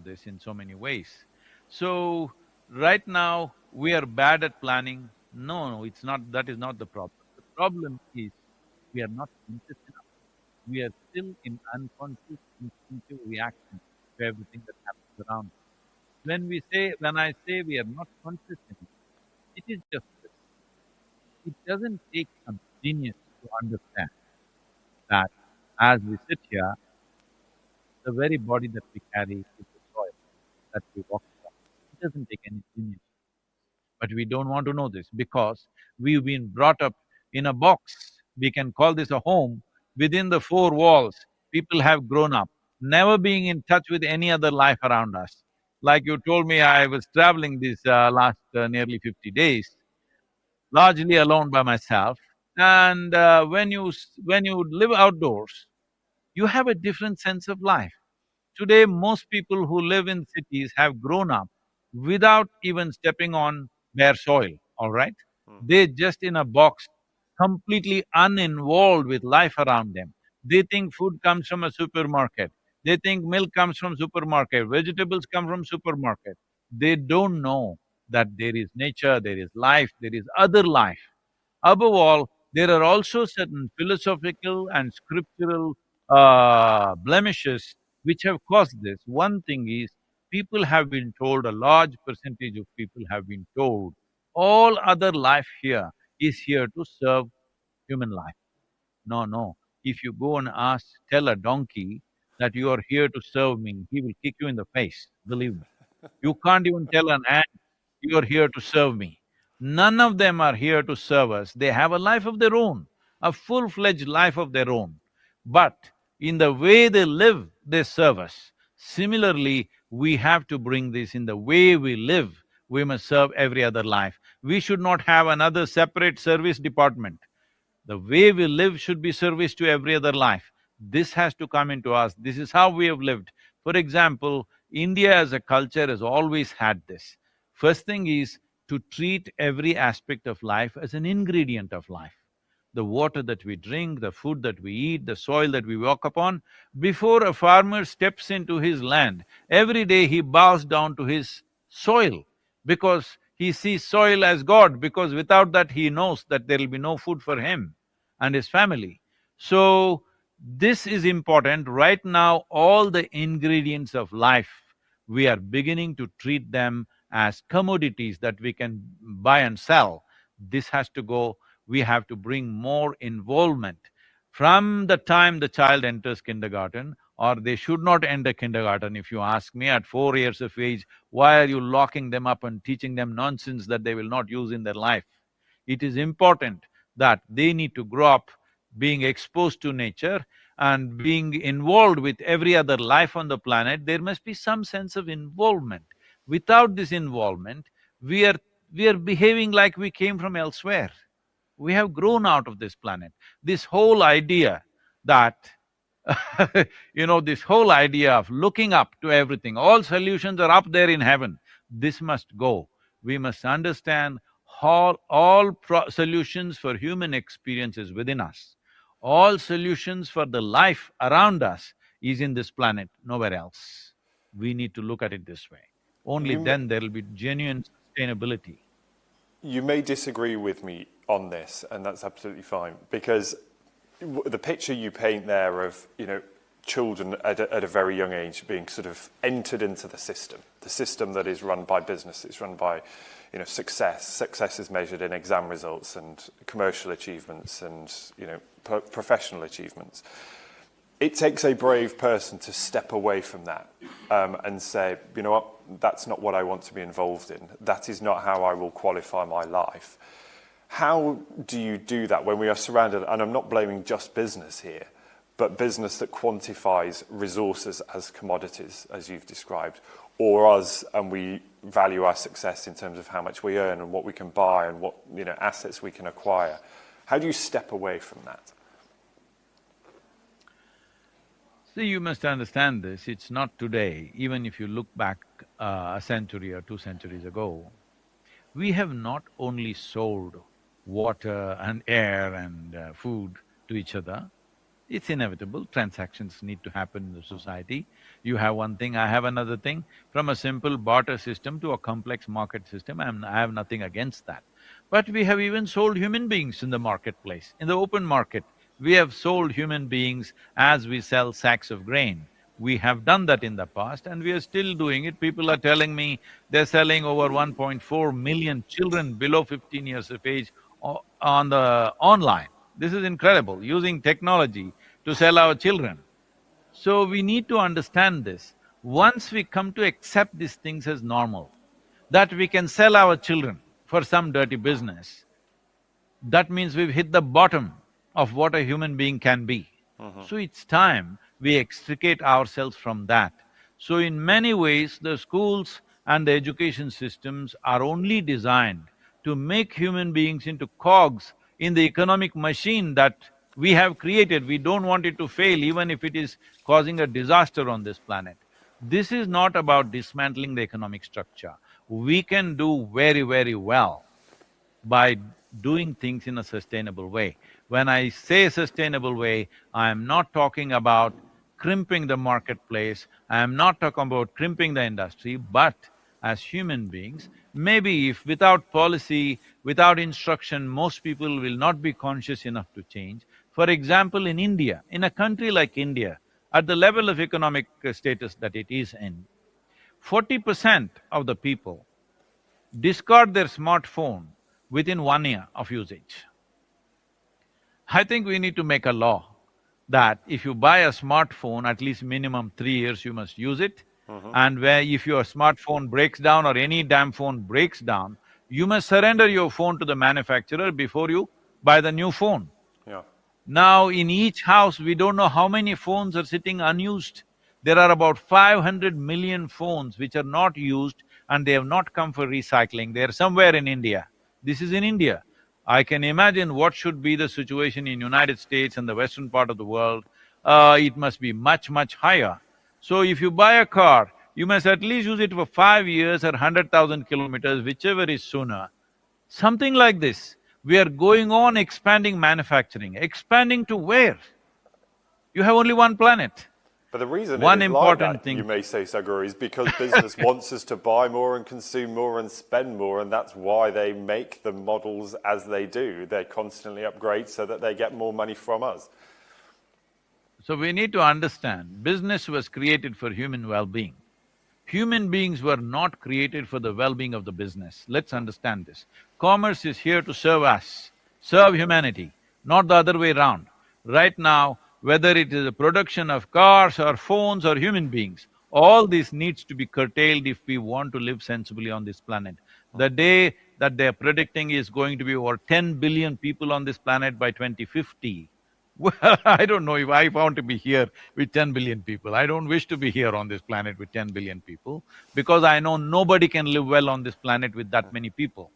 Speaker 14: this in so many ways. So, right now, we are bad at planning. No, it's not, that is not the problem. The problem is we are not conscious enough. We are still in unconscious, instinctive reaction to everything that happens around us. When I say we are not conscious enough, it is just this. It doesn't take some genius to understand that as we sit here, the very body that we carry is the soil that we walk on. It doesn't take any genius. But we don't want to know this because we've been brought up in a box. We can call this a home. Within the four walls, people have grown up, never being in touch with any other life around us. Like you told me, I was traveling this last nearly 50 days, largely alone by myself. And when you live outdoors, you have a different sense of life. Today, most people who live in cities have grown up without even stepping on bare soil, all right? They're just in a box, completely uninvolved with life around them. They think food comes from a supermarket. They think milk comes from supermarket, vegetables come from supermarket. They don't know that there is nature, there is life, there is other life. Above all, there are also certain philosophical and scriptural blemishes which have caused this. One thing is, people have been told, a large percentage of people have been told, all other life here is here to serve human life. No, no. If you go and tell a donkey that you are here to serve me, he will kick you in the face, believe me. You can't even tell an ant, you are here to serve me. None of them are here to serve us. They have a life of their own, a full-fledged life of their own. But in the way they live, they serve us. Similarly, we have to bring this in the way we live. We must serve every other life. We should not have another separate service department. The way we live should be service to every other life. This has to come into us. This is how we have lived. For example, India as a culture has always had this. First thing is to treat every aspect of life as an ingredient of life. The water that we drink, the food that we eat, the soil that we walk upon. Before a farmer steps into his land, every day he bows down to his soil because he sees soil as God, because without that he knows that there will be no food for him and his family. So, this is important. Right now, all the ingredients of life, we are beginning to treat them as commodities that we can buy and sell. This has to go. We have to bring more involvement from the time the child enters kindergarten, or they should not enter kindergarten. If you ask me, at 4 years of age, why are you locking them up and teaching them nonsense that they will not use in their life? It is important that they need to grow up being exposed to nature and being involved with every other life on the planet. There must be some sense of involvement. Without this involvement, we are behaving like we came from elsewhere. We have grown out of this planet. This whole idea that this whole idea of looking up to everything, all solutions are up there in heaven, this must go. We must understand all solutions for human experiences within us. All solutions for the life around us is in this planet, nowhere else. We need to look at it this way. Only then there will be genuine sustainability.
Speaker 3: You may disagree with me on this, and that's absolutely fine, because the picture you paint there of, children at a very young age being sort of entered into the system that is run by business, it's run by, success. Success is measured in exam results and commercial achievements and, professional achievements. It takes a brave person to step away from that and say, you know what, that's not what I want to be involved in. That is not how I will qualify my life. How do you do that when we are surrounded, and I'm not blaming just business here, but business that quantifies resources as commodities, as you've described, or us, and we value our success in terms of how much we earn and what we can buy and what assets we can acquire. How do you step away from that?
Speaker 14: See, you must understand this, it's not today. Even if you look back a century or 2 centuries ago, we have not only sold water and air and food to each other, It's inevitable, transactions need to happen in the society. You have one thing, I have another thing. From a simple barter system to a complex market system, I have nothing against that. But we have even sold human beings in the marketplace, in the open market. We have sold human beings as we sell sacks of grain. We have done that in the past and we are still doing it. People are telling me they're selling over 1.4 million children below 15 years of age on the online. This is incredible, using technology to sell our children. So we need to understand this. Once we come to accept these things as normal, that we can sell our children for some dirty business, that means we've hit the bottom of what a human being can be. So it's time we extricate ourselves from that. So in many ways, the schools and the education systems are only designed to make human beings into cogs in the economic machine that we have created. We don't want it to fail even if it is causing a disaster on this planet. This is not about dismantling the economic structure. We can do very, very well by doing things in a sustainable way. When I say sustainable way, I am not talking about crimping the marketplace, I am not talking about crimping the industry, but as human beings, maybe if without policy, without instruction, most people will not be conscious enough to change. For example, in India, in a country like India, at the level of economic status that it is in, 40% of the people discard their smartphone within 1 year of usage. I think we need to make a law that if you buy a smartphone, at least minimum 3 years you must use it. And where if your smartphone breaks down or any damn phone breaks down, you must surrender your phone to the manufacturer before you buy the new phone.
Speaker 3: Yeah.
Speaker 14: Now, in each house, we don't know how many phones are sitting unused. There are about 500 million phones which are not used and they have not come for recycling. They are somewhere in India. This is in India. I can imagine what should be the situation in United States and the western part of the world. It must be much, much higher. So if you buy a car, you must at least use it for 5 years or 100,000 kilometers, whichever is sooner. Something like this. We are going on expanding manufacturing. Expanding to where? You have only one planet.
Speaker 3: But the reason
Speaker 14: One
Speaker 3: it is
Speaker 14: important
Speaker 3: like that,
Speaker 14: thing.
Speaker 3: you may say, Sadhguru, is because business wants us to buy more and consume more and spend more, and that's why they make the models as they do. They constantly upgrade so that they get more money from us.
Speaker 14: So we need to understand, business was created for human well-being. Human beings were not created for the well-being of the business. Let's understand this. Commerce is here to serve us, serve humanity, not the other way around. Right now, whether it is the production of cars or phones or human beings, all this needs to be curtailed if we want to live sensibly on this planet. The day that they're predicting is going to be over 10 billion people on this planet by 2050. Well, I don't know if I want to be here with 10 billion people. I don't wish to be here on this planet with 10 billion people because I know nobody can live well on this planet with that many people.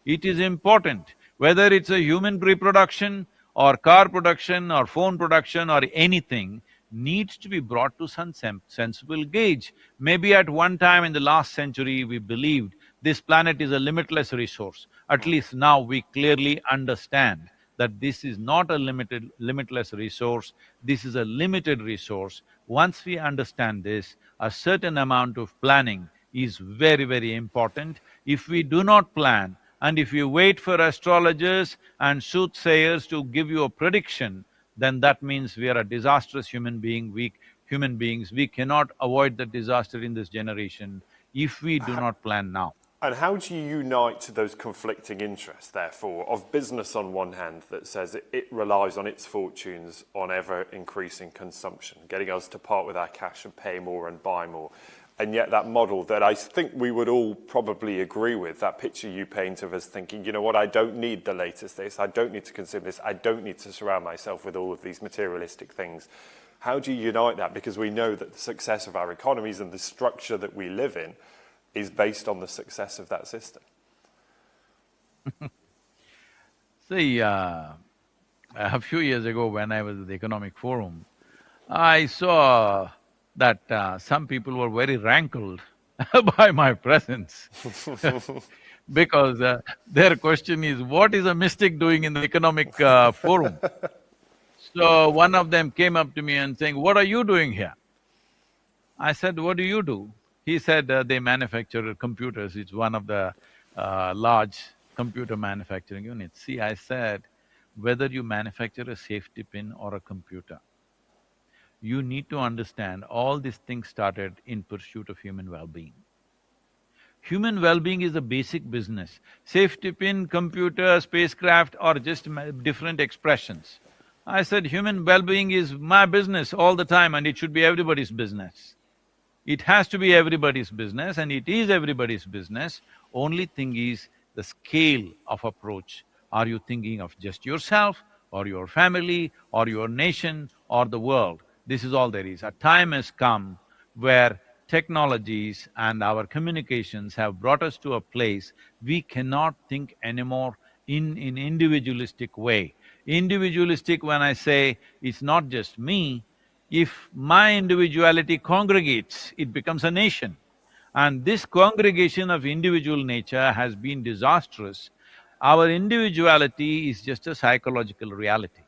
Speaker 14: It is important, whether it's a human reproduction or car production or phone production or anything, needs to be brought to some sensible gauge. Maybe at one time in the last century we believed this planet is a limitless resource. At least now we clearly understand that this is not a limitless resource, this is a limited resource. Once we understand this, a certain amount of planning is very, very important. If we do not plan, and if you wait for astrologers and soothsayers to give you a prediction, then that means we are a disastrous human beings. We cannot avoid the disaster in this generation if we do not plan now.
Speaker 3: And how do you unite those conflicting interests, therefore, of business on one hand that says it relies on its fortunes on ever-increasing consumption, getting us to part with our cash and pay more and buy more, and yet that model that I think we would all probably agree with, that picture you paint of us thinking, you know what, I don't need the latest this, I don't need to consume this, I don't need to surround myself with all of these materialistic things. How do you unite that? Because we know that the success of our economies and the structure that we live in is based on the success of that system.
Speaker 14: See, a few years ago when I was at the Economic Forum, I saw that some people were very rankled by my presence because their question is, what is a mystic doing in the Economic Forum? So one of them came up to me and saying, "What are you doing here?" I said, "What do you do?" He said, "They manufacture computers, it's one of the large computer manufacturing units." See, I said, whether you manufacture a safety pin or a computer, you need to understand all these things started in pursuit of human well-being. Human well-being is a basic business. Safety pin, computer, spacecraft are just different expressions. I said, human well-being is my business all the time and it should be everybody's business. It has to be everybody's business and it is everybody's business. Only thing is the scale of approach. Are you thinking of just yourself or your family or your nation or the world? This is all there is. A time has come where technologies and our communications have brought us to a place we cannot think anymore in individualistic way. Individualistic, when I say, it's not just me. If my individuality congregates, it becomes a nation. And this congregation of individual nature has been disastrous. Our individuality is just a psychological reality.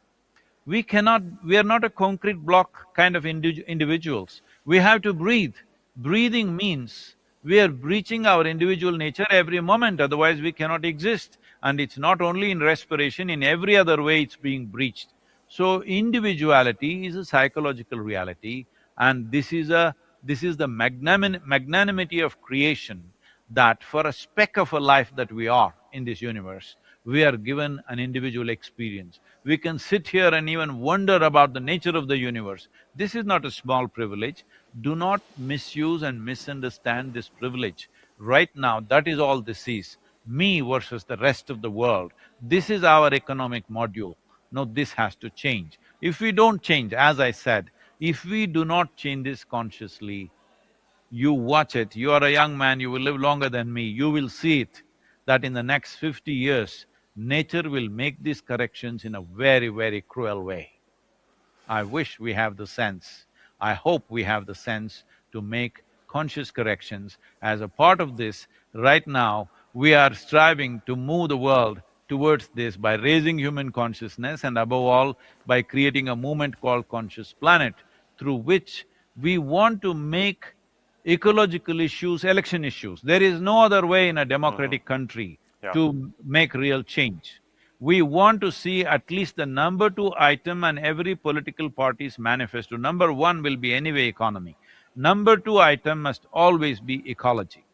Speaker 14: We are not a concrete block kind of individuals. We have to breathe. Breathing means we are breaching our individual nature every moment, otherwise we cannot exist. And it's not only in respiration, in every other way it's being breached. So individuality is a psychological reality, and this is the magnanimity of creation, that for a speck of a life that we are in this universe, we are given an individual experience. We can sit here and even wonder about the nature of the universe. This is not a small privilege. Do not misuse and misunderstand this privilege. Right now, that is all this is. Me versus the rest of the world. This is our economic module. No, this has to change. If we don't change, as I said, if we do not change this consciously, you watch it, you are a young man, you will live longer than me, you will see it, that in the next 50 years, nature will make these corrections in a very, very cruel way. I wish we have the sense, I hope we have the sense to make conscious corrections. As a part of this, right now, we are striving to move the world towards this by raising human consciousness and above all, by creating a movement called Conscious Planet, through which we want to make ecological issues election issues. There is no other way in a democratic country to make real change. We want to see at least the number 2 item on every political party's manifesto. Number 1 will be anyway economy. Number 2 item must always be ecology.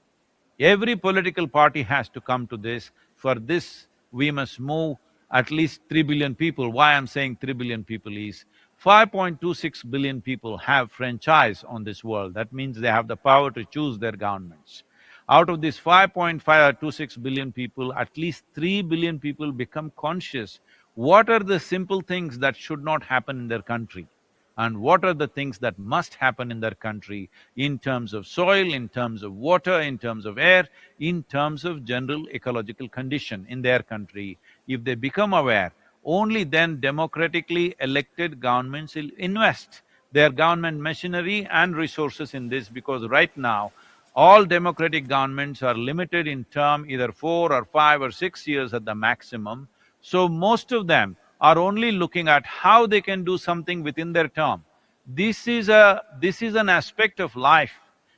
Speaker 14: Every political party has to come to this. For this, we must move at least 3 billion people. Why I'm saying 3 billion people is, 5.26 billion people have franchise on this world. That means they have the power to choose their governments. Out of this 5.26 billion people, at least 3 billion people become conscious. What are the simple things that should not happen in their country? And what are the things that must happen in their country in terms of soil, in terms of water, in terms of air, in terms of general ecological condition in their country? If they become aware, only then democratically elected governments will invest their government machinery and resources in this, because right now, all democratic governments are limited in term, either 4 or 5 or 6 years at the maximum. So most of them are only looking at how they can do something within their term. This is an aspect of life.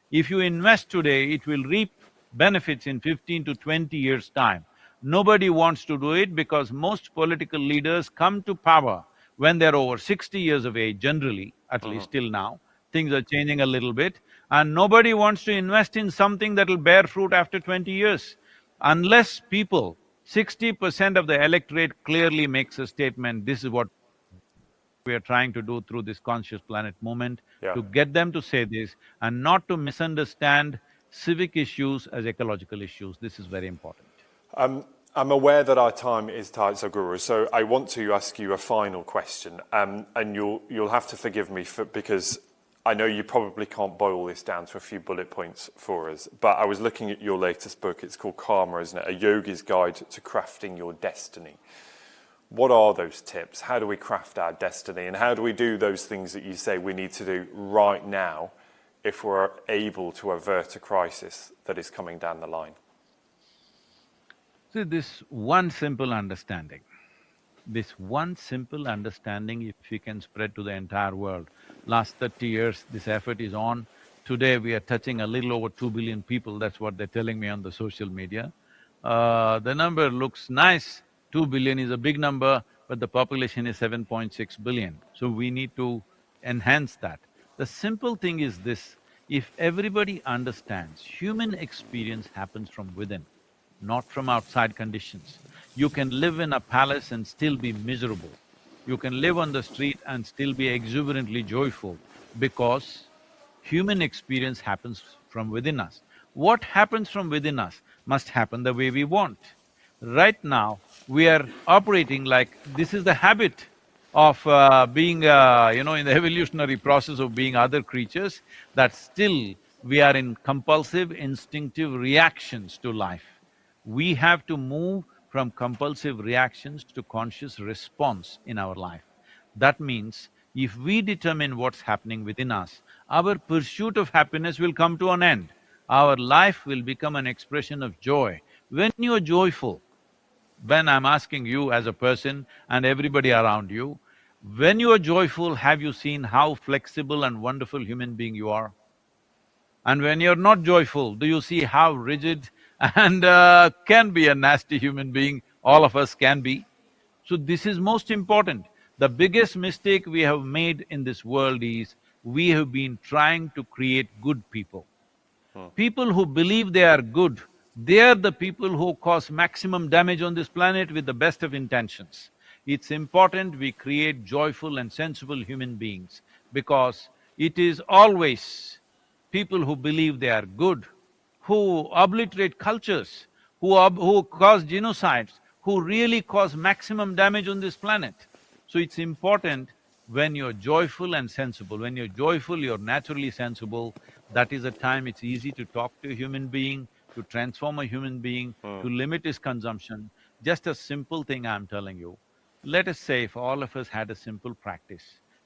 Speaker 14: If you invest today, it will reap benefits in 15 to 20 years' time. Nobody wants to do it because most political leaders come to power when they're over 60 years of age, generally, at least till now. Things are changing a little bit, and nobody wants to invest in something that'll bear fruit after 20 years. Unless people, 60% of the electorate clearly makes a statement, this is what we are trying to do through this Conscious Planet movement, to get them to say this and not to misunderstand civic issues as ecological issues. This is very important.
Speaker 3: I'm aware that our time is tight, Sadhguru, so I want to ask you a final question, and you'll have to forgive me because I know you probably can't boil this down to a few bullet points for us, but I was looking at your latest book. It's called Karma, isn't it? A Yogi's Guide to Crafting Your Destiny. What are those tips? How do we craft our destiny? And how do we do those things that you say we need to do right now if we're able to avert a crisis that is coming down the line?
Speaker 14: See, this one simple understanding. This one simple understanding, if we can spread to the entire world. Last 30 years, this effort is on. Today, we are touching a little over 2 billion people, that's what they're telling me on the social media. The number looks nice, 2 billion is a big number, but the population is 7.6 billion. So we need to enhance that. The simple thing is this, if everybody understands, human experience happens from within, not from outside conditions. You can live in a palace and still be miserable. You can live on the street and still be exuberantly joyful, because human experience happens from within us. What happens from within us must happen the way we want. Right now, we are operating like this is the habit of being, in the evolutionary process of being other creatures, that still we are in compulsive, instinctive reactions to life. We have to move from compulsive reactions to conscious response in our life. That means, if we determine what's happening within us, our pursuit of happiness will come to an end. Our life will become an expression of joy. When you're joyful, when I'm asking you as a person and everybody around you, when you are joyful, have you seen how flexible and wonderful human being you are? And when you're not joyful, do you see how rigid and can be a nasty human being all of us can be? So this is most important. The biggest mistake we have made in this world is, we have been trying to create good people. People who believe they are good, they are the people who cause maximum damage on this planet with the best of intentions. It's important we create joyful and sensible human beings, because it is always people who believe they are good, who obliterate cultures, who cause genocides, who really cause maximum damage on this planet. So it's important, when you're joyful and sensible, when you're joyful, you're naturally sensible, that is a time it's easy to talk to a human being, to transform a human being, to limit his consumption. Just a simple thing I'm telling you. Let us say if all of us had a simple practice,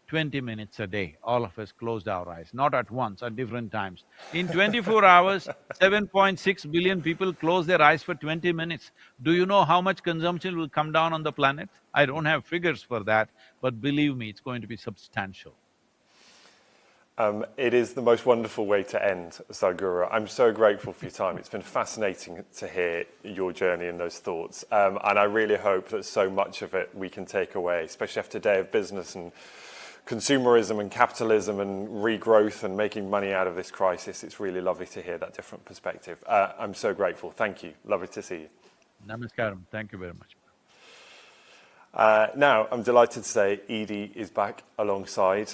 Speaker 14: 20 minutes a day, all of us closed our eyes, not at once, at different times. In 24 hours, 7.6 billion people close their eyes for 20 minutes. Do you know how much consumption will come down on the planet? I don't have figures for that, but believe me, it's going to be substantial.
Speaker 3: It is the most wonderful way to end, Sadhguru. I'm so grateful for your time. It's been fascinating to hear your journey and those thoughts. And I really hope that so much of it we can take away, especially after a day of business and consumerism and capitalism and regrowth and making money out of this crisis. It's really lovely to hear that different perspective. I'm so grateful. Thank you. Lovely to see you.
Speaker 14: Namaskaram. Thank you very much.
Speaker 3: Now, I'm delighted to say Edie is back alongside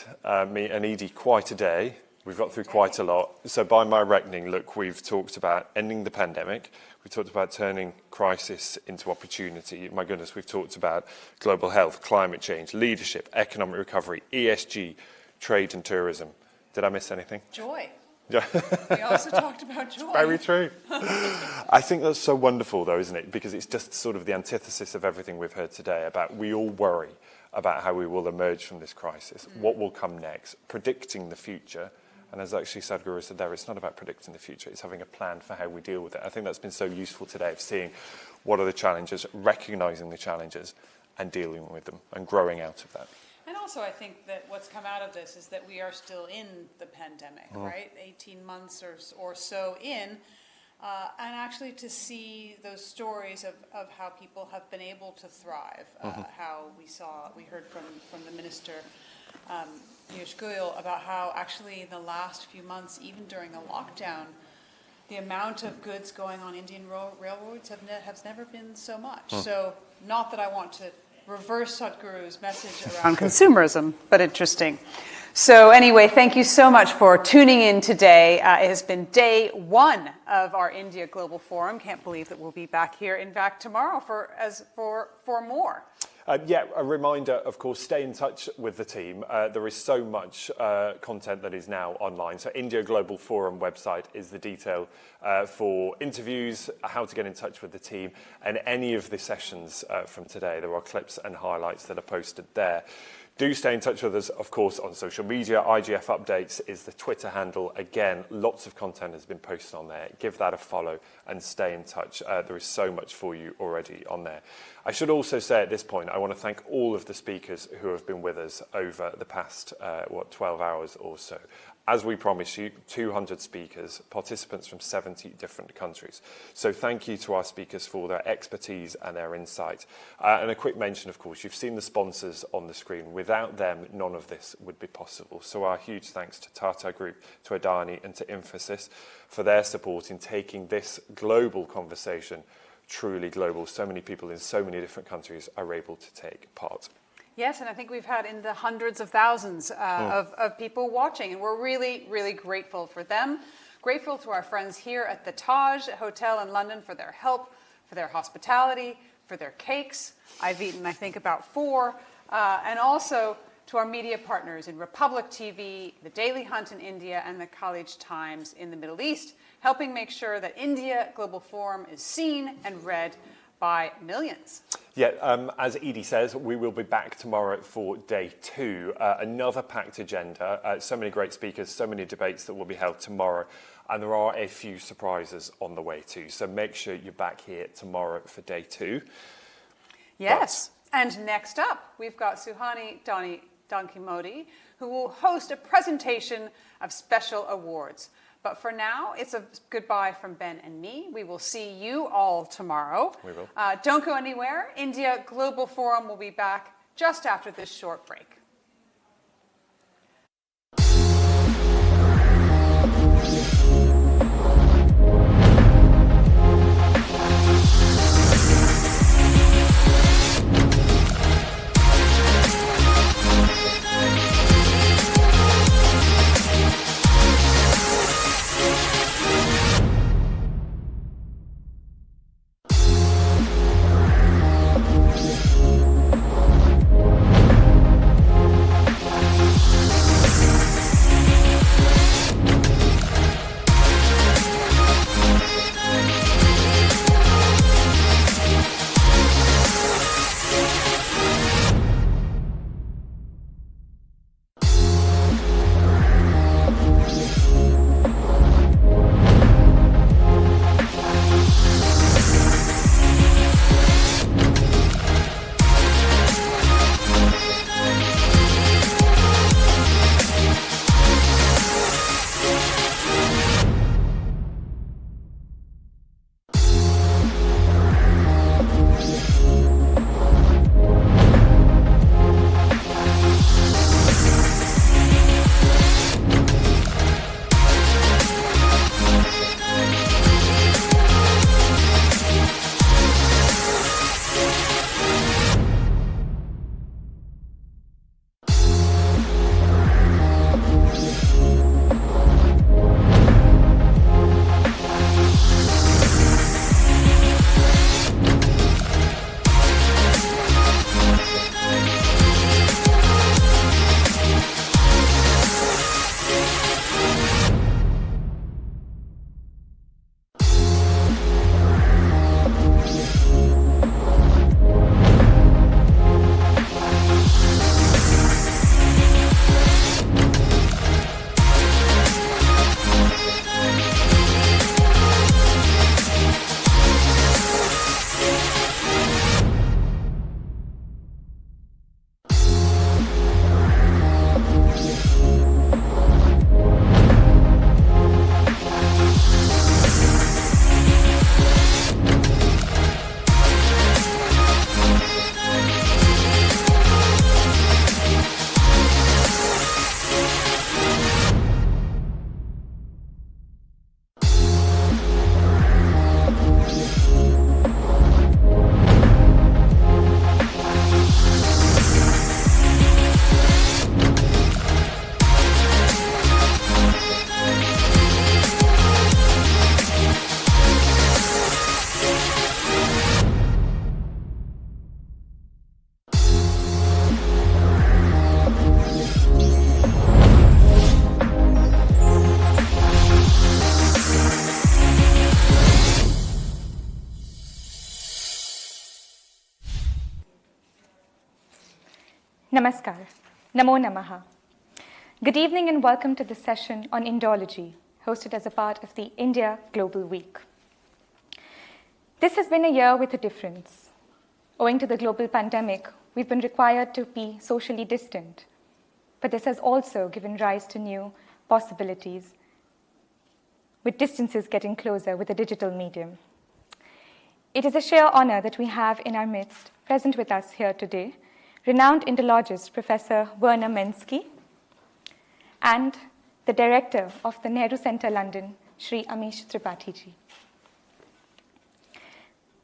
Speaker 3: me, and Edie, quite a day. We've got through quite a lot. So by my reckoning, look, we've talked about ending the pandemic. We've talked about turning crisis into opportunity. My goodness, we've talked about global health, climate change, leadership, economic recovery, ESG, trade and tourism. Did I miss anything?
Speaker 2: Joy.
Speaker 3: Yeah.
Speaker 2: We also talked about joy.
Speaker 3: Very true. I think that's so wonderful, though, isn't it? Because it's just sort of the antithesis of everything we've heard today about we all worry about how we will emerge from this crisis, what will come next, predicting the future. And as actually Sadhguru said there, it's not about predicting the future, it's having a plan for how we deal with it. I think that's been so useful today, of seeing what are the challenges, recognising the challenges and dealing with them and growing out of that.
Speaker 2: And also, I think that what's come out of this is that we are still in the pandemic, right? 18 months or so in. And actually to see those stories of how people have been able to thrive, how we heard from the Minister, Piyush Goyal, about how actually in the last few months, even during a lockdown, the amount of goods going on Indian railroads has never been so much. So not that I want to reverse Sadhguru's message around consumerism, but interesting. So anyway, thank you so much for tuning in today. It has been day one of our India Global Forum. Can't believe that we'll be back here, in fact, tomorrow for more.
Speaker 3: Yeah, a reminder, of course, stay in touch with the team. There is so much content that is now online. So India Global Forum website is the detail for interviews, how to get in touch with the team, and any of the sessions from today. There are clips and highlights that are posted there. Do stay in touch with us, of course, on social media. IGF Updates is the Twitter handle. Again, lots of content has been posted on there. Give that a follow and stay in touch. There is so much for you already on there. I should also say at this point, I want to thank all of the speakers who have been with us over the past, 12 hours or so. As we promised you, 200 speakers, participants from 70 different countries. So thank you to our speakers for their expertise and their insight. And a quick mention, of course, you've seen the sponsors on the screen. Without them, none of this would be possible. So our huge thanks to Tata Group, to Adani and to Infosys for their support in taking this global conversation truly global. So many people in so many different countries are able to take part.
Speaker 2: Yes, and I think we've had in the hundreds of thousands of people watching, and we're really, really grateful for them. Grateful to our friends here at the Taj Hotel in London for their help, for their hospitality, for their cakes. I've eaten, I think, about 4. And also to our media partners in Republic TV, the Daily Hunt in India, and the College Times in the Middle East, helping make sure that India Global Forum is seen and read by millions.
Speaker 3: Yeah, as Edie says, we will be back tomorrow for day 2. Another packed agenda, so many great speakers, so many debates that will be held tomorrow. And there are a few surprises on the way too. So make sure you're back here tomorrow for day 2.
Speaker 2: Yes. And next up, we've got Suhani Donkey Modi, who will host a presentation of special awards. But for now, it's a goodbye from Ben and me. We will see you all tomorrow.
Speaker 3: We will.
Speaker 2: Don't go anywhere. India Global Forum will be back just after this short break.
Speaker 15: Namaskar. Namo Namaha. Good evening and welcome to this session on Indology, hosted as a part of the India Global Week. This has been a year with a difference. Owing to the global pandemic, we've been required to be socially distant. But this has also given rise to new possibilities, with distances getting closer with the digital medium. It is a sheer honor that we have in our midst, present with us here today, renowned Indologist Professor Werner Menski, and the Director of the Nehru Centre London, Shri Amish Tripathi ji.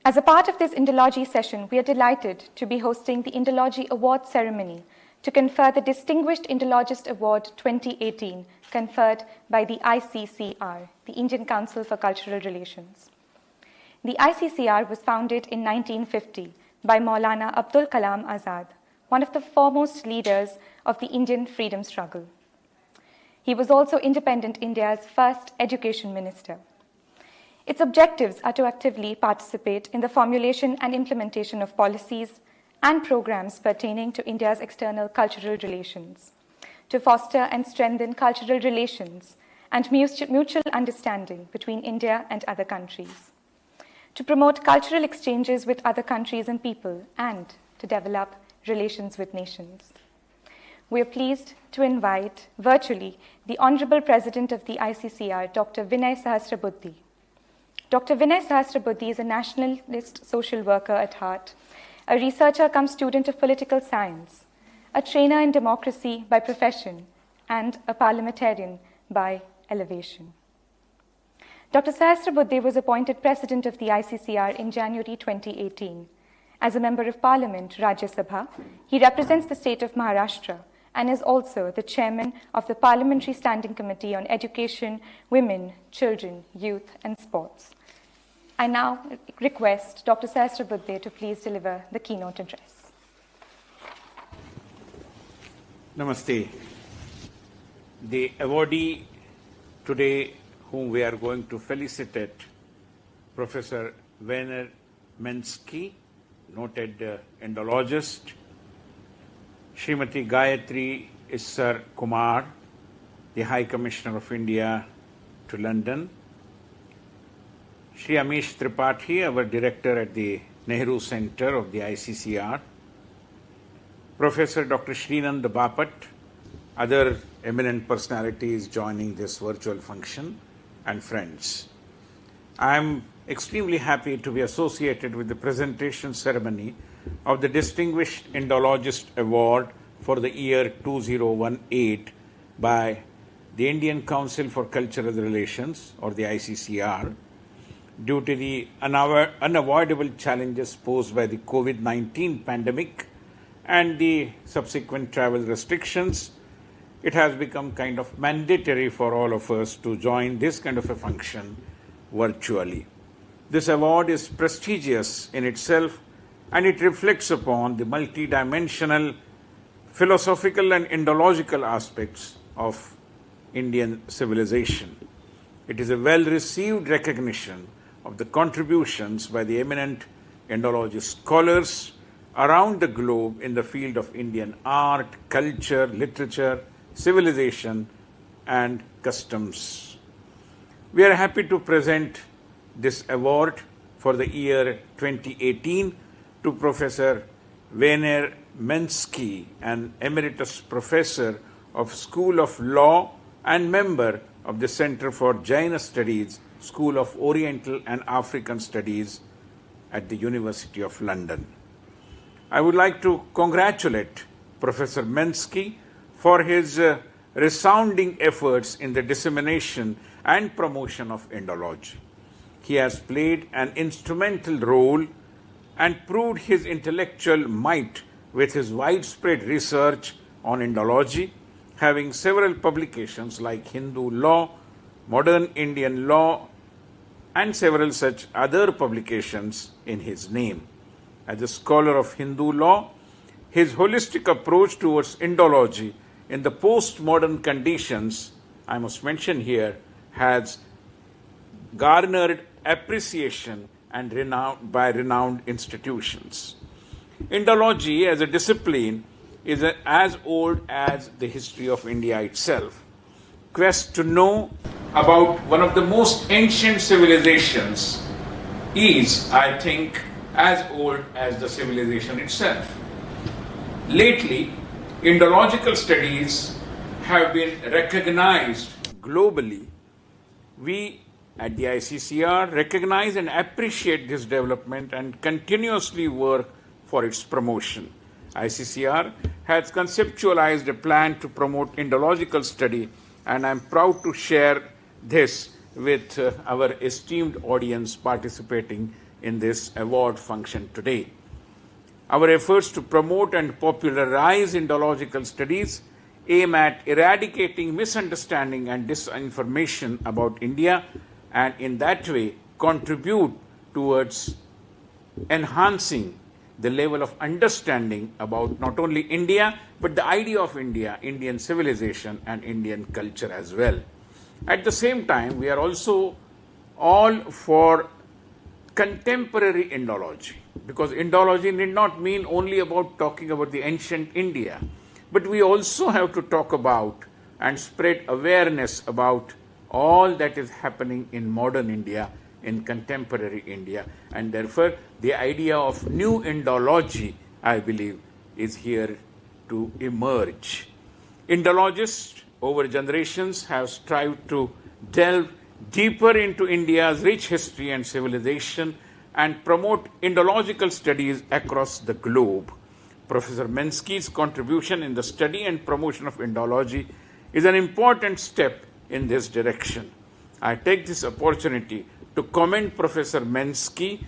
Speaker 15: As a part of this Indology session, we are delighted to be hosting the Indology Award ceremony to confer the Distinguished Indologist Award 2018 conferred by the ICCR, the Indian Council for Cultural Relations. The ICCR was founded in 1950 by Maulana Abdul Kalam Azad, one of the foremost leaders of the Indian freedom struggle. He was also independent India's first education minister. Its objectives are to actively participate in the formulation and implementation of policies and programs pertaining to India's external cultural relations, to foster and strengthen cultural relations and mutual understanding between India and other countries, to promote cultural exchanges with other countries and people, and to develop relations with nations. We are pleased to invite virtually the Honorable President of the ICCR, Dr. Vinay Sahasrabuddhe. Dr. Vinay Sahasrabuddhe is a nationalist social worker at heart, a researcher cum student of political science, a trainer in democracy by profession, and a parliamentarian by elevation. Dr. Sahasrabuddhe was appointed President of the ICCR in January 2018. As a Member of Parliament, Rajya Sabha, he represents the state of Maharashtra and is also the Chairman of the Parliamentary Standing Committee on Education, Women, Children, Youth and Sports. I now request Dr. Sahasrabuddhe to please deliver the keynote address.
Speaker 16: Namaste. The awardee today whom we are going to felicitate, Professor Werner Menski, noted Indologist, Srimati Gayatri Issar Kumar, the High Commissioner of India to London, Shri Amish Tripathi, our Director at the Nehru Centre of the ICCR, Professor Dr. Srinand Bapat, other eminent personalities joining this virtual function, and friends. I am extremely happy to be associated with the presentation ceremony of the Distinguished Indologist Award for the year 2018 by the Indian Council for Cultural Relations, or the ICCR, due to the unavoidable challenges posed by the COVID-19 pandemic and the subsequent travel restrictions. It has become kind of mandatory for all of us to join this kind of a function virtually. This award is prestigious in itself, and it reflects upon the multidimensional philosophical and Indological aspects of Indian civilization. It is a well-received recognition of the contributions by the eminent Indologist scholars around the globe in the field of Indian art, culture, literature, civilization, and customs. We are happy to present this award for the year 2018 to Professor Werner Menski, an emeritus professor of School of Law and member of the Center for Jaina Studies, School of Oriental and African Studies at the University of London. I would like to congratulate Professor Menski for his resounding efforts in the dissemination and promotion of Indology. He has played an instrumental role and proved his intellectual might with his widespread research on Indology, having several publications like Hindu Law, Modern Indian Law, and several such other publications in his name. As a scholar of Hindu law, his holistic approach towards Indology in the postmodern conditions, I must mention here, has garnered appreciation and by renowned institutions. Indology as a discipline is as old as the history of India itself. Quest to know about one of the most ancient civilizations is, I think, as old as the civilization itself. Lately, Indological studies have been recognized globally. We at the ICCR recognize and appreciate this development and continuously work for its promotion. ICCR has conceptualized a plan to promote Indological study, and I'm proud to share this with our esteemed audience participating in this award function today. Our efforts to promote and popularize Indological studies aim at eradicating misunderstanding and disinformation about India, and in that way contribute towards enhancing the level of understanding about not only India, but the idea of India, Indian civilization, and Indian culture as well. At the same time, we are also all for contemporary Indology, because Indology need not mean only about talking about the ancient India, but we also have to talk about and spread awareness about all that is happening in modern India, in contemporary India, and therefore the idea of new Indology, I believe, is here to emerge. Indologists over generations have strived to delve deeper into India's rich history and civilization and promote Indological studies across the globe. Professor Mensky's contribution in the study and promotion of Indology is an important step in this direction. I take this opportunity to commend Professor Mensky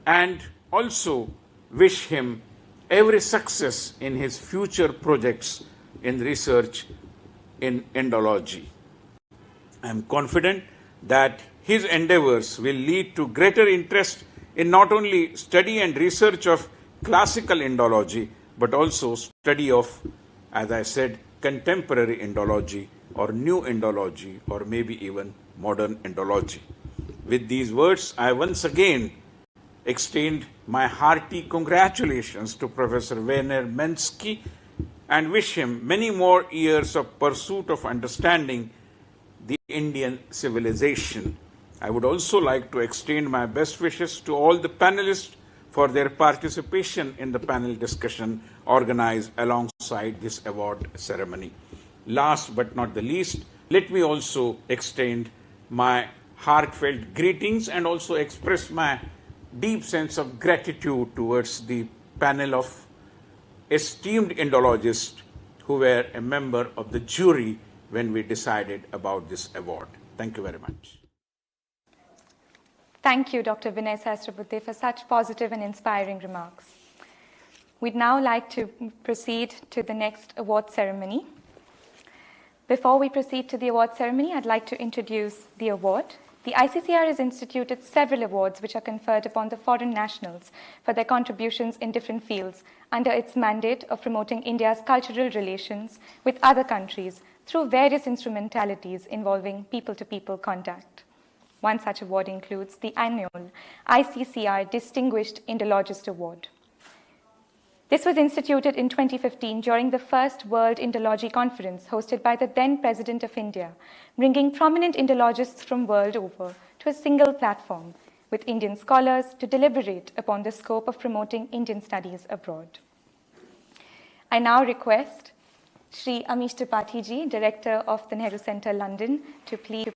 Speaker 16: and also wish him every success in his future projects in research in Indology. I am confident that his endeavors will lead to greater interest in not only study and research of classical Indology, but also study of, as I said, contemporary Indology or new Indology or maybe even modern Indology. With these words, I once again extend my hearty congratulations to Professor Werner Mensky and wish him many more years of pursuit of understanding the Indian civilization. I would also like to extend my best wishes to all the panelists for their participation in the panel discussion organized alongside this award ceremony. Last but not the least, let me also extend my heartfelt greetings and also express my deep sense of gratitude towards the panel of esteemed Indologists who were a member of the jury when we decided about this award. Thank you very much.
Speaker 15: Thank you, Dr. Vinay Sahasrabudhe, for such positive and inspiring remarks. We'd now like to proceed to the next award ceremony. Before we proceed to the award ceremony, I'd like to introduce the award. The ICCR has instituted several awards which are conferred upon the foreign nationals for their contributions in different fields under its mandate of promoting India's cultural relations with other countries through various instrumentalities involving people-to-people contact. One such award includes the annual ICCR Distinguished Indologist Award. This was instituted in 2015 during the first World Indology Conference hosted by the then President of India, bringing prominent Indologists from world over to a single platform with Indian scholars to deliberate upon the scope of promoting Indian studies abroad. I now request Shri Amish Tripathi ji, Director of the Nehru Centre, London, to please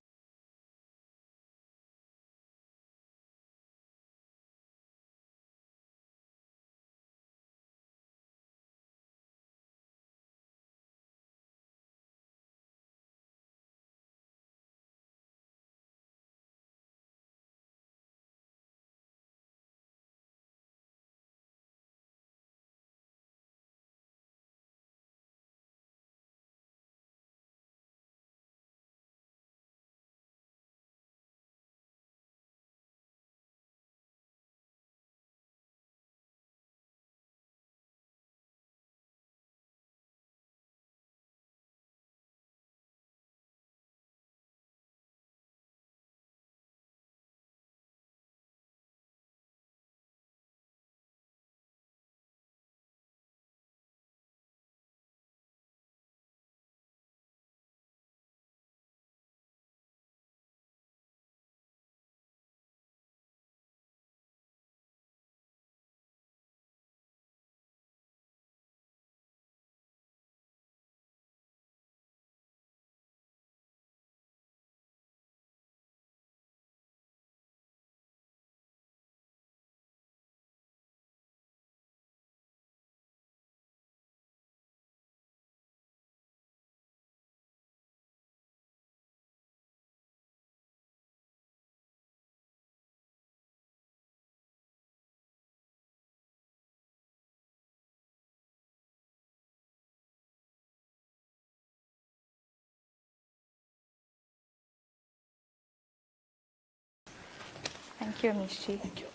Speaker 15: Thank you, Amishji. Thank you.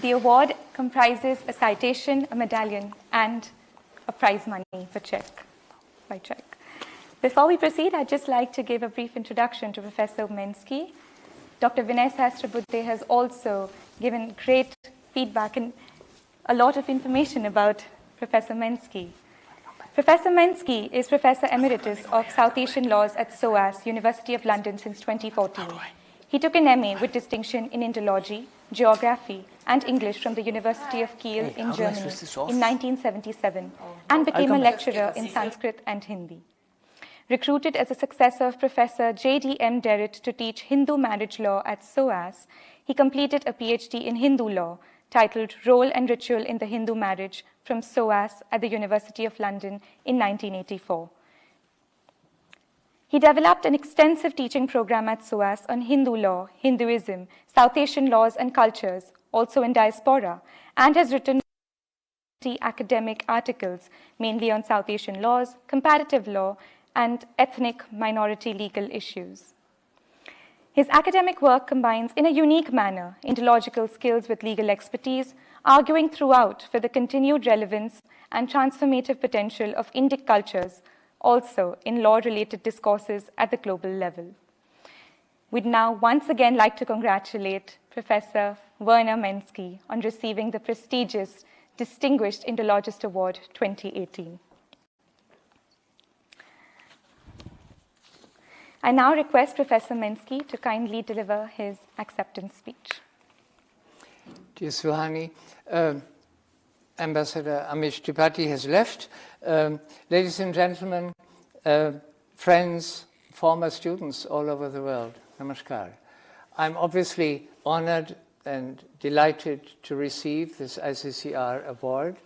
Speaker 15: The award comprises a citation, a medallion, and a prize money by check. Before we proceed, I'd just like to give a brief introduction to Professor Mensky. Dr. Vinay Sahasrabudhe has also given great feedback and a lot of information about Professor Mensky. Professor Mensky is Professor Emeritus of South Asian Laws at SOAS, University of London since 2014. He took an MA with distinction in Indology, Geography, and English from the University of Kiel in Germany in 1977 and became a lecturer in Sanskrit and Hindi. Recruited as a successor of Professor J.D.M. Derritt to teach Hindu marriage law at SOAS, he completed a PhD in Hindu law titled Role and Ritual in the Hindu Marriage from SOAS at the University of London in 1984. He developed an extensive teaching program at SOAS on Hindu law, Hinduism, South Asian laws and cultures, also in diaspora, and has written academic articles, mainly on South Asian laws, comparative law, and ethnic minority legal issues. His academic work combines in a unique manner Indological skills with legal expertise, arguing throughout for the continued relevance and transformative potential of Indic cultures, also in law-related discourses at the global level. We'd now once again like to congratulate Professor Werner Mensky on receiving the prestigious Distinguished Indologist Award 2018. I now request Professor Mensky to kindly deliver his acceptance speech.
Speaker 20: Dear Suhani, Ambassador Amish Tripathi has left. Ladies and gentlemen, friends, former students all over the world, namaskar. I'm obviously honored and delighted to receive this ICCR award.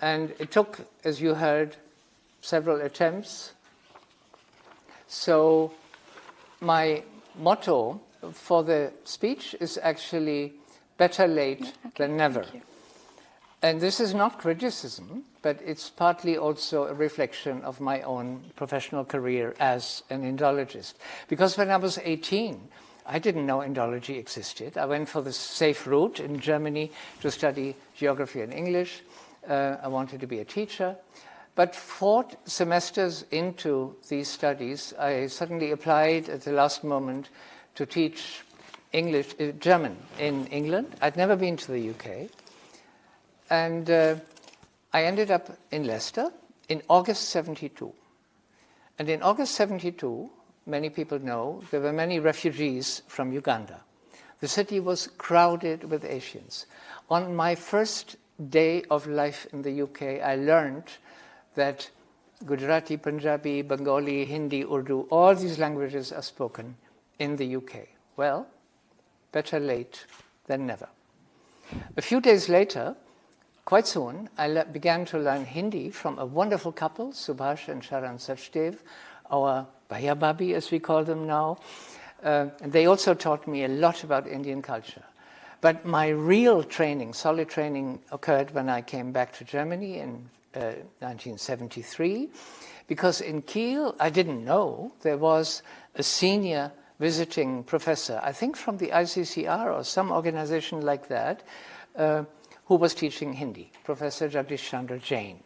Speaker 20: And it took, as you heard, several attempts. So my motto for the speech is actually better late than never. And this is not criticism, but it's partly also a reflection of my own professional career as an Indologist. Because when I was 18, I didn't know Indology existed. I went for the safe route in Germany to study geography and English. I wanted to be a teacher. But 4 semesters into these studies, I suddenly applied at the last moment to teach German in England. I'd never been to the UK. And I ended up in Leicester in August 72. And in August 72, many people know, there were many refugees from Uganda. The city was crowded with Asians. On my first day of life in the UK, I learned that Gujarati, Punjabi, Bengali, Hindi, Urdu, all these languages are spoken in the UK. Well, better late than never. A few days later, quite soon, I began to learn Hindi from a wonderful couple, Subhash and Sharan Sachdev, our Bhaiya Babi, as we call them now. And they also taught me a lot about Indian culture. But my real training, solid training, occurred when I came back to Germany in 1973, because in Kiel, I didn't know there was a senior visiting professor, I think from the ICCR or some organization like that, who was teaching Hindi, Professor Jagdish Chandra Jain.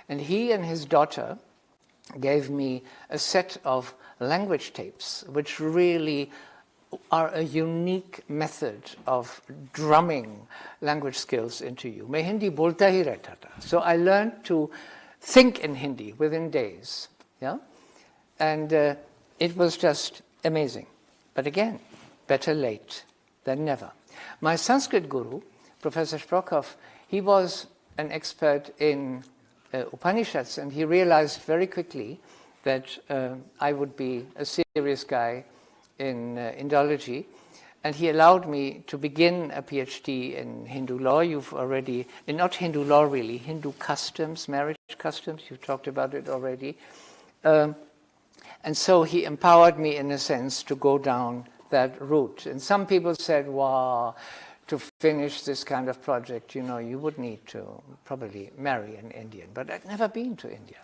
Speaker 20: And he and his daughter gave me a set of language tapes, which really are a unique method of drumming language skills into you. Main Hindi bolta hi rehta tha. So I learned to think in Hindi within days. Yeah? And it was just amazing. But again, better late than never. My Sanskrit guru, Professor Sprokov, he was an expert in Upanishads, and he realized very quickly that I would be a serious guy in Indology, and he allowed me to begin a PhD in Hindu law. You've already, not Hindu law really, Hindu customs, marriage customs, you've talked about it already. And so he empowered me in a sense to go down that route. And some people said, wow, to finish this kind of project, you know, you would need to probably marry an Indian. But I'd never been to India.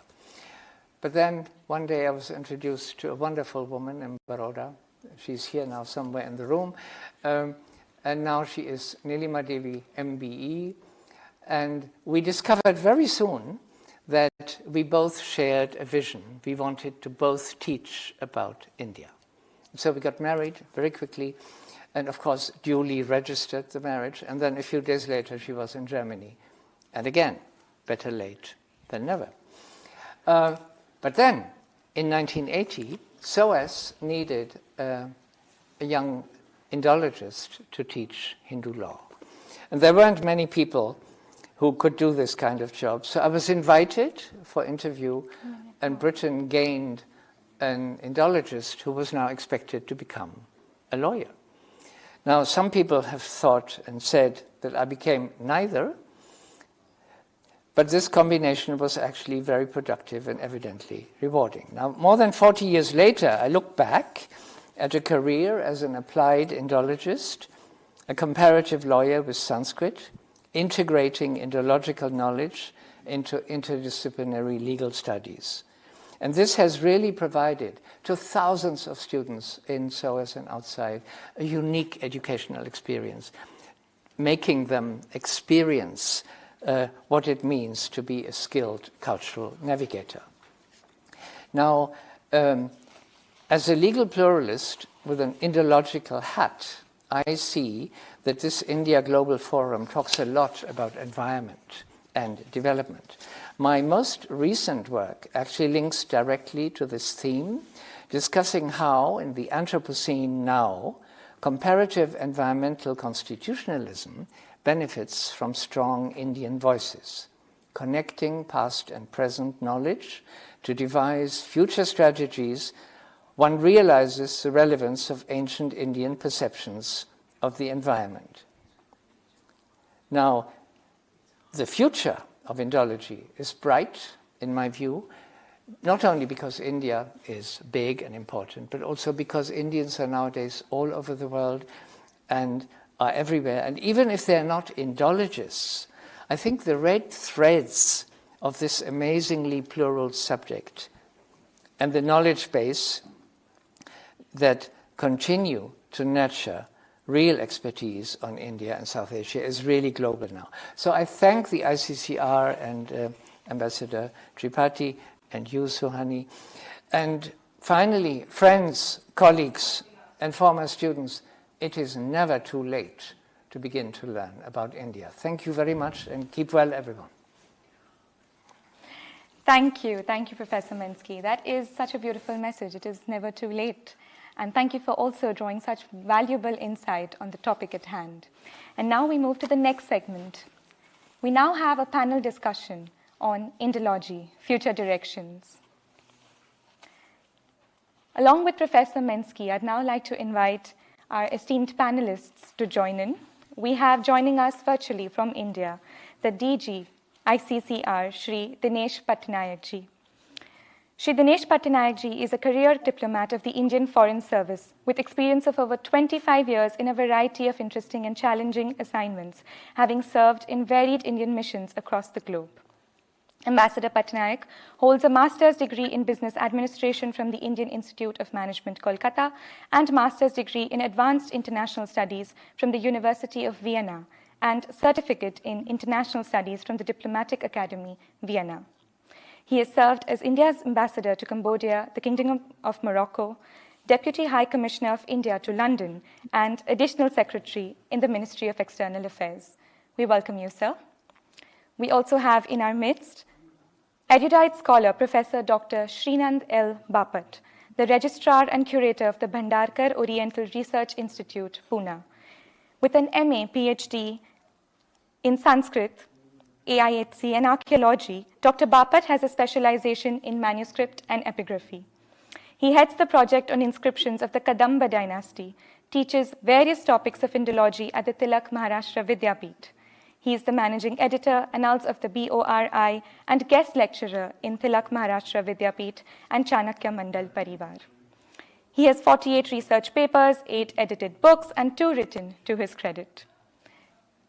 Speaker 20: But then one day I was introduced to a wonderful woman in Baroda, She's here now somewhere in the room. And now she is Nilima Devi, MBE. And we discovered very soon that we both shared a vision. We wanted to both teach about India. So we got married very quickly, and of course duly registered the marriage. And then a few days later she was in Germany. And again, better late than never. But then, in 1980, SOAS needed a young Indologist to teach Hindu law. And there weren't many people who could do this kind of job. So I was invited for interview, and Britain gained an Indologist who was now expected to become a lawyer. Now, some people have thought and said that I became neither, but this combination was actually very productive and evidently rewarding. Now, more than 40 years later, I look back at a career as an applied Indologist, a comparative lawyer with Sanskrit, integrating Indological knowledge into interdisciplinary legal studies. And this has really provided to thousands of students in SOAS and outside a unique educational experience, making them experience what it means to be a skilled cultural navigator. Now, as a legal pluralist with an Indological hat, I see that this India Global Forum talks a lot about environment and development. My most recent work actually links directly to this theme, discussing how, in the Anthropocene now, comparative environmental constitutionalism benefits from strong Indian voices, connecting past and present knowledge to devise future strategies. One realizes the relevance of ancient Indian perceptions of the environment. Now, the future of Indology is bright, in my view, not only because India is big and important, but also because Indians are nowadays all over the world and are everywhere. And even if they're not Indologists, I think the red threads of this amazingly plural subject and the knowledge base that continue to nurture real expertise on India and South Asia is really global now. So I thank the ICCR and Ambassador Tripathi and you, Suhani. And finally, friends, colleagues, and former students, it is never too late to begin to learn about India. Thank you very much, and keep well, everyone.
Speaker 15: Thank you, Professor Mensky. That is such a beautiful message. It is never too late. And thank you for also drawing such valuable insight on the topic at hand. And now we move to the next segment. We now have a panel discussion on Indology, future directions. Along with Professor Mensky, I'd now like to invite our esteemed panelists to join in. We have joining us virtually from India, the DG, ICCR, Shri Dinesh Patnaik ji. Shri Dinesh Patnaik ji is a career diplomat of the Indian Foreign Service with experience of over 25 years in a variety of interesting and challenging assignments, having served in varied Indian missions across the globe. Ambassador Patnaik holds a master's degree in business administration from the Indian Institute of Management, Kolkata, and master's degree in advanced international studies from the University of Vienna, and certificate in international studies from the Diplomatic Academy, Vienna. He has served as India's ambassador to Cambodia, the Kingdom of Morocco, Deputy High Commissioner of India to London, and Additional Secretary in the Ministry of External Affairs. We welcome you, sir. We also have in our midst erudite scholar, Professor Dr. Srinand L. Bapat, the Registrar and Curator of the Bhandarkar Oriental Research Institute, Pune. With an MA, PhD in Sanskrit, AIHC, and archaeology, Dr. Bapat has a specialization in manuscript and epigraphy. He heads the project on inscriptions of the Kadamba dynasty, teaches various topics of Indology at the Tilak Maharashtra Vidyapeeth. He is the managing editor, annals of the BORI, and guest lecturer in Tilak Maharashtra Vidyapeeth and Chanakya Mandal Parivar. He has 48 research papers, 8 edited books, and 2 written to his credit.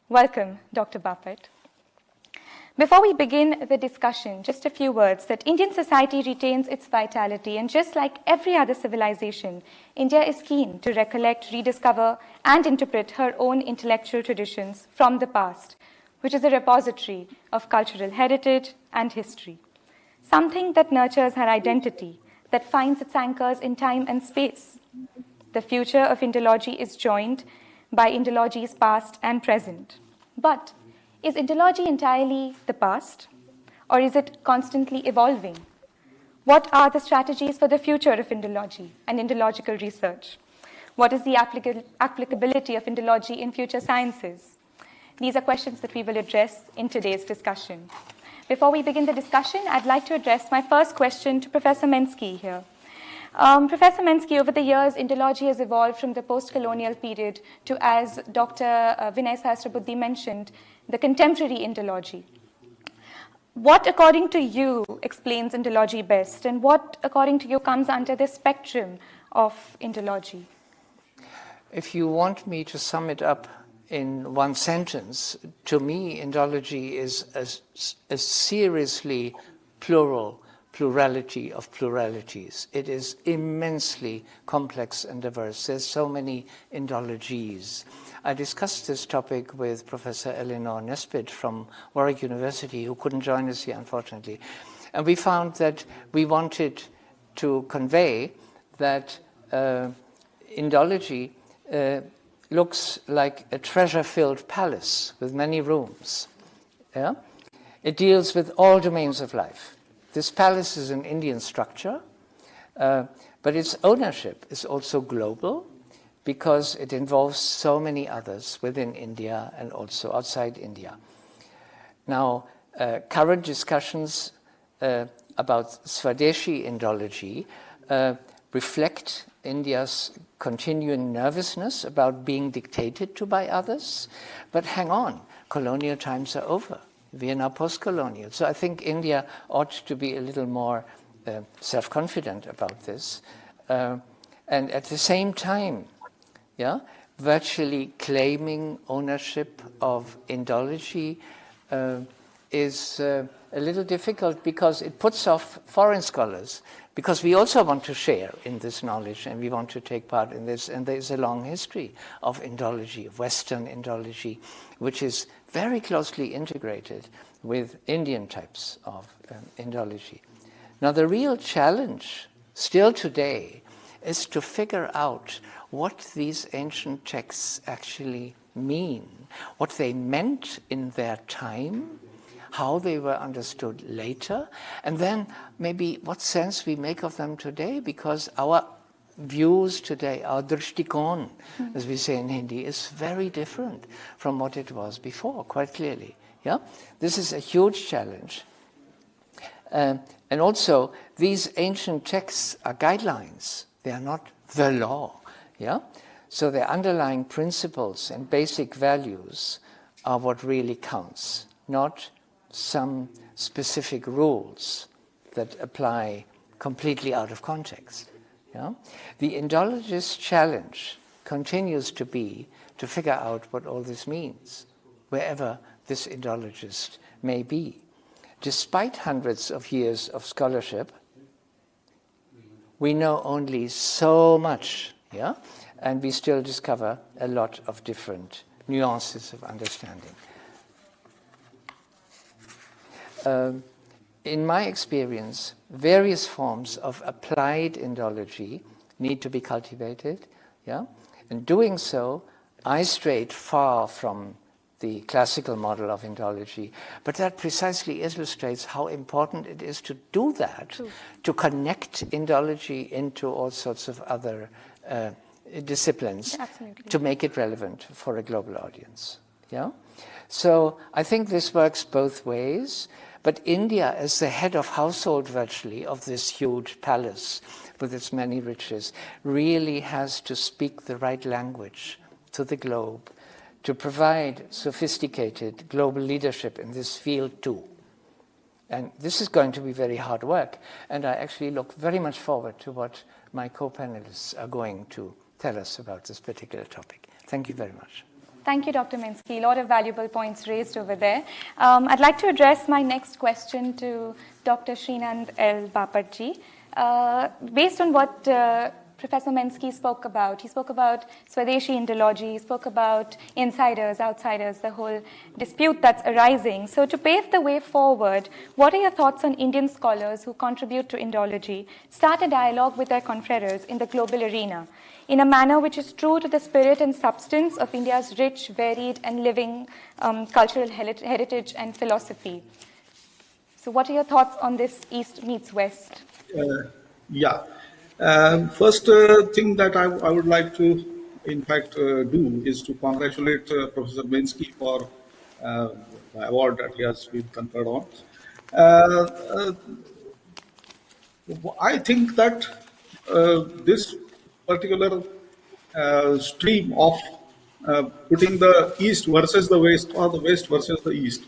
Speaker 15: Welcome, Dr. Bapat. Before we begin the discussion, just a few words that Indian society retains its vitality, and just like every other civilization, India is keen to recollect, rediscover, and interpret her own intellectual traditions from the past, which is a repository of cultural heritage and history, something that nurtures her identity, that finds its anchors in time and space. The future of Indology is joined by Indology's past and present. But is Indology entirely the past, or is it constantly evolving? What are the strategies for the future of Indology and Indological research? What is the applicability of Indology in future sciences? These are questions that we will address in today's discussion. Before we begin the discussion, I'd like to address my first question to Professor Mensky here. Professor Mensky, over the years, Indology has evolved from the post-colonial period to, as Dr. Vinay Sahasrabuddhe mentioned, the contemporary Indology. What, according to you, explains Indology best, and what, according to you, comes under the spectrum of Indology?
Speaker 20: If you want me to sum it up in one sentence, to me, Indology is a seriously plurality of pluralities. It is immensely complex and diverse. There's so many Indologies. I discussed this topic with Professor Eleanor Nesbitt from Warwick University, who couldn't join us here, unfortunately. And we found that we wanted to convey that Indology looks like a treasure-filled palace with many rooms. Yeah? It deals with all domains of life. This palace is an Indian structure, but its ownership is also global because it involves so many others within India and also outside India. Now, current discussions about Swadeshi Indology reflect India's continuing nervousness about being dictated to by others. But hang on, colonial times are over. We are now post-colonial. So I think India ought to be a little more self-confident about this. And at the same time, virtually claiming ownership of Indology is a little difficult because it puts off foreign scholars, because we also want to share in this knowledge and we want to take part in this. And there's a long history of Indology, of Western Indology, which is very closely integrated with Indian types of Indology. Now, the real challenge still today is to figure out what these ancient texts actually mean, what they meant in their time, how they were understood later, and then maybe what sense we make of them today, because our views today, our drishtikon, as we say in Hindi, is very different from what it was before, quite clearly. Yeah, this is a huge challenge. And also, these ancient texts are guidelines. They are not the law. Yeah, so the underlying principles and basic values are what really counts, not some specific rules that apply completely out of context. Yeah? The Indologist challenge continues to be to figure out what all this means, wherever this Indologist may be. Despite hundreds of years of scholarship, we know only so much, and we still discover a lot of different nuances of understanding. In my experience, various forms of applied Indology need to be cultivated. In doing so, I strayed far from the classical model of Indology, but that precisely illustrates how important it is to do that, to connect Indology into all sorts of other disciplines, to make it relevant for a global audience. So I think this works both ways. But India, as the head of household virtually of this huge palace with its many riches, really has to speak the right language to the globe, to provide sophisticated global leadership in this field too. And this is going to be very hard work. And I actually look very much forward to what my co-panelists are going to tell us about this particular topic. Thank you very much.
Speaker 15: Thank you, Dr. Minsky. A lot of valuable points raised over there. I'd like to address my next question to Dr. Srinand L. Baparji. Based on what Professor Minsky spoke about, he spoke about Swadeshi Indology, he spoke about insiders, outsiders, the whole dispute that's arising. So to pave the way forward, what are your thoughts on Indian scholars who contribute to Indology, start a dialogue with their confreres in the global arena, in a manner which is true to the spirit and substance of India's rich, varied, and living cultural heritage and philosophy? So what are your thoughts on this East meets West?
Speaker 17: First thing that I would like to, in fact, do is to congratulate Professor Minsky for the award that he has been conferred on. I think that this particular stream of putting the East versus the West or the West versus the East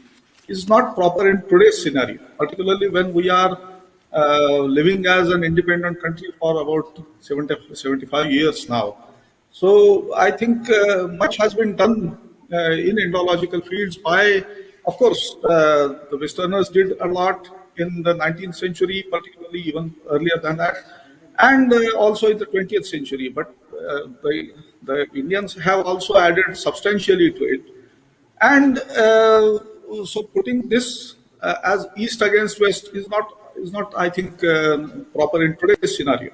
Speaker 17: is not proper in today's scenario, particularly when we are living as an independent country for about 75 years now. So I think much has been done in Indological fields by, of course, the Westerners did a lot in the 19th century, particularly even earlier than that, and also in the 20th century. But the Indians have also added substantially to it. And so putting this as East against West is not, I think, proper in today's scenario.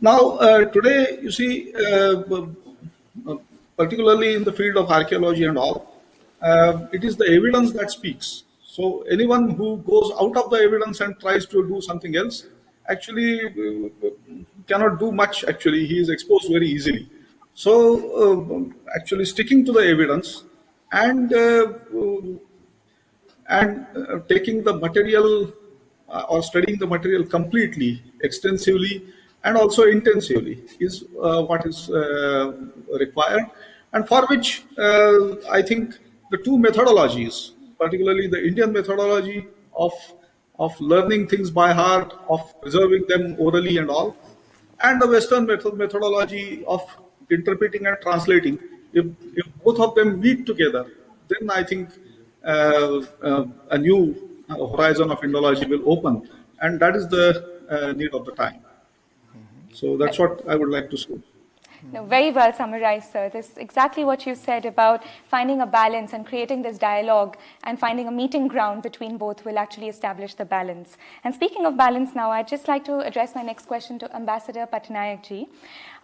Speaker 17: Now, today, you see, particularly in the field of archaeology and all, it is the evidence that speaks. So anyone who goes out of the evidence and tries to do something else actually cannot do much. Actually, he is exposed very easily. So actually sticking to the evidence and taking the material or studying the material completely, extensively, and also intensively is what is required, and for which I think the two methodologies, particularly the Indian methodology of learning things by heart, of preserving them orally and all, and the Western methodology of interpreting and translating, if both of them meet together, then I think a new horizon of Indology will open, and that is the need of the time. So that's what I would like to say.
Speaker 15: No, very well summarized, sir. This is exactly what you said about finding a balance and creating this dialogue and finding a meeting ground between both will actually establish the balance. And speaking of balance now, I'd just like to address my next question to Ambassador Patnaik-ji.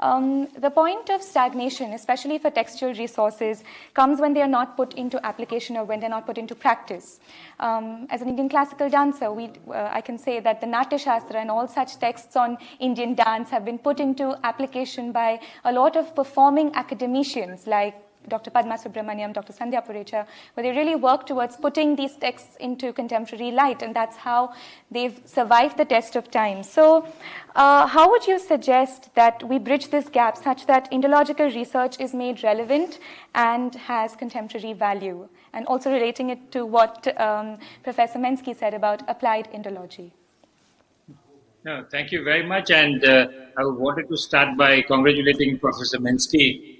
Speaker 15: The point of stagnation, especially for textual resources, comes when they are not put into application or when they're not put into practice. As an Indian classical dancer, I can say that the Natya Shastra and all such texts on Indian dance have been put into application by a lot of performing academicians like Dr. Padma Subramaniam, Dr. Sandhya Purecha, where they really work towards putting these texts into contemporary light, and that's how they've survived the test of time. So how would you suggest that we bridge this gap such that Indological research is made relevant and has contemporary value, and also relating it to what Professor Minsky said about applied Indology?
Speaker 19: No, thank you very much, and I wanted to start by congratulating Professor Minsky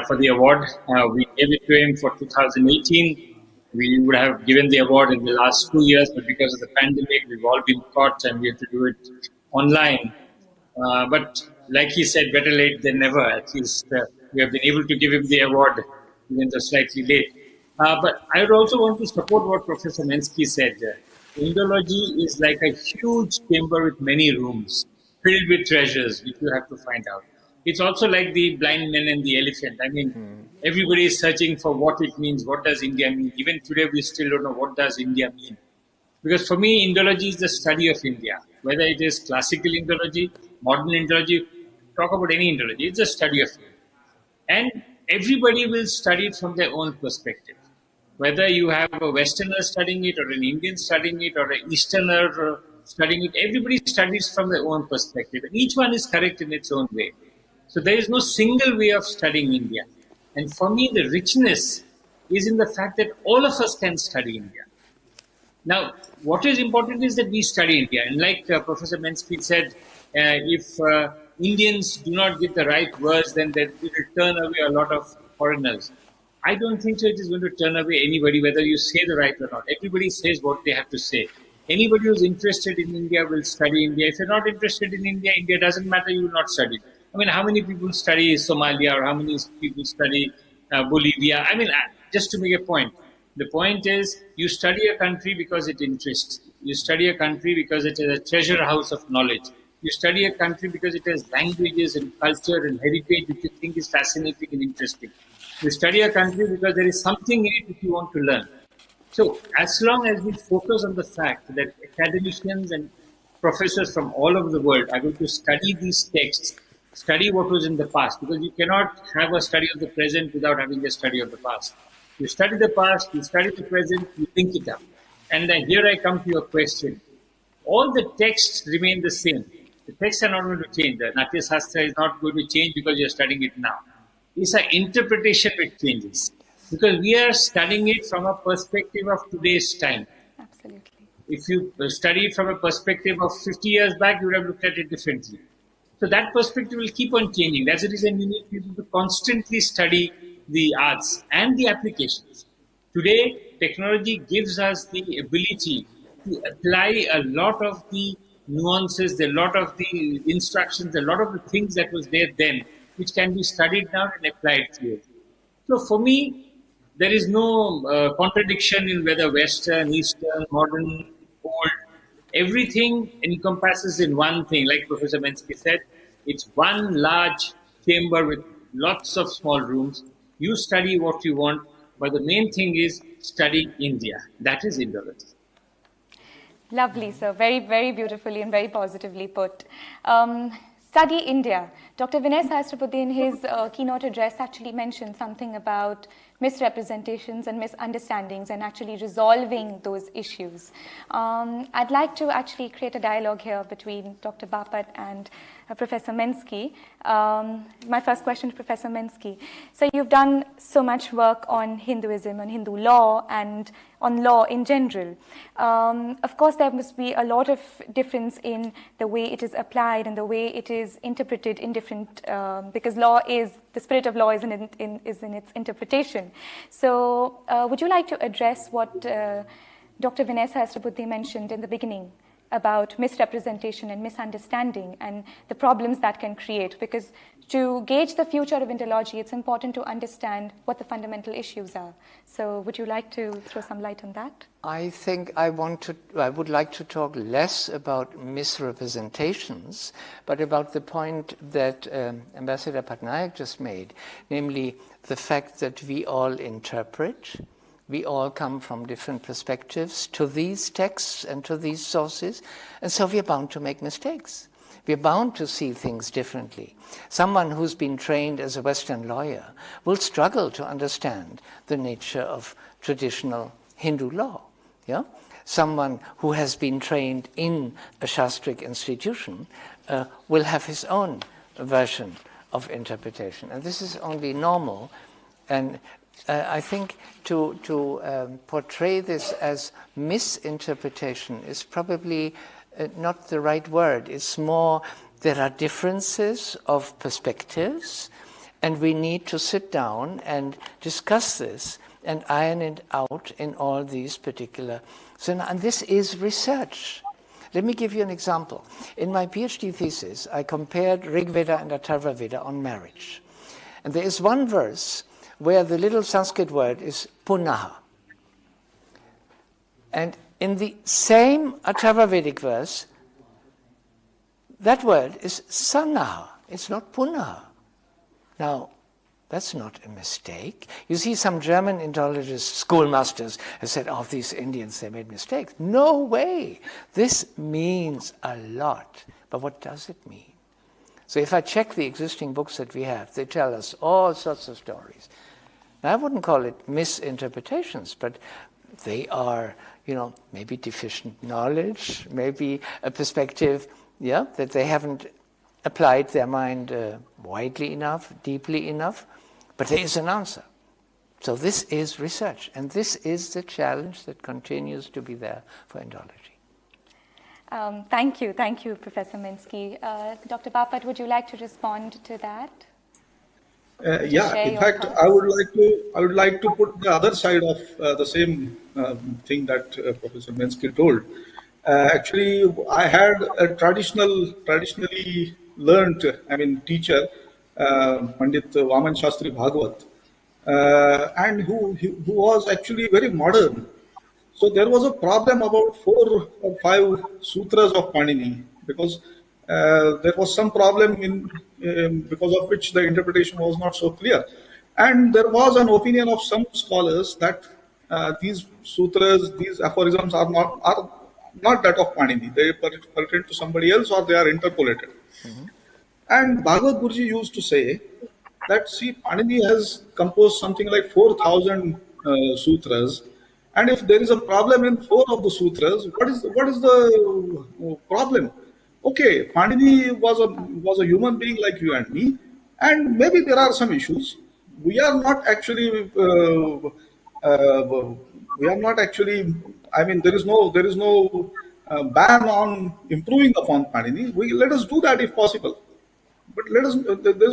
Speaker 19: for the award. We gave it to him for 2018. We would have given the award in the last 2 years, but because of the pandemic, we've all been caught and we have to do it online. But like he said, better late than never. At least we have been able to give him the award, even though slightly late. But I would also want to support what Professor Minsky said. Indology is like a huge chamber with many rooms, filled with treasures, which you have to find out. It's also like the blind man and the elephant. I mean, everybody is searching for what it means. What does India mean? Even today, we still don't know what does India mean. Because for me, Indology is the study of India. Whether it is classical Indology, modern Indology, talk about any Indology, it's a study of India. And everybody will study it from their own perspective. Whether you have a Westerner studying it, or an Indian studying it, or an Easterner studying it, everybody studies from their own perspective. And each one is correct in its own way. So there is no single way of studying India. And for me, the richness is in the fact that all of us can study India. Now, what is important is that we study India. And like Professor Minsky said, if Indians do not get the right words, then it will turn away a lot of foreigners. I don't think so it is going to turn away anybody, whether you say the right or not. Everybody says what they have to say. Anybody who's interested in India will study India. If you're not interested in India, India doesn't matter, you will not study. I mean, how many people study Somalia or how many people study Bolivia? I mean, just to make a point, the point is you study a country because it interests you. You study a country because it is a treasure house of knowledge. You study a country because it has languages and culture and heritage which you think is fascinating and interesting. You study a country because there is something in it which you want to learn. So as long as we focus on the fact that academicians and professors from all over the world are going to study these texts, study what was in the past, because you cannot have a study of the present without having a study of the past. You study the past, you study the present, you link it up. And then here I come to your question. All the texts remain the same. The texts are not going to change. The Natya Sastra is not going to change because you're studying it now. It's an interpretation which changes. Because we are studying it from a perspective of today's time.
Speaker 15: Absolutely.
Speaker 19: If you study it from a perspective of 50 years back, you would have looked at it differently. So that perspective will keep on changing. That's the reason we need people to constantly study the arts and the applications. Today, technology gives us the ability to apply a lot of the nuances, a lot of the instructions, a lot of the things that was there then, which can be studied now and applied to it. So for me, there is no contradiction in whether Western, Eastern, modern, old. Everything encompasses in one thing. Like Professor Mensky said, it's one large chamber with lots of small rooms. You study what you want, but the main thing is study India. That is Indology.
Speaker 15: Lovely, sir. Very, very beautifully and very positively put. Study India. Dr. Vinay Sahasraputty in his keynote address actually mentioned something about misrepresentations and misunderstandings and actually resolving those issues. I'd like to actually create a dialogue here between Dr. Bapat and Professor Mensky. My first question to Professor Mensky. So you've done so much work on Hinduism, on Hindu law, and on law in general. Of course, there must be a lot of difference in the way it is applied and the way it is interpreted in different, because law is, the spirit of law is in its interpretation. So would you like to address what Dr. Vinay Sahasraputty mentioned in the beginning about misrepresentation and misunderstanding and the problems that can create? Because to gauge the future of Indology, it's important to understand what the fundamental issues are. So would you like to throw some light on that?
Speaker 20: I think I would like to talk less about misrepresentations, but about the point that Ambassador Patnaik just made, namely the fact that we all interpret. We all come from different perspectives to these texts and to these sources, and so we're bound to make mistakes. We're bound to see things differently. Someone who's been trained as a Western lawyer will struggle to understand the nature of traditional Hindu law. Yeah? Someone who has been trained in a Shastric institution will have his own version of interpretation. And this is only normal. And I think to portray this as misinterpretation is probably not the right word. It's more, there are differences of perspectives, and we need to sit down and discuss this and iron it out in all these particular. And this is research. Let me give you an example. In my PhD thesis, I compared Rig Veda and Atharva Veda on marriage. And there is one verse where the little Sanskrit word is punaha. And in the same Atharva Vedic verse, that word is sanaha. It's not punaha. Now, that's not a mistake. You see, some German Indologists, schoolmasters, have said, oh, these Indians, they made mistakes. No way. This means a lot. But what does it mean? So if I check the existing books that we have, they tell us all sorts of stories. Now, I wouldn't call it misinterpretations, but they are, maybe deficient knowledge, maybe a perspective, that they haven't applied their mind widely enough, deeply enough. But there is an answer. So this is research, and this is the challenge that continues to be there for Indology.
Speaker 15: Thank you, Professor Mensky. Dr. Bapat, would you like to respond to that?
Speaker 17: Yeah, in fact, I would like to put the other side of the same thing that Professor Mensky told. Actually, I had a traditionally learned, teacher, Pandit Vaman Shastri Bhagwat, and who was actually very modern. So there was a problem about 4 or 5 sutras of Panini because there was some problem because of which the interpretation was not so clear. And there was an opinion of some scholars that these sutras, these aphorisms are not that of Panini. They pertain to somebody else or they are interpolated. And Bhagavad Gurji used to say that, see, Panini has composed something like 4,000 sutras, and if there is a problem in 4 of the sutras, what is the problem? Okay, Panini was a human being like you and me, and maybe there are some issues. We are not actually there is no ban on improving upon Panini. Let us do that if possible. But there is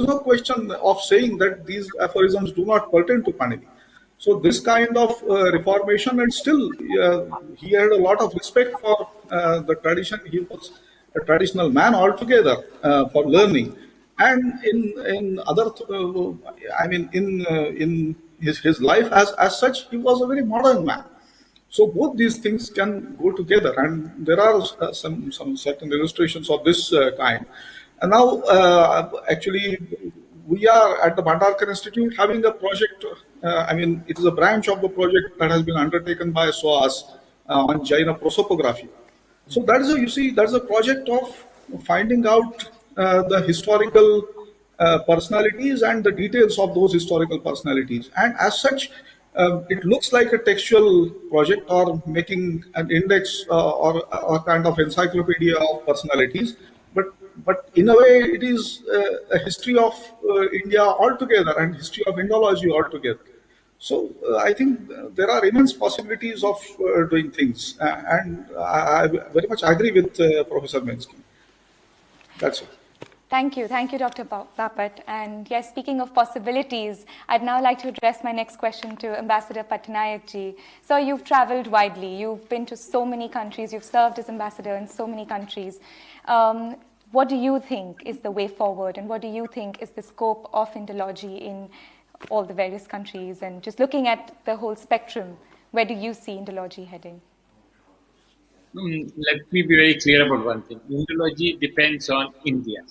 Speaker 17: no question of saying that these aphorisms do not pertain to Panini. So this kind of reformation, and still he had a lot of respect for the tradition. He was a traditional man altogether for learning, and in other, in his life as such, he was a very modern man. So both these things can go together, and there are some certain illustrations of this kind. And now, actually, we are at the Bhandarkar Institute having a project. It is a branch of the project that has been undertaken by SOAS on Jaina prosopography. So that is that's a project of finding out the historical personalities and the details of those historical personalities. And as such, it looks like a textual project or making an index or kind of encyclopedia of personalities. But in a way, it is a history of India altogether and history of Indology altogether. So I think there are immense possibilities of doing things. And I very much agree with Professor Mensky. That's it.
Speaker 15: Thank you, Dr. Bapat. And yes, speaking of possibilities, I'd now like to address my next question to Ambassador Patnaik-ji. So you've traveled widely, you've been to so many countries, you've served as ambassador in so many countries. What do you think is the way forward, and what do you think is the scope of Indology in all the various countries? And just looking at the whole spectrum, where do you see Indology heading?
Speaker 19: Let me be very clear about one thing. Indology depends on India.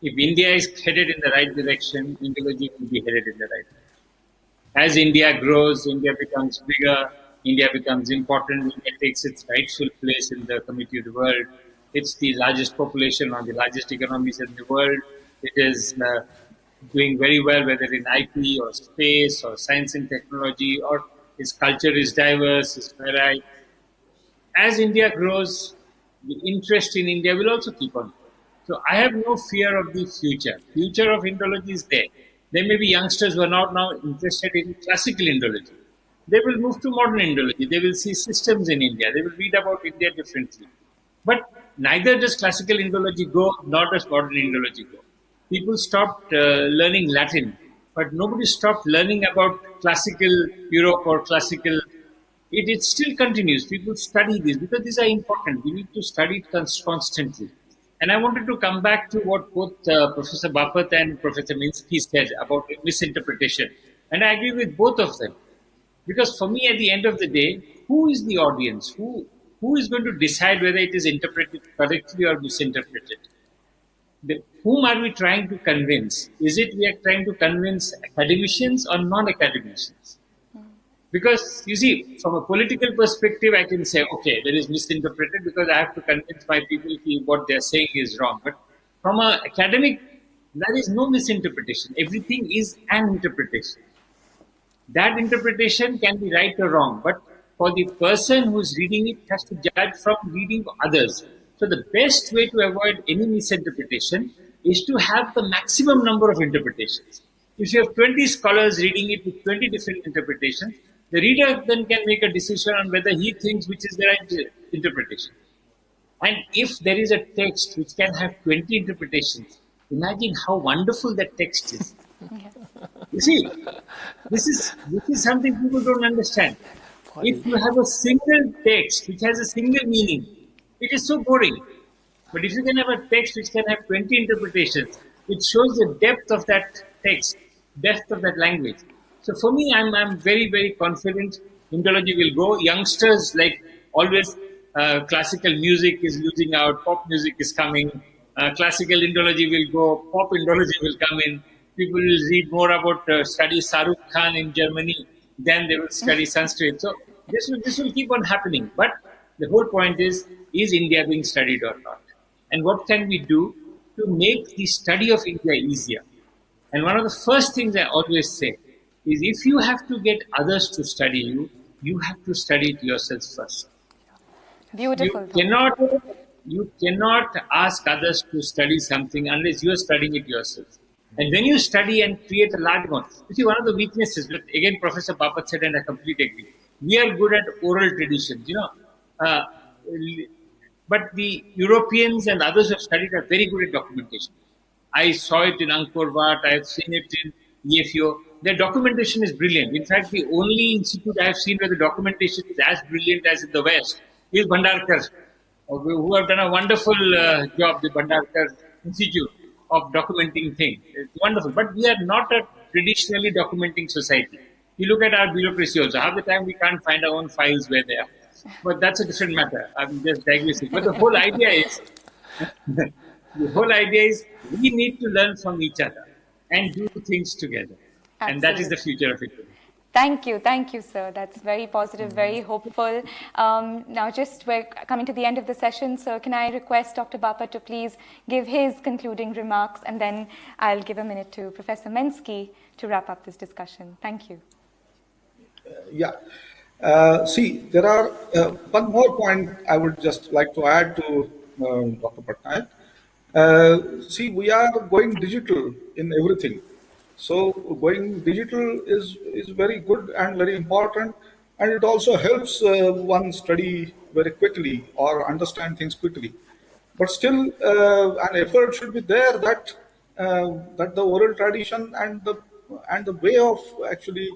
Speaker 19: If India is headed in the right direction, Indology will be headed in the right direction. As India grows, India becomes bigger, India becomes important, India takes its rightful place in the community of the world. It's the largest population, one of the largest economies in the world. It is doing very well, whether in IP or space or science and technology, or its culture is diverse, it's varied. As India grows, the interest in India will also keep on. So I have no fear of the future. Future of Indology is there. There may be youngsters who are not now interested in classical Indology. They will move to modern Indology. They will see systems in India. They will read about India differently. But neither does classical Indology go, nor does modern Indology go. People stopped learning Latin, but nobody stopped learning about classical Europe or classical. It still continues. People study this because these are important. We need to study it constantly. And I wanted to come back to what both Professor Bapat and Professor Minsky said about misinterpretation. And I agree with both of them. Because for me, at the end of the day, who is the audience? Who is going to decide whether it is interpreted correctly or misinterpreted? Whom are we trying to convince? Is it we are trying to convince academicians or non-academicians? Because, you see, from a political perspective, I can say, okay, that is misinterpreted because I have to convince my people that what they are saying is wrong. But from an academic, there is no misinterpretation. Everything is an interpretation. That interpretation can be right or wrong, but for the person who is reading it has to judge from reading others. So the best way to avoid any misinterpretation is to have the maximum number of interpretations. If you have 20 scholars reading it with 20 different interpretations, the reader then can make a decision on whether he thinks which is the right interpretation. And if there is a text which can have 20 interpretations, imagine how wonderful that text is. You see, this is something people don't understand. If you have a single text which has a single meaning, it is so boring. But if you can have a text which can have 20 interpretations, it shows the depth of that text, depth of that language. So for me, I'm very, very confident Indology will go. Youngsters, like always, classical music is losing out, pop music is coming, classical Indology will go, pop Indology will come in. People will read more about study Saruk Khan in Germany than they will study Sanskrit. So this will keep on happening. But the whole point is India being studied or not? And what can we do to make the study of India easier? And one of the first things I always say is if you have to get others to study you, you have to study it yourself first.
Speaker 15: Beautiful.
Speaker 19: You cannot ask others to study something unless you are studying it yourself. And when you study and create a large amount, you see, one of the weaknesses, but again, Professor Bapat said, and I completely agree, we are good at oral traditions, but the Europeans and others who have studied are very good at documentation. I saw it in Angkor Wat, I have seen it in EFO. Their documentation is brilliant. In fact, the only institute I have seen where the documentation is as brilliant as in the West is Bhandarkar, who have done a wonderful job, the Bhandarkar Institute of documenting things. It's wonderful. But we are not a traditionally documenting society. You look at our bureaucracy also. Half the time we can't find our own files where they are. But that's a different matter. I'm just digressing. But the whole idea is we need to learn from each other and do things together. Absolutely. And that is the future of it.
Speaker 15: Thank you, sir. That's very positive, very hopeful. Now, we're coming to the end of the session, so can I request Dr. Bapat to please give his concluding remarks, and then I'll give a minute to Professor Mensky to wrap up this discussion. Thank you.
Speaker 17: See, there are one more point I would just like to add to Dr. Patnaik. See, we are going digital in everything. So going digital is very good and very important, and it also helps one study very quickly or understand things quickly. But still, an effort should be there that the oral tradition and the way of actually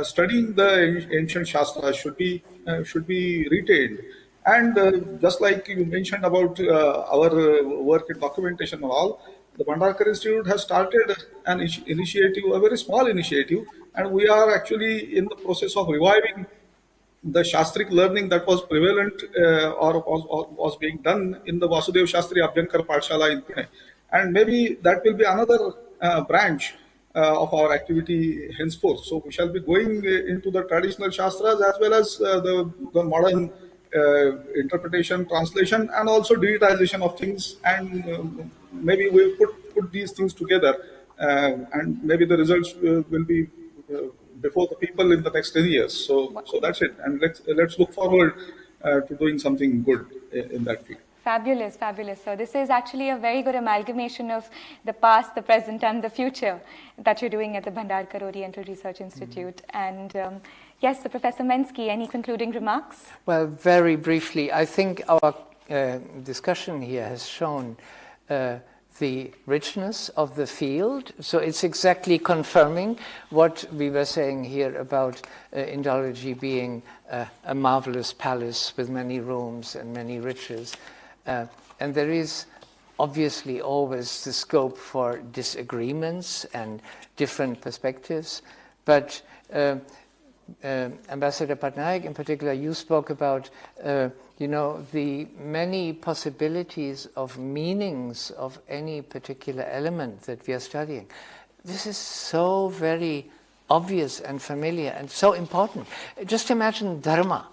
Speaker 17: studying the ancient Shastras should be retained. And just like you mentioned about our work in documentation and all, the Bhandarkar Institute has started an initiative, a very small initiative, and we are actually in the process of reviving the Shastric learning that was prevalent or was being done in the Vasudev Shastri Abhyankar Pathshala in Pune. And maybe that will be another branch of our activity henceforth. So we shall be going into the traditional Shastras as well as the modern interpretation, translation, and also digitization of things, and maybe we'll put these things together, and maybe the results will be before the people in the next 10 years. So that's it, and let's look forward to doing something good in that field.
Speaker 15: Fabulous, fabulous. So this is actually a very good amalgamation of the past, the present, and the future that you're doing at the Bhandarkar Oriental Research Institute. And yes, so Professor Mensky, any concluding remarks?
Speaker 20: Well, very briefly, I think our discussion here has shown the richness of the field. So it's exactly confirming what we were saying here about Indology being a marvelous palace with many rooms and many riches. And there is obviously always the scope for disagreements and different perspectives. But Ambassador Patnaik, in particular, you spoke about the many possibilities of meanings of any particular element that we are studying. This is so very obvious and familiar and so important. Just imagine Dharma.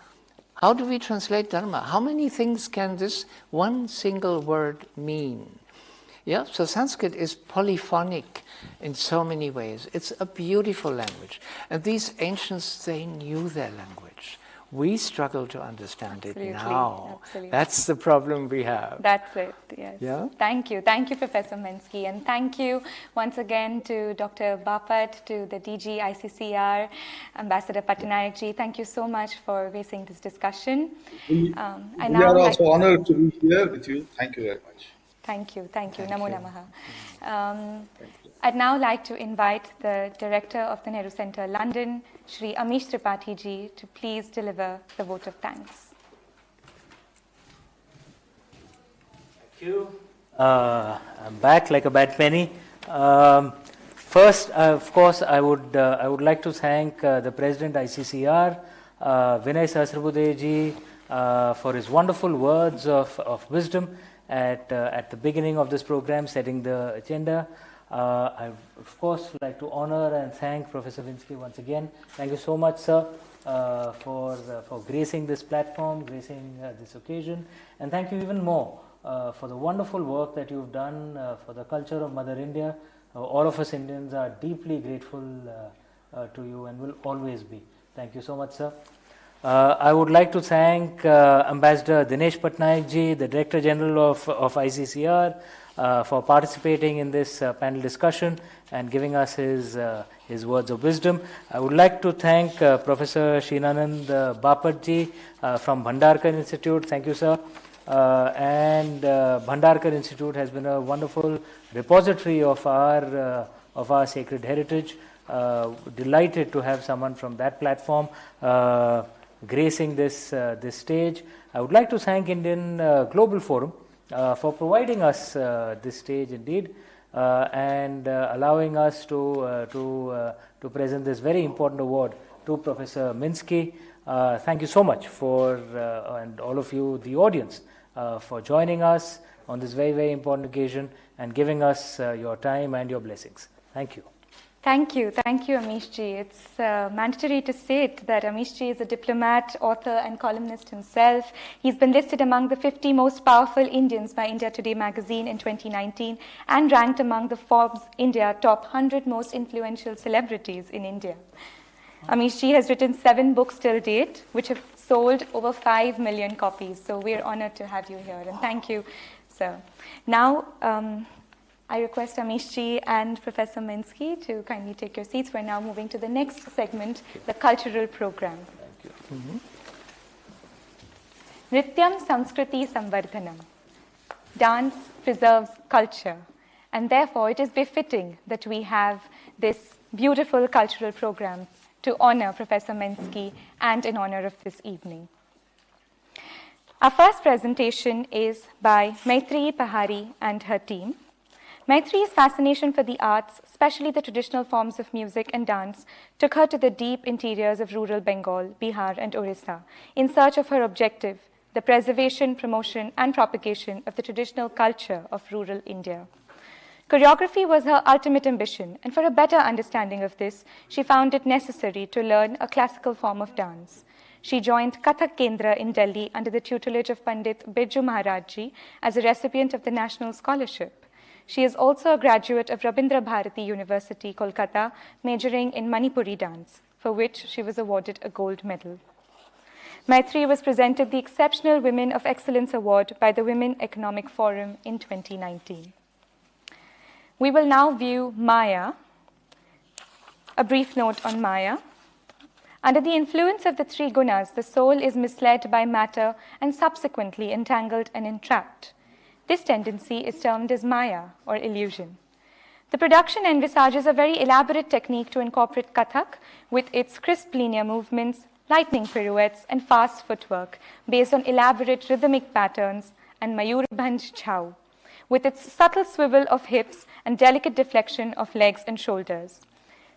Speaker 20: How do we translate Dharma? How many things can this one single word mean? Yeah, so Sanskrit is polyphonic in so many ways. It's a beautiful language. And these ancients, they knew their language. We struggle to understand it now. Absolutely. That's the problem we have.
Speaker 15: That's it, yes.
Speaker 20: Yeah?
Speaker 15: Thank you, Professor Mensky. And thank you once again to Dr. Bapat, to the DG ICCR, Ambassador Patnaik ji. Thank you so much for raising this discussion.
Speaker 17: We are also honored to be here with you. Thank you very much.
Speaker 15: Thank you. Namo Namaha. I'd now like to invite the Director of the Nehru Centre, London, Shri Amish Tripathi ji, to please deliver the vote of thanks.
Speaker 18: Thank you. I'm back like a bad penny. First, of course, I would like to thank the President ICCR, Vinay Sahasrabudhe ji, for his wonderful words of wisdom at the beginning of this program, setting the agenda. I of course like to honor and thank Professor Minsky once again. Thank you so much, sir, for gracing this platform, gracing this occasion, and thank you even more for the wonderful work that you've done for the culture of Mother India. All of us Indians are deeply grateful to you and will always be. Thank you so much, sir. I would like to thank Ambassador Dinesh Patnaik ji, the Director General of ICCR, for participating in this panel discussion and giving us his words of wisdom. I would like to thank Professor Shinanand Bapat ji from Bhandarkar Institute. Thank you, sir. And Bhandarkar Institute has been a wonderful repository of our sacred heritage. Delighted to have someone from that platform gracing this stage. I would like to thank Indian Global Forum for providing us this stage indeed, and allowing us to present this very important award to Professor Minsky. Thank you so much for and all of you, the audience, for joining us on this very, very important occasion and giving us your time and your blessings. Thank you.
Speaker 15: Thank you, Amish ji. It's mandatory to state that Amish ji is a diplomat, author, and columnist himself. He's been listed among the 50 most powerful Indians by India Today magazine in 2019 and ranked among the Forbes India top 100 most influential celebrities in India. Amish ji has written 7 books till date, which have sold over 5 million copies. So we're honored to have you here, and thank you, sir. Now, I request Amish ji and Professor Minsky to kindly take your seats. We're now moving to the next segment, the cultural program.
Speaker 18: Thank you.
Speaker 15: Nrityam Samskriti Samvardhanam. Dance preserves culture, and therefore it is befitting that we have this beautiful cultural program to honor Professor Minsky and in honor of this evening. Our first presentation is by Maitreyi Pahari and her team. Maitreyi's fascination for the arts, especially the traditional forms of music and dance, took her to the deep interiors of rural Bengal, Bihar, and Orissa in search of her objective, the preservation, promotion, and propagation of the traditional culture of rural India. Choreography was her ultimate ambition, and for a better understanding of this, she found it necessary to learn a classical form of dance. She joined Kathak Kendra in Delhi under the tutelage of Pandit Birju Maharaj ji as a recipient of the National Scholarship. She is also a graduate of Rabindra Bharati University, Kolkata, majoring in Manipuri dance, for which she was awarded a gold medal. Maitreyi was presented the Exceptional Women of Excellence Award by the Women Economic Forum in 2019. We will now view Maya. A brief note on Maya. Under the influence of the 3 gunas, the soul is misled by matter and subsequently entangled and entrapped. This tendency is termed as Maya, or illusion. The production envisages a very elaborate technique to incorporate Kathak with its crisp linear movements, lightning pirouettes, and fast footwork based on elaborate rhythmic patterns and Mayurbhanj Chhau, with its subtle swivel of hips and delicate deflection of legs and shoulders.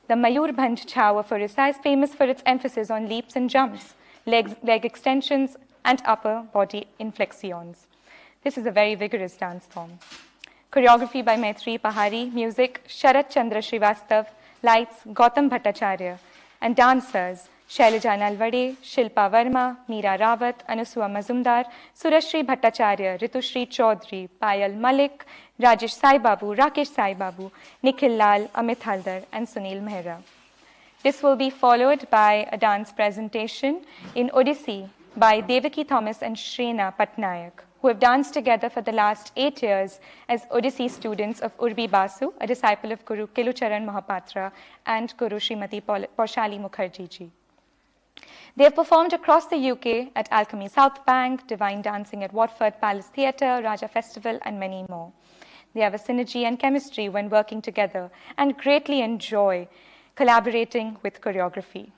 Speaker 15: The Mayurbhanj Chhau of Orissa is famous for its emphasis on leaps and jumps, leg extensions, and upper body inflexions. This is a very vigorous dance form. Choreography by Maitreyi Pahari, music Sharat Chandra Srivastav, lights Gautam Bhattacharya, and dancers Shailaja Nalvade, Shilpa Verma, Meera Rawat, Anusua Mazumdar, Surashri Bhattacharya, Ritushri Chaudhary, Payal Malik, Rajesh Sai Babu, Rakesh Sai Babu, Nikhil Lal, Amit Haldar, and Sunil Mehra. This will be followed by a dance presentation in Odissi by Devaki Thomas and Shrena Patnaik, who have danced together for the last 8 years as Odissi students of Urbi Basu, a disciple of Guru Kelucharan Mahapatra and Guru Srimati Paushali Mukherjee ji. They have performed across the UK at Alchemy South Bank, Divine Dancing at Watford Palace Theatre, Raja Festival, and many more. They have a synergy and chemistry when working together and greatly enjoy collaborating with choreography.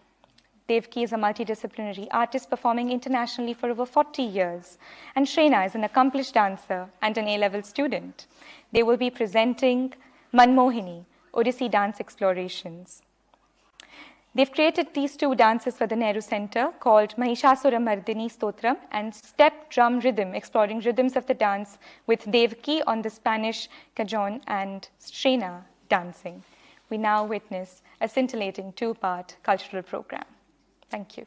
Speaker 15: Devki is a multidisciplinary artist performing internationally for over 40 years, and Shrena is an accomplished dancer and an A-level student. They will be presenting Manmohini, Odissi Dance Explorations. They've created these two dances for the Nehru Center called Mahishasura Mardini Stotram and Step Drum Rhythm, exploring rhythms of the dance with Devki on the Spanish cajon and Shrena dancing. We now witness a scintillating two-part cultural program. Thank you.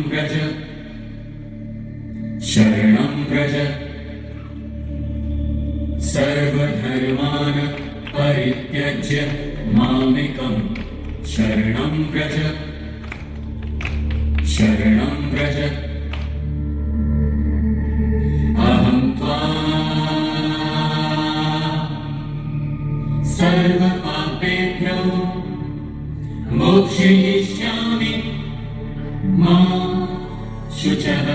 Speaker 5: Vraj शरणं व्रज सर्वधर्मान् परित्यज्य मामेकं शरणं व्रज शरणं व्रज अहं त्वा सर्वपापेभ्यो मोक्षयिष्यामि मा शुचः।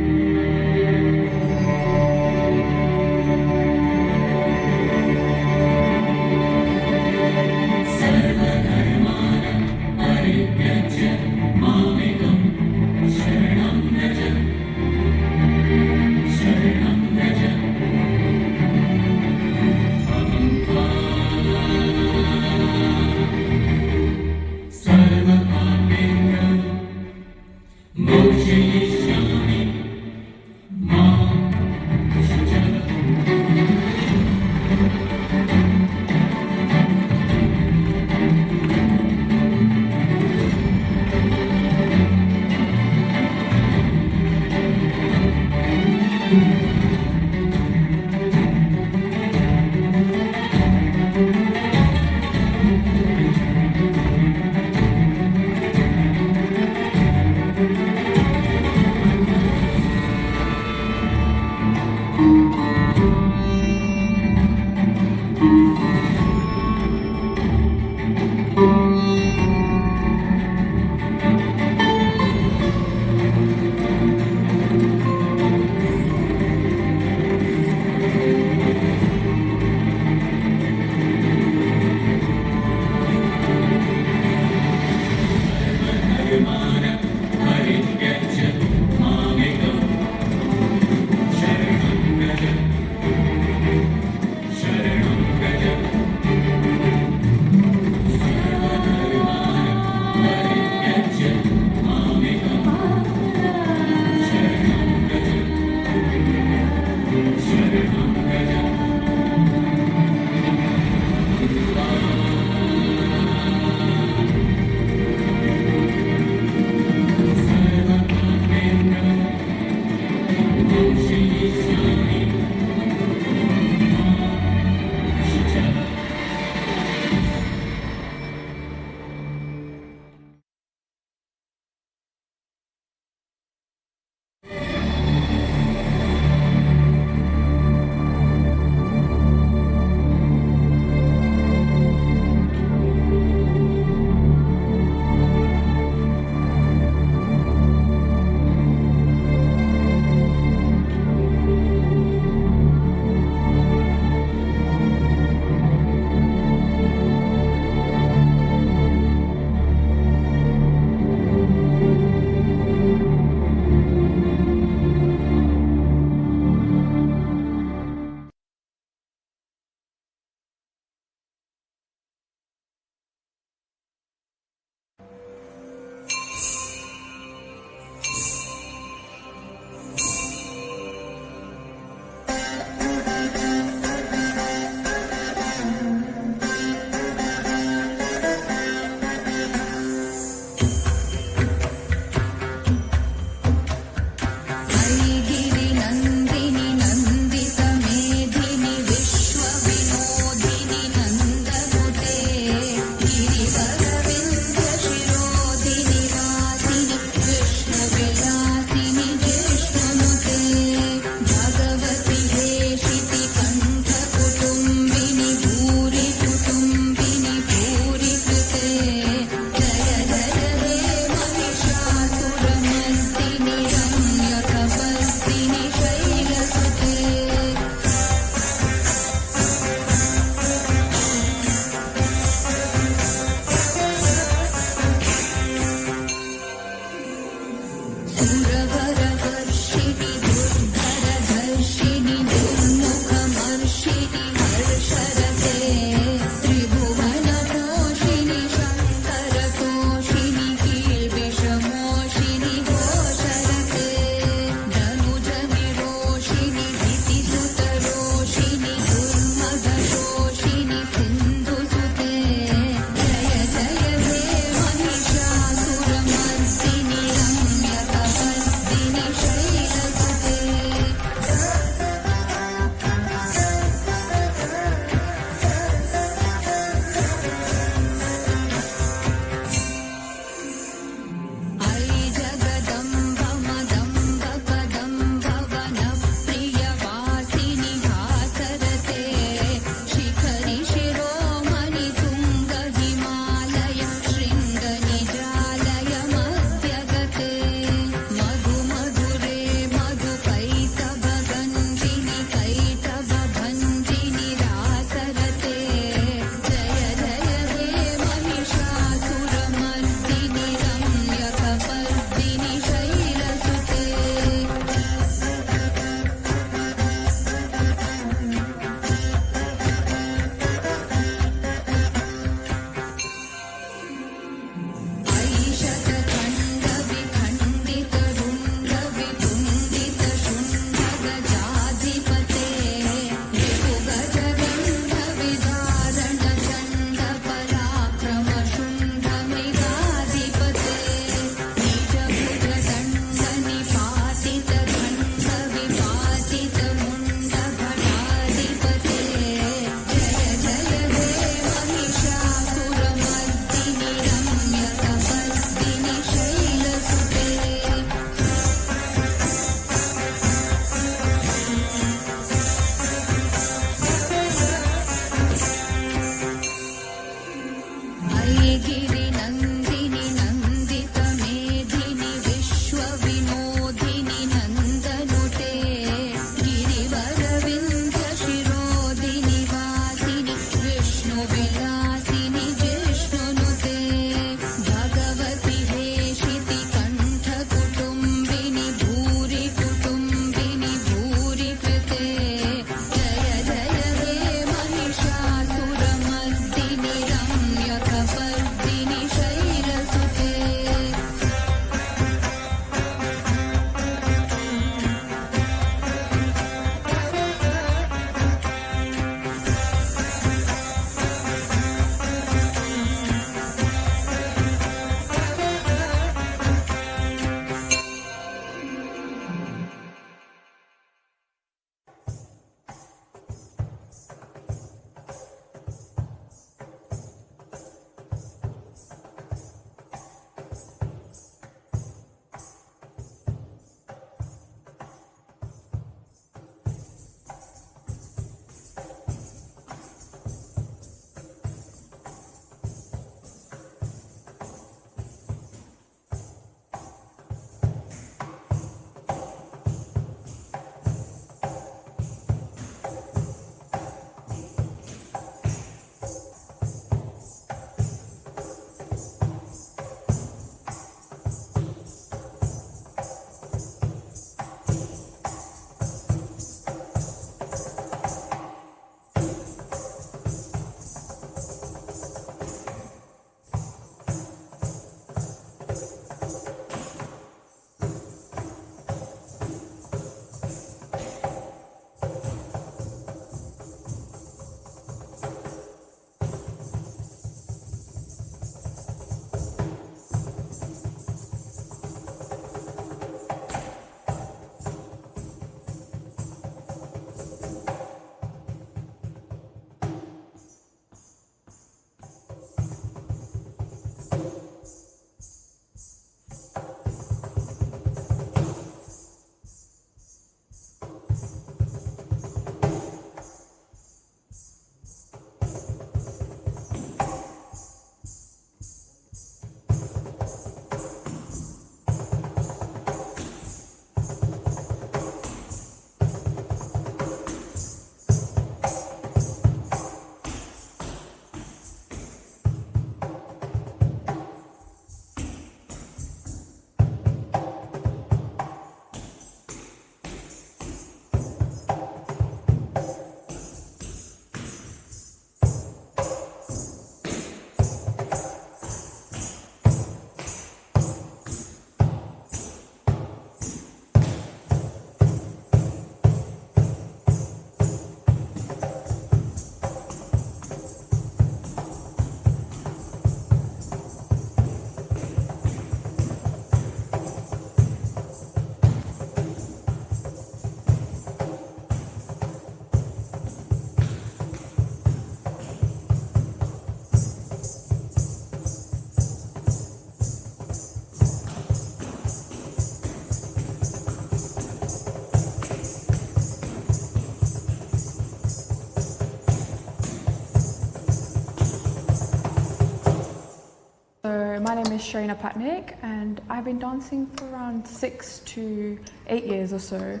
Speaker 4: my name is Shrina Patnaik, and I've been dancing for around 6 to 8 years or so.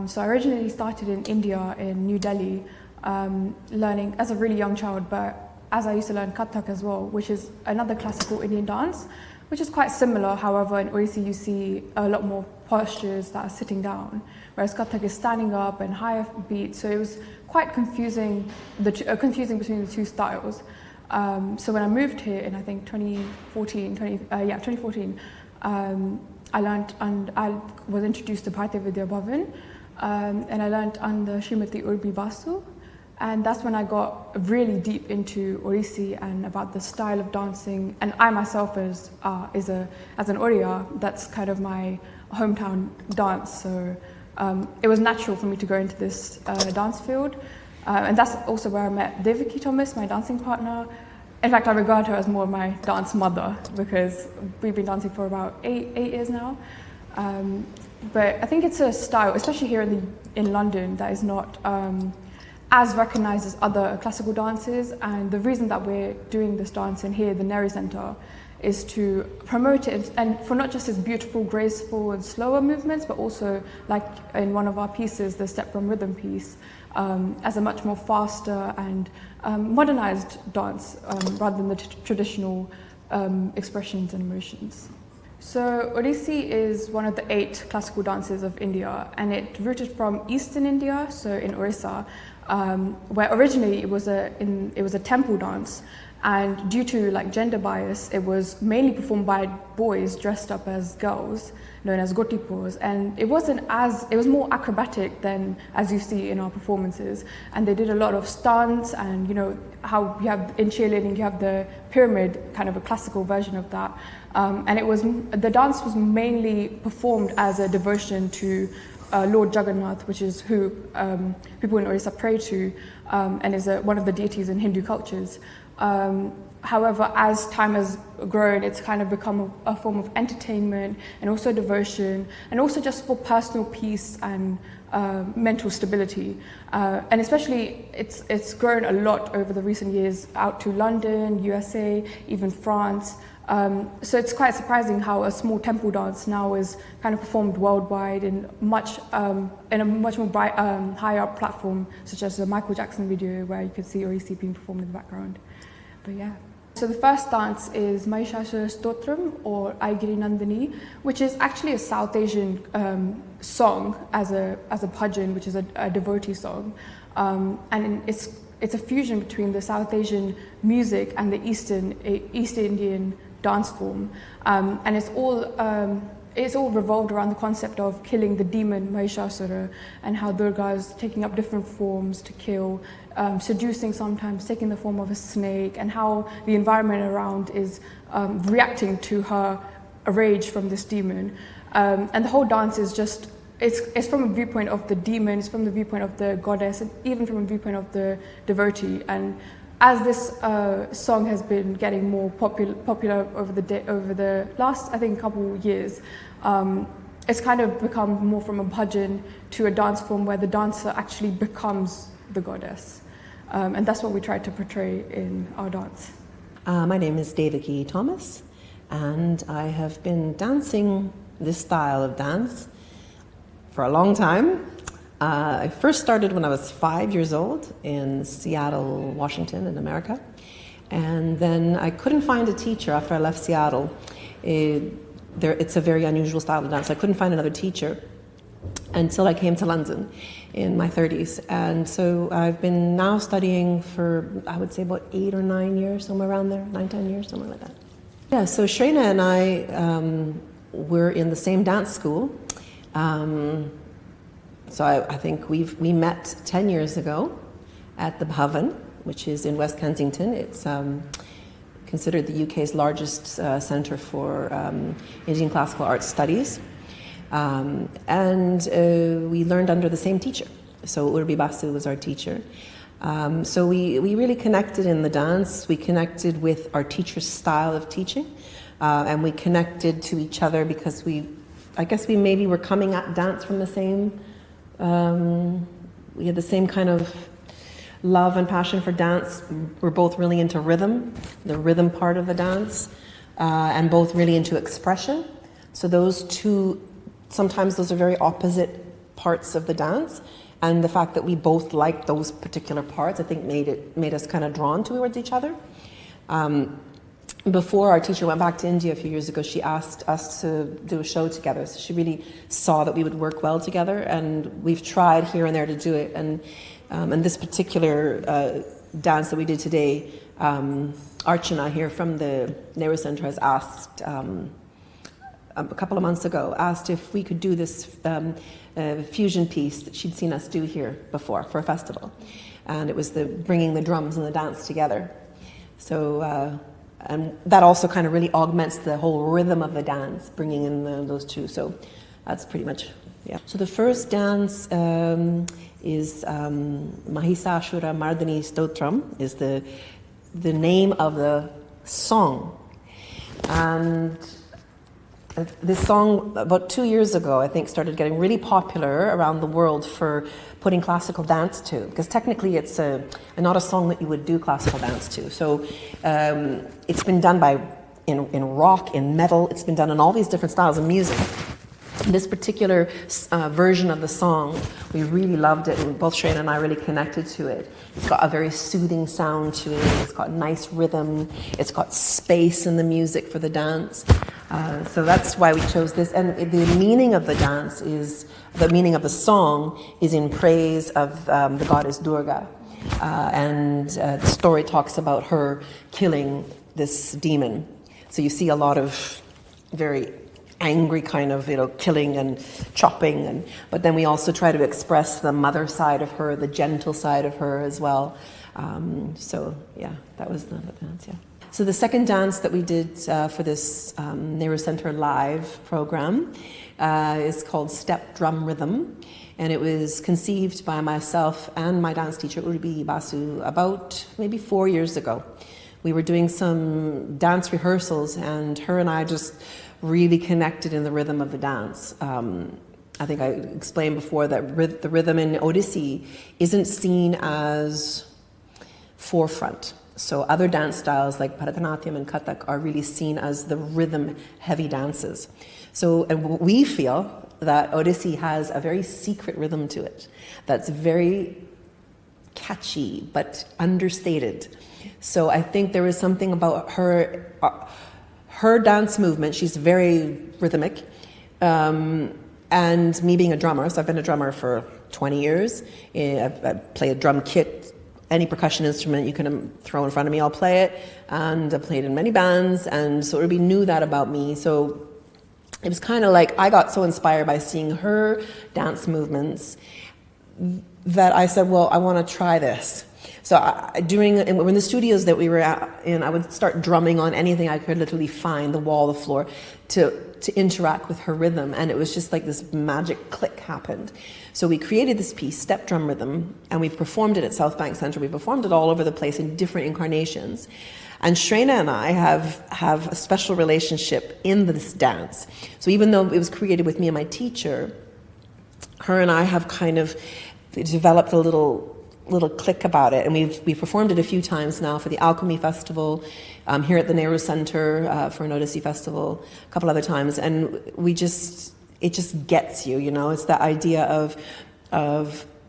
Speaker 4: So I originally started in India, in New Delhi, learning as a really young child, but as I used to learn Kathak as well, which is another classical Indian dance, which is quite similar. However, in Odissi you see a lot more postures that are sitting down, whereas Kathak is standing up and higher beats. So it was quite confusing, confusing between the two styles. So when I moved here in, I think, 2014, I learned, and I was introduced to Bharatiya Vidya Bhavan, and I learned under Srimati Urbi Basu, and that's when I got really deep into Odissi and about the style of dancing. And I myself, as an Oriya, that's kind of my hometown dance. So it was natural for me to go into this dance field, and that's also where I met Devaki Thomas, my dancing partner. In fact, I regard her as more of my dance mother because we've been dancing for about eight years now. But I think it's a style, especially here in London, that is not as recognized as other classical dances. And the reason that we're doing this dance in here, the Nehru Centre, is to promote it, and for not just its beautiful, graceful and slower movements, but also, like in one of our pieces, the Step from Rhythm piece, as a much more faster and modernized dance rather than the traditional expressions and emotions. So Odissi is one of the 8 classical dances of India, and it rooted from Eastern India, so in Orissa, where originally it was a temple dance. And due to like gender bias, it was mainly performed by boys dressed up as girls, known as gotipurs, and it was more acrobatic than as you see in our performances. And they did a lot of stunts, and you know how you have in cheerleading, you have the pyramid, kind of a classical version of that. And the dance was mainly performed as a devotion to Lord Jagannath, which is who people in Orissa pray to, and is one of the deities in Hindu cultures. However, as time has grown, it's kind of become a form of entertainment and also devotion, and also just for personal peace and mental stability. And especially, it's grown a lot over the recent years out to London, USA, even France. So it's quite surprising how a small temple dance now is kind of performed worldwide in a much more higher up platform, such as the Michael Jackson video, where you could see Odissi being performed in the background. But yeah. So the first dance is Mahishasura Stotram, or Aigiri Nandini, which is actually a South Asian song as a bhajan, which is a devotee song, and it's a fusion between the South Asian music and the East Indian dance form, and it's all revolved around the concept of killing the demon Mahishasura, and how Durga is taking up different forms to kill, seducing sometimes, taking the form of a snake, and how the environment around is reacting to her rage from this demon. And the whole dance is just, it's from a viewpoint of the demon, it's from the viewpoint of the goddess, and even from a viewpoint of the devotee. And as this song has been getting more popular over the last, I think, couple of years, it's kind of become more from a bhajan to a dance form where the dancer actually becomes the goddess. And that's what we try to portray in our dance.
Speaker 21: My name is Devaki Thomas, and I have been dancing this style of dance for a long time. I first started when I was 5 years old in Seattle, Washington, in America. And then I couldn't find a teacher after I left Seattle. It's a very unusual style of dance. I couldn't find another teacher until I came to London in my 30s. And so I've been now studying for, I would say, about 8 or 9 years, somewhere around there, 9-10 years, somewhere like that. Yeah, so Shrina and I were in the same dance school. So I think we met 10 years ago at the Bhavan, which is in West Kensington. It's considered the UK's largest centre for Indian classical art studies. And we learned under the same teacher. So Urbi Basu was our teacher. So we really connected in the dance. We connected with our teacher's style of teaching. And we connected to each other because I guess we maybe were coming at dance from the same, we had the same kind of love and passion for dance. We're both really into rhythm, the rhythm part of the dance. and both really into expression. So those two, sometimes those are very opposite parts of the dance. And the fact that we both liked those particular parts, I think made us kind of drawn towards each other. Before our teacher went back to India a few years ago, she asked us to do a show together. So she really saw that we would work well together, and we've tried here and there to do it. And this particular dance that we did today, Archana here from the Nehru Center has asked, a couple of months ago, asked if we could do this fusion piece that she'd seen us do here before for a festival. And it was bringing the drums and the dance together. So, and that also kind of really augments the whole rhythm of the dance, bringing in those two. So that's pretty much, yeah. So the first dance is Mahisashura Mardani Stotram, is the name of the song. And this song, about 2 years ago, I think, started getting really popular around the world for putting classical dance to, because technically it's not a song that you would do classical dance to. So it's been done in rock, in metal, it's been done in all these different styles of music. This particular version of the song, we really loved it, and both Shreya and I really connected to it. It's got a very soothing sound to it, it's got nice rhythm, it's got space in the music for the dance. So that's why we chose this. And the meaning of the dance the meaning of the song is in praise of the goddess Durga. And the story talks about her killing this demon. So you see a lot of very angry kind of, killing and chopping. But then we also try to express the mother side of her, the gentle side of her as well. So yeah, that was the dance, yeah. So the second dance that we did for this Nehru Center Live program is called Step Drum Rhythm. And it was conceived by myself and my dance teacher, Urbi Basu, about maybe 4 years ago. We were doing some dance rehearsals, and her and I just really connected in the rhythm of the dance. I think I explained before that the rhythm in Odissi isn't seen as forefront. So other dance styles like Bharatanatyam and Kathak are really seen as the rhythm-heavy dances. So and we feel that Odissi has a very secret rhythm to it that's very catchy but understated. So I think there is something about her dance movement. She's very rhythmic. And me being a drummer, so I've been a drummer for 20 years. I play a drum kit. Any percussion instrument you can throw in front of me, I'll play it. And I've played in many bands, and so everybody knew that about me. So it was kind of like I got so inspired by seeing her dance movements that I said, well, I want to try this. So in the studios that we were in, I would start drumming on anything I could literally find, the wall, the floor, to interact with her rhythm. And it was just like this magic click happened. So we created this piece, Step Drum Rhythm, and we performed it at South Bank Centre. We performed it all over the place in different incarnations. And Shrena and I have a special relationship in this dance. So even though it was created with me and my teacher, her and I have kind of developed a little click about it, and we've performed it a few times now for the Alchemy Festival, here at the Nehru Center for an Odissi Festival, a couple other times, and it just gets you, it's that idea of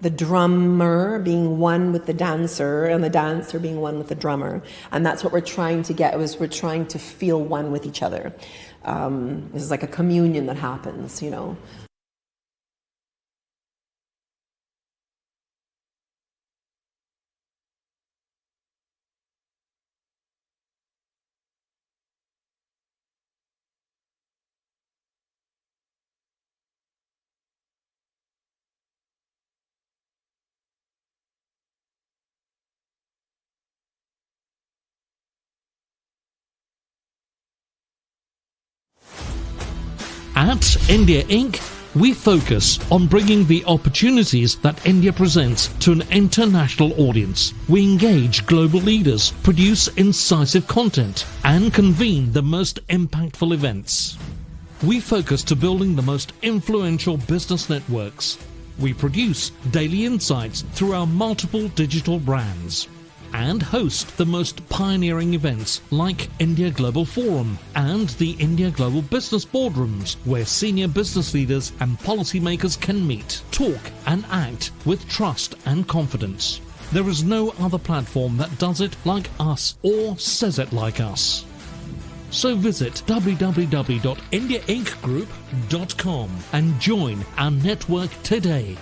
Speaker 21: the drummer being one with the dancer and the dancer being one with the drummer, and that's what we're trying to get. We're trying to feel one with each other. This is like a communion that happens,
Speaker 11: At India Inc., we focus on bringing the opportunities that India presents to an international audience. We engage global leaders, produce incisive content, and convene the most impactful events. We focus to building the most influential business networks. We produce daily insights through our multiple digital brands. and host the most pioneering events like India Global Forum and the India Global Business Boardrooms, where senior business leaders and policymakers can meet, talk and act with trust and confidence. There is no other platform that does it like us or says it like us. So visit www.indiaincgroup.com and join our network today.